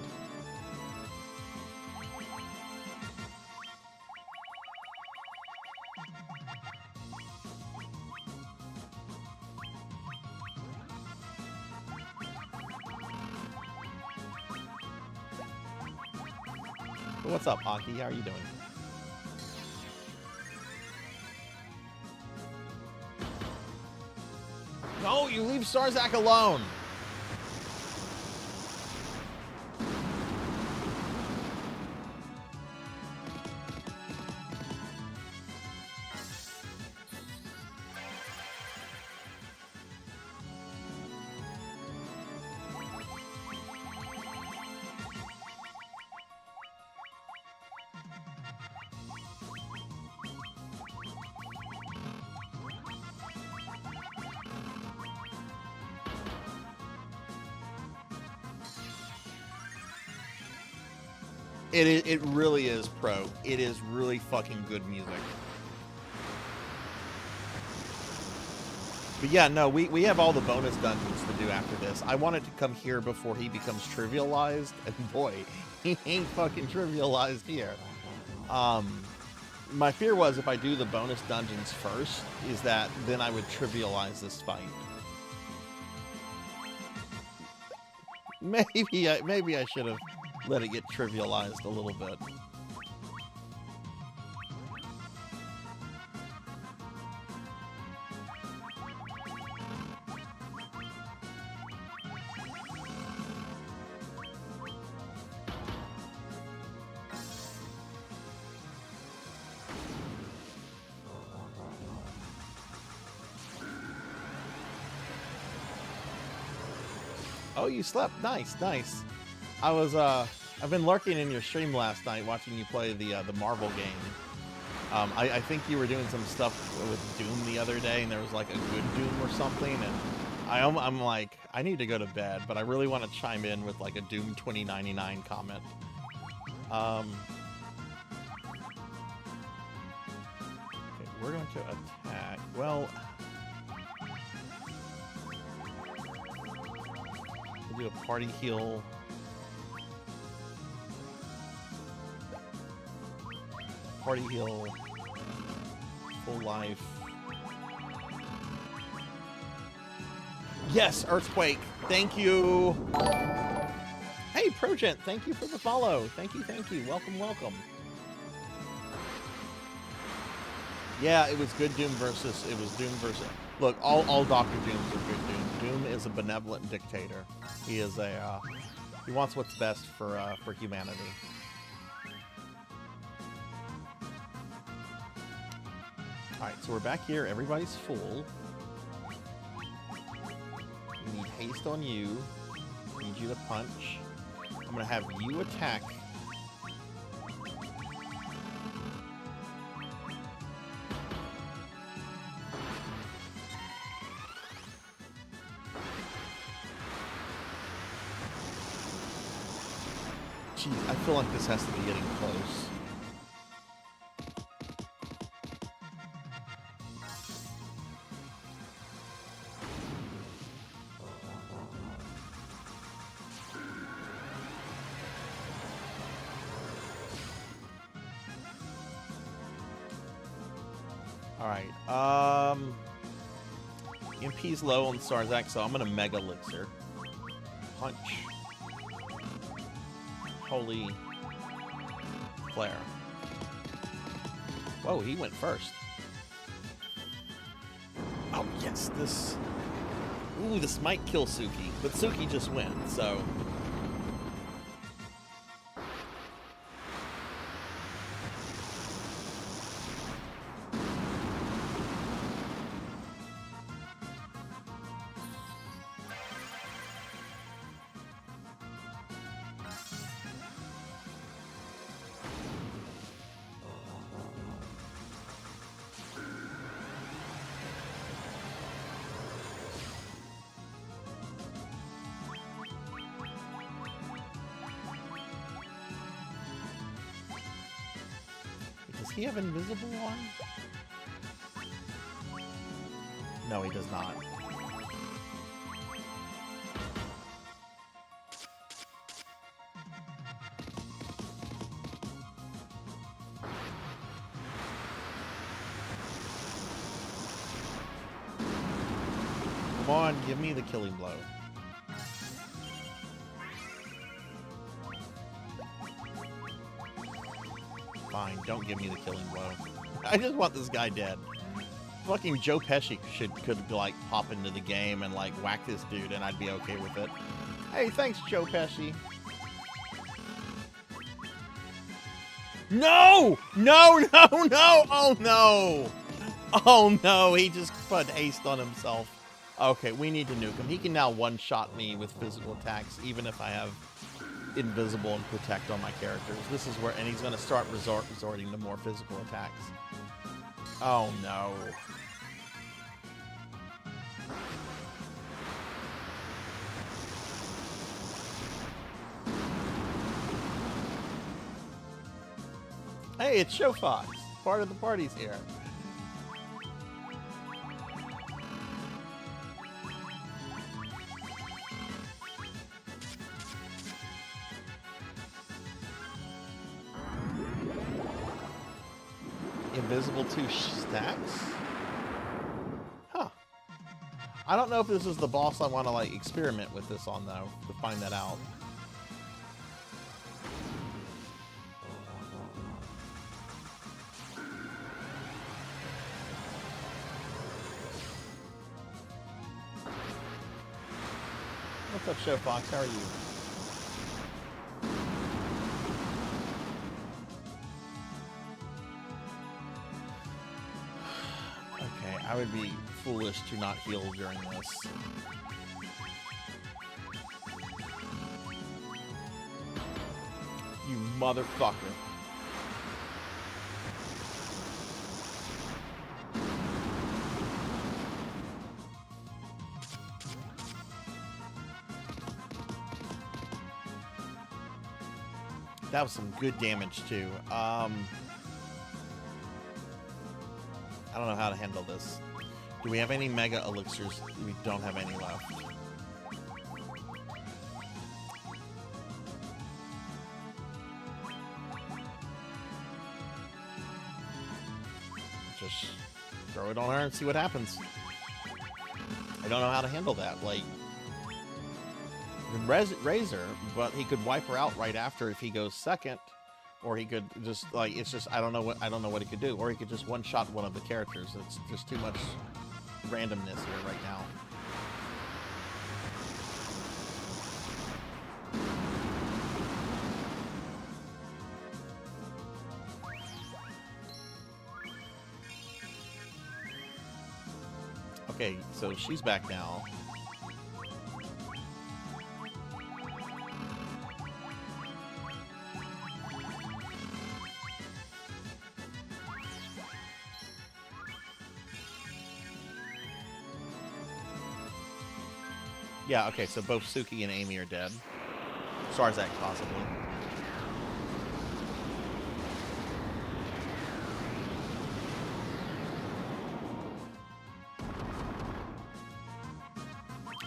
Speaker 2: What's up, Aki? How are you doing? No, you leave Sarzac alone! It really is pro. It is really fucking good music. But yeah, no, we have all the bonus dungeons to do after this. I wanted to come here before he becomes trivialized, and boy, he ain't fucking trivialized here. My fear was if I do the bonus dungeons first, is that then I would trivialize this fight. Maybe I should have let it get trivialized a little bit. Oh, you slept. Nice, nice. I was, I've been lurking in your stream last night watching you play the Marvel game. I think you were doing some stuff with Doom the other day, and there was like a good Doom or something, and I'm like, I need to go to bed, but I really want to chime in with like a Doom 2099 comment. Okay, we're going to attack. Well, we'll do a party heal. Party heal. Full life. Yes, Earthquake. Thank you. Hey, Progent, thank you for the follow. Thank you, thank you. Welcome, welcome. Yeah, it was good Doom versus. It was Doom versus. Look, all Doctor Dooms are good Doom. Doom is a benevolent dictator. He is a. He wants what's best for humanity. All right, so we're back here. Everybody's full. We need haste on you. Need you to punch. I'm gonna have you attack. Jeez, I feel like this has to be getting close. Alright, MP's low on Sarzac, so I'm gonna Mega Elixir. Punch. Holy Flare. Whoa, he went first. Oh, yes, this... Ooh, this might kill Suki, but Suki just wins, so... Does he have invisible on? No, he does not. Come on, give me the killing blow. Fine, don't give me the killing blow. I just want this guy dead. Fucking Joe Pesci could like pop into the game and like whack this dude and I'd be okay with it. Hey, thanks, Joe Pesci. No! No, no, no! Oh no! Oh no, he just put haste on himself. Okay, we need to nuke him. He can now one-shot me with physical attacks, even if I have invisible and protect on my characters. This is where, and he's going to start resorting to more physical attacks. Oh no. Hey, it's Show Fox. Part of the party's here. Invisible 2 stacks? Huh. I don't know if this is the boss I want to, like, experiment with this on, though, to find that out. What's up, Show Fox? How are you? I would be foolish to not heal during this. You motherfucker. That was some good damage too. I don't know how to handle this. Do we have any Mega Elixirs? We don't have any left. Just throw it on her and see what happens. I don't know how to handle that. Like, Razor, but he could wipe her out right after if he goes second, or he could just like it's just I don't know what he could do, or he could just one-shot one of the characters. It's just too much randomness here right now. Okay, so she's back now. Yeah, okay, so both Suki and Amy are dead. Sarzac, possibly.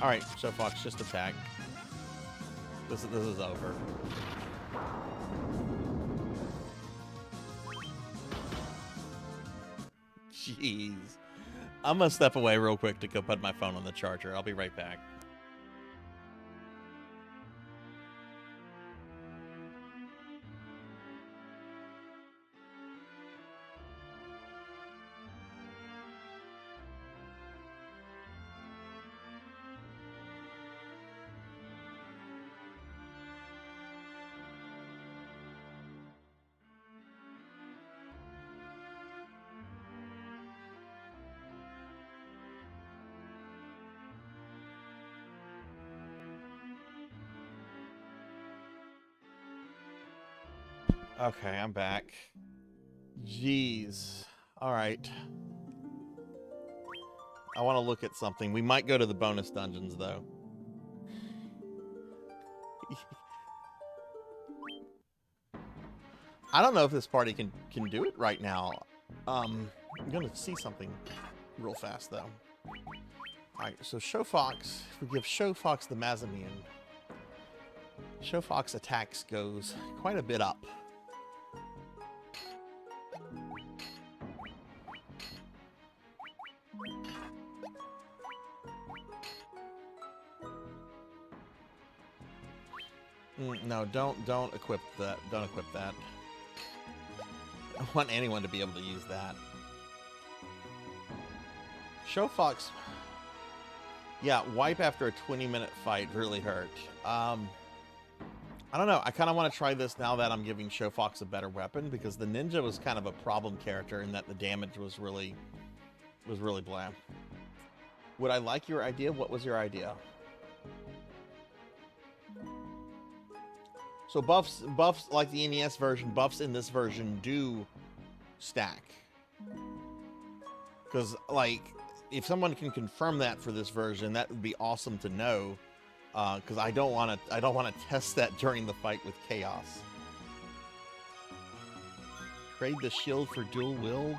Speaker 2: Alright, so Fox, just attack. This is over. Jeez. I'm gonna step away real quick to go put my phone on the charger. I'll be right back. Okay, I'm back. Jeez. Alright. I want to look at something. We might go to the bonus dungeons, though. I don't know if this party can do it right now. I'm going to see something real fast, though. Alright, so Show Fox. If we give Show Fox the Mazamian, Show Fox attacks goes quite a bit up. No, don't equip that. Don't equip that. I don't want anyone to be able to use that. Show Fox. Yeah, wipe after a 20-minute fight really hurt. I don't know. I kind of want to try this now that I'm giving Show Fox a better weapon, because the ninja was kind of a problem character in that the damage was really bland. Would I like your idea? What was your idea? So buffs like the NES version, buffs in this version do stack. Because, like, if someone can confirm that for this version, that would be awesome to know. Because I don't want to test that during the fight with Chaos. Trade the shield for dual wield.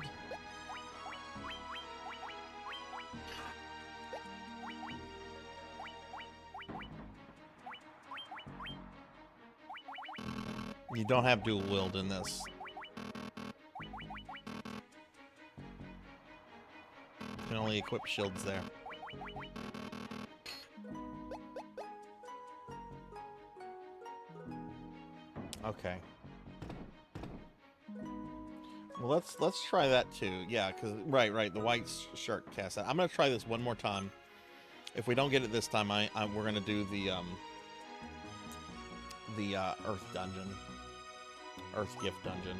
Speaker 2: You don't have dual wield in this. You can only equip shields there. Okay. Well, let's try that too. Yeah, because right, the white shirt cast that. I'm gonna try this one more time. If we don't get it this time, we're gonna do the Earth dungeon. Earth gift dungeon.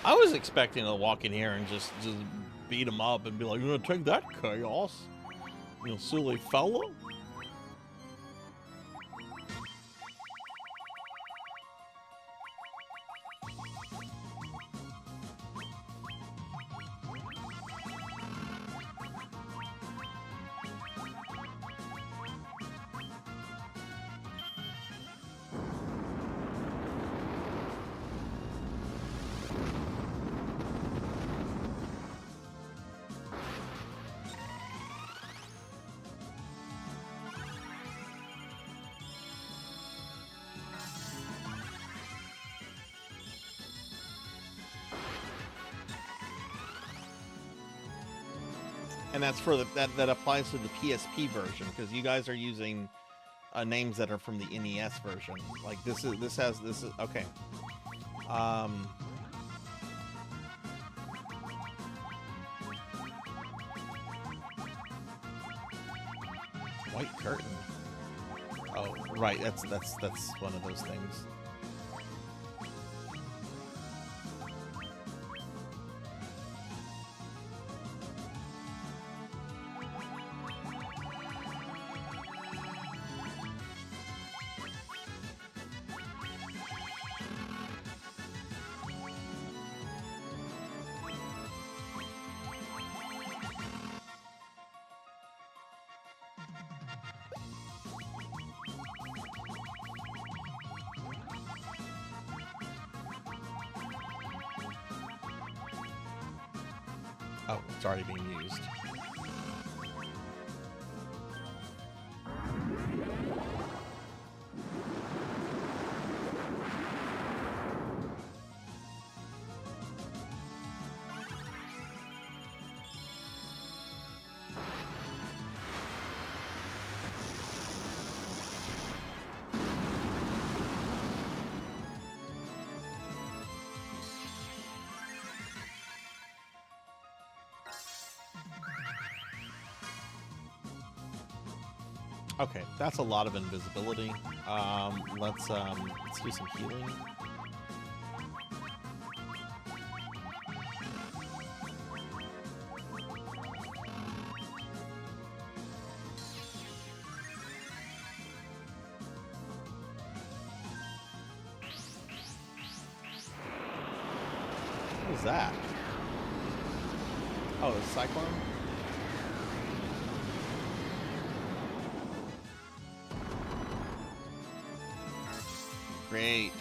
Speaker 2: I was expecting to walk in here and just beat him up and be like, "You gonna take that, Chaos? You silly fella." And that's for that applies to the PSP version, because you guys are using names that are from the NES version. Like this is okay. White curtain. Oh, right. That's one of those things. Oh, it's already being used. Okay, that's a lot of invisibility. Let's do some healing. What is that? Oh, a cyclone? Great.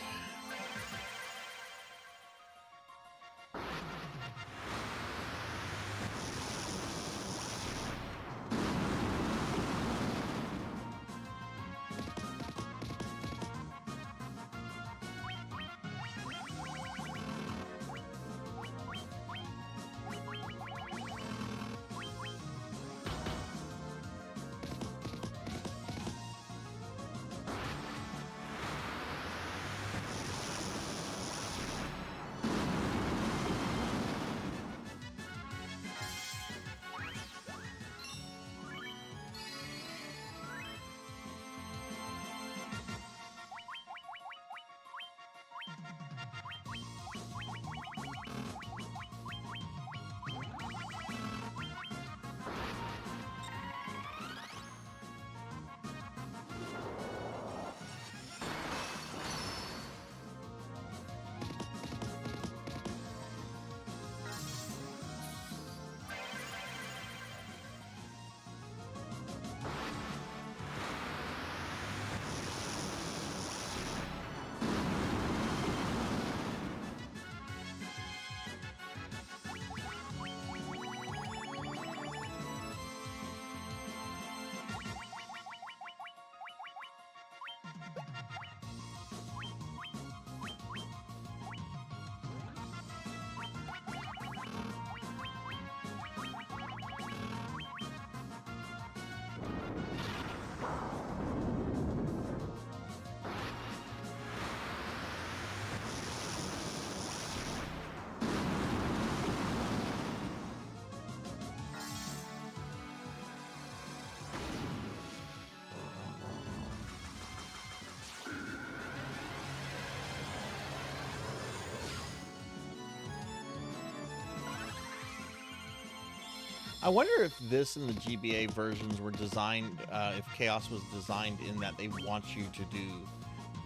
Speaker 2: I wonder if this and the GBA versions were designed, if Chaos was designed in that they want you to do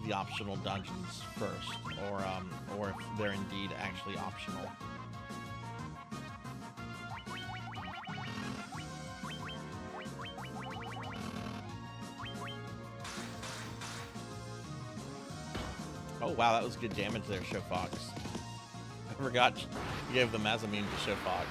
Speaker 2: the optional dungeons first, or if they're indeed actually optional. Oh wow, that was good damage there, Show Fox. I forgot you gave the Mazamune to Show Fox.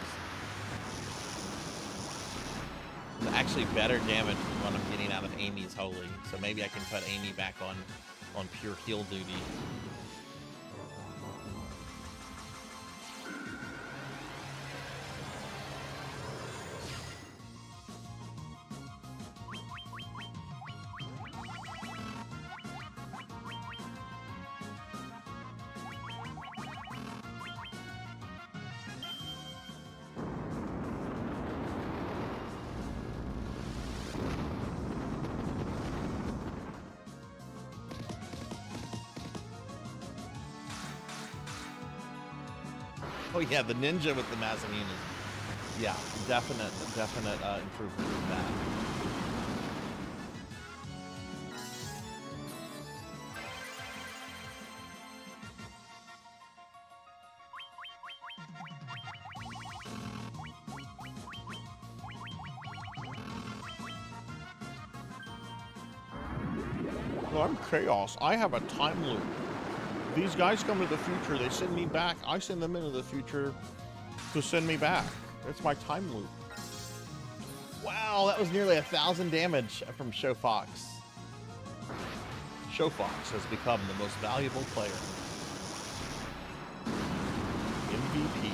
Speaker 2: It's actually better damage than what I'm getting out of Amy's Holy, so maybe I can put Amy back on pure heal duty. Oh yeah, the ninja with the Masamune is, yeah, definite improvement with that. Well, I'm Chaos. I have a time loop. These guys come to the future, they send me back. I send them into the future to send me back. It's my time loop. Wow, that was nearly 1,000 damage from Show Fox. Show Fox has become the most valuable player. MVP.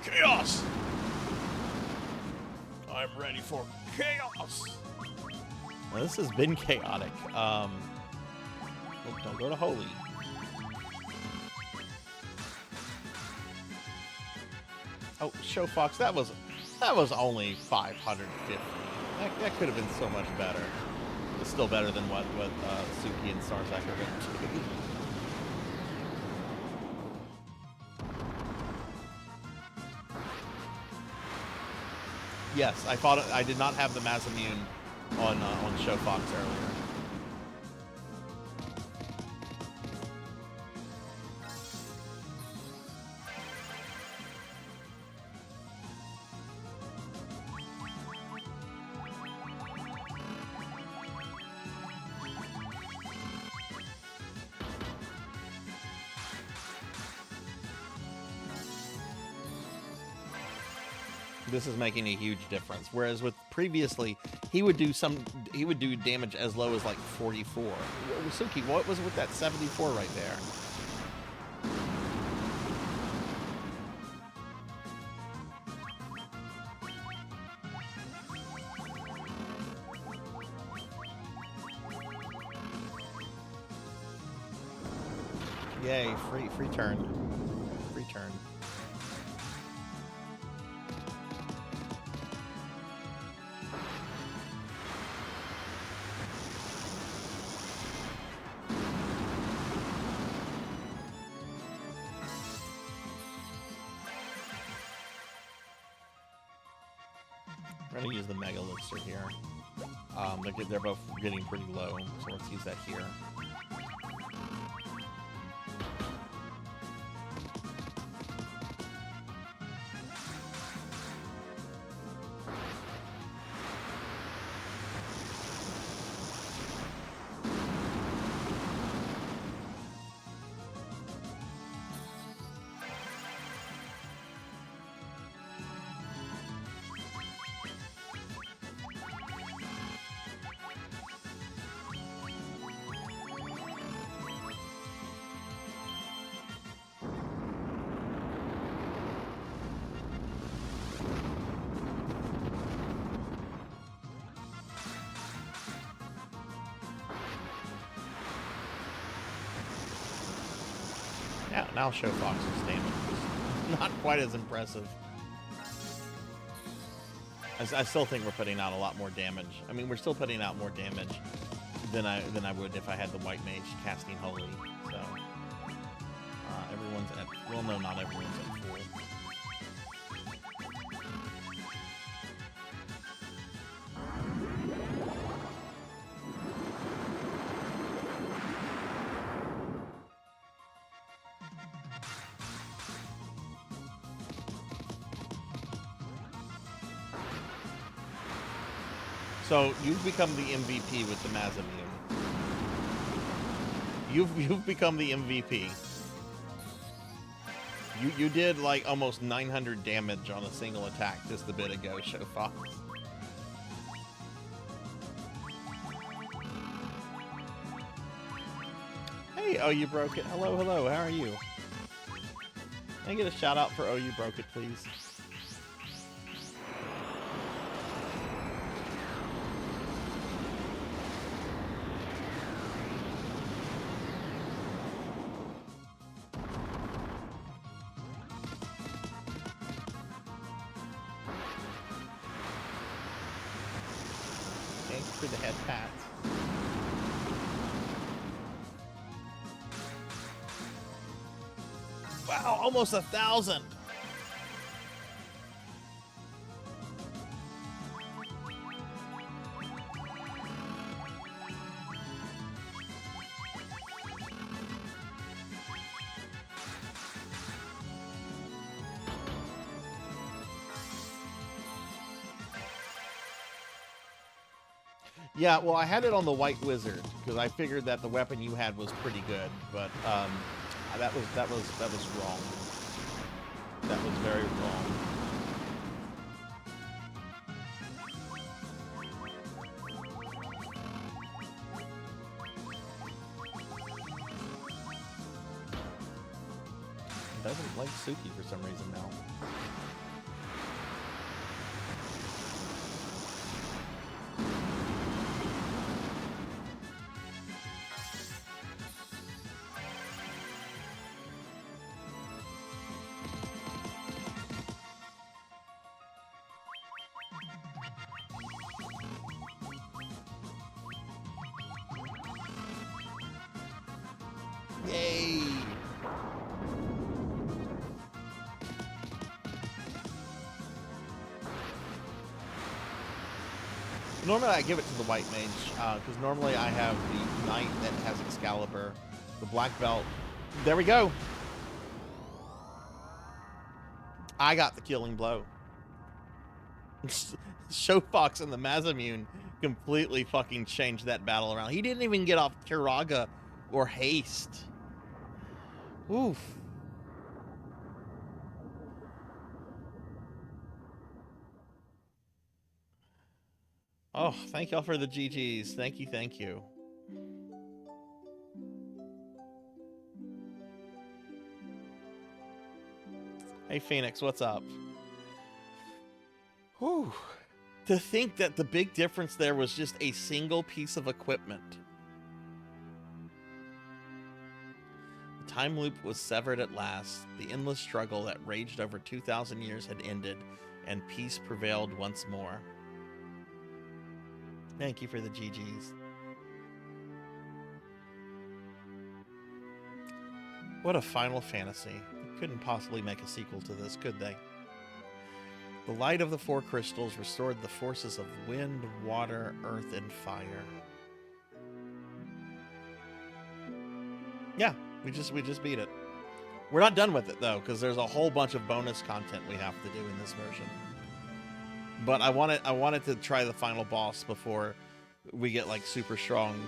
Speaker 2: Chaos! I'm ready for chaos! Now, this has been chaotic. Oh, don't go to Holy. Oh, Show Fox, that was only 550. That could have been so much better. It's still better than what Suki and Sarzac are going to do. Yes, I did not have the Masamune on Show Fox earlier. This is making a huge difference. Whereas with previously, he would do damage as low as like 44. Suki, what was with that 74 right there? Yay, free turn. Free turn. I'm gonna use the Mega Elixir here. They're both getting pretty low, so let's use that here. Now Show Fox's damage is not quite as impressive. I still think we're putting out a lot more damage. I mean, we're still putting out more damage than I would if I had the White Mage casting Holy. So everyone's at, well, no, not everyone's at full. So you've become the MVP with the Masamune. You've become the MVP. You did like almost 900 damage on a single attack just a bit ago, Show Fox. Hey, oh, you broke it. Hello, how are you? Can I get a shout out for Oh You Broke It, please? Thanks for the head pats. Wow, almost 1,000. Yeah, well, I had it on the White Wizard because I figured that the weapon you had was pretty good, but that was wrong. That was very wrong. It doesn't like Suki for some reason now. Yay! Normally I give it to the white mage, because normally I have the knight that has Excalibur, the black belt. There we go! I got the killing blow. Showfox and the Mazamune completely fucking changed that battle around. He didn't even get off Kiraga or haste. Oof. Oh, thank y'all for the GGs. Thank you, thank you. Hey, Phoenix, what's up? Whew. To think that the big difference there was just a single piece of equipment. The time loop was severed at last. The endless struggle that raged over 2,000 years had ended, and peace prevailed once more. Thank you for the GGs. What a Final Fantasy. They couldn't possibly make a sequel to this, could they? The light of the four crystals restored the forces of wind, water, earth, and fire. Yeah, we just beat it. We're not done with it though, because there's a whole bunch of bonus content we have to do in this version. But I wanted to try the final boss before we get like super strong,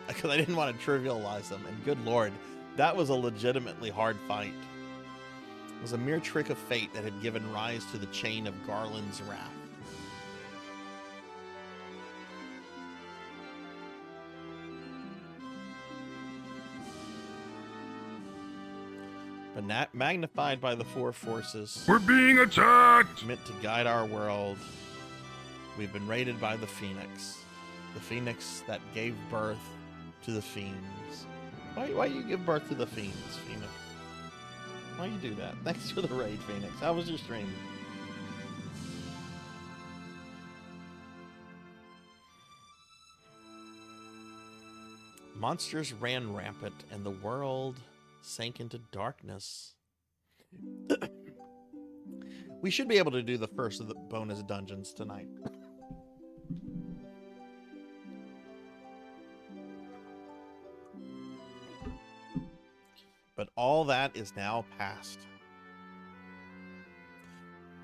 Speaker 2: because I didn't want to trivialize them. And good lord, that was a legitimately hard fight. It was a mere trick of fate that had given rise to the chain of Garland's wrath. But magnified by the four forces,
Speaker 4: We're being attacked!
Speaker 2: meant to guide our world, we've been raided by the Phoenix. The Phoenix that gave birth to the Fiends. Why you give birth to the Fiends, Phoenix? Why you do that? Thanks for the raid, Phoenix. How was your stream? Monsters ran rampant, and the world sank into darkness. We should be able to do the first of the bonus dungeons tonight. But all that is now past.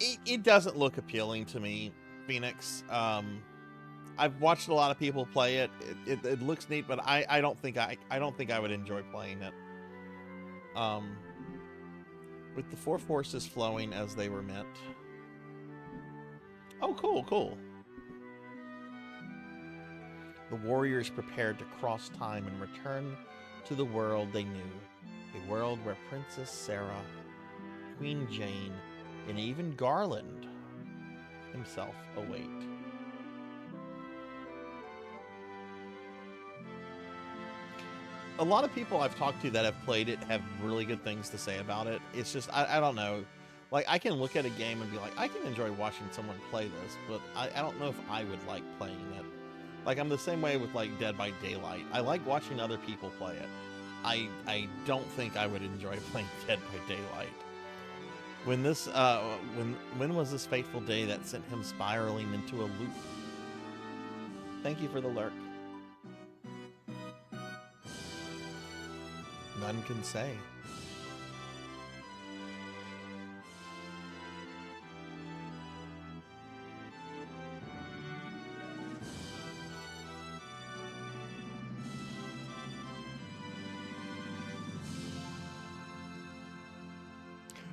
Speaker 2: It doesn't look appealing to me, Phoenix. I've watched a lot of people play it. It looks neat, but I don't think I would enjoy playing it. With the four forces flowing as they were meant. Oh, cool. The warriors prepared to cross time and return to the world they knew. A world where Princess Sarah Queen Jane, and even Garland himself await. A lot of people I've talked to that have played it have really good things to say about it. It's just, I don't know. Like, I can look at a game and be like, I can enjoy watching someone play this, but I don't know if I would like playing it. Like, I'm the same way with, like, Dead by Daylight. I like watching other people play it. I don't think I would enjoy playing Dead by Daylight. When this, when was this fateful day that sent him spiraling into a loop? Thank you for the lurk. None can say.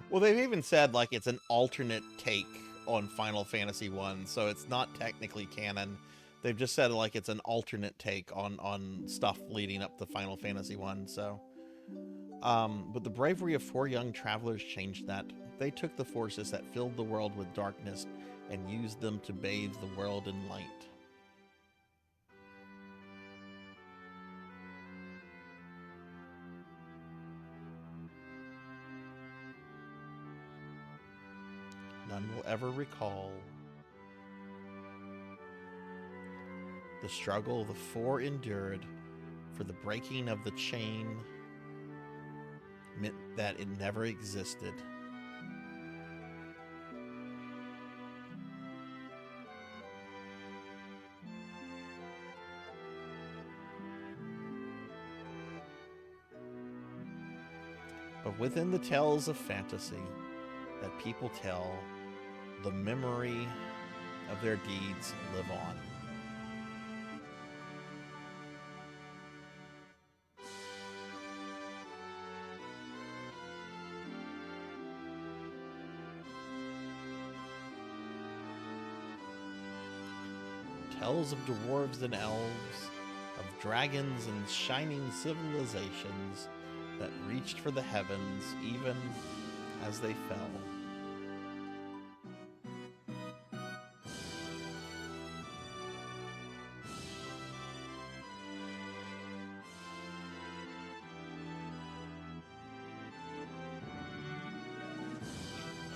Speaker 2: Well, they've even said, like, it's an alternate take on Final Fantasy 1, so it's not technically canon. They've just said, like, it's an alternate take on stuff leading up to Final Fantasy 1, so... but the bravery of 4 young travelers changed that. They took the forces that filled the world with darkness and used them to bathe the world in light. None will ever recall the struggle the 4 endured for the breaking of the chain meant that it never existed. But within the tales of fantasy that people tell, the memory of their deeds live on. Tales of dwarves and elves, of dragons and shining civilizations that reached for the heavens even as they fell.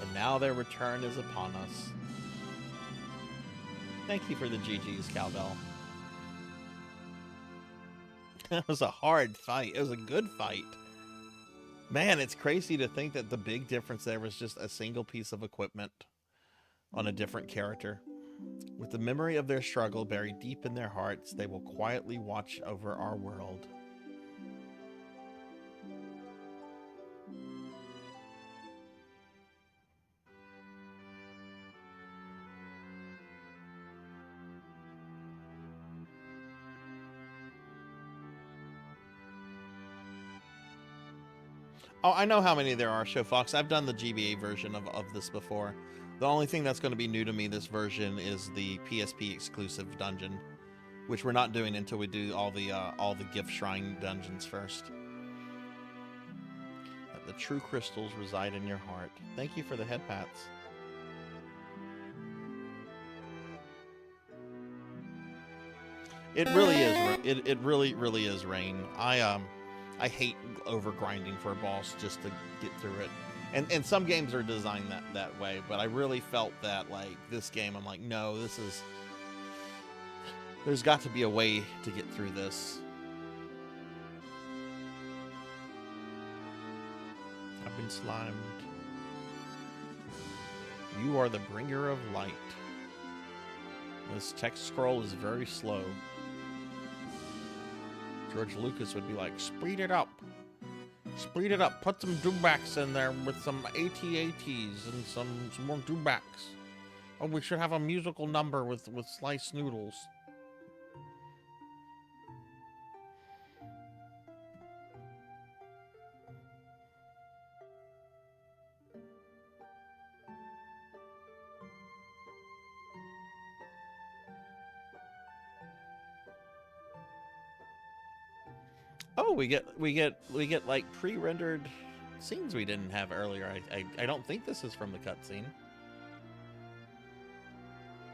Speaker 2: And now their return is upon us. Thank you for the GG's, Cowbell. That was a hard fight. It was a good fight. Man, it's crazy to think that the big difference there was just a single piece of equipment on a different character. With the memory of their struggle buried deep in their hearts, they will quietly watch over our world. Oh, I know how many there are, Showfox. I've done the GBA version of this before. The only thing that's going to be new to me this version is the PSP exclusive dungeon, which we're not doing until we do all the gift shrine dungeons first. The true crystals reside in your heart. Thank you for the head pats. It really is. It really is Rain. I hate over grinding for a boss just to get through it. And some games are designed that way, but I really felt that, like, this game, I'm like, no, there's got to be a way to get through this. I've been slimed. You are the bringer of light. This text scroll is very slow. George Lucas would be like, speed it up. Speed it up. Put some dubaks in there with some AT-ATs and some more dubaks. Oh, we should have a musical number with sliced noodles. Oh, we get like pre-rendered scenes we didn't have earlier. I don't think this is from the cutscene.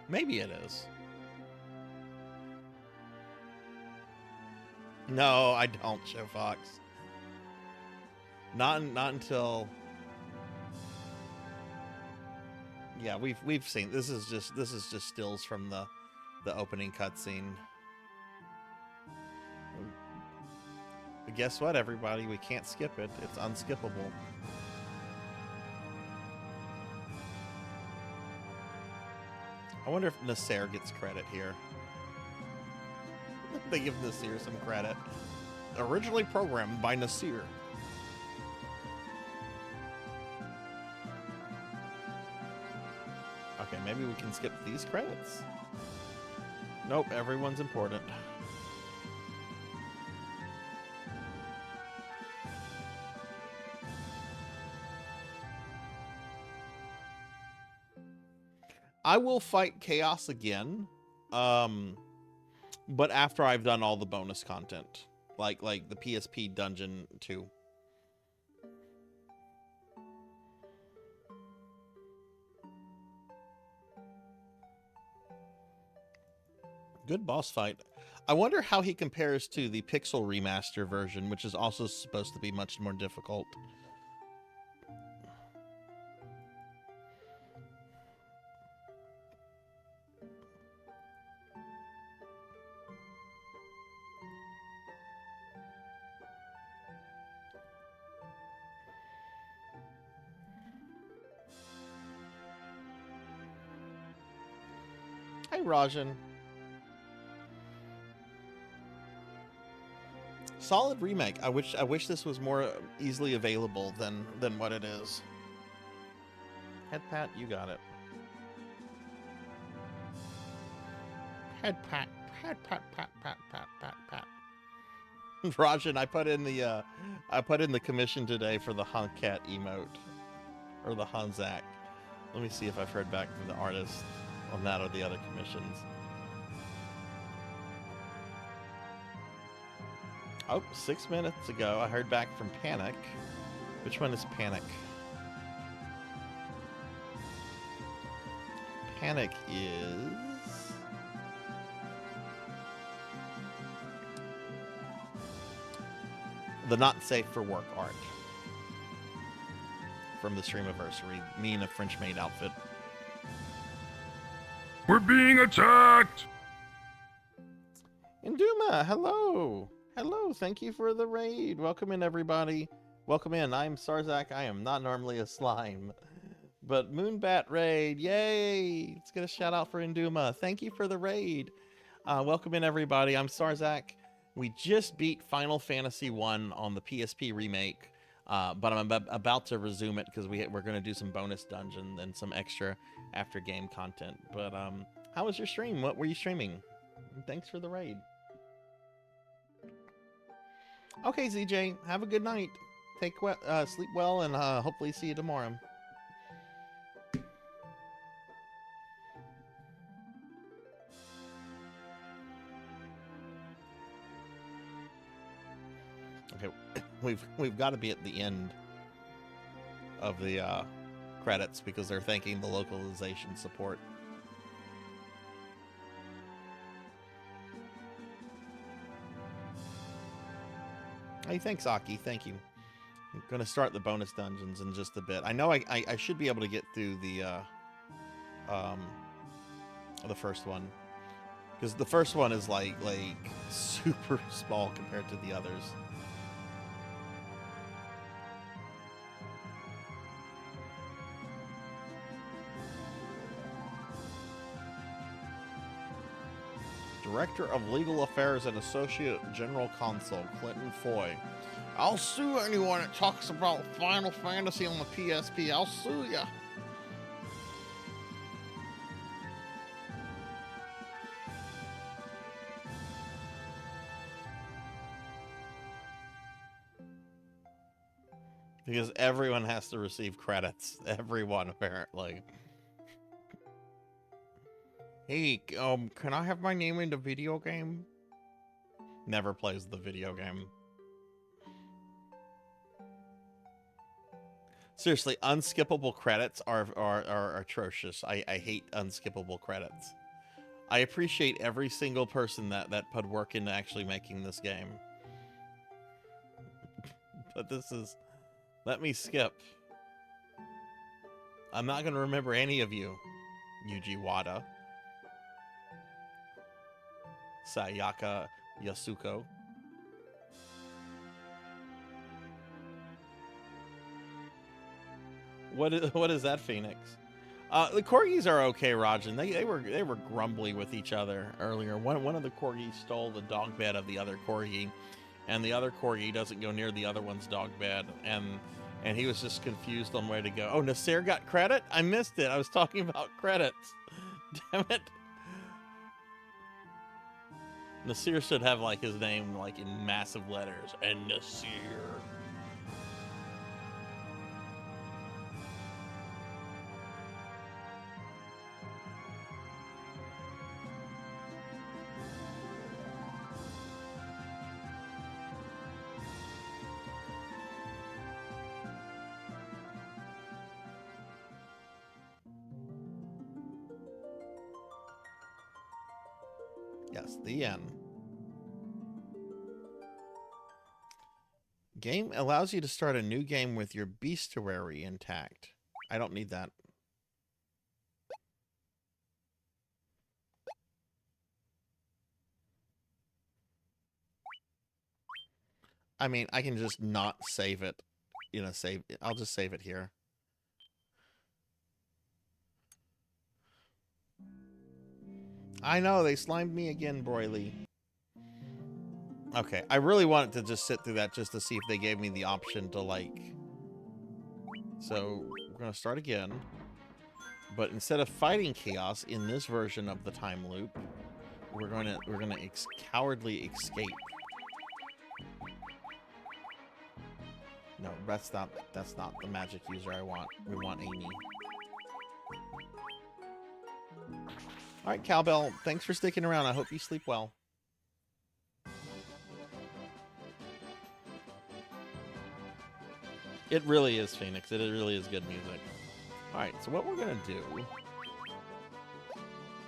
Speaker 2: Maybe it is. No, I don't, Show Fox. Not until. Yeah, we've seen this is just stills from the opening cutscene. But guess what, everybody? We can't skip it. It's unskippable. I wonder if Nasir gets credit here. They give Nasir some credit. Originally programmed by Nasir. Okay, maybe we can skip these credits. Nope, everyone's important. I will fight Chaos again, but after I've done all the bonus content, like the PSP Dungeon 2. Good boss fight. I wonder how he compares to the Pixel Remaster version, which is also supposed to be much more difficult. Hi, Rajan. Solid remake. I wish this was more easily available than what it is. Head pat, you got it. Head pat, pat, pat, pat, pat, pat, pat, pat. Rajan, I put in the commission today for the Honkat emote, or the Hanzak. Let me see if I've heard back from the artist on that or the other commissions. Oh, 6 minutes ago, I heard back from Panic. Which one is Panic? Panic is... the Not Safe for Work art. From the Streamiversary. Me in a French maid outfit.
Speaker 4: We're being attacked!
Speaker 2: Induma, hello! Hello, thank you for the raid. Welcome in, everybody. Welcome in. I'm Sarzac. I am not normally a slime. But Moonbat raid, yay! Let's get a shout out for Induma. Thank you for the raid. Welcome in, everybody. I'm Sarzac. We just beat Final Fantasy 1 on the PSP remake. But I'm about to resume it because we're going to do some bonus dungeon and some extra after game content. But how was your stream? What were you streaming? Thanks for the raid. Okay, ZJ, have a good night. Sleep well, and hopefully see you tomorrow. Okay, we've got to be at the end of the credits because they're thanking the localization support. Hey, thanks, Aki. Thank you. I'm going to start the bonus dungeons in just a bit. I know I should be able to get through the first one. Because the first one is like super small compared to the others. Director of Legal Affairs and Associate General Counsel, Clinton Foy. I'll sue anyone that talks about Final Fantasy on the PSP. I'll sue ya. Because everyone has to receive credits. Everyone, apparently. Hey, can I have my name in the video game? Never plays the video game. Seriously, unskippable credits are atrocious. I hate unskippable credits. I appreciate every single person that put work into actually making this game. But this is... Let me skip. I'm not going to remember any of you. Yuji Wada. Sayaka Yasuko. What is that, Phoenix? The corgis are okay, Rajan. They were grumbly with each other earlier. One of the corgis stole the dog bed of the other corgi, and the other corgi doesn't go near the other one's dog bed, and he was just confused on where to go. Oh, Nasir got credit? I missed it. I was talking about credits. Damn it. Nasir should have like his name like in massive letters. And Nasir. Yes, the end. Game allows you to start a new game with your bestiary intact. I don't need that. I mean, I can just not save it. You know, I'll just save it here. I know, they slimed me again, Broily. Okay, I really wanted to just sit through that just to see if they gave me the option to, like... So, we're going to start again. But instead of fighting chaos in this version of the time loop, we're going to cowardly escape. No, that's not the magic user I want. We want Amy. Alright, Cowbell, thanks for sticking around. I hope you sleep well. It really is, Phoenix. It really is good music. Alright, so what we're gonna do...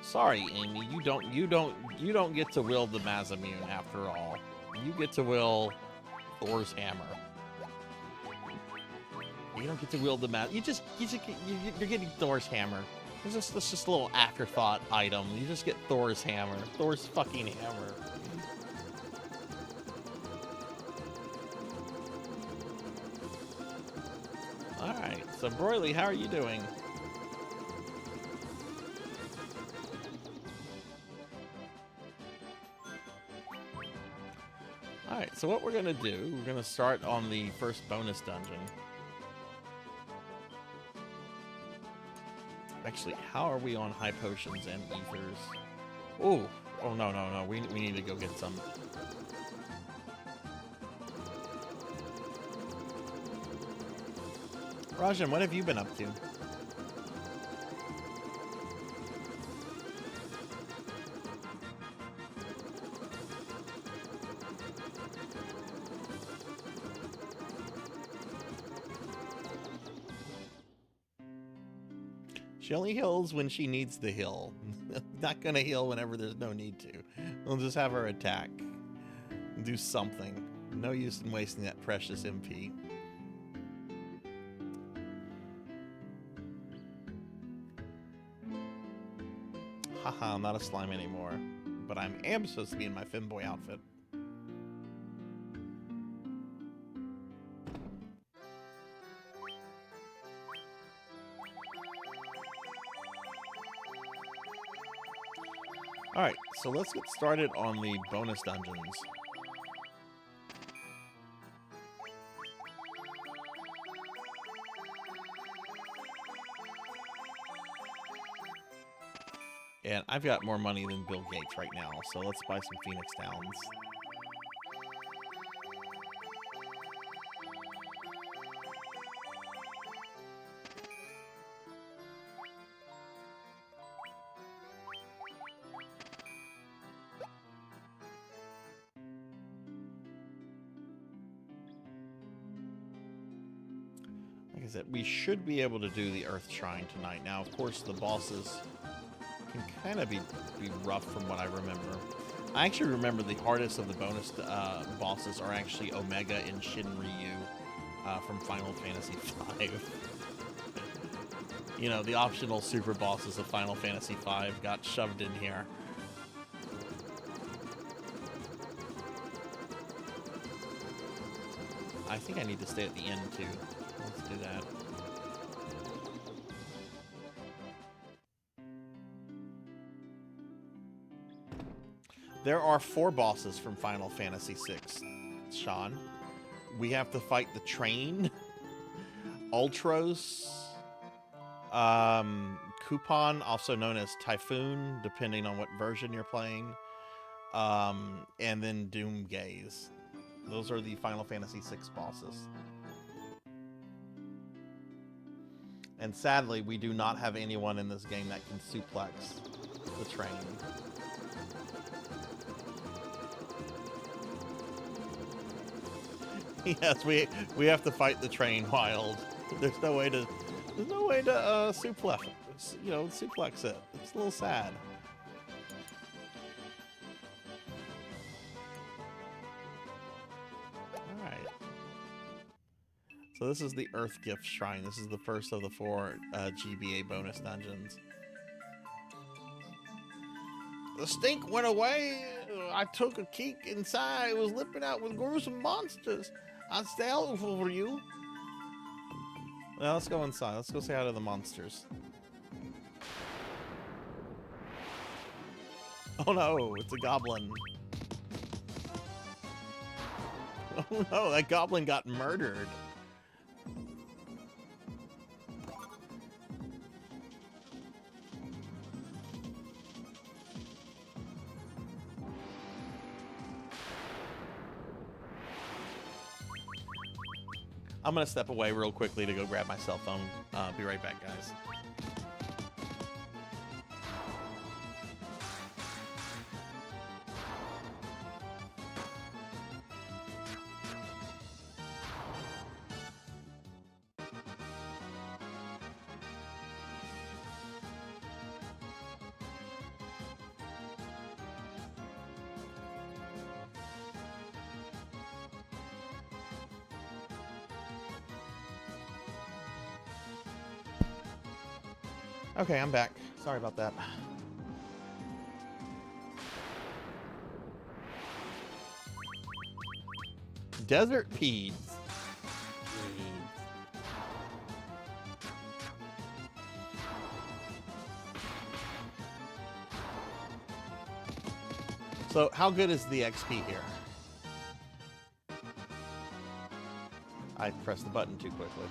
Speaker 2: Sorry, Amy, you don't get to wield the Mazamune after all. You get to wield Thor's hammer. You don't get to wield the you're getting Thor's hammer. It's just a little afterthought item. You just get Thor's hammer. Thor's fucking hammer. Alright, so Broily, how are you doing? Alright, so what we're gonna do, we're gonna start on the first bonus dungeon. Actually, how are we on high potions and ethers? Ooh. Oh, no. We need to go get some. Rajan, what have you been up to? She only heals when she needs to heal. Not gonna heal whenever there's no need to. We'll just have her attack. Do something. No use in wasting that precious MP. Haha, I'm not a slime anymore. But I am supposed to be in my femboy outfit. Alright, so let's get started on the bonus dungeons. And I've got more money than Bill Gates right now, so let's buy some Phoenix Downs. I I said, we should be able to do the Earth Shrine tonight. Now, of course, the bosses can kind of be rough from what I remember. I actually remember the hardest of the bonus bosses are actually Omega and Shinryu from Final Fantasy V. You know, the optional super bosses of Final Fantasy V got shoved in here. I think I need to stay at the end, too. Let's do that. There are 4 bosses from Final Fantasy VI, Sean. We have to fight the train, Ultros, Coupon, also known as Typhoon, depending on what version you're playing, and then Doomgaze. Those are the Final Fantasy VI bosses. And sadly, we do not have anyone in this game that can suplex the train. Yes, we have to fight the train wild. There's no way to suplex, suplex it. It's a little sad. All right. So this is the Earth Gift Shrine. This is the first of the 4 GBA bonus dungeons. The stink went away. I took a peek inside. It was lipping out with gruesome monsters. I'll stay out for you. Well, let's go inside. Let's go say hi to the monsters. Oh no, it's a goblin. Oh no, that goblin got murdered. I'm gonna step away real quickly to go grab my cell phone. Be right back, guys. Okay, I'm back. Sorry about that. Desert Peas. So, how good is the XP here? I pressed the button too quickly.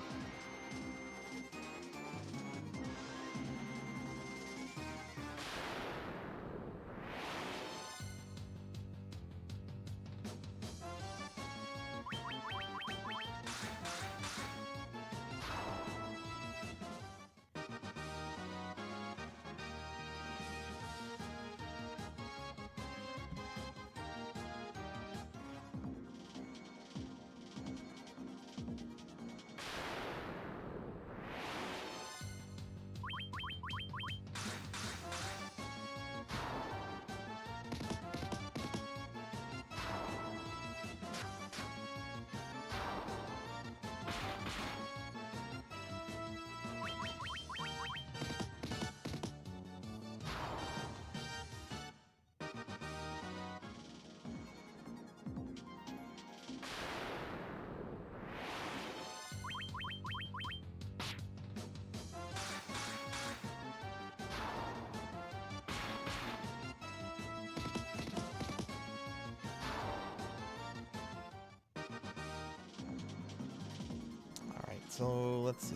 Speaker 2: So let's see.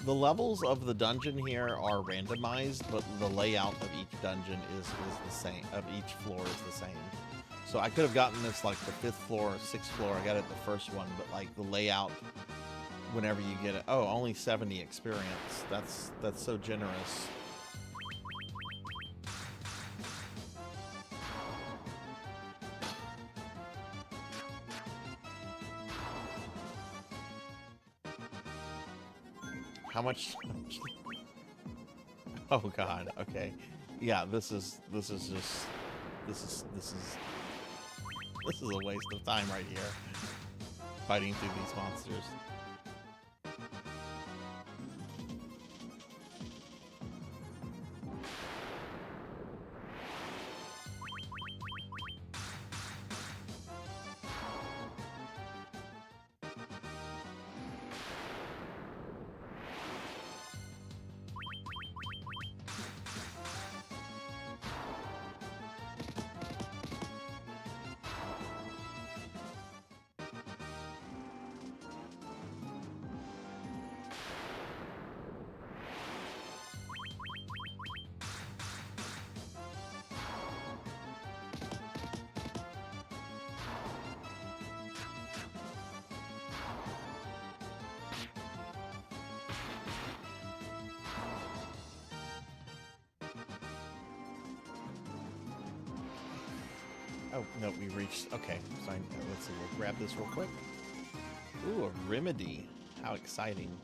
Speaker 2: The levels of the dungeon here are randomized, but the layout of each dungeon is the same. Of each floor is the same. So I could have gotten this like the 5th floor or 6th floor. I got it the first one, but like the layout, whenever you get it, oh, only 70 experience. That's so generous. How much? Oh God. Okay. Yeah. This is a waste of time right here. Fighting through these monsters. Oh, no, we reached... Okay, so let's see. We'll grab this real quick. Ooh, a remedy. How exciting.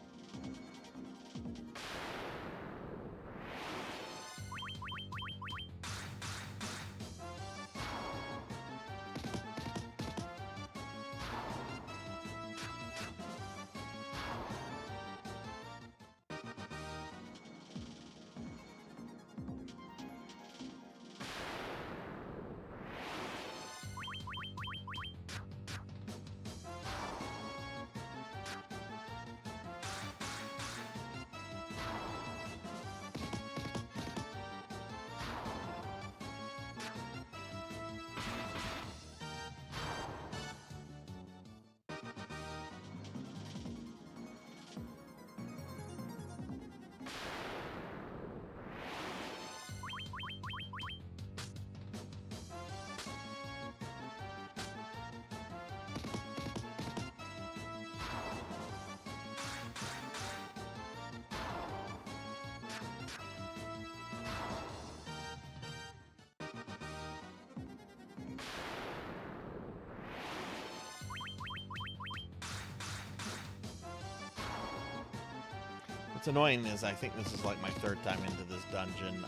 Speaker 2: What's annoying is I think this is like my third time into this dungeon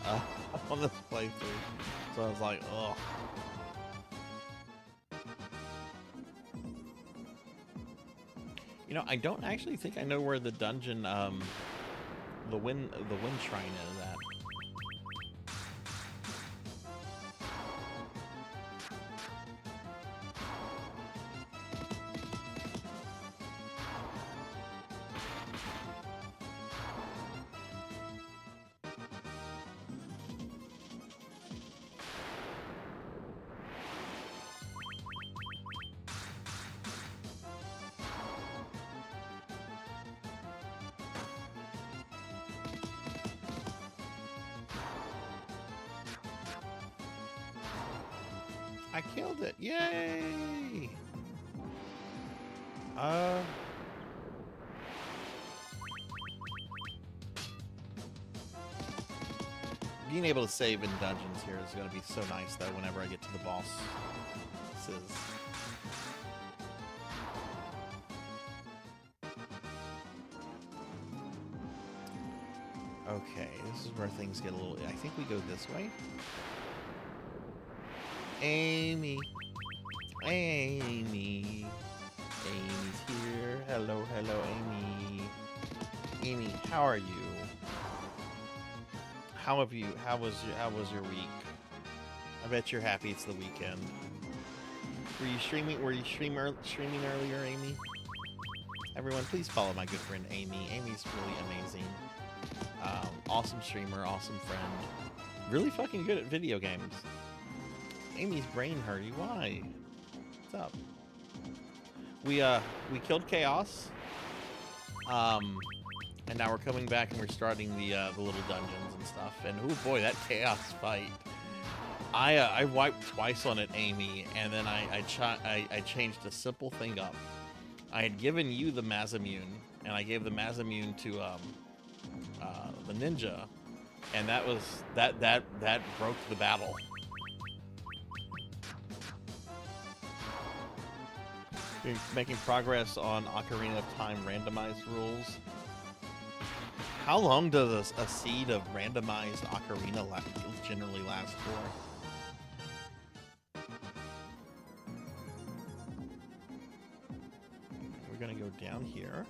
Speaker 2: on this playthrough. So I was like, ugh. You know, I don't actually think I know where the dungeon, the wind shrine is at. I killed it! Yay! Being able to save in dungeons here is going to be so nice, though, whenever I get to the bosses. Okay, this is where things get a little... I think we go this way. Amy. Amy. Amy's here. Hello, hello, Amy. Amy, how are you? How was your week? I bet you're happy it's the weekend. Were you streaming earlier, Amy? Everyone, please follow my good friend Amy. Amy's really amazing. Awesome streamer, awesome friend. Really fucking good at video games. Amy's brain hurty. Why? What's up? We killed Chaos. And now we're coming back and we're starting the little dungeons and stuff. And oh boy, that Chaos fight. I wiped twice on it, Amy, and then I changed a simple thing up. I had given you the Mazamune, and I gave the Mazamune to the ninja, and that broke the battle. We're making progress on Ocarina of Time randomized rules. How long does a seed of randomized ocarina generally last for? We're gonna go down here.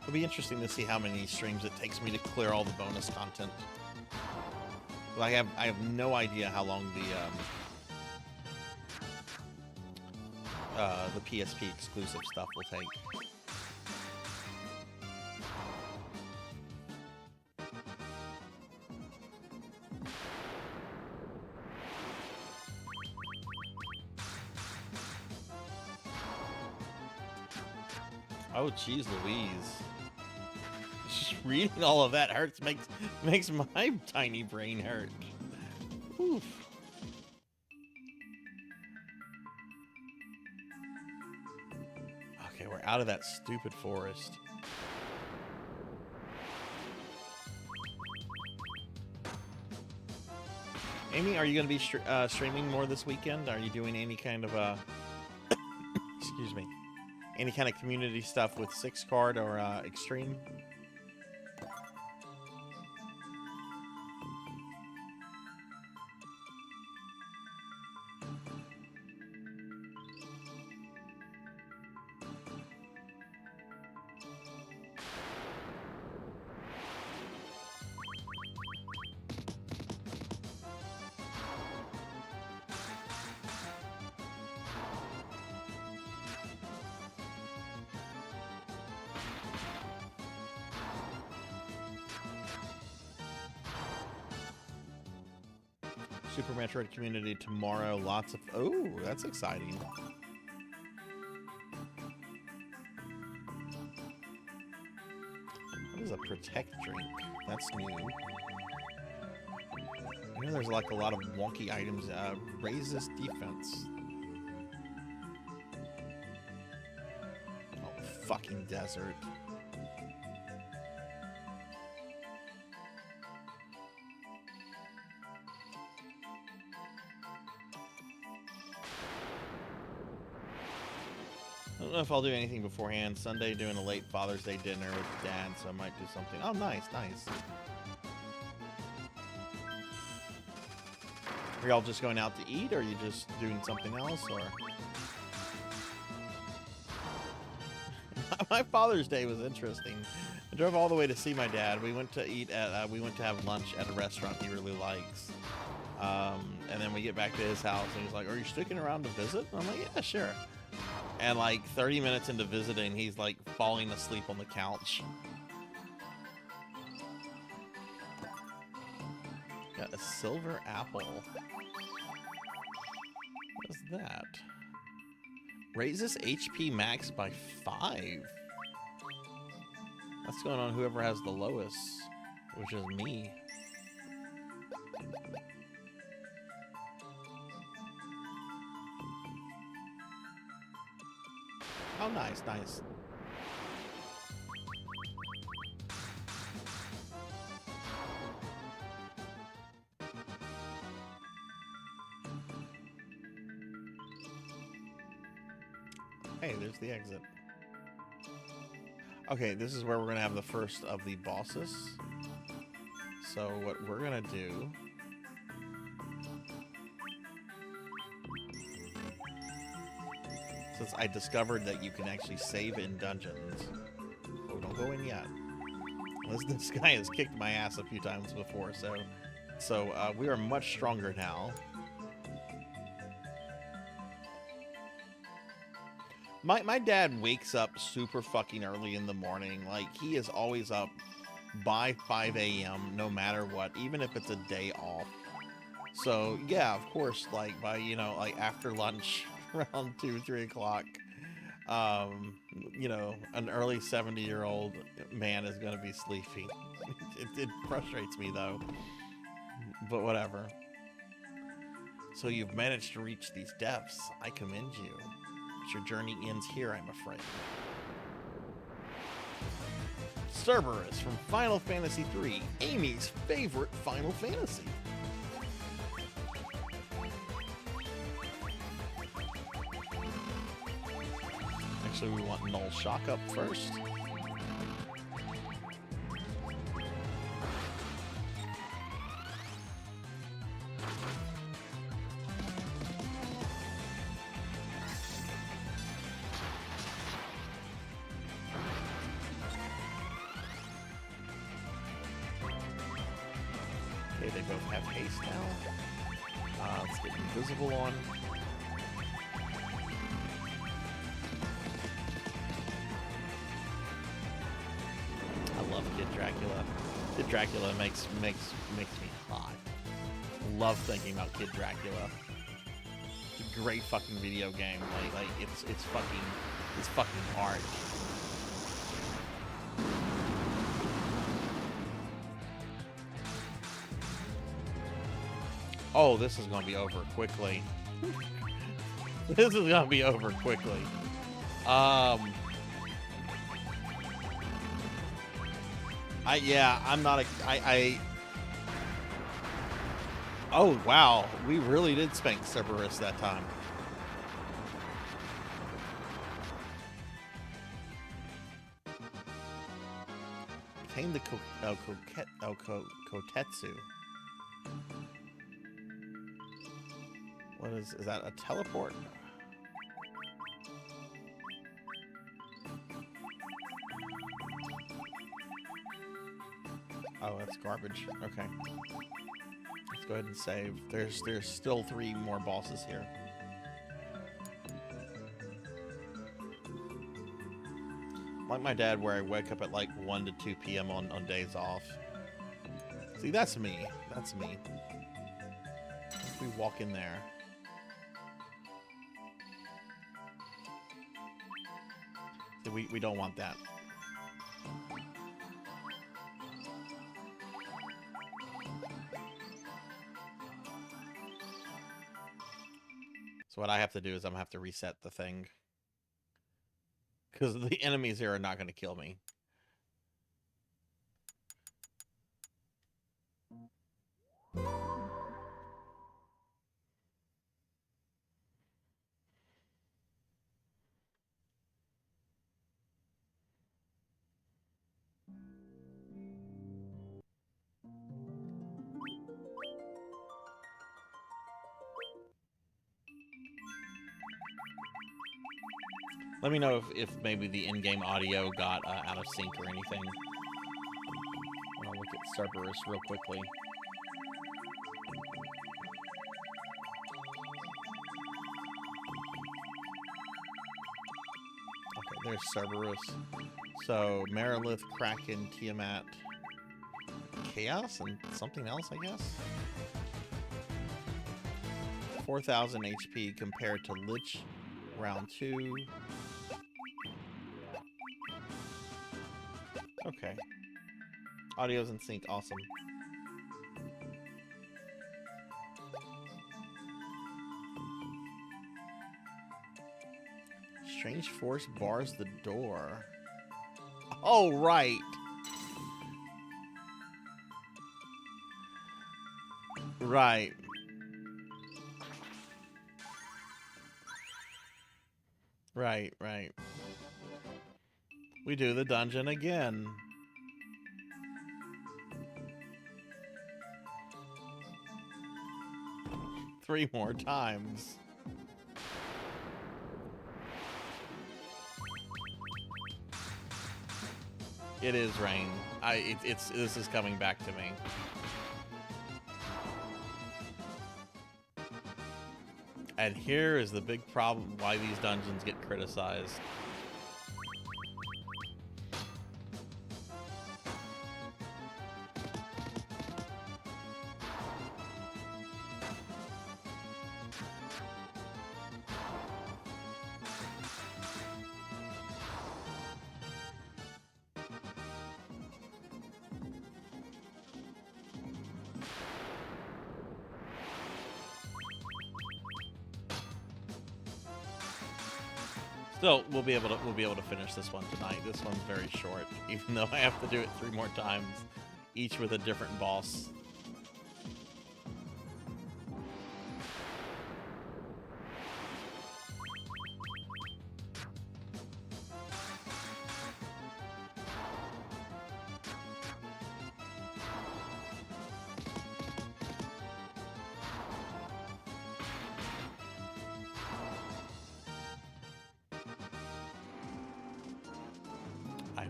Speaker 2: It'll be interesting to see how many streams it takes me to clear all the bonus content. Well, I have no idea how long the PSP exclusive stuff will take. Oh, geez, Louise. Just reading all of that hurts, makes my tiny brain hurt. Oof. Okay, we're out of that stupid forest. Amy, are you going to be streaming more this weekend? Are you doing any kind of excuse me, any kind of community stuff with 6-card or Extreme? Super Metroid community tomorrow. Lots of... Oh, that's exciting. What is a Protect drink? That's new. I know there's like a lot of wonky items. Raises defense. Oh, fucking desert. I don't know if I'll do anything beforehand. Sunday doing a late Father's Day dinner with Dad, so I might do something. Oh, nice, nice. Are y'all just going out to eat, or are you just doing something else, or? My Father's Day was interesting. I drove all the way to see my dad. We went to eat at, we went to have lunch at a restaurant he really likes. And then we get back to his house, and he's like, "Are you sticking around to visit?" And I'm like, "Yeah, sure." And like 30 minutes into visiting, he's like falling asleep on the couch. Got a silver apple. What is that? Raises HP max by 5. That's going on whoever has the lowest, which is me. Oh, nice, nice. Hey, there's the exit. Okay, this is where we're going to have the first of the bosses. So what we're going to do... Since I discovered that you can actually save in dungeons. Oh, don't go in yet. This guy has kicked my ass a few times before, so we are much stronger now. My dad wakes up super fucking early in the morning. Like, he is always up by 5 a.m. no matter what, even if it's a day off. So, yeah, of course, like, by, you know, like, after lunch, around 2-3 o'clock, you know, an early 70-year-old man is going to be sleeping. It frustrates me, though. But whatever. So you've managed to reach these depths. I commend you. But your journey ends here, I'm afraid. Cerberus from Final Fantasy III, Amy's favorite Final Fantasy. So we want Null Shock up first. Okay, they both have haste now. Let's get Invisible on. I love Kid Dracula. Kid Dracula makes me hot. Love thinking about Kid Dracula. It's a great fucking video game. Like it's fucking art. Oh, this is gonna be over quickly. This is gonna be over quickly. I'm not a, oh, wow. We really did spank Cerberus that time. Tame the Kotetsu. What is that a teleport? Oh, that's garbage. Okay. Let's go ahead and save. There's still 3 more bosses here. Like my dad, where I wake up at like 1 to 2 p.m. on days off. See, that's me. That's me. If we walk in there. See, we don't want that. So what I have to do is I'm gonna have to reset the thing. Because the enemies here are not going to kill me. Let me know if maybe the in-game audio got out of sync or anything. I'll look at Cerberus real quickly. Okay, there's Cerberus. So, Merilith, Kraken, Tiamat, Chaos, and something else, I guess? 4,000 HP compared to Lich, round 2. Okay. Audio's in sync, awesome. Strange force bars the door. Oh, right. Right. Right, right. We do the dungeon again. Three more times. It is rain. This is coming back to me. And here is the big problem why these dungeons get criticized. So we'll be able to finish this one tonight. This one's very short, even though I have to do it 3 more times, each with a different boss.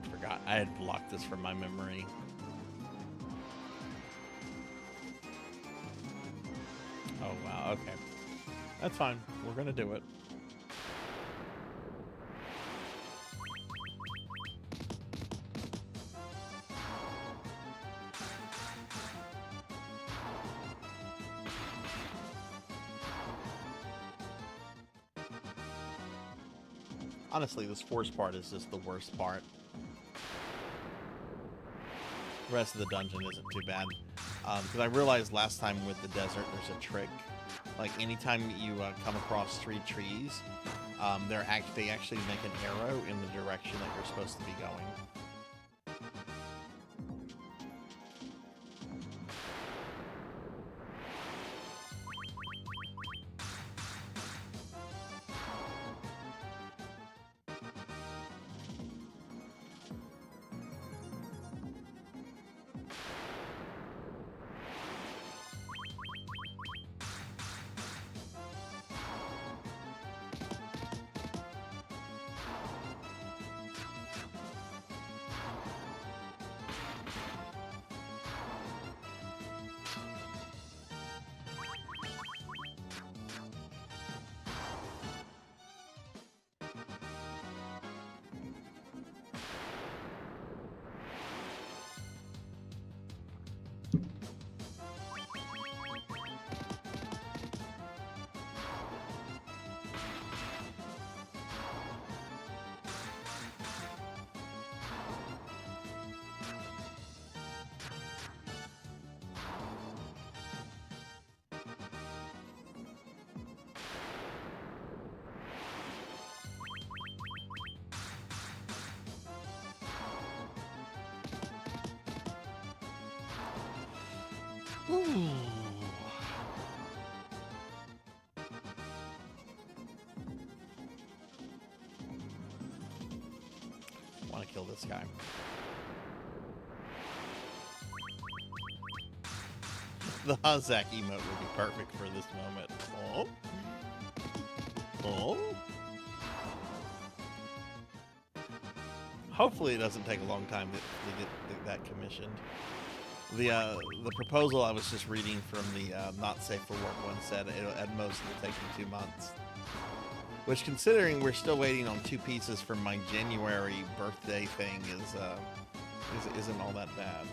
Speaker 2: had forgot. I had blocked this from my memory. Oh, wow. Okay. That's fine. We're going to do it. Honestly, this force part is just the worst part. The rest of the dungeon isn't too bad. Because I realized last time with the desert, there's a trick. Like, anytime you come across 3 trees, they actually make an arrow in the direction that you're supposed to be going. Ooh. Want to kill this guy. The Sarzac emote would be perfect for this moment. Oh. Oh. Hopefully it doesn't take a long time to get that commissioned. The proposal I was just reading from the Not Safe for Work one said at most it'll take me 2 months. Which, considering we're still waiting on 2 pieces from my January birthday thing, isn't all that bad.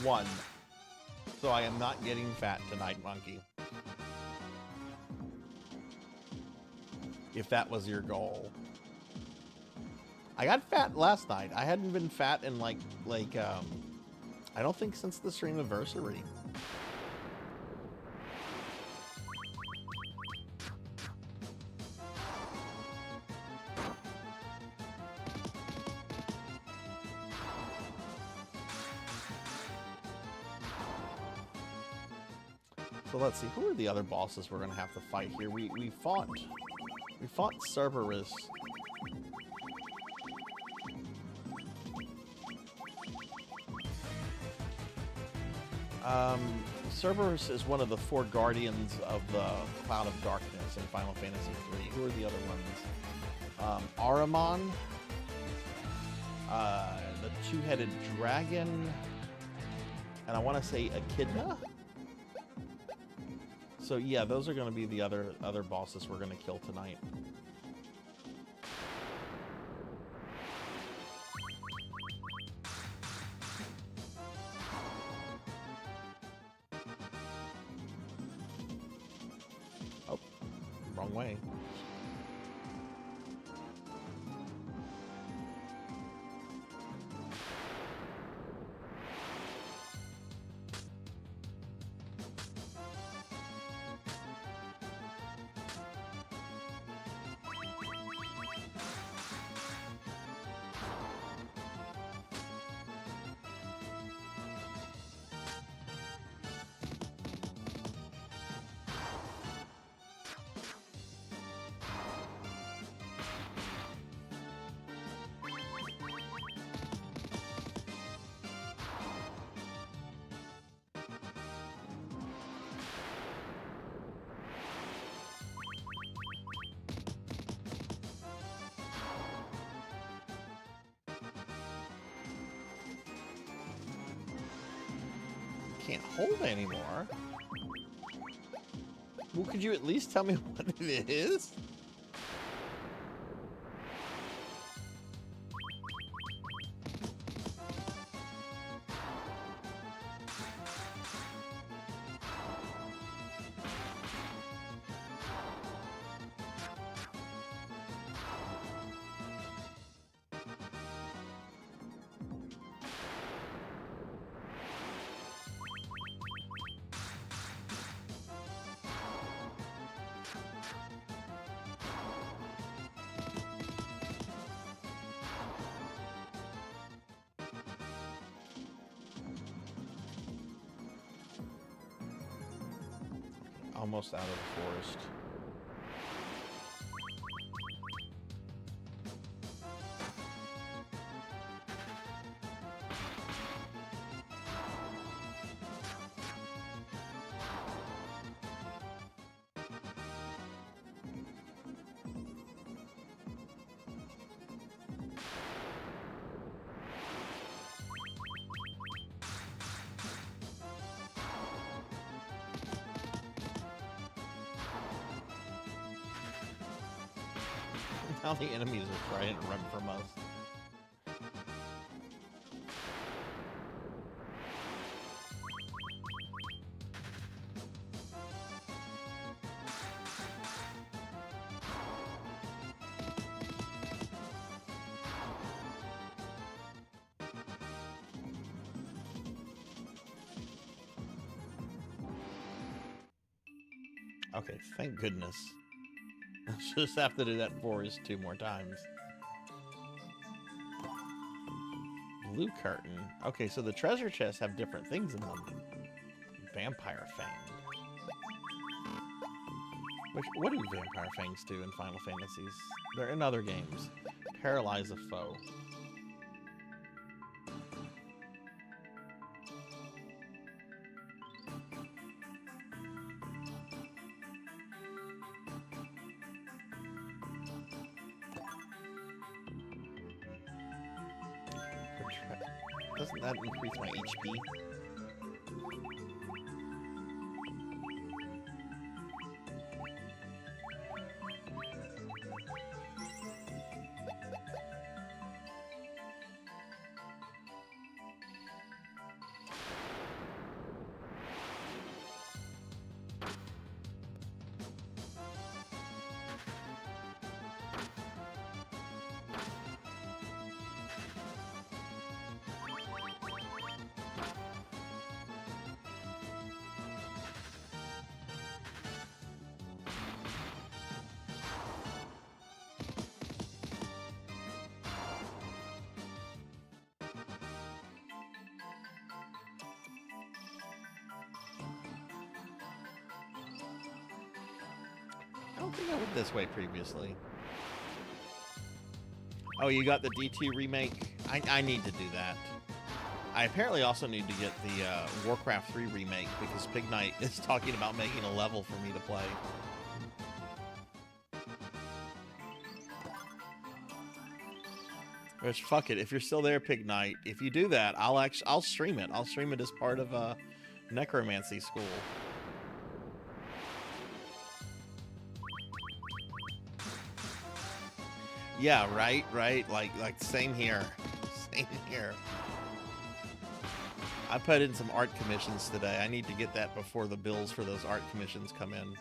Speaker 2: One. So I am not getting fat tonight, monkey. If that was your goal. I got fat last night. I hadn't been fat in like I don't think since the stream anniversary. So let's see, who are the other bosses we're gonna have to fight here? We fought Cerberus. Cerberus is one of the 4 guardians of the Cloud of Darkness in Final Fantasy III. Who are the other ones? Ahriman, the 2-headed dragon, and I want to say Echidna. So yeah, those are going to be the other bosses we're going to kill tonight. Oh, wrong way. can't hold anymore. Well, could you at least tell me what it is? Almost out of the forest. Now the enemies are trying to run from us. Okay, thank goodness. I'll just have to do that forest 2 more times. Blue curtain. Okay, so the treasure chests have different things in them. Vampire fang. What do vampire fangs do in Final Fantasies? They're in other games. Paralyze a foe. Doesn't that increase my HP? I don't think I went this way previously. Oh, you got the D2 remake? I need to do that. I apparently also need to get the Warcraft 3 remake because Pig Knight is talking about making a level for me to play. Which, fuck it, if you're still there, Pig Knight, if you do that, I'll stream it. I'll stream it as part of Necromancy School. Yeah, right. Like same here. Same here. I put in some art commissions today. I need to get that before the bills for those art commissions come in.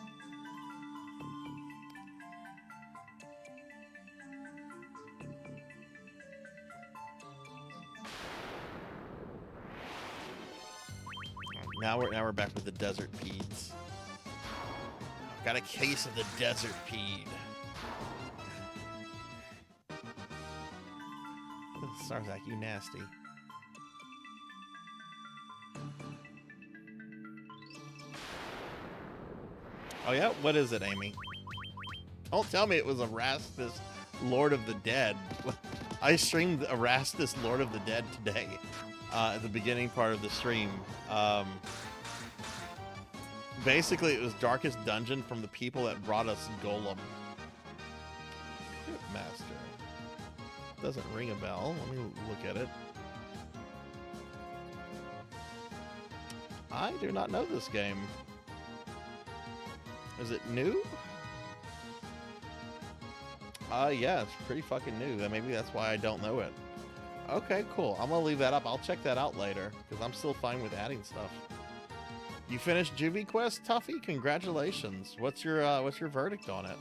Speaker 2: Now we're back with the desert peeds. Got a case of the desert peed. Sarzac, you nasty. Oh yeah? What is it, Amy? Don't tell me it was Erastus, Lord of the Dead. I streamed Erastus, Lord of the Dead today. At the beginning part of the stream. Basically, it was Darkest Dungeon from the people that brought us Golem. Master. Doesn't ring a bell. Let me look at it. I do not know this game. Is it new? Yeah, it's pretty fucking new. Maybe that's why I don't know it. Okay, cool. I'm gonna leave that up. I'll check that out later, because I'm still fine with adding stuff. You finished Juvie Quest, Tuffy? Congratulations. What's your verdict on it?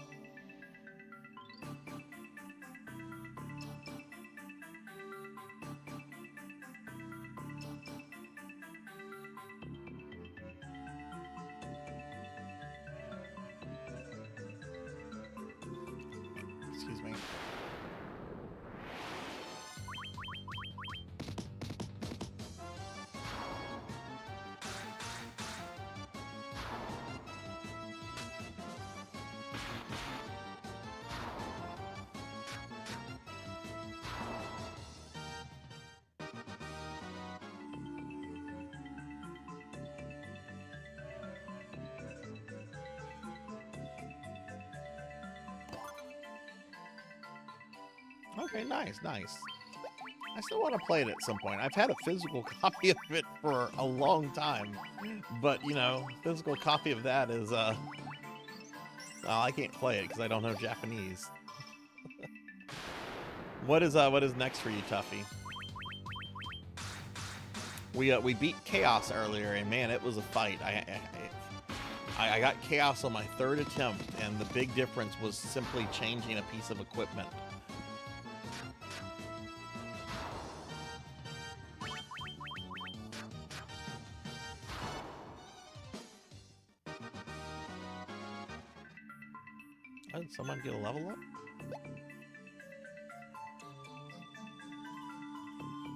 Speaker 2: Excuse me. Okay, nice. I still want to play it at some point. I've had a physical copy of it for a long time, but you know, physical copy of that is well, I can't play it because I don't know Japanese. What is next for you, Tuffy? We beat Chaos earlier, and man, it was a fight. I got Chaos on my third attempt, and the big difference was simply changing a piece of equipment. Oh, did someone get a level up?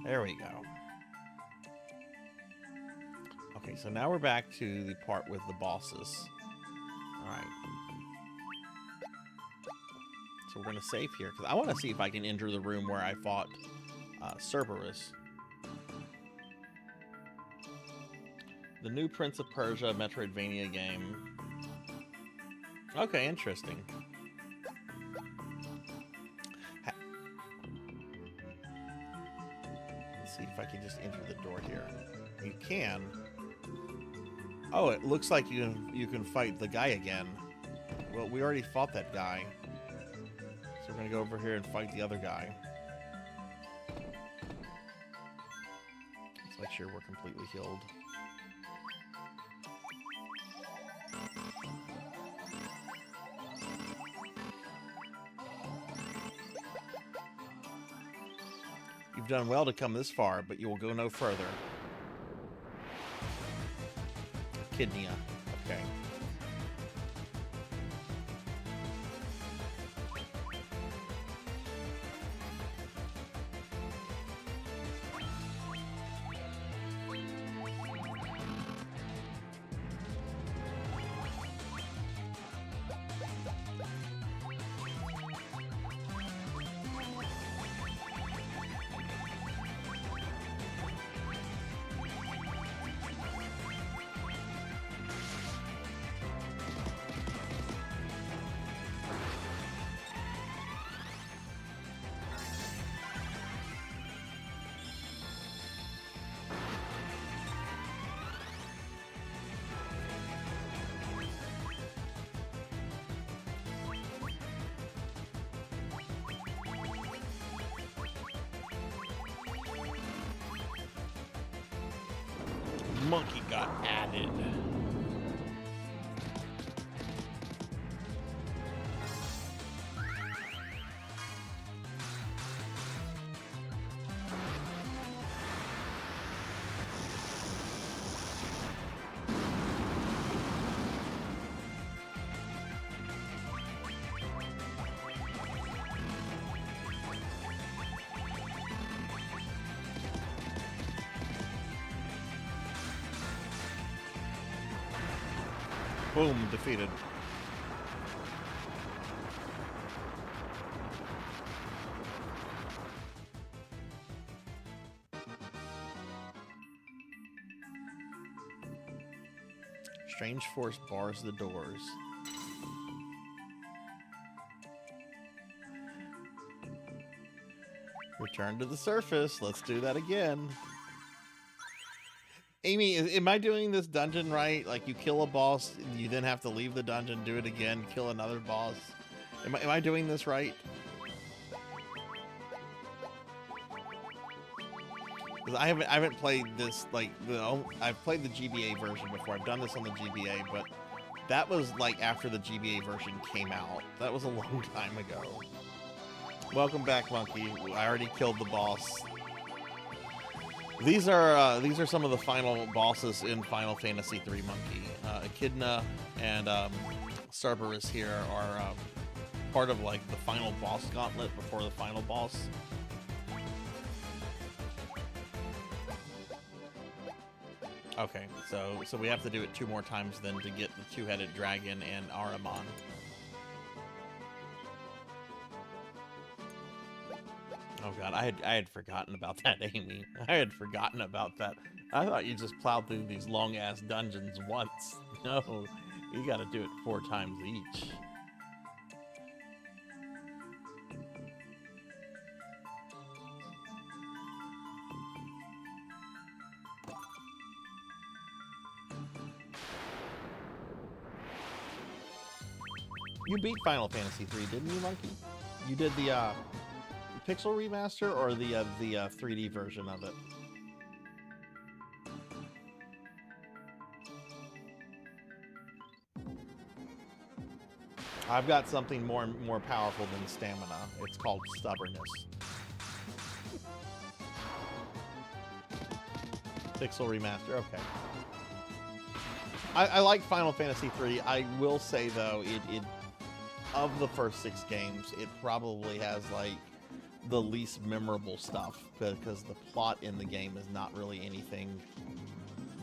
Speaker 2: There we go. Okay, so now we're back to the part with the bosses. Alright. So we're going to save here, because I want to see if I can enter the room where I fought Cerberus. The new Prince of Persia Metroidvania game. Okay, interesting. Let's see if I can just enter the door here. You can. Oh, it looks like you can fight the guy again. Well, we already fought that guy. So we're gonna go over here and fight the other guy. Let's make sure we're completely healed. You've done well to come this far, but you will go no further. Kidney. Okay. Monkey got added. Boom, defeated. Strange force bars the doors. Return to the surface. Let's do that again. Amy, am I doing this dungeon right? Like, you kill a boss, you then have to leave the dungeon, do it again, kill another boss. Am I doing this right? Because I haven't played this, like, I've played the GBA version before. I've done this on the GBA, but that was, like, after the GBA version came out. That was a long time ago. Welcome back, Monkey. I already killed the boss. These are some of the final bosses in Final Fantasy III, Monkey. Echidna and Cerberus here are part of, like, the final boss gauntlet before the final boss. Okay, so we have to do it 2 more times then to get the 2-headed dragon and Ahriman. Oh god, I had forgotten about that, Amy. I had forgotten about that. I thought you just plowed through these long-ass dungeons once. No, you gotta do it 4 times each. You beat Final Fantasy III, didn't you, Monkey? You did the Pixel remaster or the 3D version of it? I've got something more powerful than stamina. It's called stubbornness. Pixel remaster, okay. I like Final Fantasy III. I will say though, it of the first 6 games, it probably has like the least memorable stuff because the plot in the game is not really anything.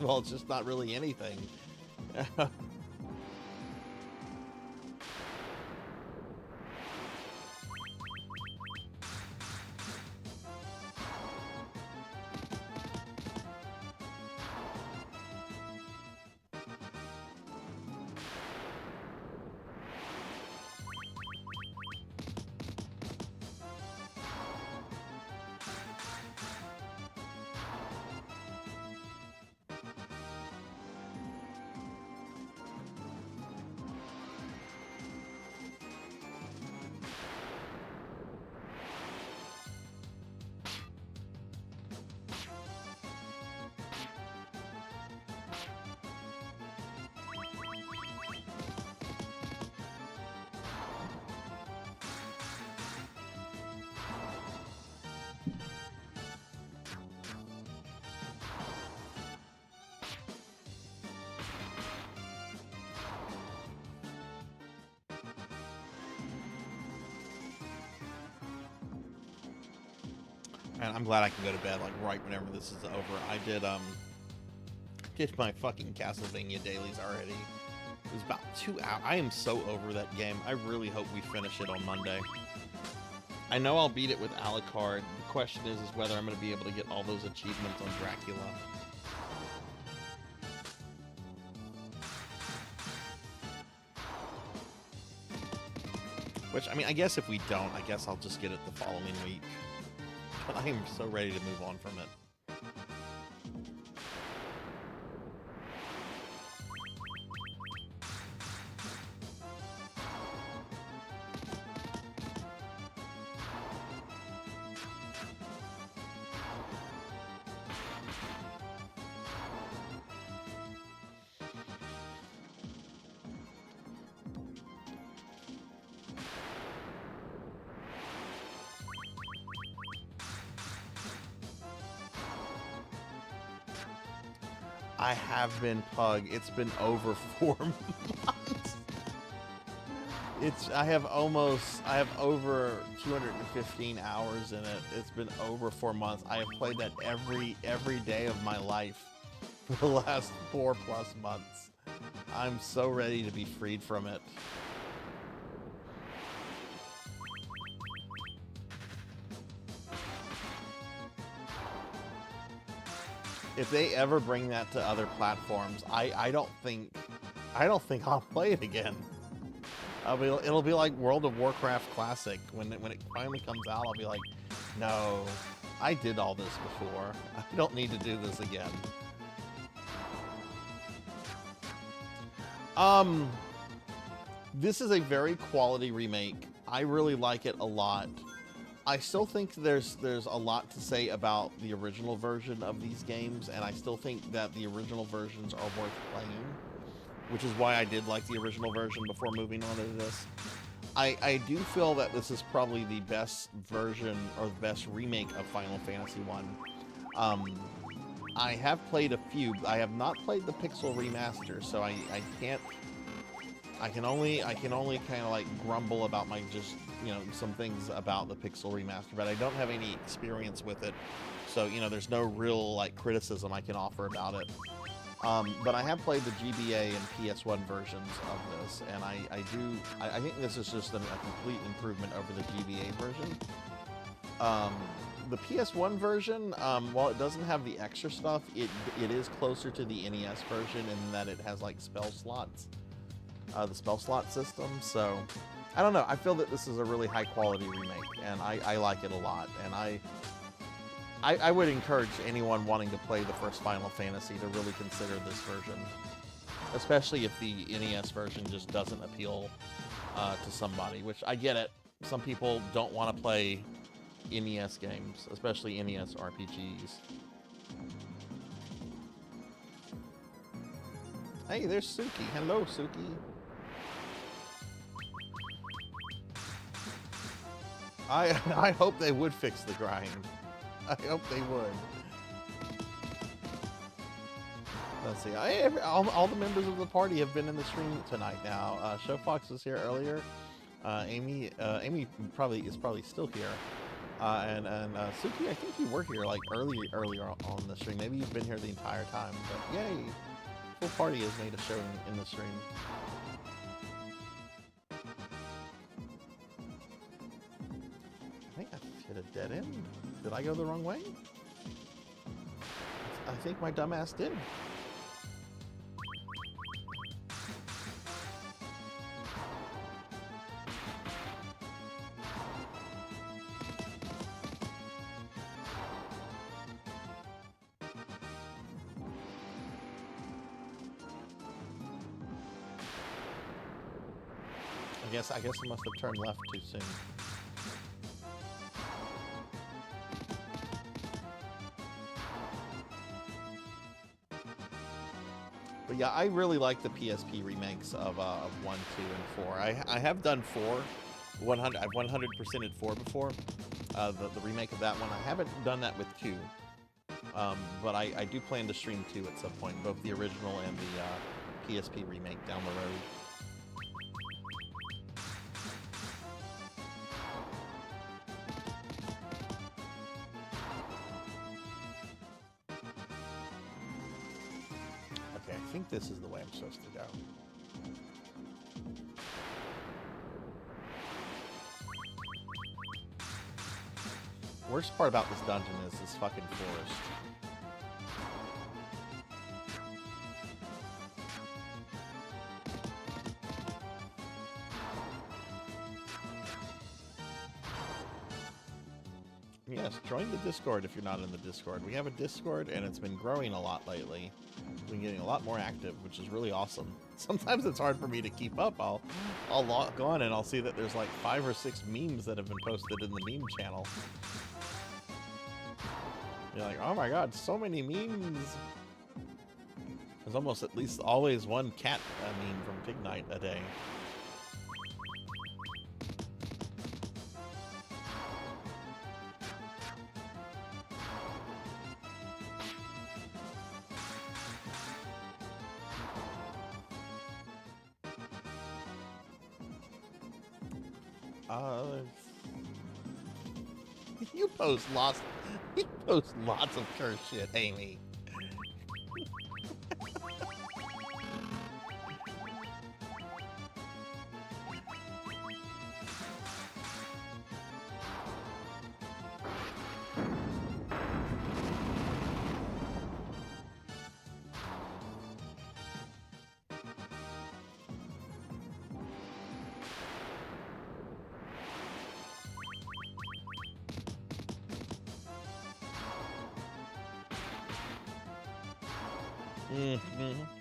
Speaker 2: Well, it's just not really anything. And I'm glad I can go to bed like right whenever this is over. I did my fucking Castlevania dailies already. It was about 2 hours. I am so over that game. I really hope we finish it on Monday. I know I'll beat it with Alucard. The question is whether I'm going to be able to get all those achievements on Dracula. Which, I mean, I guess if we don't, I guess I'll just get it the following week. But I am so ready to move on from it. I have been Pug. It's been over 4 months. I have over 215 hours in it. It's been over 4 months. I have played that every day of my life for the last 4+ months. I'm so ready to be freed from it. If they ever bring that to other platforms, I don't think I'll play it again. It'll be like World of Warcraft Classic. When it finally comes out, I'll be like, no, I did all this before. I don't need to do this again. This is a very quality remake. I really like it a lot. I still think there's a lot to say about the original version of these games, and I still think that the original versions are worth playing, which is why I did like the original version before moving on to this. I do feel that this is probably the best version or the best remake of Final Fantasy 1. I have played a few. I have not played the Pixel remaster, so I can't. I can only kind of like grumble about my just, you know, some things about the Pixel remaster, but I don't have any experience with it, so, you know, there's no real like criticism I can offer about it. But I have played the GBA and PS1 versions of this, and I think this is just a complete improvement over the GBA version. The PS1 version, while it doesn't have the extra stuff, it is closer to the NES version in that it has like spell slots, the spell slot system. So I don't know. I feel that this is a really high quality remake, and I like it a lot. And I would encourage anyone wanting to play the first Final Fantasy to really consider this version, especially if the NES version just doesn't appeal to somebody, which I get it. Some people don't want to play NES games, especially NES RPGs. Hey, there's Suki. Hello, Suki. I hope they would fix the grind. I hope they would. Let's see. All the members of the party have been in the stream tonight now. Show Fox was here earlier. Amy is probably still here. And Suki, I think you were here like earlier on the stream. Maybe you've been here the entire time. But yay, full party has made a show in the stream. I think I hit a dead end. Did I go the wrong way? I think my dumbass did. I guess I must have turned left too soon. But yeah, I really like the PSP remakes of 1, 2, and 4. I have done 4. 100. I've 100%ed 4 before. The remake of that one. I haven't done that with 2. But I do plan to stream 2 at some point, both the original and the PSP remake down the road. I think this is the way I'm supposed to go. Worst part about this dungeon is this fucking forest. Yes, join the Discord if you're not in the Discord. We have a Discord, and it's been growing a lot lately. It's been getting a lot more active, which is really awesome. Sometimes it's hard for me to keep up. I'll log on and I'll see that there's like 5 or 6 memes that have been posted in the meme channel. You're like, oh my god, so many memes. There's almost at least always one cat meme from Pig Night a day. You post lots of curse shit, Amy.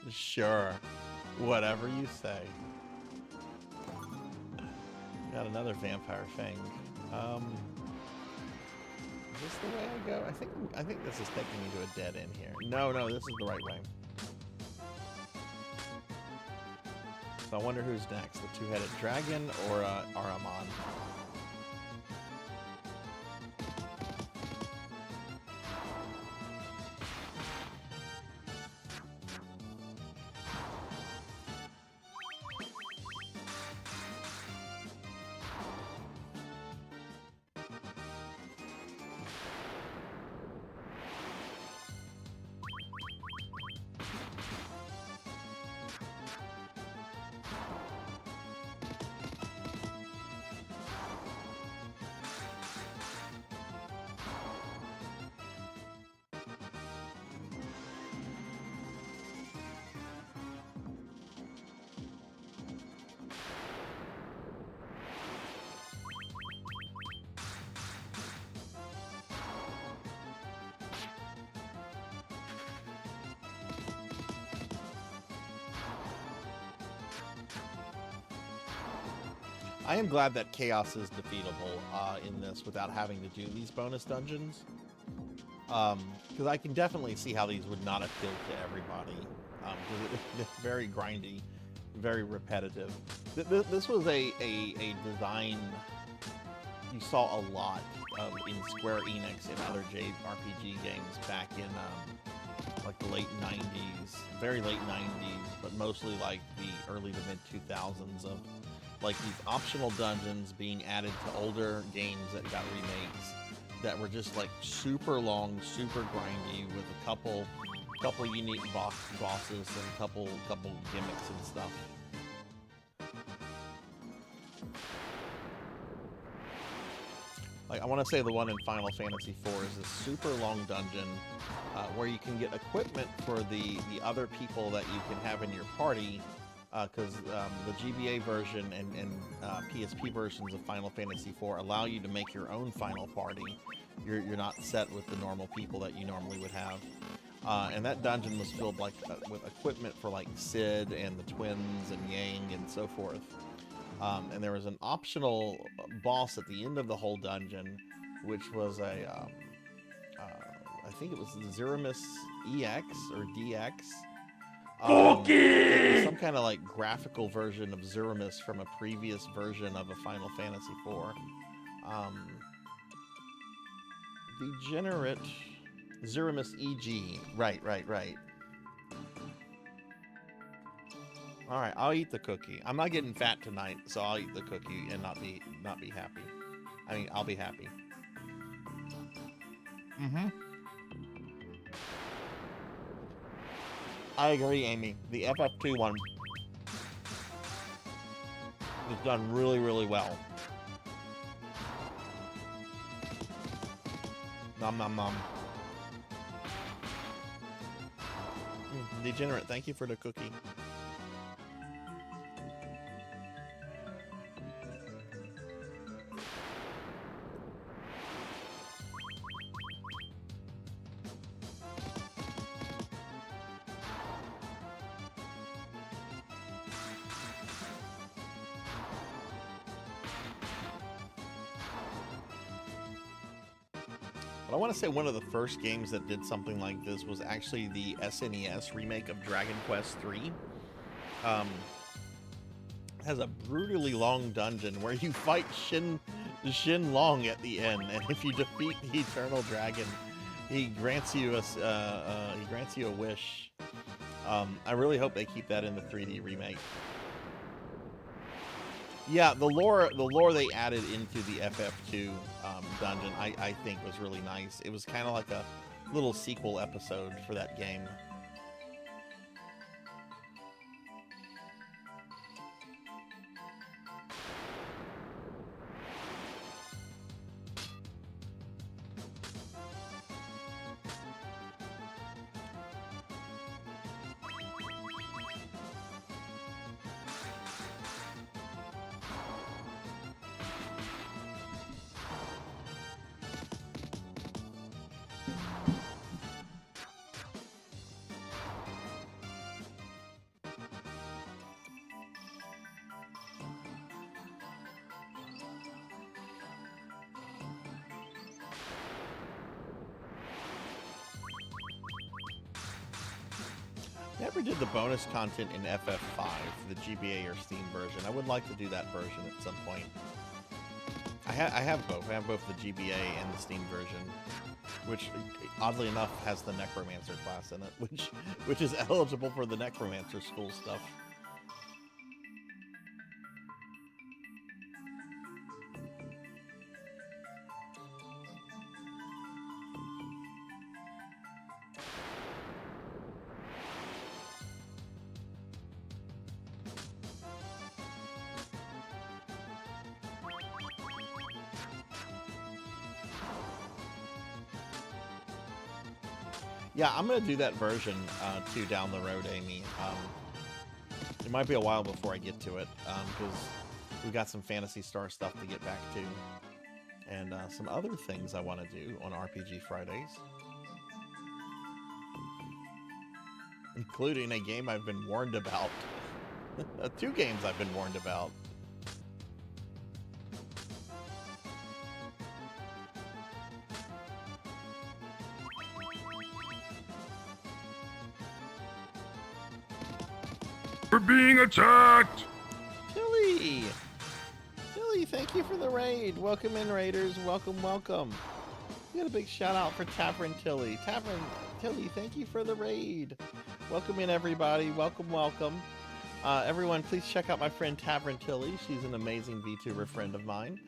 Speaker 2: Sure. Whatever you say. Got another vampire fang. Is this the way I go? I think this is taking me to a dead end here. No, this is the right way. So I wonder who's next, the two-headed dragon or Aramon. I am glad that Chaos is defeatable in this without having to do these bonus dungeons. Because I can definitely see how these would not appeal to everybody. Because it's very grindy, very repetitive. This was a design you saw a lot in Square Enix and other JRPG games back in like the late 90s, very late 90s, but mostly like the early to mid 2000s of like these optional dungeons being added to older games that got remakes that were just like super long, super grindy with a couple unique bosses and a couple gimmicks and stuff. Like I want to say the one in Final Fantasy IV is this super long dungeon where you can get equipment for the other people that you can have in your party. Because the GBA version and PSP versions of Final Fantasy IV allow you to make your own final party. You're not set with the normal people that you normally would have. And that dungeon was filled like with equipment for like Sid and the twins and Yang and so forth. And there was an optional boss at the end of the whole dungeon, which was I think it was the Zeramis EX or DX. Some kind of like graphical version of Zeramis from a previous version of a Final Fantasy IV. Degenerate Zeramis EG. Right. Alright, I'll eat the cookie. I'm not getting fat tonight, so I'll eat the cookie and not be happy. I mean, I'll be happy. Mm-hmm. I agree, Amy. The FF2 one is done really, really well. Nom nom nom. Degenerate, thank you for the cookie. I want to say one of the first games that did something like this was actually the SNES remake of Dragon Quest III. It has a brutally long dungeon where you fight Shin Long at the end, and if you defeat the Eternal Dragon, he grants you a wish. I really hope they keep that in the 3D remake. Yeah, the lore they added into the FF2 dungeon, I think was really nice. It was kind of like a little sequel episode for that game. Never did the bonus content in FF5, the GBA or Steam version. I would like to do that version at some point. I have both. I have both the GBA and the Steam version, which oddly enough has the Necromancer class in it, which is eligible for the Necromancer school stuff. Yeah, I'm going to do that version too down the road, Amy. It might be a while before I get to it because we've got some Phantasy Star stuff to get back to and some other things I want to do on RPG Fridays, including a game I've been warned about. 2 games I've been warned about.
Speaker 4: We're being attacked!
Speaker 2: Tilly! Tilly, thank you for the raid. Welcome in, raiders. Welcome, welcome. We got a big shout out for Tavern Tilly. Tavern Tilly, thank you for the raid. Welcome in, everybody. Welcome, welcome. Everyone, please check out my friend Tavern Tilly. She's an amazing VTuber friend of mine.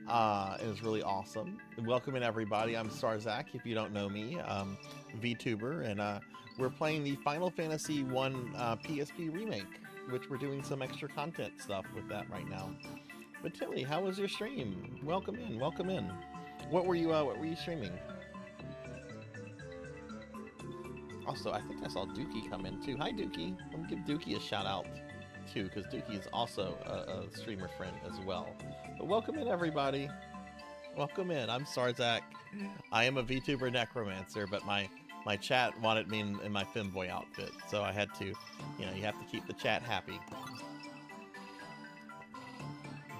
Speaker 2: It was really awesome. Welcome in, everybody. I'm Sarzac, if you don't know me. VTuber, and we're playing the Final Fantasy 1 PSP remake, which we're doing some extra content stuff with that right now. But Tilly, how was your stream? Welcome in, welcome in. What were you streaming? Also, I think I saw Dookie come in too. Hi, Dookie. Let me give Dookie a shout out too, because Dookie is also a streamer friend as well. But welcome in, everybody. Welcome in. I'm Sarzac. I am a VTuber Necromancer, but my chat wanted me in my femboy outfit, so I had to, you have to keep the chat happy.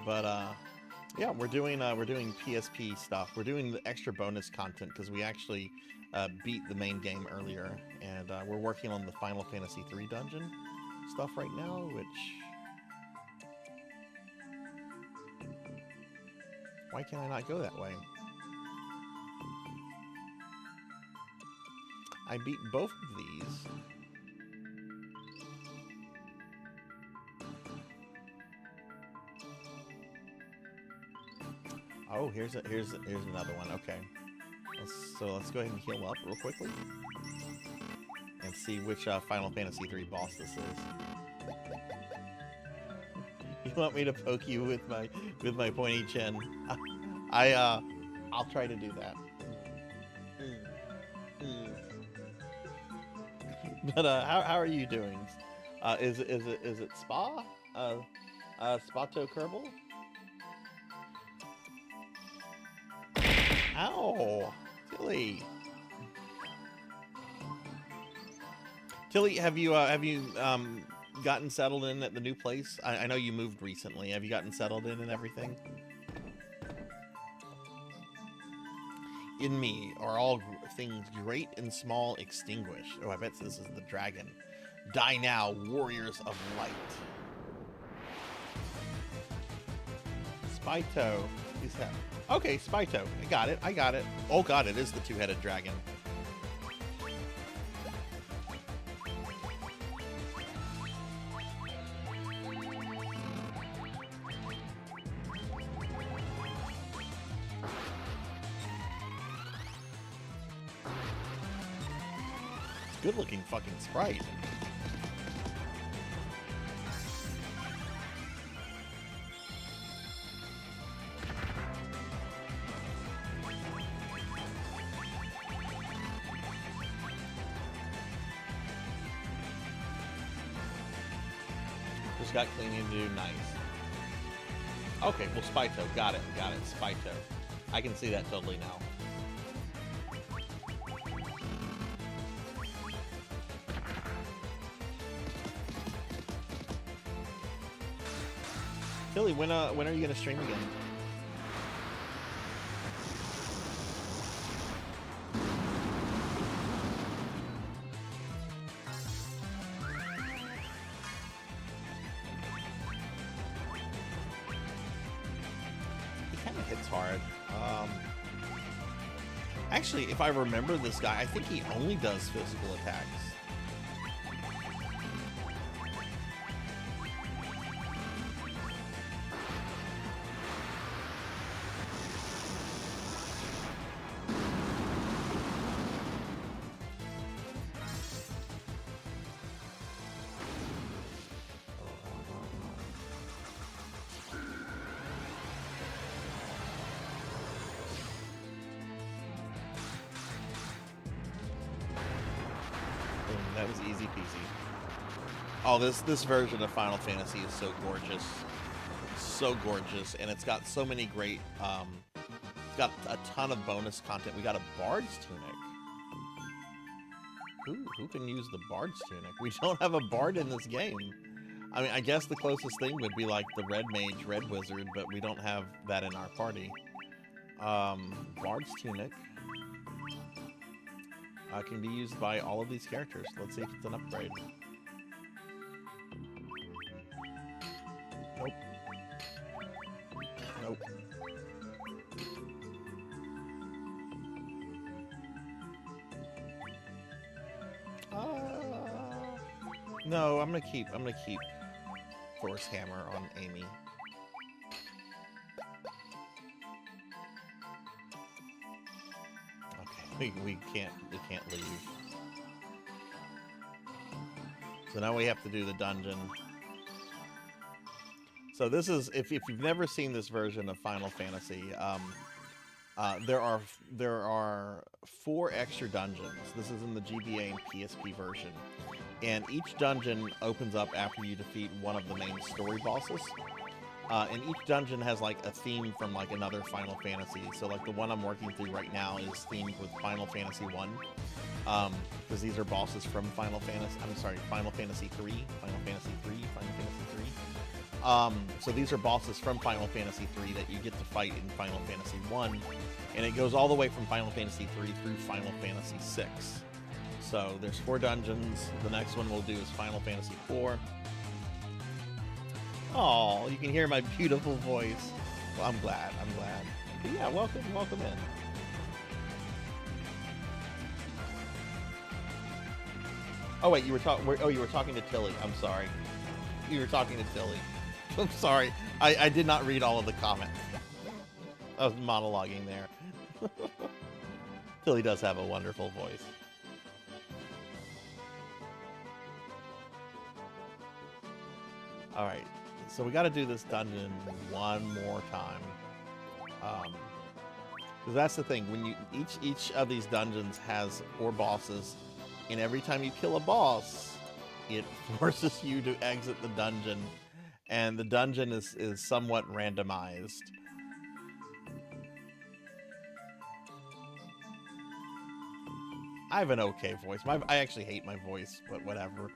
Speaker 2: But yeah, we're doing PSP stuff. We're doing the extra bonus content because we actually beat the main game earlier, and we're working on the Final Fantasy 3 dungeon stuff right now, which... Why can I not go that way? I beat both of these. Oh, here's another one. Okay. Let's go ahead and heal up real quickly and see which Final Fantasy 3 boss this is. You want me to poke you with my pointy chin? I'll try to do that. But how are you doing? Is it Spa? Spato Kerbal? Ow, Tilly. Tilly, have you gotten settled in at the new place? I know you moved recently. Have you gotten settled in and everything? In me are all things great and small extinguished. Oh, I bet this is the dragon. Die now, warriors of light. Spito. Okay, Spito. I got it. Oh god, it is the two-headed dragon. Good looking fucking sprite. Just got cleaning to do, nice. Okay, well, Spito, got it, Spito. I can see that totally now. Tilly, when are you gonna stream again? kind of hits hard. Actually, if I remember this guy, I think he only does physical attacks. That was easy peasy. Oh, this version of Final Fantasy is so gorgeous. So gorgeous, and it's got so many great, it's got a ton of bonus content. We got a Bard's Tunic. Who can use the Bard's Tunic? We don't have a Bard in this game. I mean, I guess the closest thing would be like the Red Mage, Red Wizard, but we don't have that in our party. Bard's Tunic. Can be used by all of these characters. Let's see if it's an upgrade. Nope. Nope. No, I'm gonna keep Thor's hammer on Amy. We can't leave. So now we have to do the dungeon. So this is, if you've never seen this version of Final Fantasy, there are 4 extra dungeons. This is in the GBA and PSP version, and each dungeon opens up after you defeat one of the main story bosses. And each dungeon has like a theme from like another Final Fantasy. So like the one I'm working through right now is themed with Final Fantasy 1. Because these are bosses from Final Fantasy 3. Final Fantasy 3. So these are bosses from Final Fantasy 3 that you get to fight in Final Fantasy 1. And it goes all the way from Final Fantasy 3 through Final Fantasy 6. So there's 4 dungeons. The next one we'll do is Final Fantasy 4. Oh, you can hear my beautiful voice. Well, I'm glad. But yeah, welcome in. Oh wait, you were talking to Tilly. I'm sorry. You were talking to Tilly. I'm sorry. I did not read all of the comments. I was monologuing there. Tilly does have a wonderful voice. All right. So we got to do this dungeon one more time, because that's the thing. When you each of these dungeons has 4 bosses, and every time you kill a boss, it forces you to exit the dungeon, and the dungeon is somewhat randomized. I have an okay voice. I actually hate my voice, but whatever.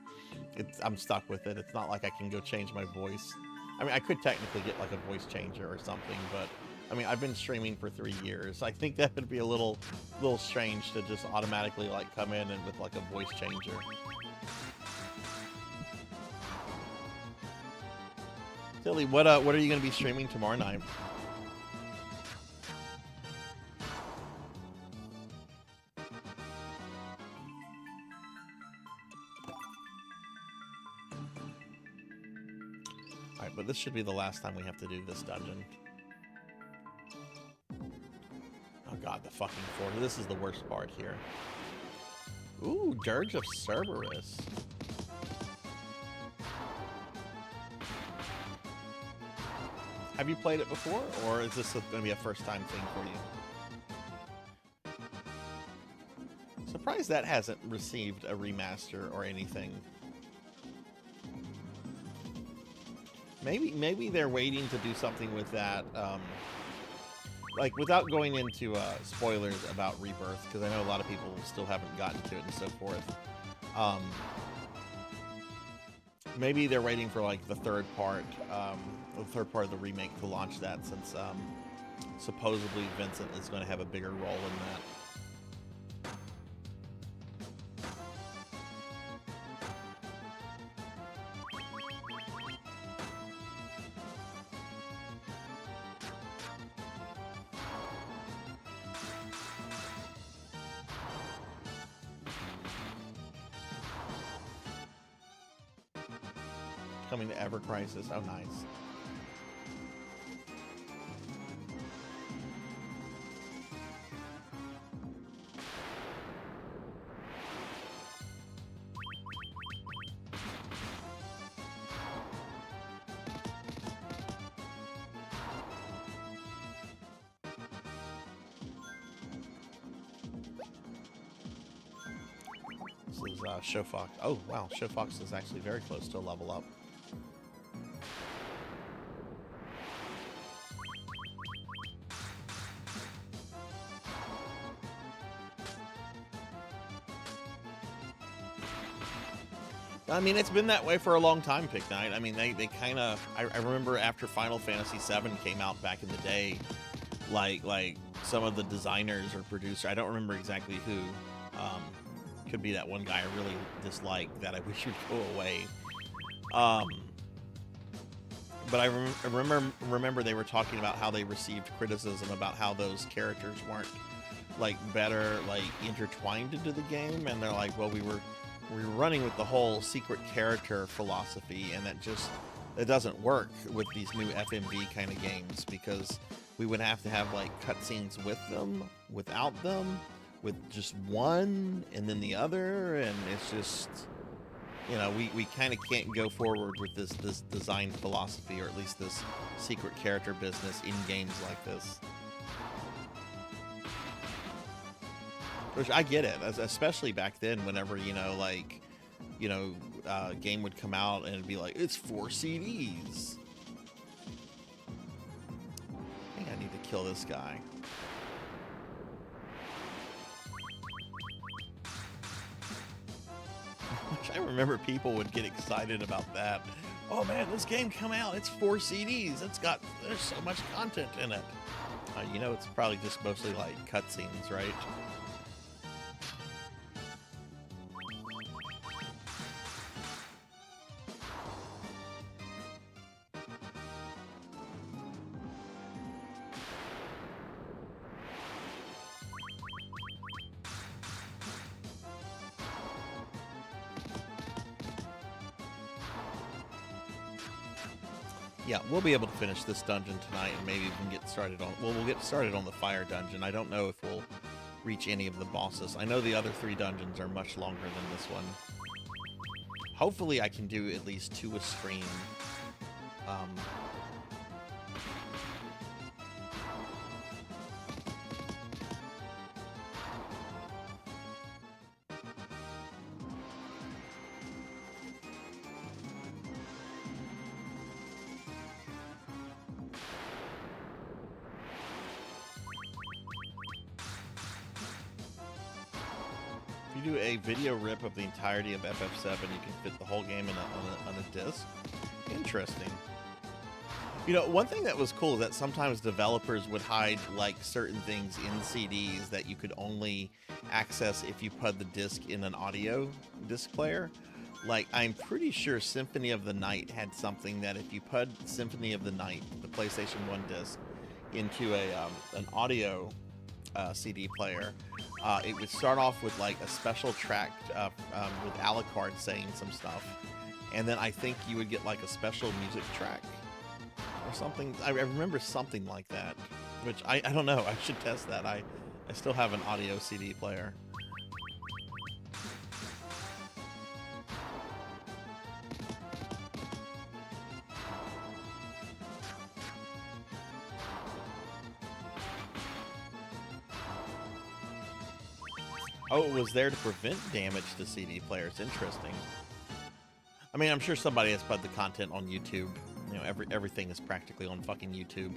Speaker 2: I'm stuck with it. It's not like I can go change my voice. I mean, I could technically get like a voice changer or something, but I mean, I've been streaming for 3 years. I think that would be a little strange to just automatically like come in and with like a voice changer. Tilly, what are you going to be streaming tomorrow night? Alright, but this should be the last time we have to do this dungeon. Oh god, the fucking floor. This is the worst part here. Ooh, Dirge of Cerberus. Have you played it before, or is this going to be a first-time thing for you? Surprised that hasn't received a remaster or anything. Maybe they're waiting to do something with that, like without going into spoilers about Rebirth, because I know a lot of people still haven't gotten to it and so forth. Maybe they're waiting for like the third part of the remake to launch that, since supposedly Vincent is going to have a bigger role in that. coming to Ever Crisis. Oh, nice. This is Showfox. Oh, wow. Showfox is actually very close to a level up. I mean, it's been that way for a long time, Pick Night. I mean, they kind of... I remember after Final Fantasy VII came out back in the day, like some of the designers or producers, I don't remember exactly who, could be that one guy I really dislike that I wish would go away. But I remember they were talking about how they received criticism about how those characters weren't, like, better, like, intertwined into the game, and they're like, well, we were running with the whole secret character philosophy, and it doesn't work with these new FMV kind of games, because we would have to have like cutscenes with them, without them, with just one and then the other, and it's just, you know, we kind of can't go forward with this design philosophy, or at least this secret character business in games like this. Which I get it, especially back then, whenever, you know, like, you know, game would come out and it'd be like, it's 4 CDs. I think I need to kill this guy. Which I remember people would get excited about that. Oh man, this game come out, it's 4 CDs. There's so much content in it. You know, it's probably just mostly like cutscenes, right? Yeah, we'll be able to finish this dungeon tonight, and maybe we can get started on... Well, we'll get started on the fire dungeon. I don't know if we'll reach any of the bosses. I know the other 3 dungeons are much longer than this one. Hopefully I can do at least 2 a stream. If you do a video rip of the entirety of FF7, you can fit the whole game on a disc. Interesting. You know, one thing that was cool is that sometimes developers would hide, like, certain things in CDs that you could only access if you put the disc in an audio disc player. Like, I'm pretty sure Symphony of the Night had something that if you put Symphony of the Night, the PlayStation 1 disc, into an audio CD player, it would start off with like a special track with Alucard saying some stuff, and then I think you would get like a special music track or something. I remember something like that, which I don't know. I should test that. I still have an audio CD player. Oh, it was there to prevent damage to CD players. Interesting. I mean, I'm sure somebody has put the content on YouTube. You know, everything is practically on fucking YouTube.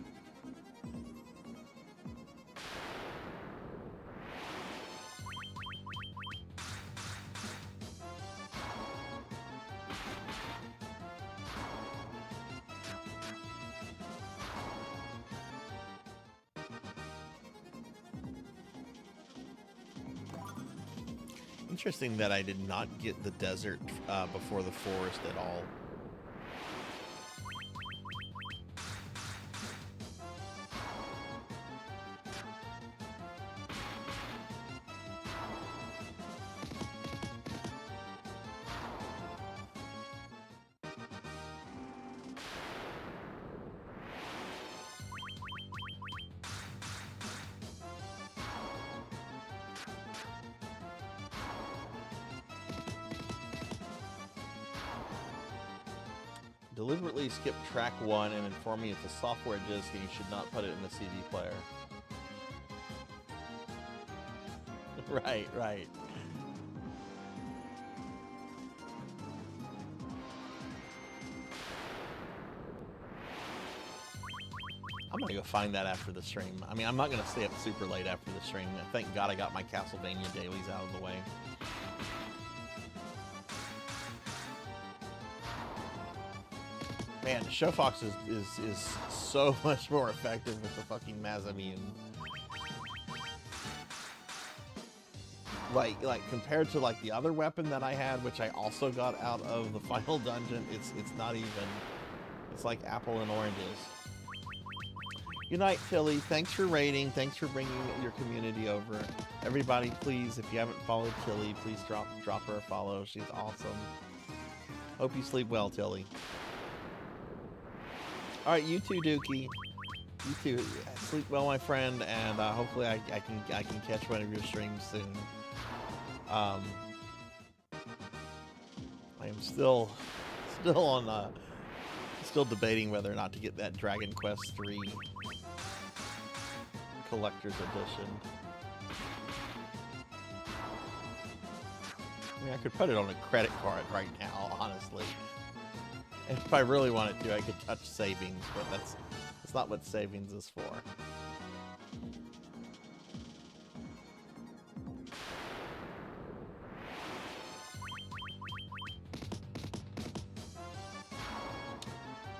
Speaker 2: Interesting that I did not get the desert before the forest at all. Deliberately skip track 1 and inform me it's a software disk and you should not put it in the CD player. Right, right. I'm gonna go find that after the stream. I mean, I'm not gonna stay up super late after the stream. Thank God I got my Castlevania dailies out of the way. Man, Show Fox is so much more effective with the fucking Mazamine. Like compared to like the other weapon that I had, which I also got out of the final dungeon, it's not even. It's like apple and oranges. Good night, Tilly. Thanks for raiding. Thanks for bringing your community over. Everybody, please, if you haven't followed Tilly, please drop her a follow. She's awesome. Hope you sleep well, Tilly. All right, you too, Dookie. You too. Sleep well, my friend, and hopefully I can catch one of your streams soon. I am still on still debating whether or not to get that Dragon Quest III Collector's Edition. I mean, I could put it on a credit card right now, honestly. And if I really wanted to, I could touch savings, but that's not what savings is for.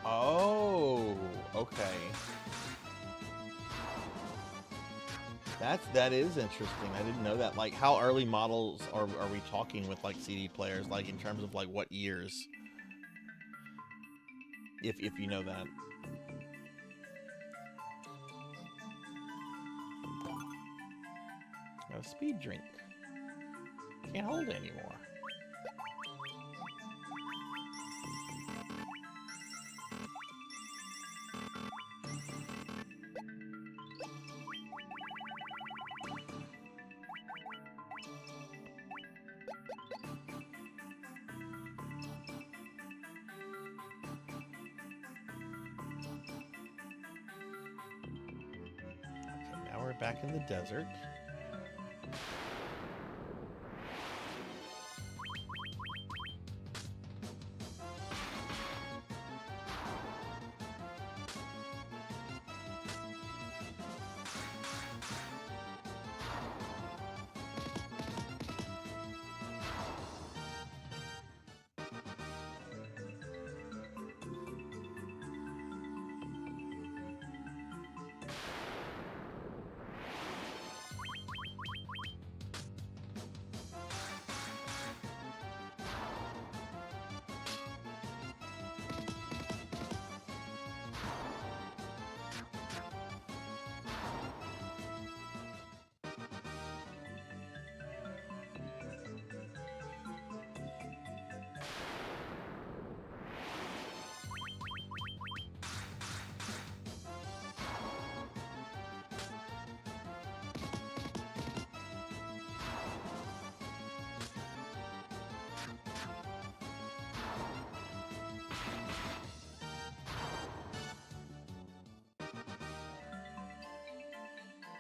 Speaker 2: Oh, okay. That is interesting. I didn't know that. Like, how early models are we talking with like CD players? Like in terms of like what years? If you know that. A speed drink. Can't hold it anymore. Back in the desert.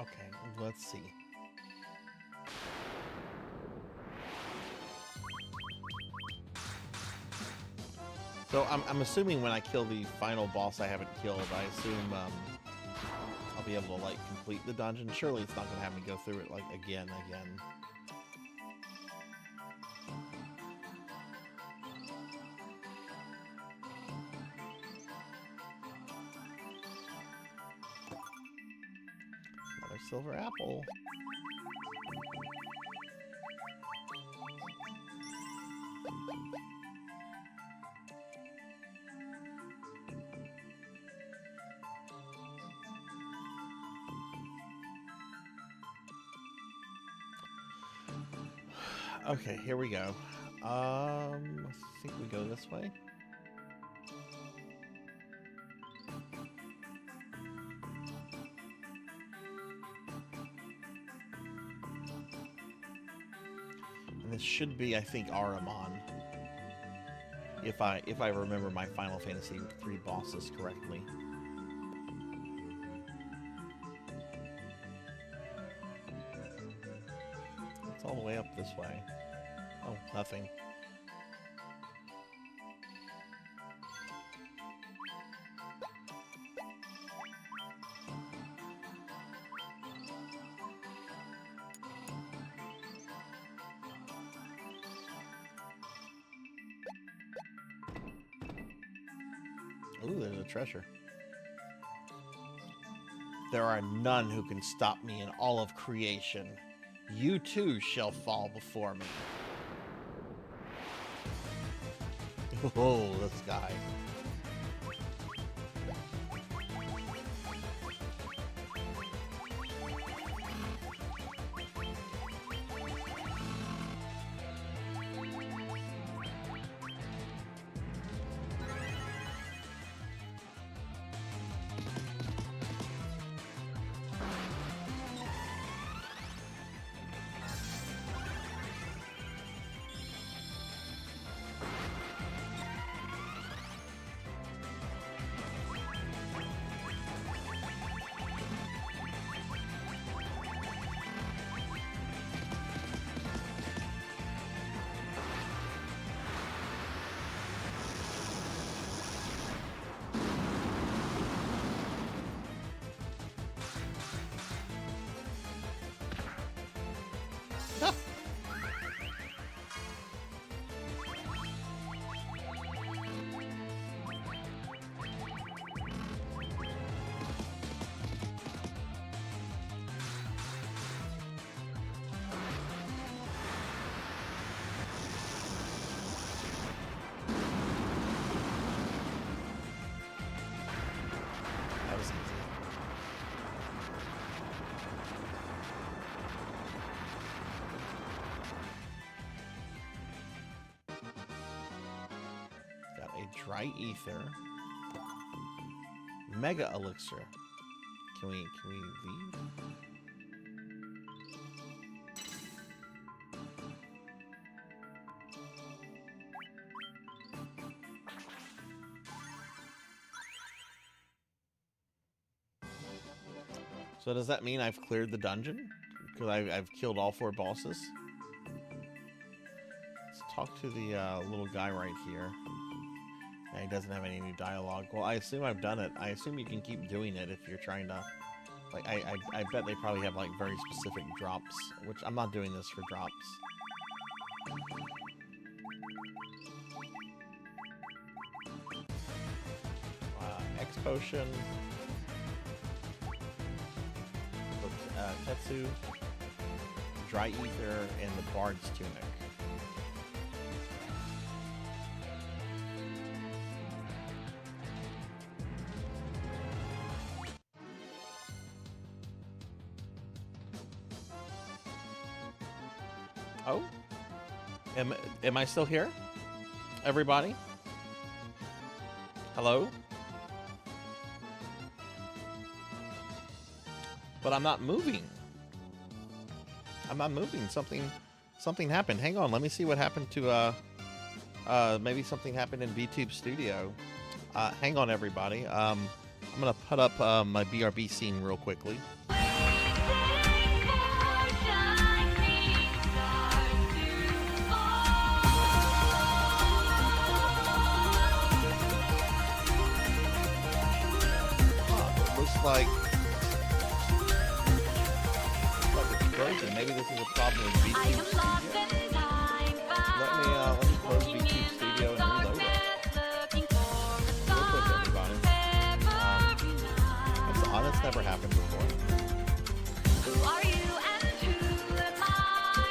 Speaker 2: Okay, let's see. So I'm assuming when I kill the final boss I haven't killed, I assume I'll be able to like complete the dungeon. Surely it's not gonna have me go through it like again. Another silver apple. Okay, here we go. I think we go this way. And this should be, I think, Aramon. if I remember my Final Fantasy 3 bosses correctly. It's all the way up this way. Oh, nothing. Ooh, there's a treasure. There are none who can stop me in all of creation. You too shall fall before me. Oh, this guy. That was easy. Got a dry ether. Mega elixir. Can we leave? So does that mean I've cleared the dungeon? Because I've killed all 4 bosses? Let's talk to the little guy right here. Yeah, he doesn't have any new dialogue. Well, I assume I've done it. I assume you can keep doing it if you're trying to... Like, I bet they probably have, like, very specific drops. Which, I'm not doing this for drops. X potion. Tetsu, dry ether, and the bard's tunic. Oh, am I still here? Everybody? Hello? But I'm not moving. I'm not moving. Something happened. Hang on. Let me see what happened to maybe something happened in VTube Studio. Hang on, everybody. I'm gonna put up my BRB scene real quickly. It looks like frozen. Maybe this is a problem with VTube Studio. Let me close VTube Studio and reload it. Real quick, everybody. It's on. It's never happened before.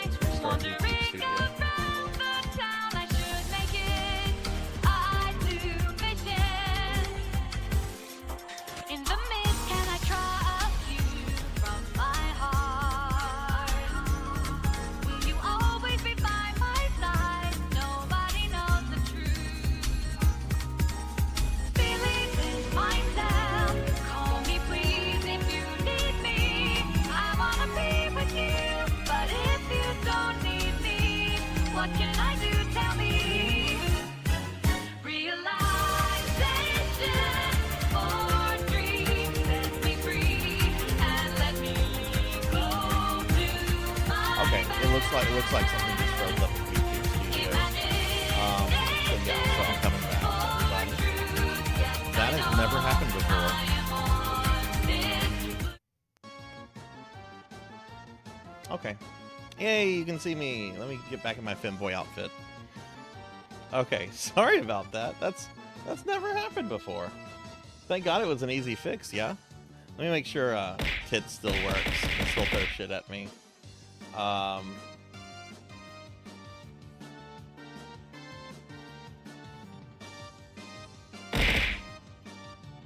Speaker 2: Let's restart VTube Studio. it looks like something just froze up in Vtuber Studio. So yeah, so I'm coming back, everybody. That has never happened before. Okay. Yay, you can see me. Let me get back in my femboy outfit. Okay, sorry about that. That's never happened before. Thank God it was an easy fix, yeah? Let me make sure Tit still works and still throw shit at me.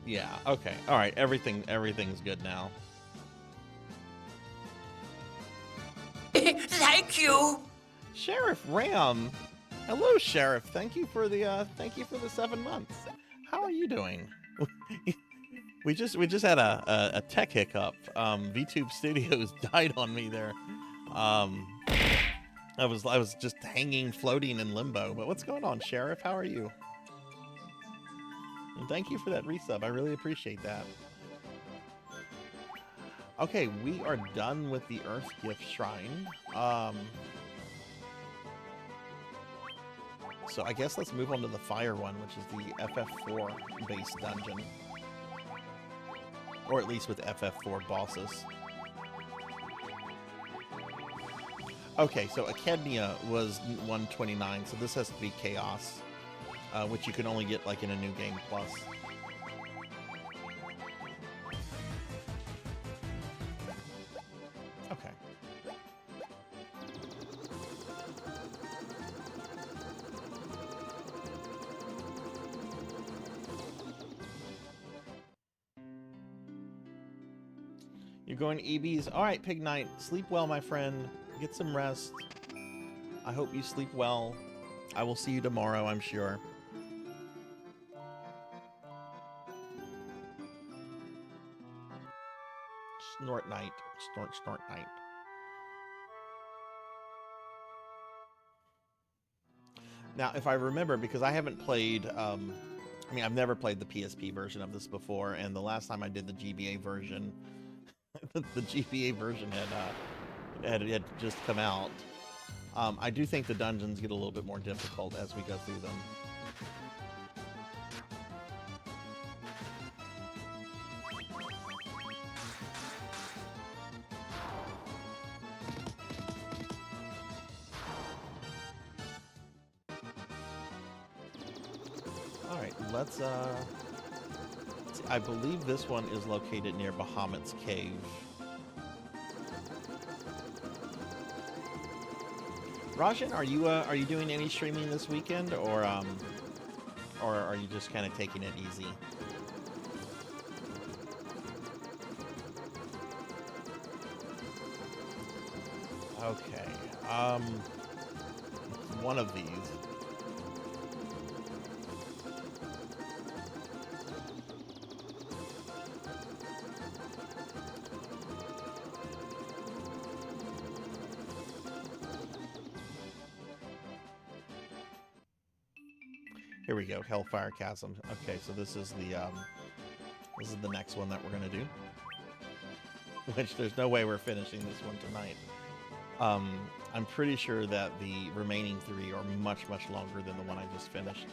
Speaker 2: Yeah, okay. Alright, everything's good now.
Speaker 8: Thank you.
Speaker 2: Sheriff Ram. Hello, Sheriff. Thank you for the 7 months. How are you doing? we just had a tech hiccup. Vtuber Studios died on me there. I was just hanging, floating in limbo. But what's going on, Sheriff? How are you? And thank you for that resub. I really appreciate that. Okay, we are done with the Earth Gift Shrine. So I guess let's move on to the fire one, which is the FF4 base dungeon. Or at least with FF4 bosses. Okay, so Echidnia was 129, so this has to be Chaos, which you can only get like in a New Game Plus. Okay. You're going to EBs? Alright, Pig Knight. Sleep well, my friend. Get some rest. I hope you sleep well. I will see you tomorrow, I'm sure. Snort night. Snort night. Now, if I remember, because I haven't played, I mean, I've never played the PSP version of this before, and the last time I did the GBA version, the GBA version had just come out. I do think the dungeons get a little bit more difficult as we go through them. All right, let's I believe this one is located near Bahamut's Cave. Rajan, are you doing any streaming this weekend, or are you just kind of taking it easy? Okay, one of these. Here we go, Hellfire Chasm. Okay, so this is the next one that we're gonna do. Which there's no way we're finishing this one tonight. I'm pretty sure that the remaining 3 are much longer than the one I just finished.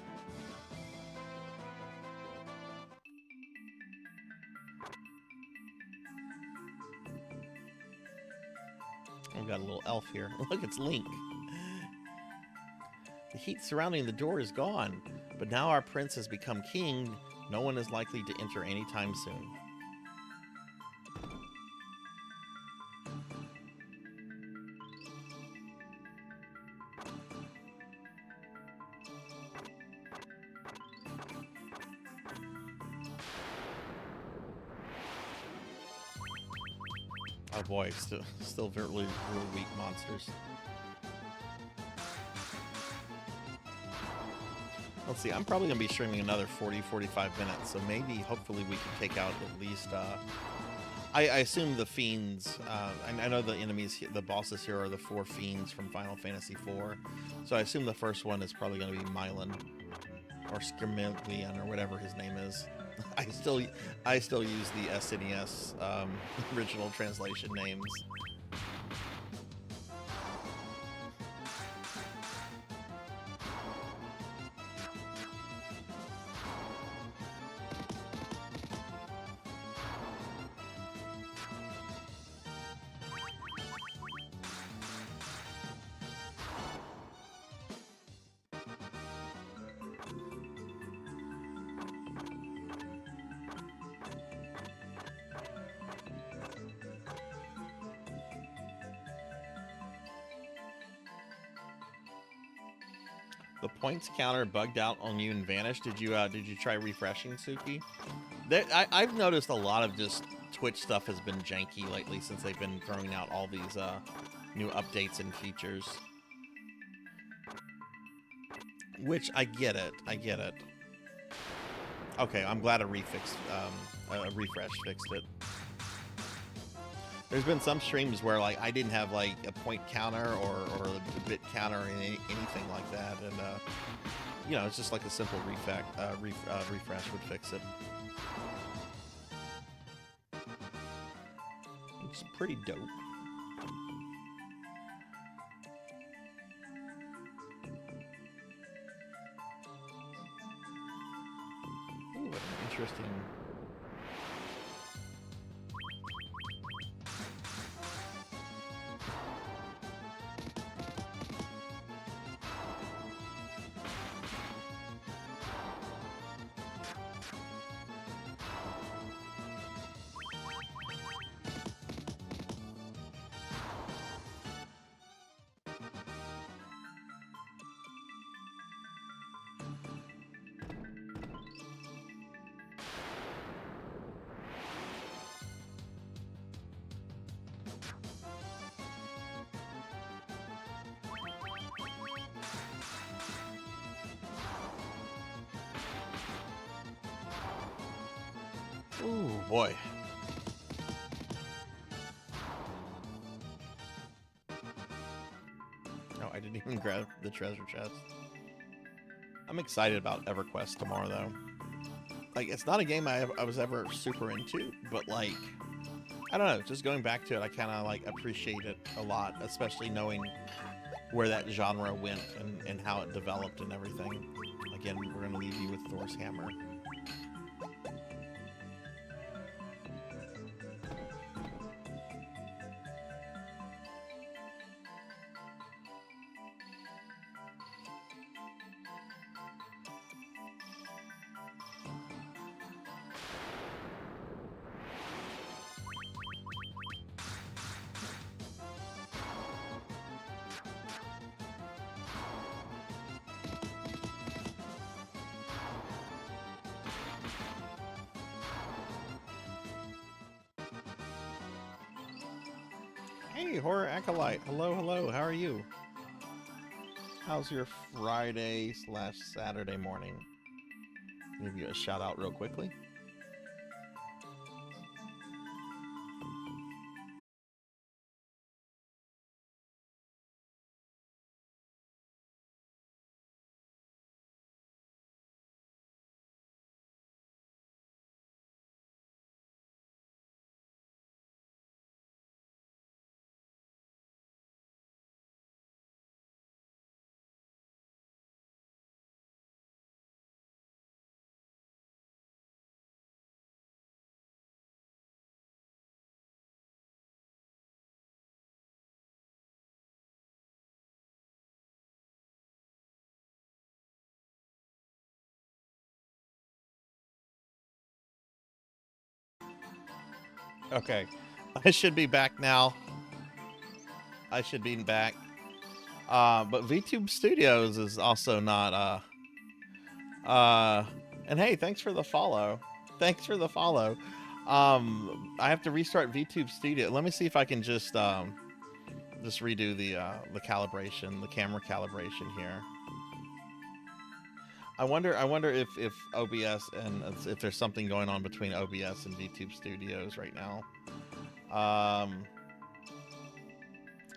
Speaker 2: I've got a little elf here. Look, it's Link. The heat surrounding the door is gone, but now our prince has become king. No one is likely to enter anytime soon. Oh boy, still really weak monsters. Let's see, I'm probably going to be streaming another 40-45 minutes, so maybe, hopefully, we can take out at least, I assume the fiends, I know the enemies, the bosses here are the 4 fiends from Final Fantasy IV, so I assume the first one is probably going to be Mylan, or Skirmillion, or whatever his name is. I still use the SNES, original translation names. The points counter bugged out on you and vanished. Did you try refreshing, Suki? I've noticed a lot of just Twitch stuff has been janky lately since they've been throwing out all these new updates and features. Which I get it. Okay, I'm glad a refresh fixed it. There's been some streams where like I didn't have like a point counter or a bit counter or anything like that, and you know, it's just like a simple refresh would fix it. It's pretty dope. Ooh, what an interesting. Ooh, boy. No, I didn't even grab the treasure chest. I'm excited about EverQuest tomorrow, though. Like, it's not a game I was ever super into, but, like, I don't know, just going back to it, I kind of, like, appreciate it a lot, especially knowing where that genre went and how it developed and everything. Again, we're going to leave you with Thor's hammer. Hey, Horror Acolyte. Hello, hello. How are you? How's your Friday/Saturday morning? Give you a shout out real quickly. Okay, I should be back now. I should be back. But VTube Studios is also not, and hey, thanks for the follow. Thanks for the follow. I have to restart VTube Studio. Let me see if I can just redo the calibration, the camera calibration here. I wonder if OBS and if there's something going on between OBS and VTube Studios right now.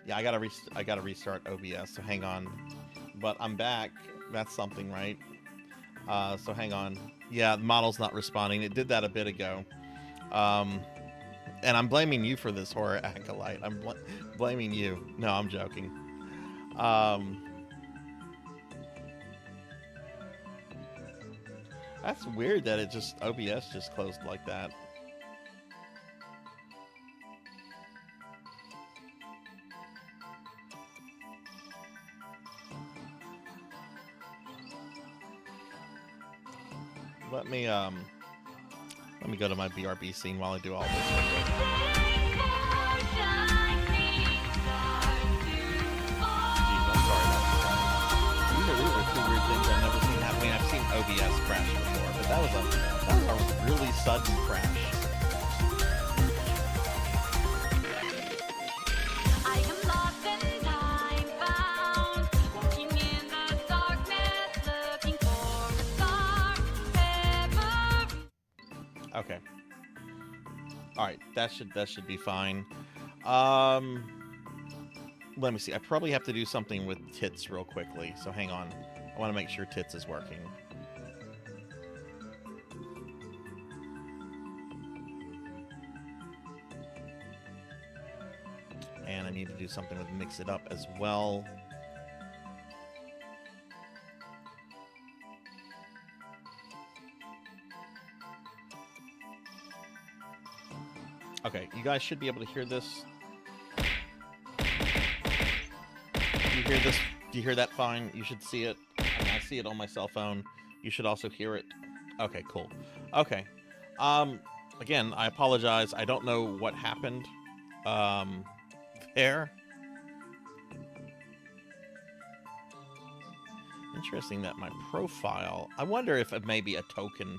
Speaker 2: Yeah, I gotta restart OBS. So hang on, but I'm back. That's something, right? So hang on. Yeah, the model's not responding. It did that a bit ago. And I'm blaming you for this, Horror Acolyte. I'm blaming you. No, I'm joking. That's weird that OBS just closed like that. Let me go to my BRB scene while I do all this. Jeez, I'm sorry. These are two weird OBS crash before, but that was a really sudden crash.
Speaker 6: I am lost and time bound, walking in the darkness, looking for a star. Ever.
Speaker 2: Okay. All right, that should be fine. Let me see. I probably have to do something with Tits real quickly, so hang on. I want to make sure Tits is working. And I need to do something with Mix It Up as well. Okay, you guys should be able to hear this. Do you hear this? Do you hear that fine? You should see it. I mean, I see it on my cell phone. You should also hear it. Okay, cool. Okay. Again, I apologize. I don't know what happened there. Interesting that my profile... I wonder if maybe a token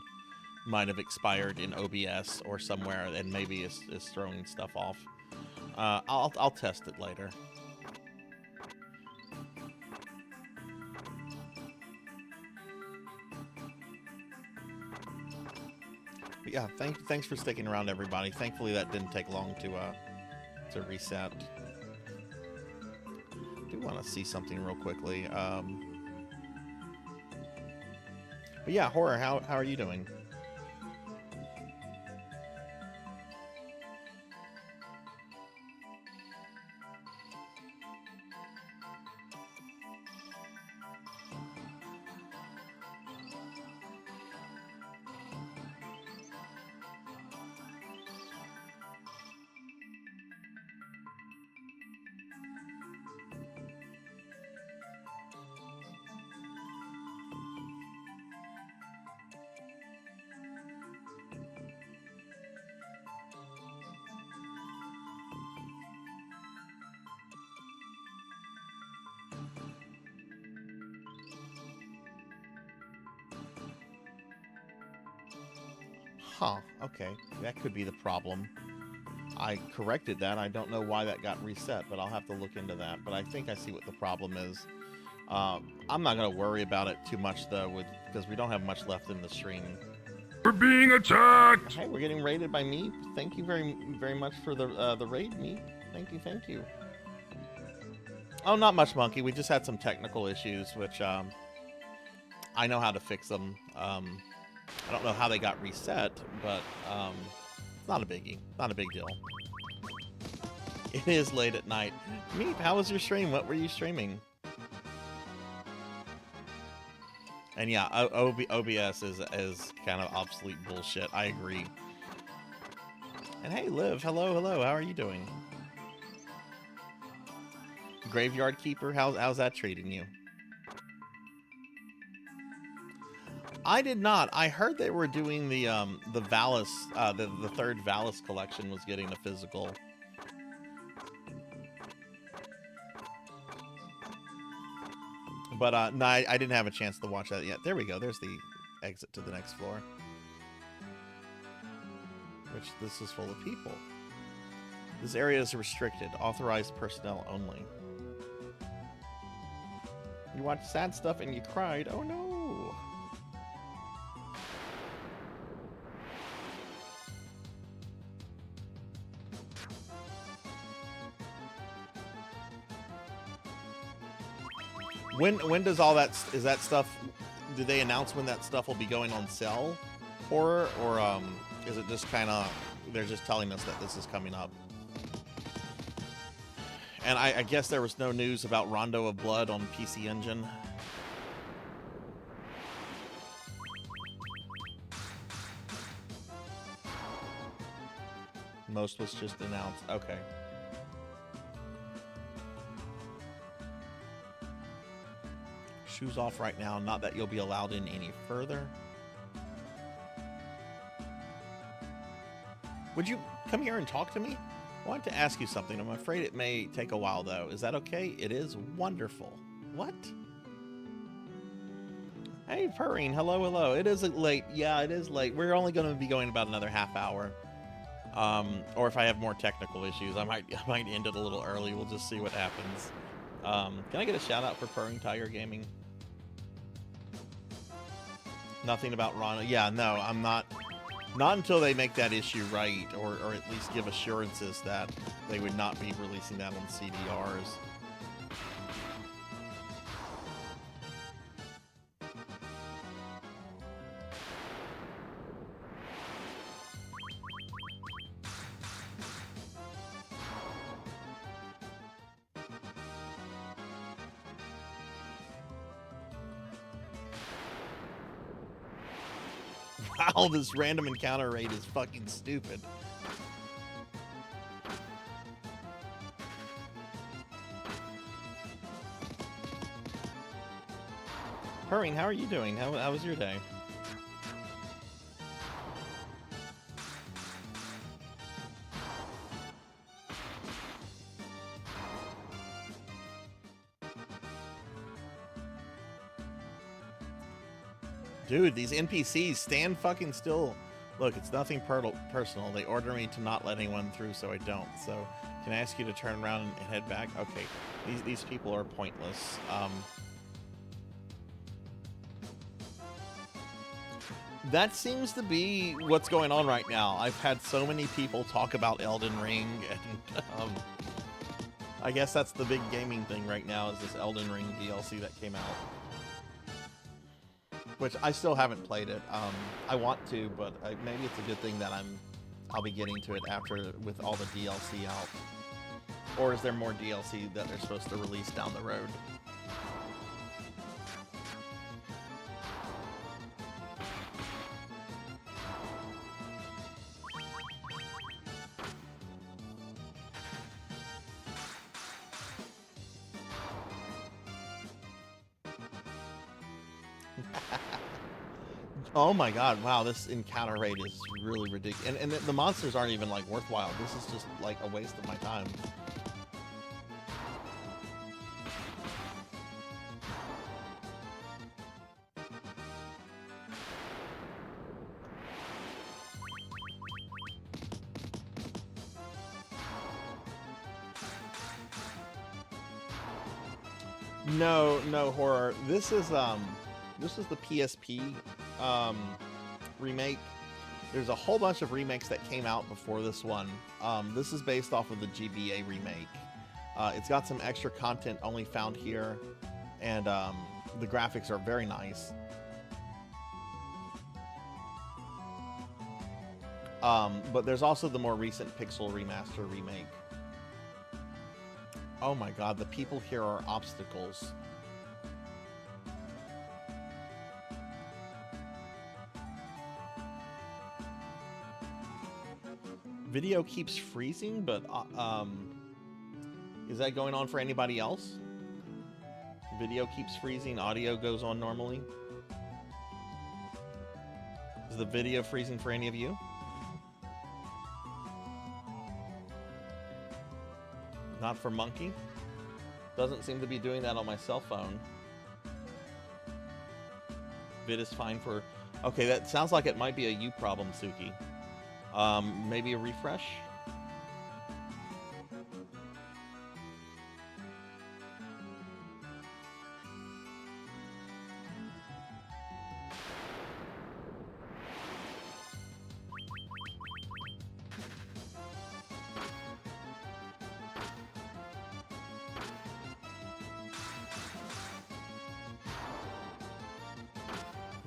Speaker 2: might have expired in OBS or somewhere and maybe is throwing stuff off. I'll test it later. But yeah, thanks for sticking around, everybody. Thankfully, that didn't take long to reset. I do want to see something real quickly. But yeah, Horror, how are you doing? Huh, okay. That could be the problem. I corrected that. I don't know why that got reset, but I'll have to look into that. But I think I see what the problem is. I'm not going to worry about it too much, though, because we don't have much left in the stream.
Speaker 4: We're being attacked!
Speaker 2: Hey, we're getting raided by Meep. Thank you very much for the raid, Meep. Thank you. Oh, not much, Monkey. We just had some technical issues, which I know how to fix them. I don't know how they got reset, but it's not a biggie. Not a big deal. It is late at night. Meep, how was your stream? What were you streaming? And yeah, OBS is kind of obsolete bullshit. I agree. And hey, Liv, hello. How are you doing? Graveyard Keeper, how's that treating you? I did not. I heard they were doing the Valis, the third Valis collection was getting a physical. But no, I didn't have a chance to watch that yet. There we go. There's the exit to the next floor. Which this is full of people. This area is restricted. Authorized personnel only. You watched sad stuff and you cried. Oh no. When does all that, is that stuff, do they announce when that stuff will be going on sale, Horror, or is it just kind of, they're just telling us that this is coming up? And I guess there was no news about Rondo of Blood on PC Engine. Most was just announced. Okay. Shoes off right now. Not that you'll be allowed in any further. Would you come here and talk to me? I wanted to ask you something. I'm afraid it may take a while, though. Is that okay? It is wonderful. What? Hey, Purring. Hello, hello. It is late. Yeah, it is late. We're only going to be going about another half hour. Or if I have more technical issues, I might end it a little early. We'll just see what happens. Can I get a shout out for Purring Tiger Gaming? Nothing about Rana. Yeah, no, I'm not. Not until they make that issue right, or at least give assurances that they would not be releasing that on CDRs. Wow, this random encounter rate is fucking stupid. Purring, how are you doing? How was your day? Dude, these NPCs stand fucking still. Look, it's nothing personal. They order me to not let anyone through, so I don't. So, can I ask you to turn around and head back? Okay, these people are pointless. That seems to be what's going on right now. I've had so many people talk about Elden Ring, and I guess that's the big gaming thing right now, is this Elden Ring DLC that came out. Which I still haven't played it. I want to, but maybe it's a good thing that I'll be getting to it after, with all the DLC out. Or is there more DLC that they're supposed to release down the road? Oh my god, wow, this encounter rate is really ridiculous. And the monsters aren't even, like, worthwhile. This is just, like, a waste of my time. No, horror. This is the PSP remake. There's a whole bunch of remakes that came out before this one. This is based off of the GBA remake. It's got some extra content only found here, and the graphics are very nice. But there's also the more recent Pixel Remaster remake. Oh my god, the people here are obstacles. Video keeps freezing, but is that going on for anybody else? Video keeps freezing, audio goes on normally. Is the video freezing for any of you? Not for Monkey. Doesn't seem to be doing that on my cell phone. Vid is fine for... Okay, that sounds like it might be a you problem, Suki. Maybe a refresh?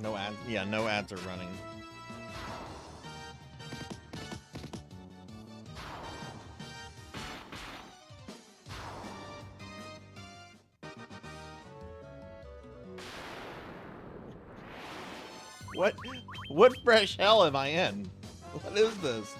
Speaker 2: No ads. Yeah, no ads are running. What fresh hell am I in? What is this?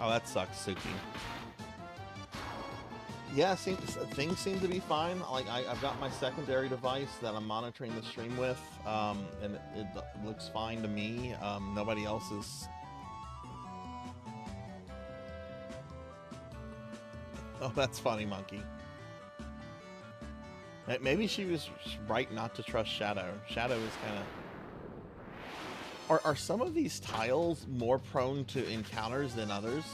Speaker 2: Oh, that sucks, Suki. Yeah, things seem to be fine. Like I've got my secondary device that I'm monitoring the stream with, and it looks fine to me. Nobody else is. Oh, that's funny, Monkey. Maybe she was right not to trust Shadow. Shadow is kind of. Are some of these tiles more prone to encounters than others?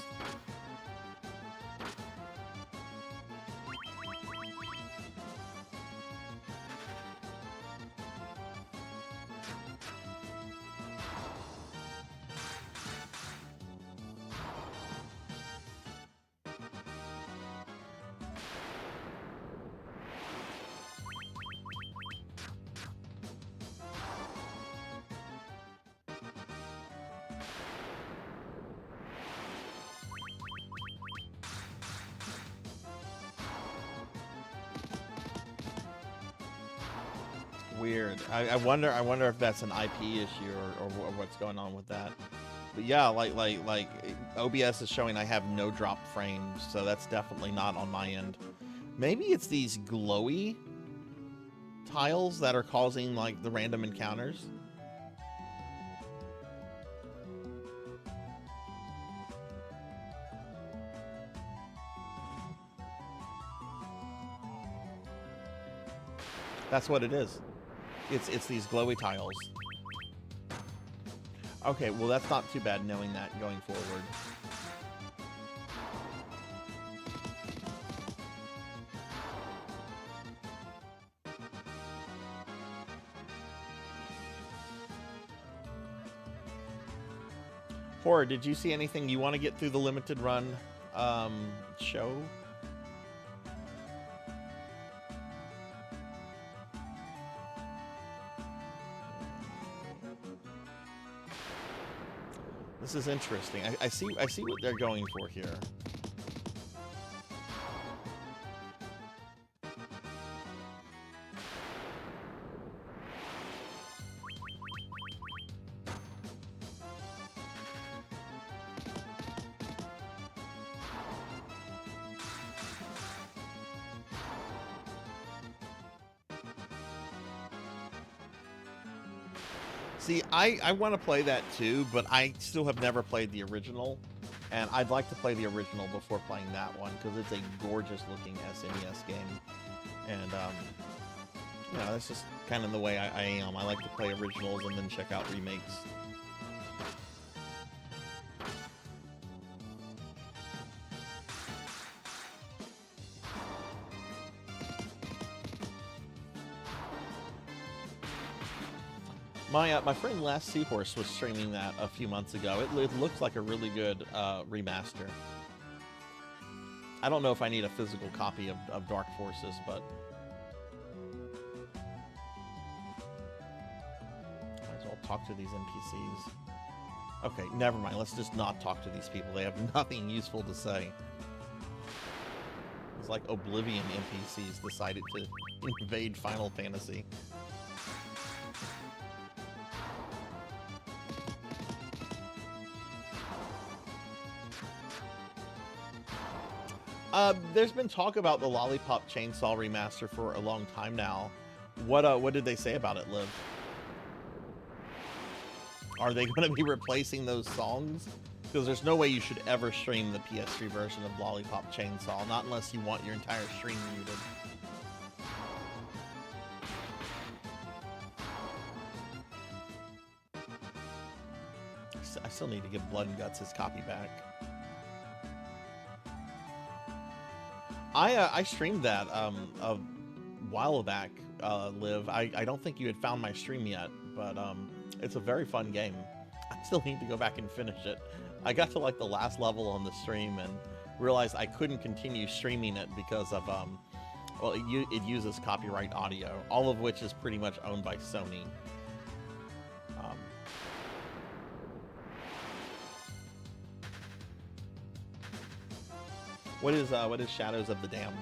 Speaker 2: Weird. I wonder if that's an IP issue or what's going on with that. But yeah, like OBS is showing I have no drop frames, so that's definitely not on my end. Maybe it's these glowy tiles that are causing like the random encounters. That's what it is. It's these glowy tiles. Okay, well that's not too bad knowing that going forward. Horror, did you see anything you want to get through the limited run show? This is interesting. I see what they're going for here. See, I want to play that too, but I still have never played the original, and I'd like to play the original before playing that one because it's a gorgeous looking SNES game, and you know, that's just kind of the way I am. I like to play originals and then check out remakes. My friend Last Seahorse was streaming that a few months ago. It looks like a really good remaster. I don't know if I need a physical copy of Dark Forces, but might as well talk to these NPCs. Okay, never mind. Let's just not talk to these people. They have nothing useful to say. It's like Oblivion NPCs decided to invade Final Fantasy. There's been talk about the Lollipop Chainsaw remaster for a long time now. What did they say about it, Liv? Are they going to be replacing those songs? Because there's no way you should ever stream the PS3 version of Lollipop Chainsaw, not unless you want your entire stream muted. I still need to give Blood and Guts his copy back. I streamed that a while back, Liv. I don't think you had found my stream yet, but it's a very fun game. I still need to go back and finish it. I got to like the last level on the stream and realized I couldn't continue streaming it because of well, it uses copyright audio, all of which is pretty much owned by Sony. What is Shadows of the Damned?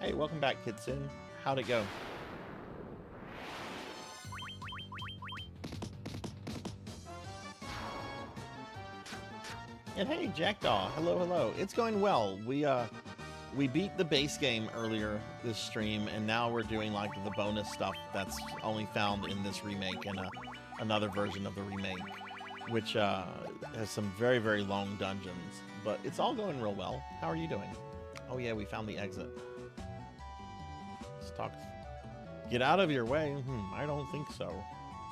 Speaker 2: Hey, welcome back, Kitsune. How'd it go? And hey, Jackdaw. Hello, hello. It's going well. We beat the base game earlier this stream, and now we're doing like the bonus stuff that's only found in this remake and another version of the remake, which has some very, very long dungeons. But it's all going real well. How are you doing? Oh yeah, we found the exit. Let's talk. Get out of your way. I don't think so.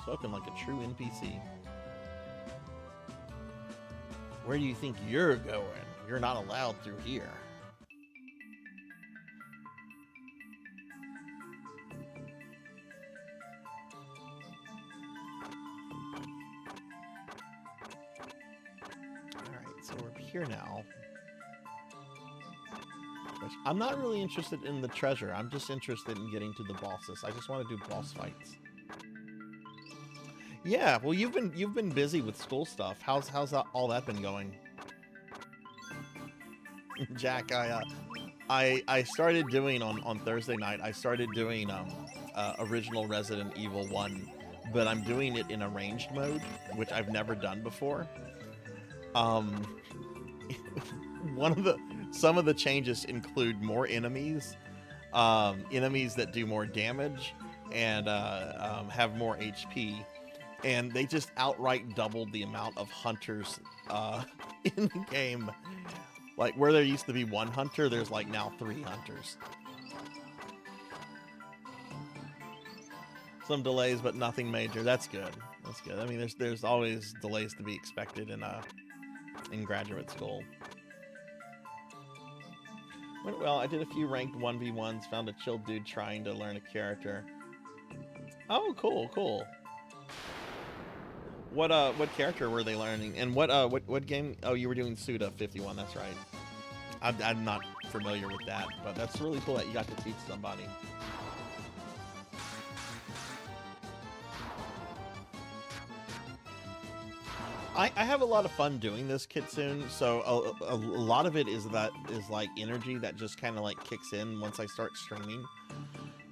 Speaker 2: Spoken like a true NPC. Where do you think you're going? You're not allowed through here. Alright, so we're here now. Which I'm not really interested in the treasure. I'm just interested in getting to the bosses. I just want to do boss fights. Yeah, well, you've been busy with school stuff. How's all that been going? Jack, I started doing on Thursday night. I started doing original Resident Evil 1, but I'm doing it in arranged mode, which I've never done before. Some of the changes include more enemies, enemies that do more damage and have more HP. And they just outright doubled the amount of hunters in the game. Like, where there used to be one hunter, there's like now 3 hunters. Some delays, but nothing major. That's good. That's good. I mean, there's always delays to be expected in graduate school. Went well. I did a few ranked 1v1s, found a chill dude trying to learn a character. Oh, cool, cool. What character were they learning? And what game? Oh, you were doing Suda 51. That's right. I'm not familiar with that, but that's really cool that you got to teach somebody. I have a lot of fun doing this, Kitsune. So a lot of it is like energy that just kind of like kicks in once I start streaming.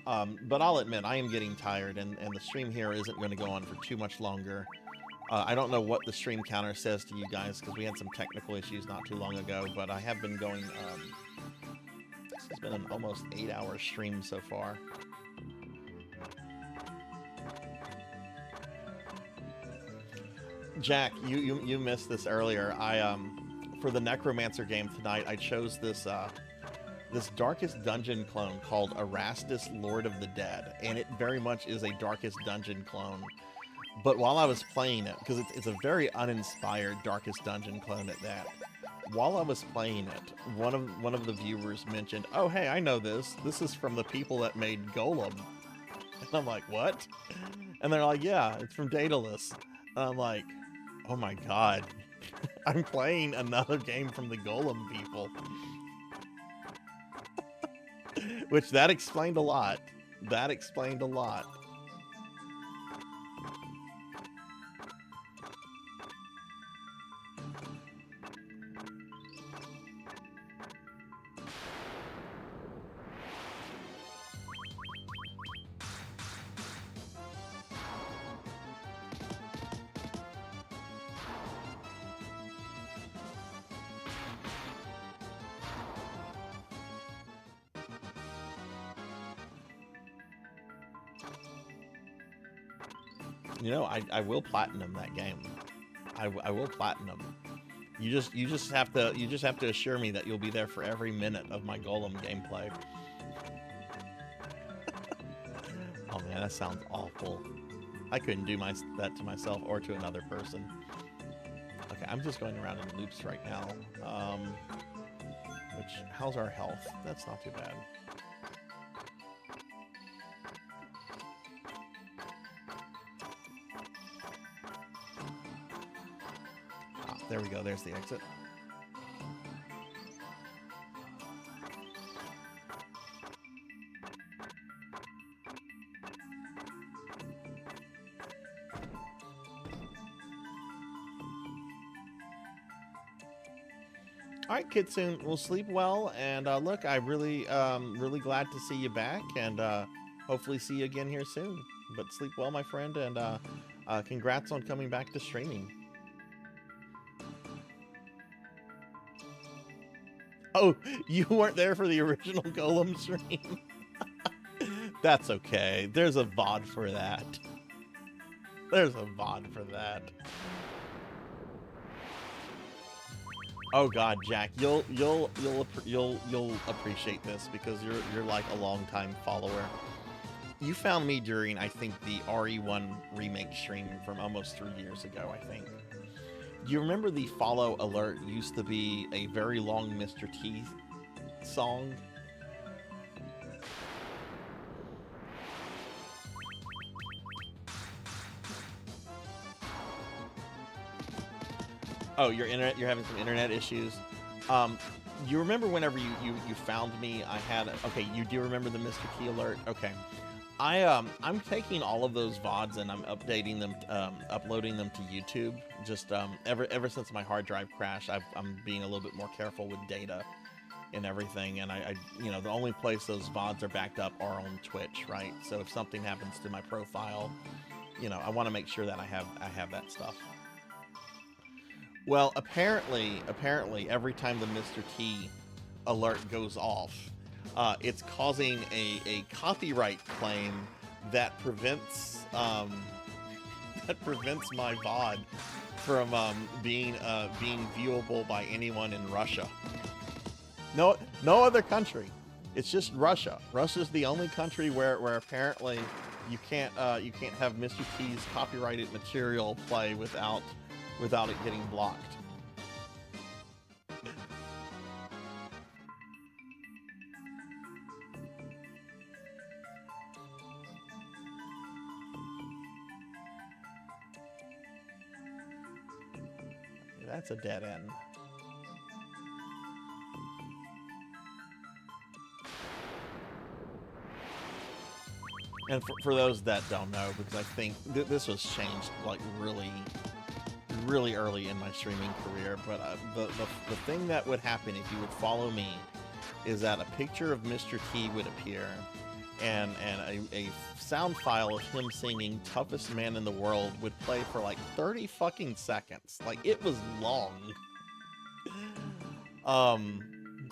Speaker 2: But I'll admit I am getting tired, and the stream here isn't going to go on for too much longer. I don't know what the stream counter says to you guys because we had some technical issues not too long ago, but I have been going, this has been an almost 8-hour stream so far. Jack, you missed this earlier. For the Necromancer game tonight, I chose this Darkest Dungeon clone called Iratus, Lord of the Dead, and it very much is a Darkest Dungeon clone. But while I was playing it, because it's a very uninspired Darkest Dungeon clone at that, while I was playing it, one of the viewers mentioned, "Oh, hey, I know this. This is from the people that made Golem." And I'm like, "What?" And they're like, "Yeah, it's from Daedalus." And I'm like, "Oh my god, I'm playing another game from the Golem people." Which that explained a lot. That explained a lot. You know, I will platinum that game. I will platinum. You just have to assure me that you'll be there for every minute of my Golem gameplay. Oh man, that sounds awful. I couldn't do that to myself or to another person. Okay, I'm just going around in loops right now. How's our health? That's not too bad. There we go, there's the exit. All right, Kitsune, we'll sleep well. And look, I'm really, really glad to see you back, and hopefully see you again here soon. But sleep well, my friend, and congrats on coming back to streaming. Oh, you weren't there for the original Golem stream? That's okay. There's a VOD for that. There's a VOD for that. Oh God, Jack, you'll appreciate this because you're like a longtime follower. You found me during, I think, the RE1 remake stream from almost 3 years ago, I think. Do you remember the follow alert used to be a very long Mr. T song? Oh, you're having some internet issues. You remember whenever you found me, I had, okay, you do remember the Mr. T alert? Okay. I'm taking all of those VODs and I'm updating them, uploading them to YouTube. Just ever since my hard drive crashed, I'm being a little bit more careful with data and everything. And I you know, the only place those VODs are backed up are on Twitch, right? So if something happens to my profile, you know, I want to make sure that I have that stuff. Well, apparently, every time the Mr. T alert goes off, it's causing a copyright claim that prevents my VOD from being viewable by anyone in Russia. No other country. It's just Russia. Russia's the only country where apparently you can't have Mr. T's copyrighted material play without it getting blocked. That's a dead end. And for those that don't know, because I think this was changed like really early in my streaming career, but the thing that would happen if you would follow me is that a picture of Mr. T would appear, and a sound file of him singing "Toughest Man in the World" would play for like 30 fucking seconds. Like, it was long.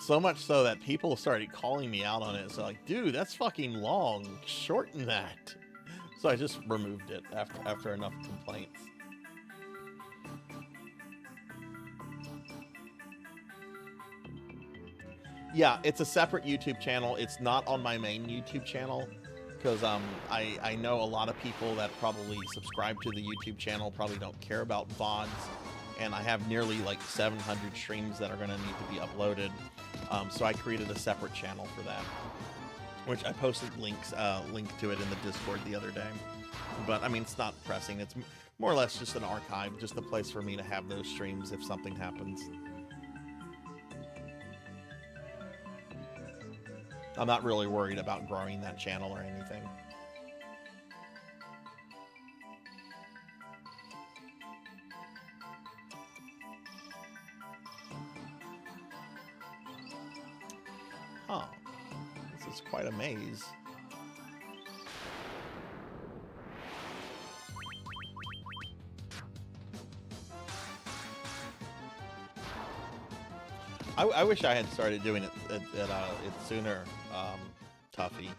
Speaker 2: So much so that people started calling me out on it. So like, dude, that's fucking long. Shorten that. So I just removed it after enough complaints. Yeah, it's a separate YouTube channel. It's not on my main YouTube channel because I know a lot of people that probably subscribe to the YouTube channel probably don't care about VODs, and I have nearly like 700 streams that are going to need to be uploaded. So I created a separate channel for that, which I posted link to it in the Discord the other day. But I mean, it's not pressing. It's more or less just an archive, just a place for me to have those streams if something happens. I'm not really worried about growing that channel or anything. Huh. This is quite a maze. I wish I had started doing it sooner, Tuffy,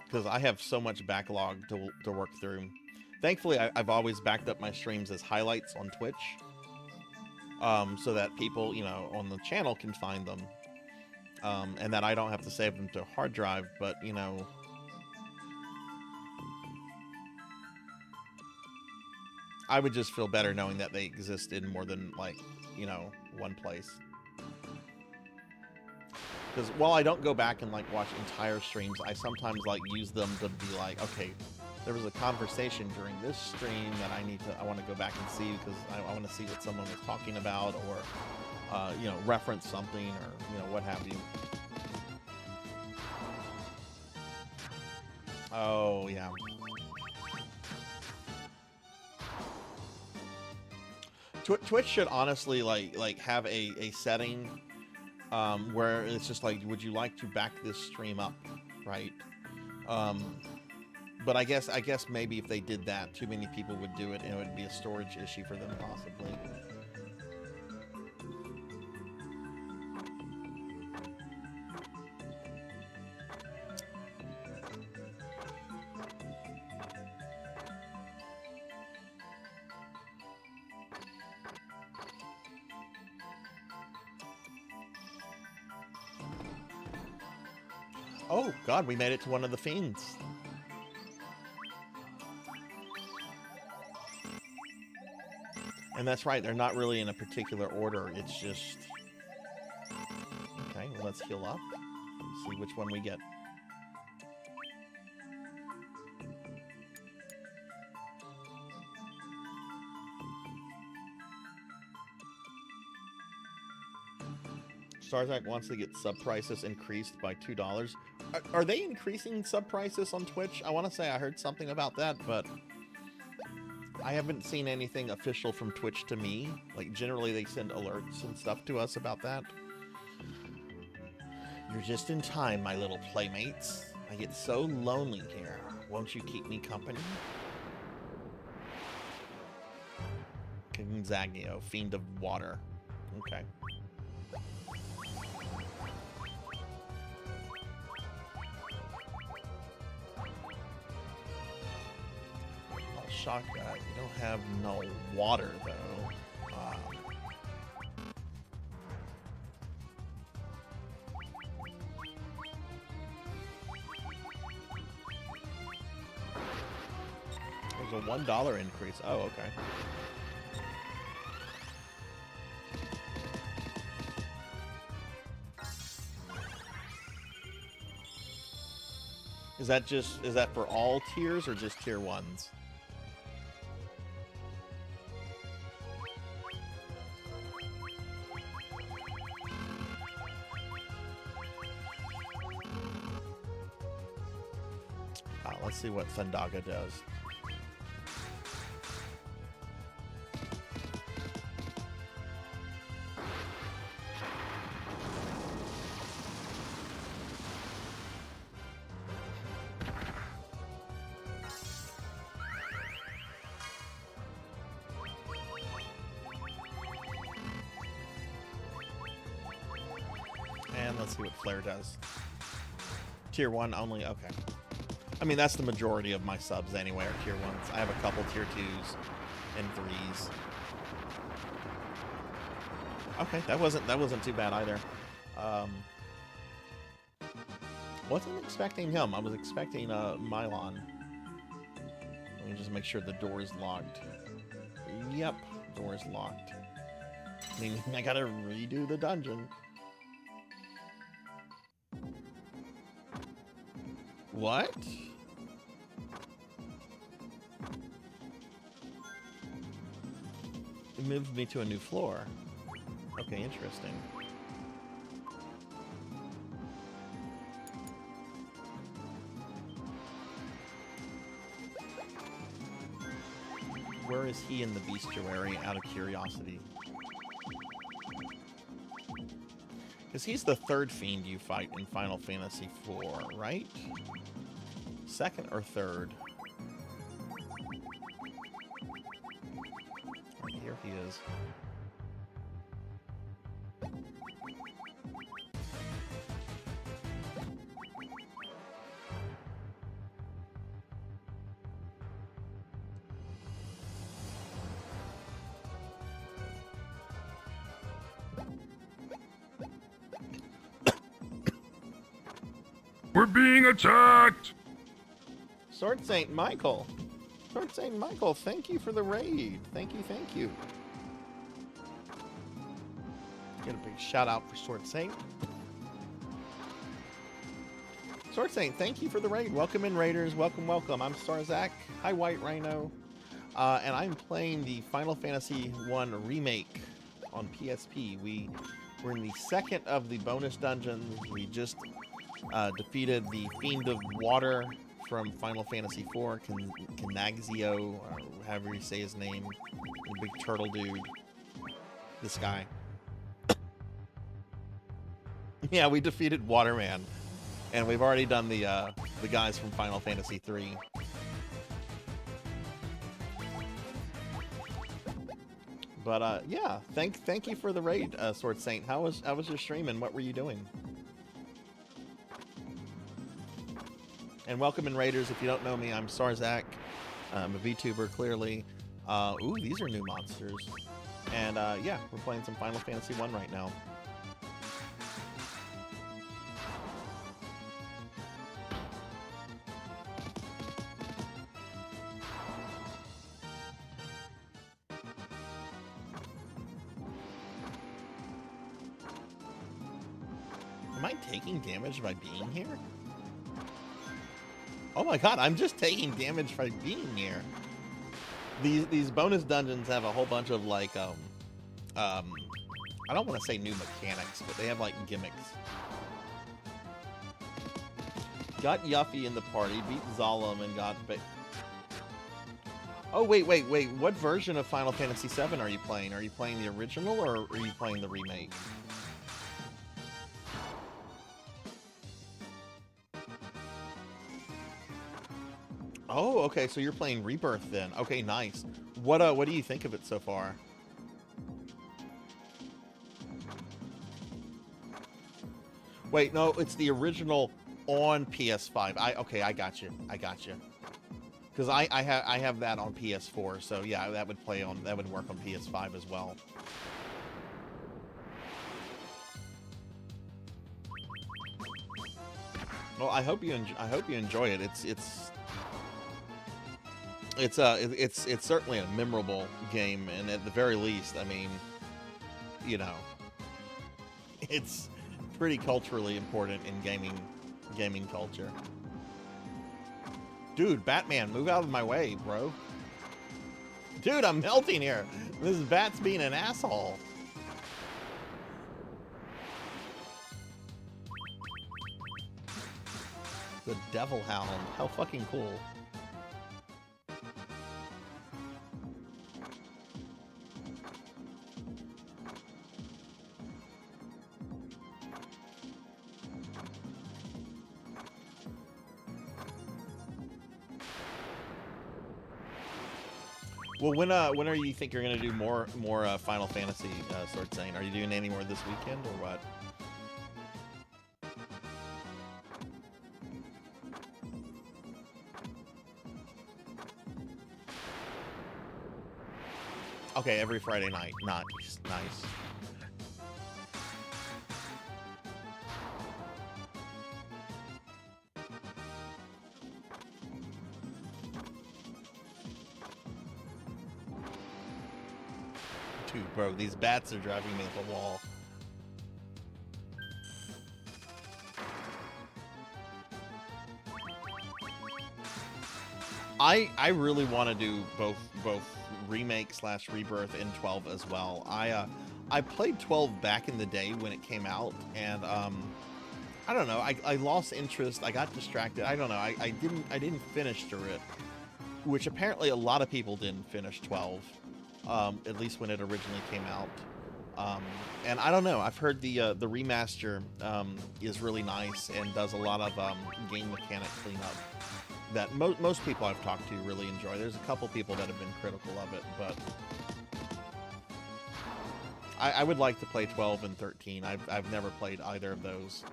Speaker 2: because I have so much backlog to work through. Thankfully, I've always backed up my streams as highlights on Twitch, so that people, you know, on the channel can find them, and that I don't have to save them to a hard drive. But you know, I would just feel better knowing that they exist in more than, like, you know, one place. Because while I don't go back and like watch entire streams, I sometimes like use them to be like, okay, there was a conversation during this stream that I want to go back and see because I want to see what someone was talking about, or you know, reference something, or you know, what have you. Oh yeah. Twitch should honestly like have a setting where it's just like, would you like to back this stream up, right? But I guess maybe if they did that, too many people would do it, and it would be a storage issue for them, possibly. Oh, God, we made it to one of the fiends. And that's right, they're not really in a particular order, it's just... Okay, well, let's heal up. Let's see which one we get. Sarzac wants to get sub prices increased by $2. Are they increasing sub prices on Twitch? I want to say I heard something about that, but I haven't seen anything official from Twitch to me. Like, generally they send alerts and stuff to us about that. You're just in time, my little playmates. I get so lonely here. Won't you keep me company? Gonzagnio, Fiend of Water. Okay. Shock guy. We don't have no water though. There's a $1 increase. Oh, okay. Is that for all tiers or just tier 1s? Let's see what Thundaga does. And let's see what Flare does. Tier 1 only? Okay. I mean, that's the majority of my subs anyway, are tier 1s. I have a couple tier 2s and 3s. Okay, that wasn't too bad either. Wasn't expecting him. I was expecting Mylon. Let me just make sure the door is locked. Yep, door is locked. Meaning I gotta redo the dungeon. What? It moved me to a new floor. Okay, interesting. Where is he in the bestiary, out of curiosity? Because he's the third fiend you fight in Final Fantasy IV, right? Second or third? Right here he is.
Speaker 4: We're being attacked!
Speaker 2: Sword Saint Michael. Sword Saint Michael, thank you for the raid. Thank you, thank you. Get a big shout out for Sword Saint. Sword Saint, thank you for the raid. Welcome in, raiders. Welcome, welcome. I'm Sarzac. Hi, White Rhino. And I'm playing the Final Fantasy I Remake on PSP. We're in the second of the bonus dungeons. We just defeated the Fiend of Water from Final Fantasy IV, Canagzio, or however you say his name, the big turtle dude. This guy. Yeah, we defeated Waterman, and we've already done the guys from Final Fantasy 3. But yeah, thank you for the raid, Sword Saint. How was your stream and what were you doing? And welcome in raiders. If you don't know me, I'm Sarzac. I'm a Vtuber, clearly. Ooh, these are new monsters. And yeah, we're playing some Final Fantasy 1 right now. Am I taking damage by being here? Oh my god, I'm just taking damage by being here. These bonus dungeons have a whole bunch of like I don't want to say new mechanics, but they have like gimmicks. Got Yuffie in the party, beat Zalem, and got oh wait, what version of Final Fantasy VII are you playing? Are you playing the original or are you playing the remake? Oh, okay, so you're playing Rebirth then. Okay, nice. What do you think of it so far? Wait, no, it's the original on PS5. Okay, I got you. Because I have that on PS4, so yeah, that would work on PS5 as well. Well, I hope you enjoy it. It's certainly a memorable game, and at the very least, I mean, you know, it's pretty culturally important in gaming culture. Dude, Batman, move out of my way, bro. Dude, I'm melting here. This bat's being an asshole. The Devil Hound. How fucking cool. Well, when are you think you're gonna do more Final Fantasy Sword Saint? Are you doing any more this weekend or what? Okay, every Friday night. Nice. Dude, bro, these bats are driving me up a wall. I really want to do both remake / rebirth in 12 as well. I played 12 back in the day when it came out, and I don't know. I lost interest. I got distracted. I don't know. I didn't finish through it, which apparently a lot of people didn't finish 12. At least when it originally came out. And I don't know. I've heard the remaster is really nice and does a lot of game mechanic cleanup that most people I've talked to really enjoy. There's a couple people that have been critical of it, but I would like to play 12 and 13. I've never played either of those.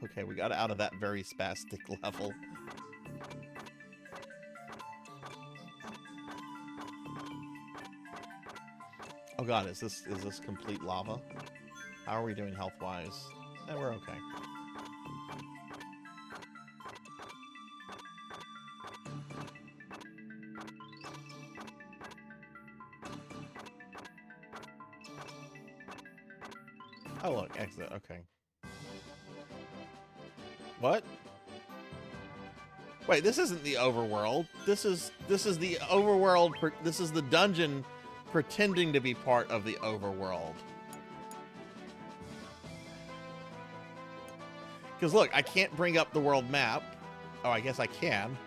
Speaker 2: Okay, we got out of that very spastic level. Oh god, is this complete lava? How are we doing health-wise? We're okay. Oh look, exit, okay. What? Wait, this isn't the overworld. This is the overworld, this is the dungeon pretending to be part of the overworld. Because look, I can't bring up the world map. Oh, I guess I can.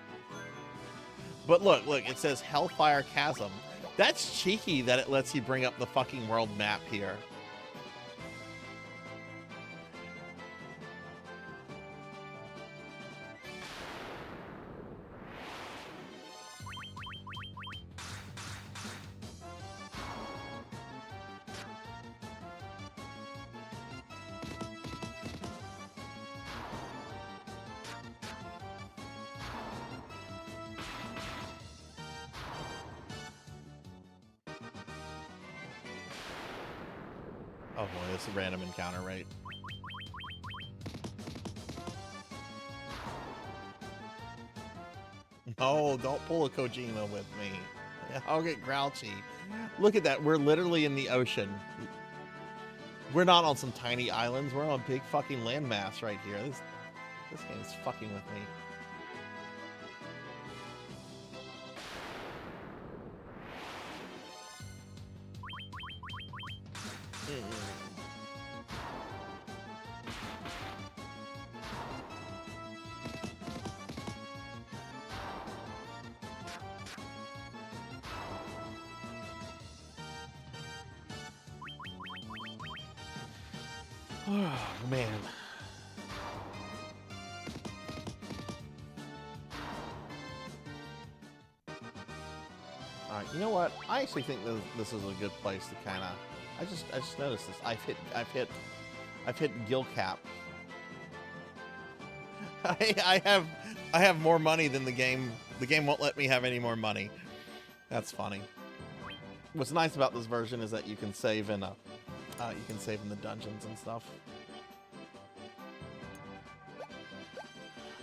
Speaker 2: But look, it says Hellfire Chasm. That's cheeky that it lets you bring up the fucking world map here. Oh boy, this is a random encounter, right? No, don't pull a Kojima with me. I'll get grouchy. Look at that. We're literally in the ocean. We're not on some tiny islands. We're on a big fucking landmass right here. This game's fucking with me. Oh, man. Alright, you know what? I actually think this is a good place to kind of... I just noticed this. I've hit gill cap. I have more money than the game. The game won't let me have any more money. That's funny. What's nice about this version is that you can save in the dungeons and stuff.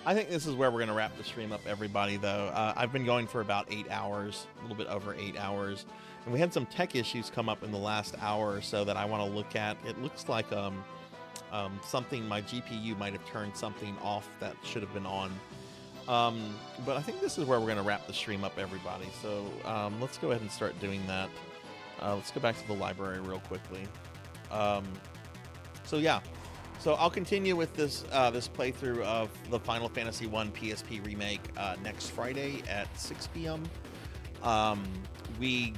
Speaker 2: I think this is where we're going to wrap the stream up, everybody, though. I've been going for about 8 hours, a little bit over 8 hours. And we had some tech issues come up in the last hour or so that I want to look at. It looks like something, my GPU might have turned something off that should have been on. But I think this is where we're going to wrap the stream up, everybody. So let's go ahead and start doing that. Let's go back to the library real quickly. So yeah, so I'll continue with this this playthrough of the Final Fantasy I PSP remake next Friday at 6 p.m. We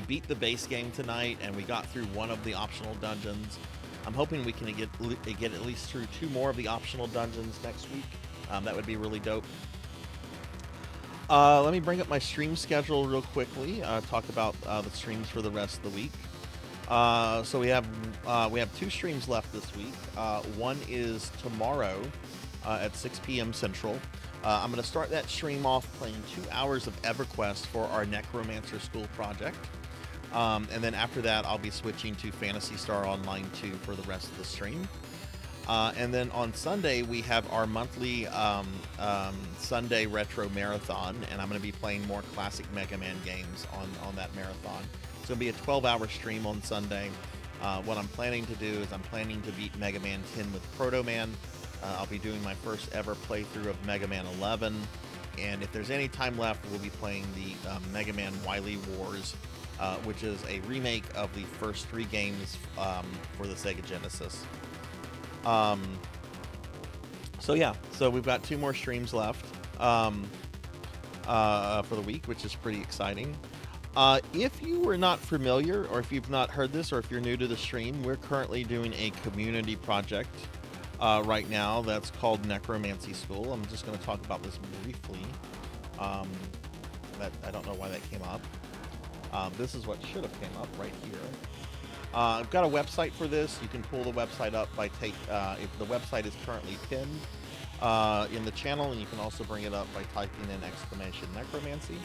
Speaker 2: beat the base game tonight, and we got through one of the optional dungeons. I'm hoping we can get at least through 2 more of the optional dungeons next week. That would be really dope. Let me bring up my stream schedule real quickly. Talk about the streams for the rest of the week. So we have 2 streams left this week. One is tomorrow at 6 p.m. Central. I'm going to start that stream off playing 2 hours of EverQuest for our Necromancer School project. And then after that, I'll be switching to Phantasy Star Online 2 for the rest of the stream. And then on Sunday, we have our monthly Sunday Retro Marathon, and I'm going to be playing more classic Mega Man games on that marathon. It's going to be a 12-hour stream on Sunday. What I'm planning to do is I'm planning to beat Mega Man 10 with Proto Man. I'll be doing my first ever playthrough of Mega Man 11. And if there's any time left, we'll be playing the Mega Man Wily Wars, which is a remake of the first 3 games for the Sega Genesis. So yeah, so we've got 2 more streams left for the week, which is pretty exciting. If you were not familiar, or if you've not heard this, or if you're new to the stream, we're currently doing a community project right now that's called Necromancy School. I'm just going to talk about this briefly. I don't know why that came up. This is what should have came up right here. I've got a website for this. You can pull the website up by if the website is currently pinned in the channel, and you can also bring it up by typing in !necromancy.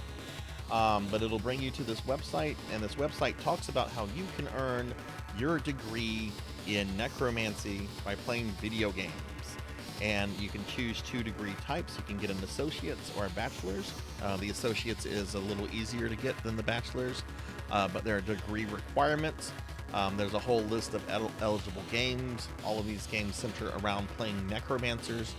Speaker 2: But it'll bring you to this website, and this website talks about how you can earn your degree in necromancy by playing video games. And you can choose 2 degree types. You can get an associate's or a bachelor's. The associate's is a little easier to get than the bachelor's, but there are degree requirements. There's a whole list of eligible games. All of these games center around playing necromancers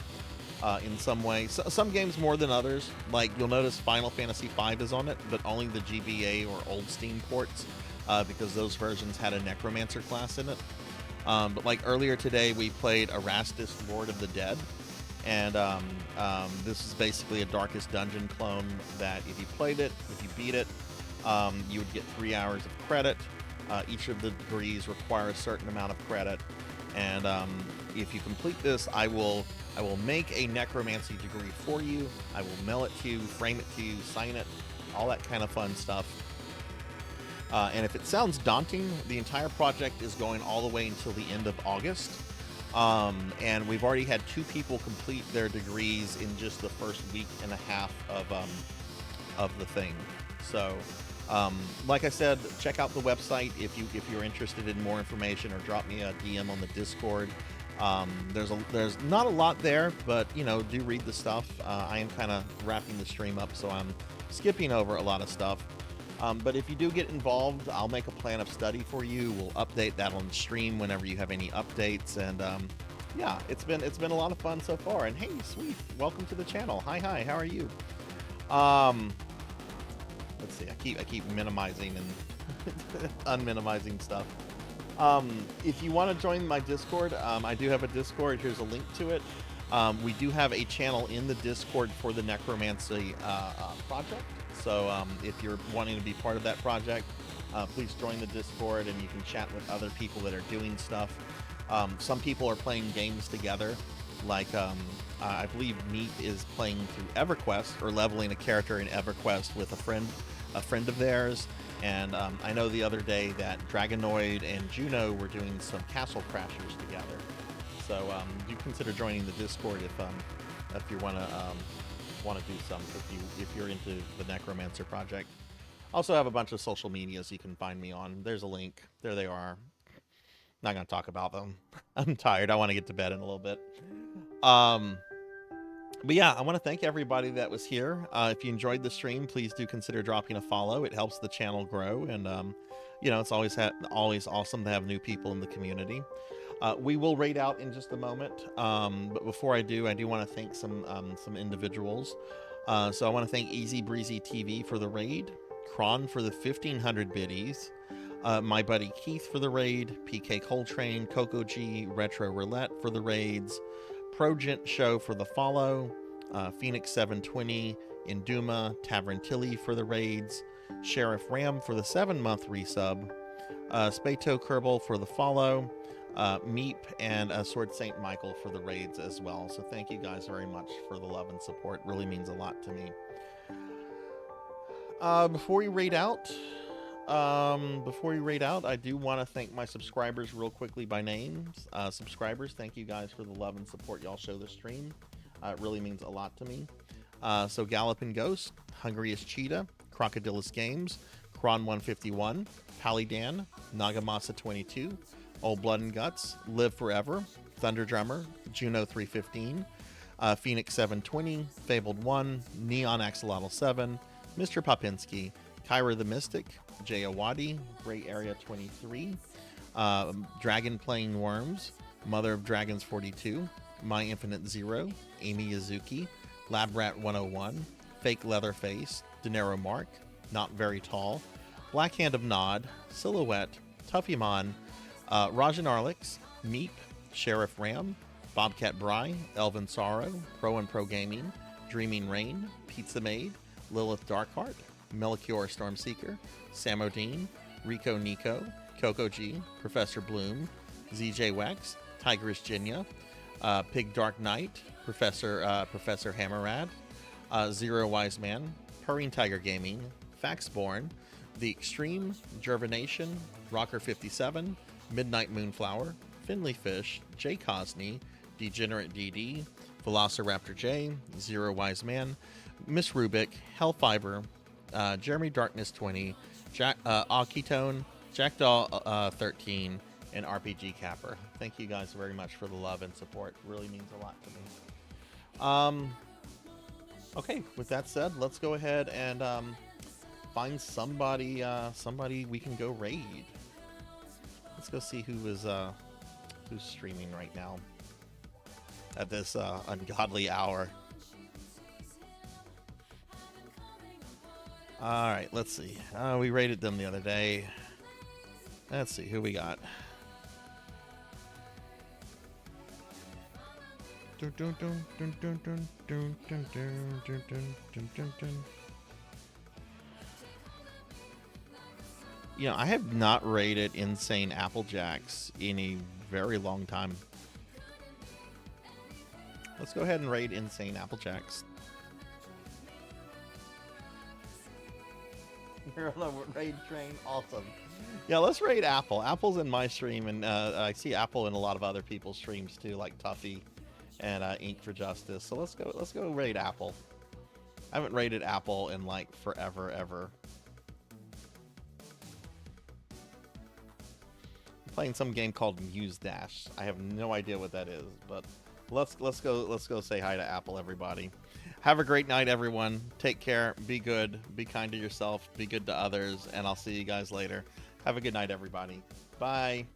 Speaker 2: in some way. Some games more than others. Like, you'll notice Final Fantasy V is on it, but only the GBA or Old Steam ports, because those versions had a necromancer class in it. But like earlier today, we played Iratus, Lord of the Dead. And this is basically a Darkest Dungeon clone that if you played it, if you beat it, you would get 3 hours of credit. Each of the degrees require a certain amount of credit, and if you complete this, I will make a necromancy degree for you. I will mail it to you, frame it to you, sign it, all that kind of fun stuff. And if it sounds daunting, the entire project is going all the way until the end of August, and we've already had 2 people complete their degrees in just the first week and a half of the thing. So Like I said, check out the website if you're interested in more information, or drop me a DM on the Discord. There's not a lot there, but you know, do read the stuff. I am kind of wrapping the stream up, so I'm skipping over a lot of stuff. But if you do get involved, I'll make a plan of study for you. We'll update that on the stream whenever you have any updates. And yeah, it's been a lot of fun so far. And hey, sweet, welcome to the channel. Hi, how are you? Let's see. I keep minimizing and unminimizing stuff. If you want to join my Discord, I do have a Discord. Here's a link to it. We do have a channel in the Discord for the Necromancy project. So if you're wanting to be part of that project, please join the Discord, and you can chat with other people that are doing stuff. Some people are playing games together, like I believe Meat is playing through EverQuest, or leveling a character in EverQuest with a friend of theirs. And I know the other day that Dragonoid and Juno were doing some Castle Crashers together. So do consider joining the Discord if you want to do some, if you're into the Necromancer project. Also have a bunch of social medias you can find me on. There's a link. There they are. Not going to talk about them. I'm tired. I want to get to bed in a little bit. But yeah, I want to thank everybody that was here. If you enjoyed the stream, please do consider dropping a follow. It helps the channel grow, and you know, it's always awesome to have new people in the community. We will raid out in just a moment, but before I do want to thank some individuals. So I want to thank Easy Breezy TV for the raid, Kron for the 1500 biddies, my buddy Keith for the raid, PK Coltrane, Coco G, Retro Roulette for the raids, Progent Show for the follow, Phoenix 720, Induma, Tavern Tilly for the raids, Sheriff Ram for the 7-month resub, Spato Kerbal for the follow, Meep and Sword Saint Michael for the raids as well. So thank you guys very much for the love and support. It really means a lot to me. Before we raid out, I do want to thank my subscribers real quickly by names. Subscribers, thank you guys for the love and support y'all show the stream. It really means a lot to me. So Galloping Ghost, Hungriest Cheetah, Crocodilus Games, Kron 151, Palidan, Nagamasa 22, Old Blood and Guts, Live Forever, Thunder Drummer, Juno 315, Phoenix 720, Fabled 1, Neon Axolotl 7, Mr. Popinski, Kyra the Mystic, Jay Awadi, Gray Area 23, Dragon Playing Worms, Mother of Dragons 42, My Infinite Zero, Amy Yazuki, Lab Rat 101, Fake Leatherface, Dinero Mark, Not Very Tall, Black Hand of Nod, Silhouette, Tuffymon, Rajan Arlix, Meep, Sheriff Ram, Bobcat Bry, Elvin Sorrow, Pro and Pro Gaming, Dreaming Rain, Pizza Maid, Lilith Darkheart, Melchior Stormseeker, Samodine, Rico Nico, Coco G, Professor Bloom, ZJ Wex, Tigris Jinya, Pig Dark Knight, Professor Hammerad, Zero Wise Man, Purring Tiger Gaming, Faxborn, The Extreme, Gervination, Rocker 57, Midnight Moonflower, Finley Fish, Jay Cosney, Degenerate DD, Velociraptor J, Zero Wise Man, Miss Rubik, Hellfiber, Jeremy Darkness 20, Akitone, Jackdaw 13, and RPG Capper. Thank you guys very much for the love and support. It really means a lot to me. Okay, with that said, let's go ahead and find somebody we can go raid. Let's go see who's streaming right now at this ungodly hour. All right, let's see. We rated them the other day. Let's see who we got. You know, I have not rated Insane Applejacks in a very long time. Let's go ahead and raid Insane Applejacks. You're on the raid train. Awesome. Yeah, let's raid Apple. Apple's in my stream, and I see Apple in a lot of other people's streams too, like Tuffy and Ink for Justice. So let's go raid Apple. I haven't raided Apple in like forever, ever. Playing some game called Muse Dash. I have no idea what that is, but let's go say hi to Apple, everybody. Have a great night, everyone. Take care. Be good. Be kind to yourself. Be good to others. And I'll see you guys later. Have a good night, everybody. Bye.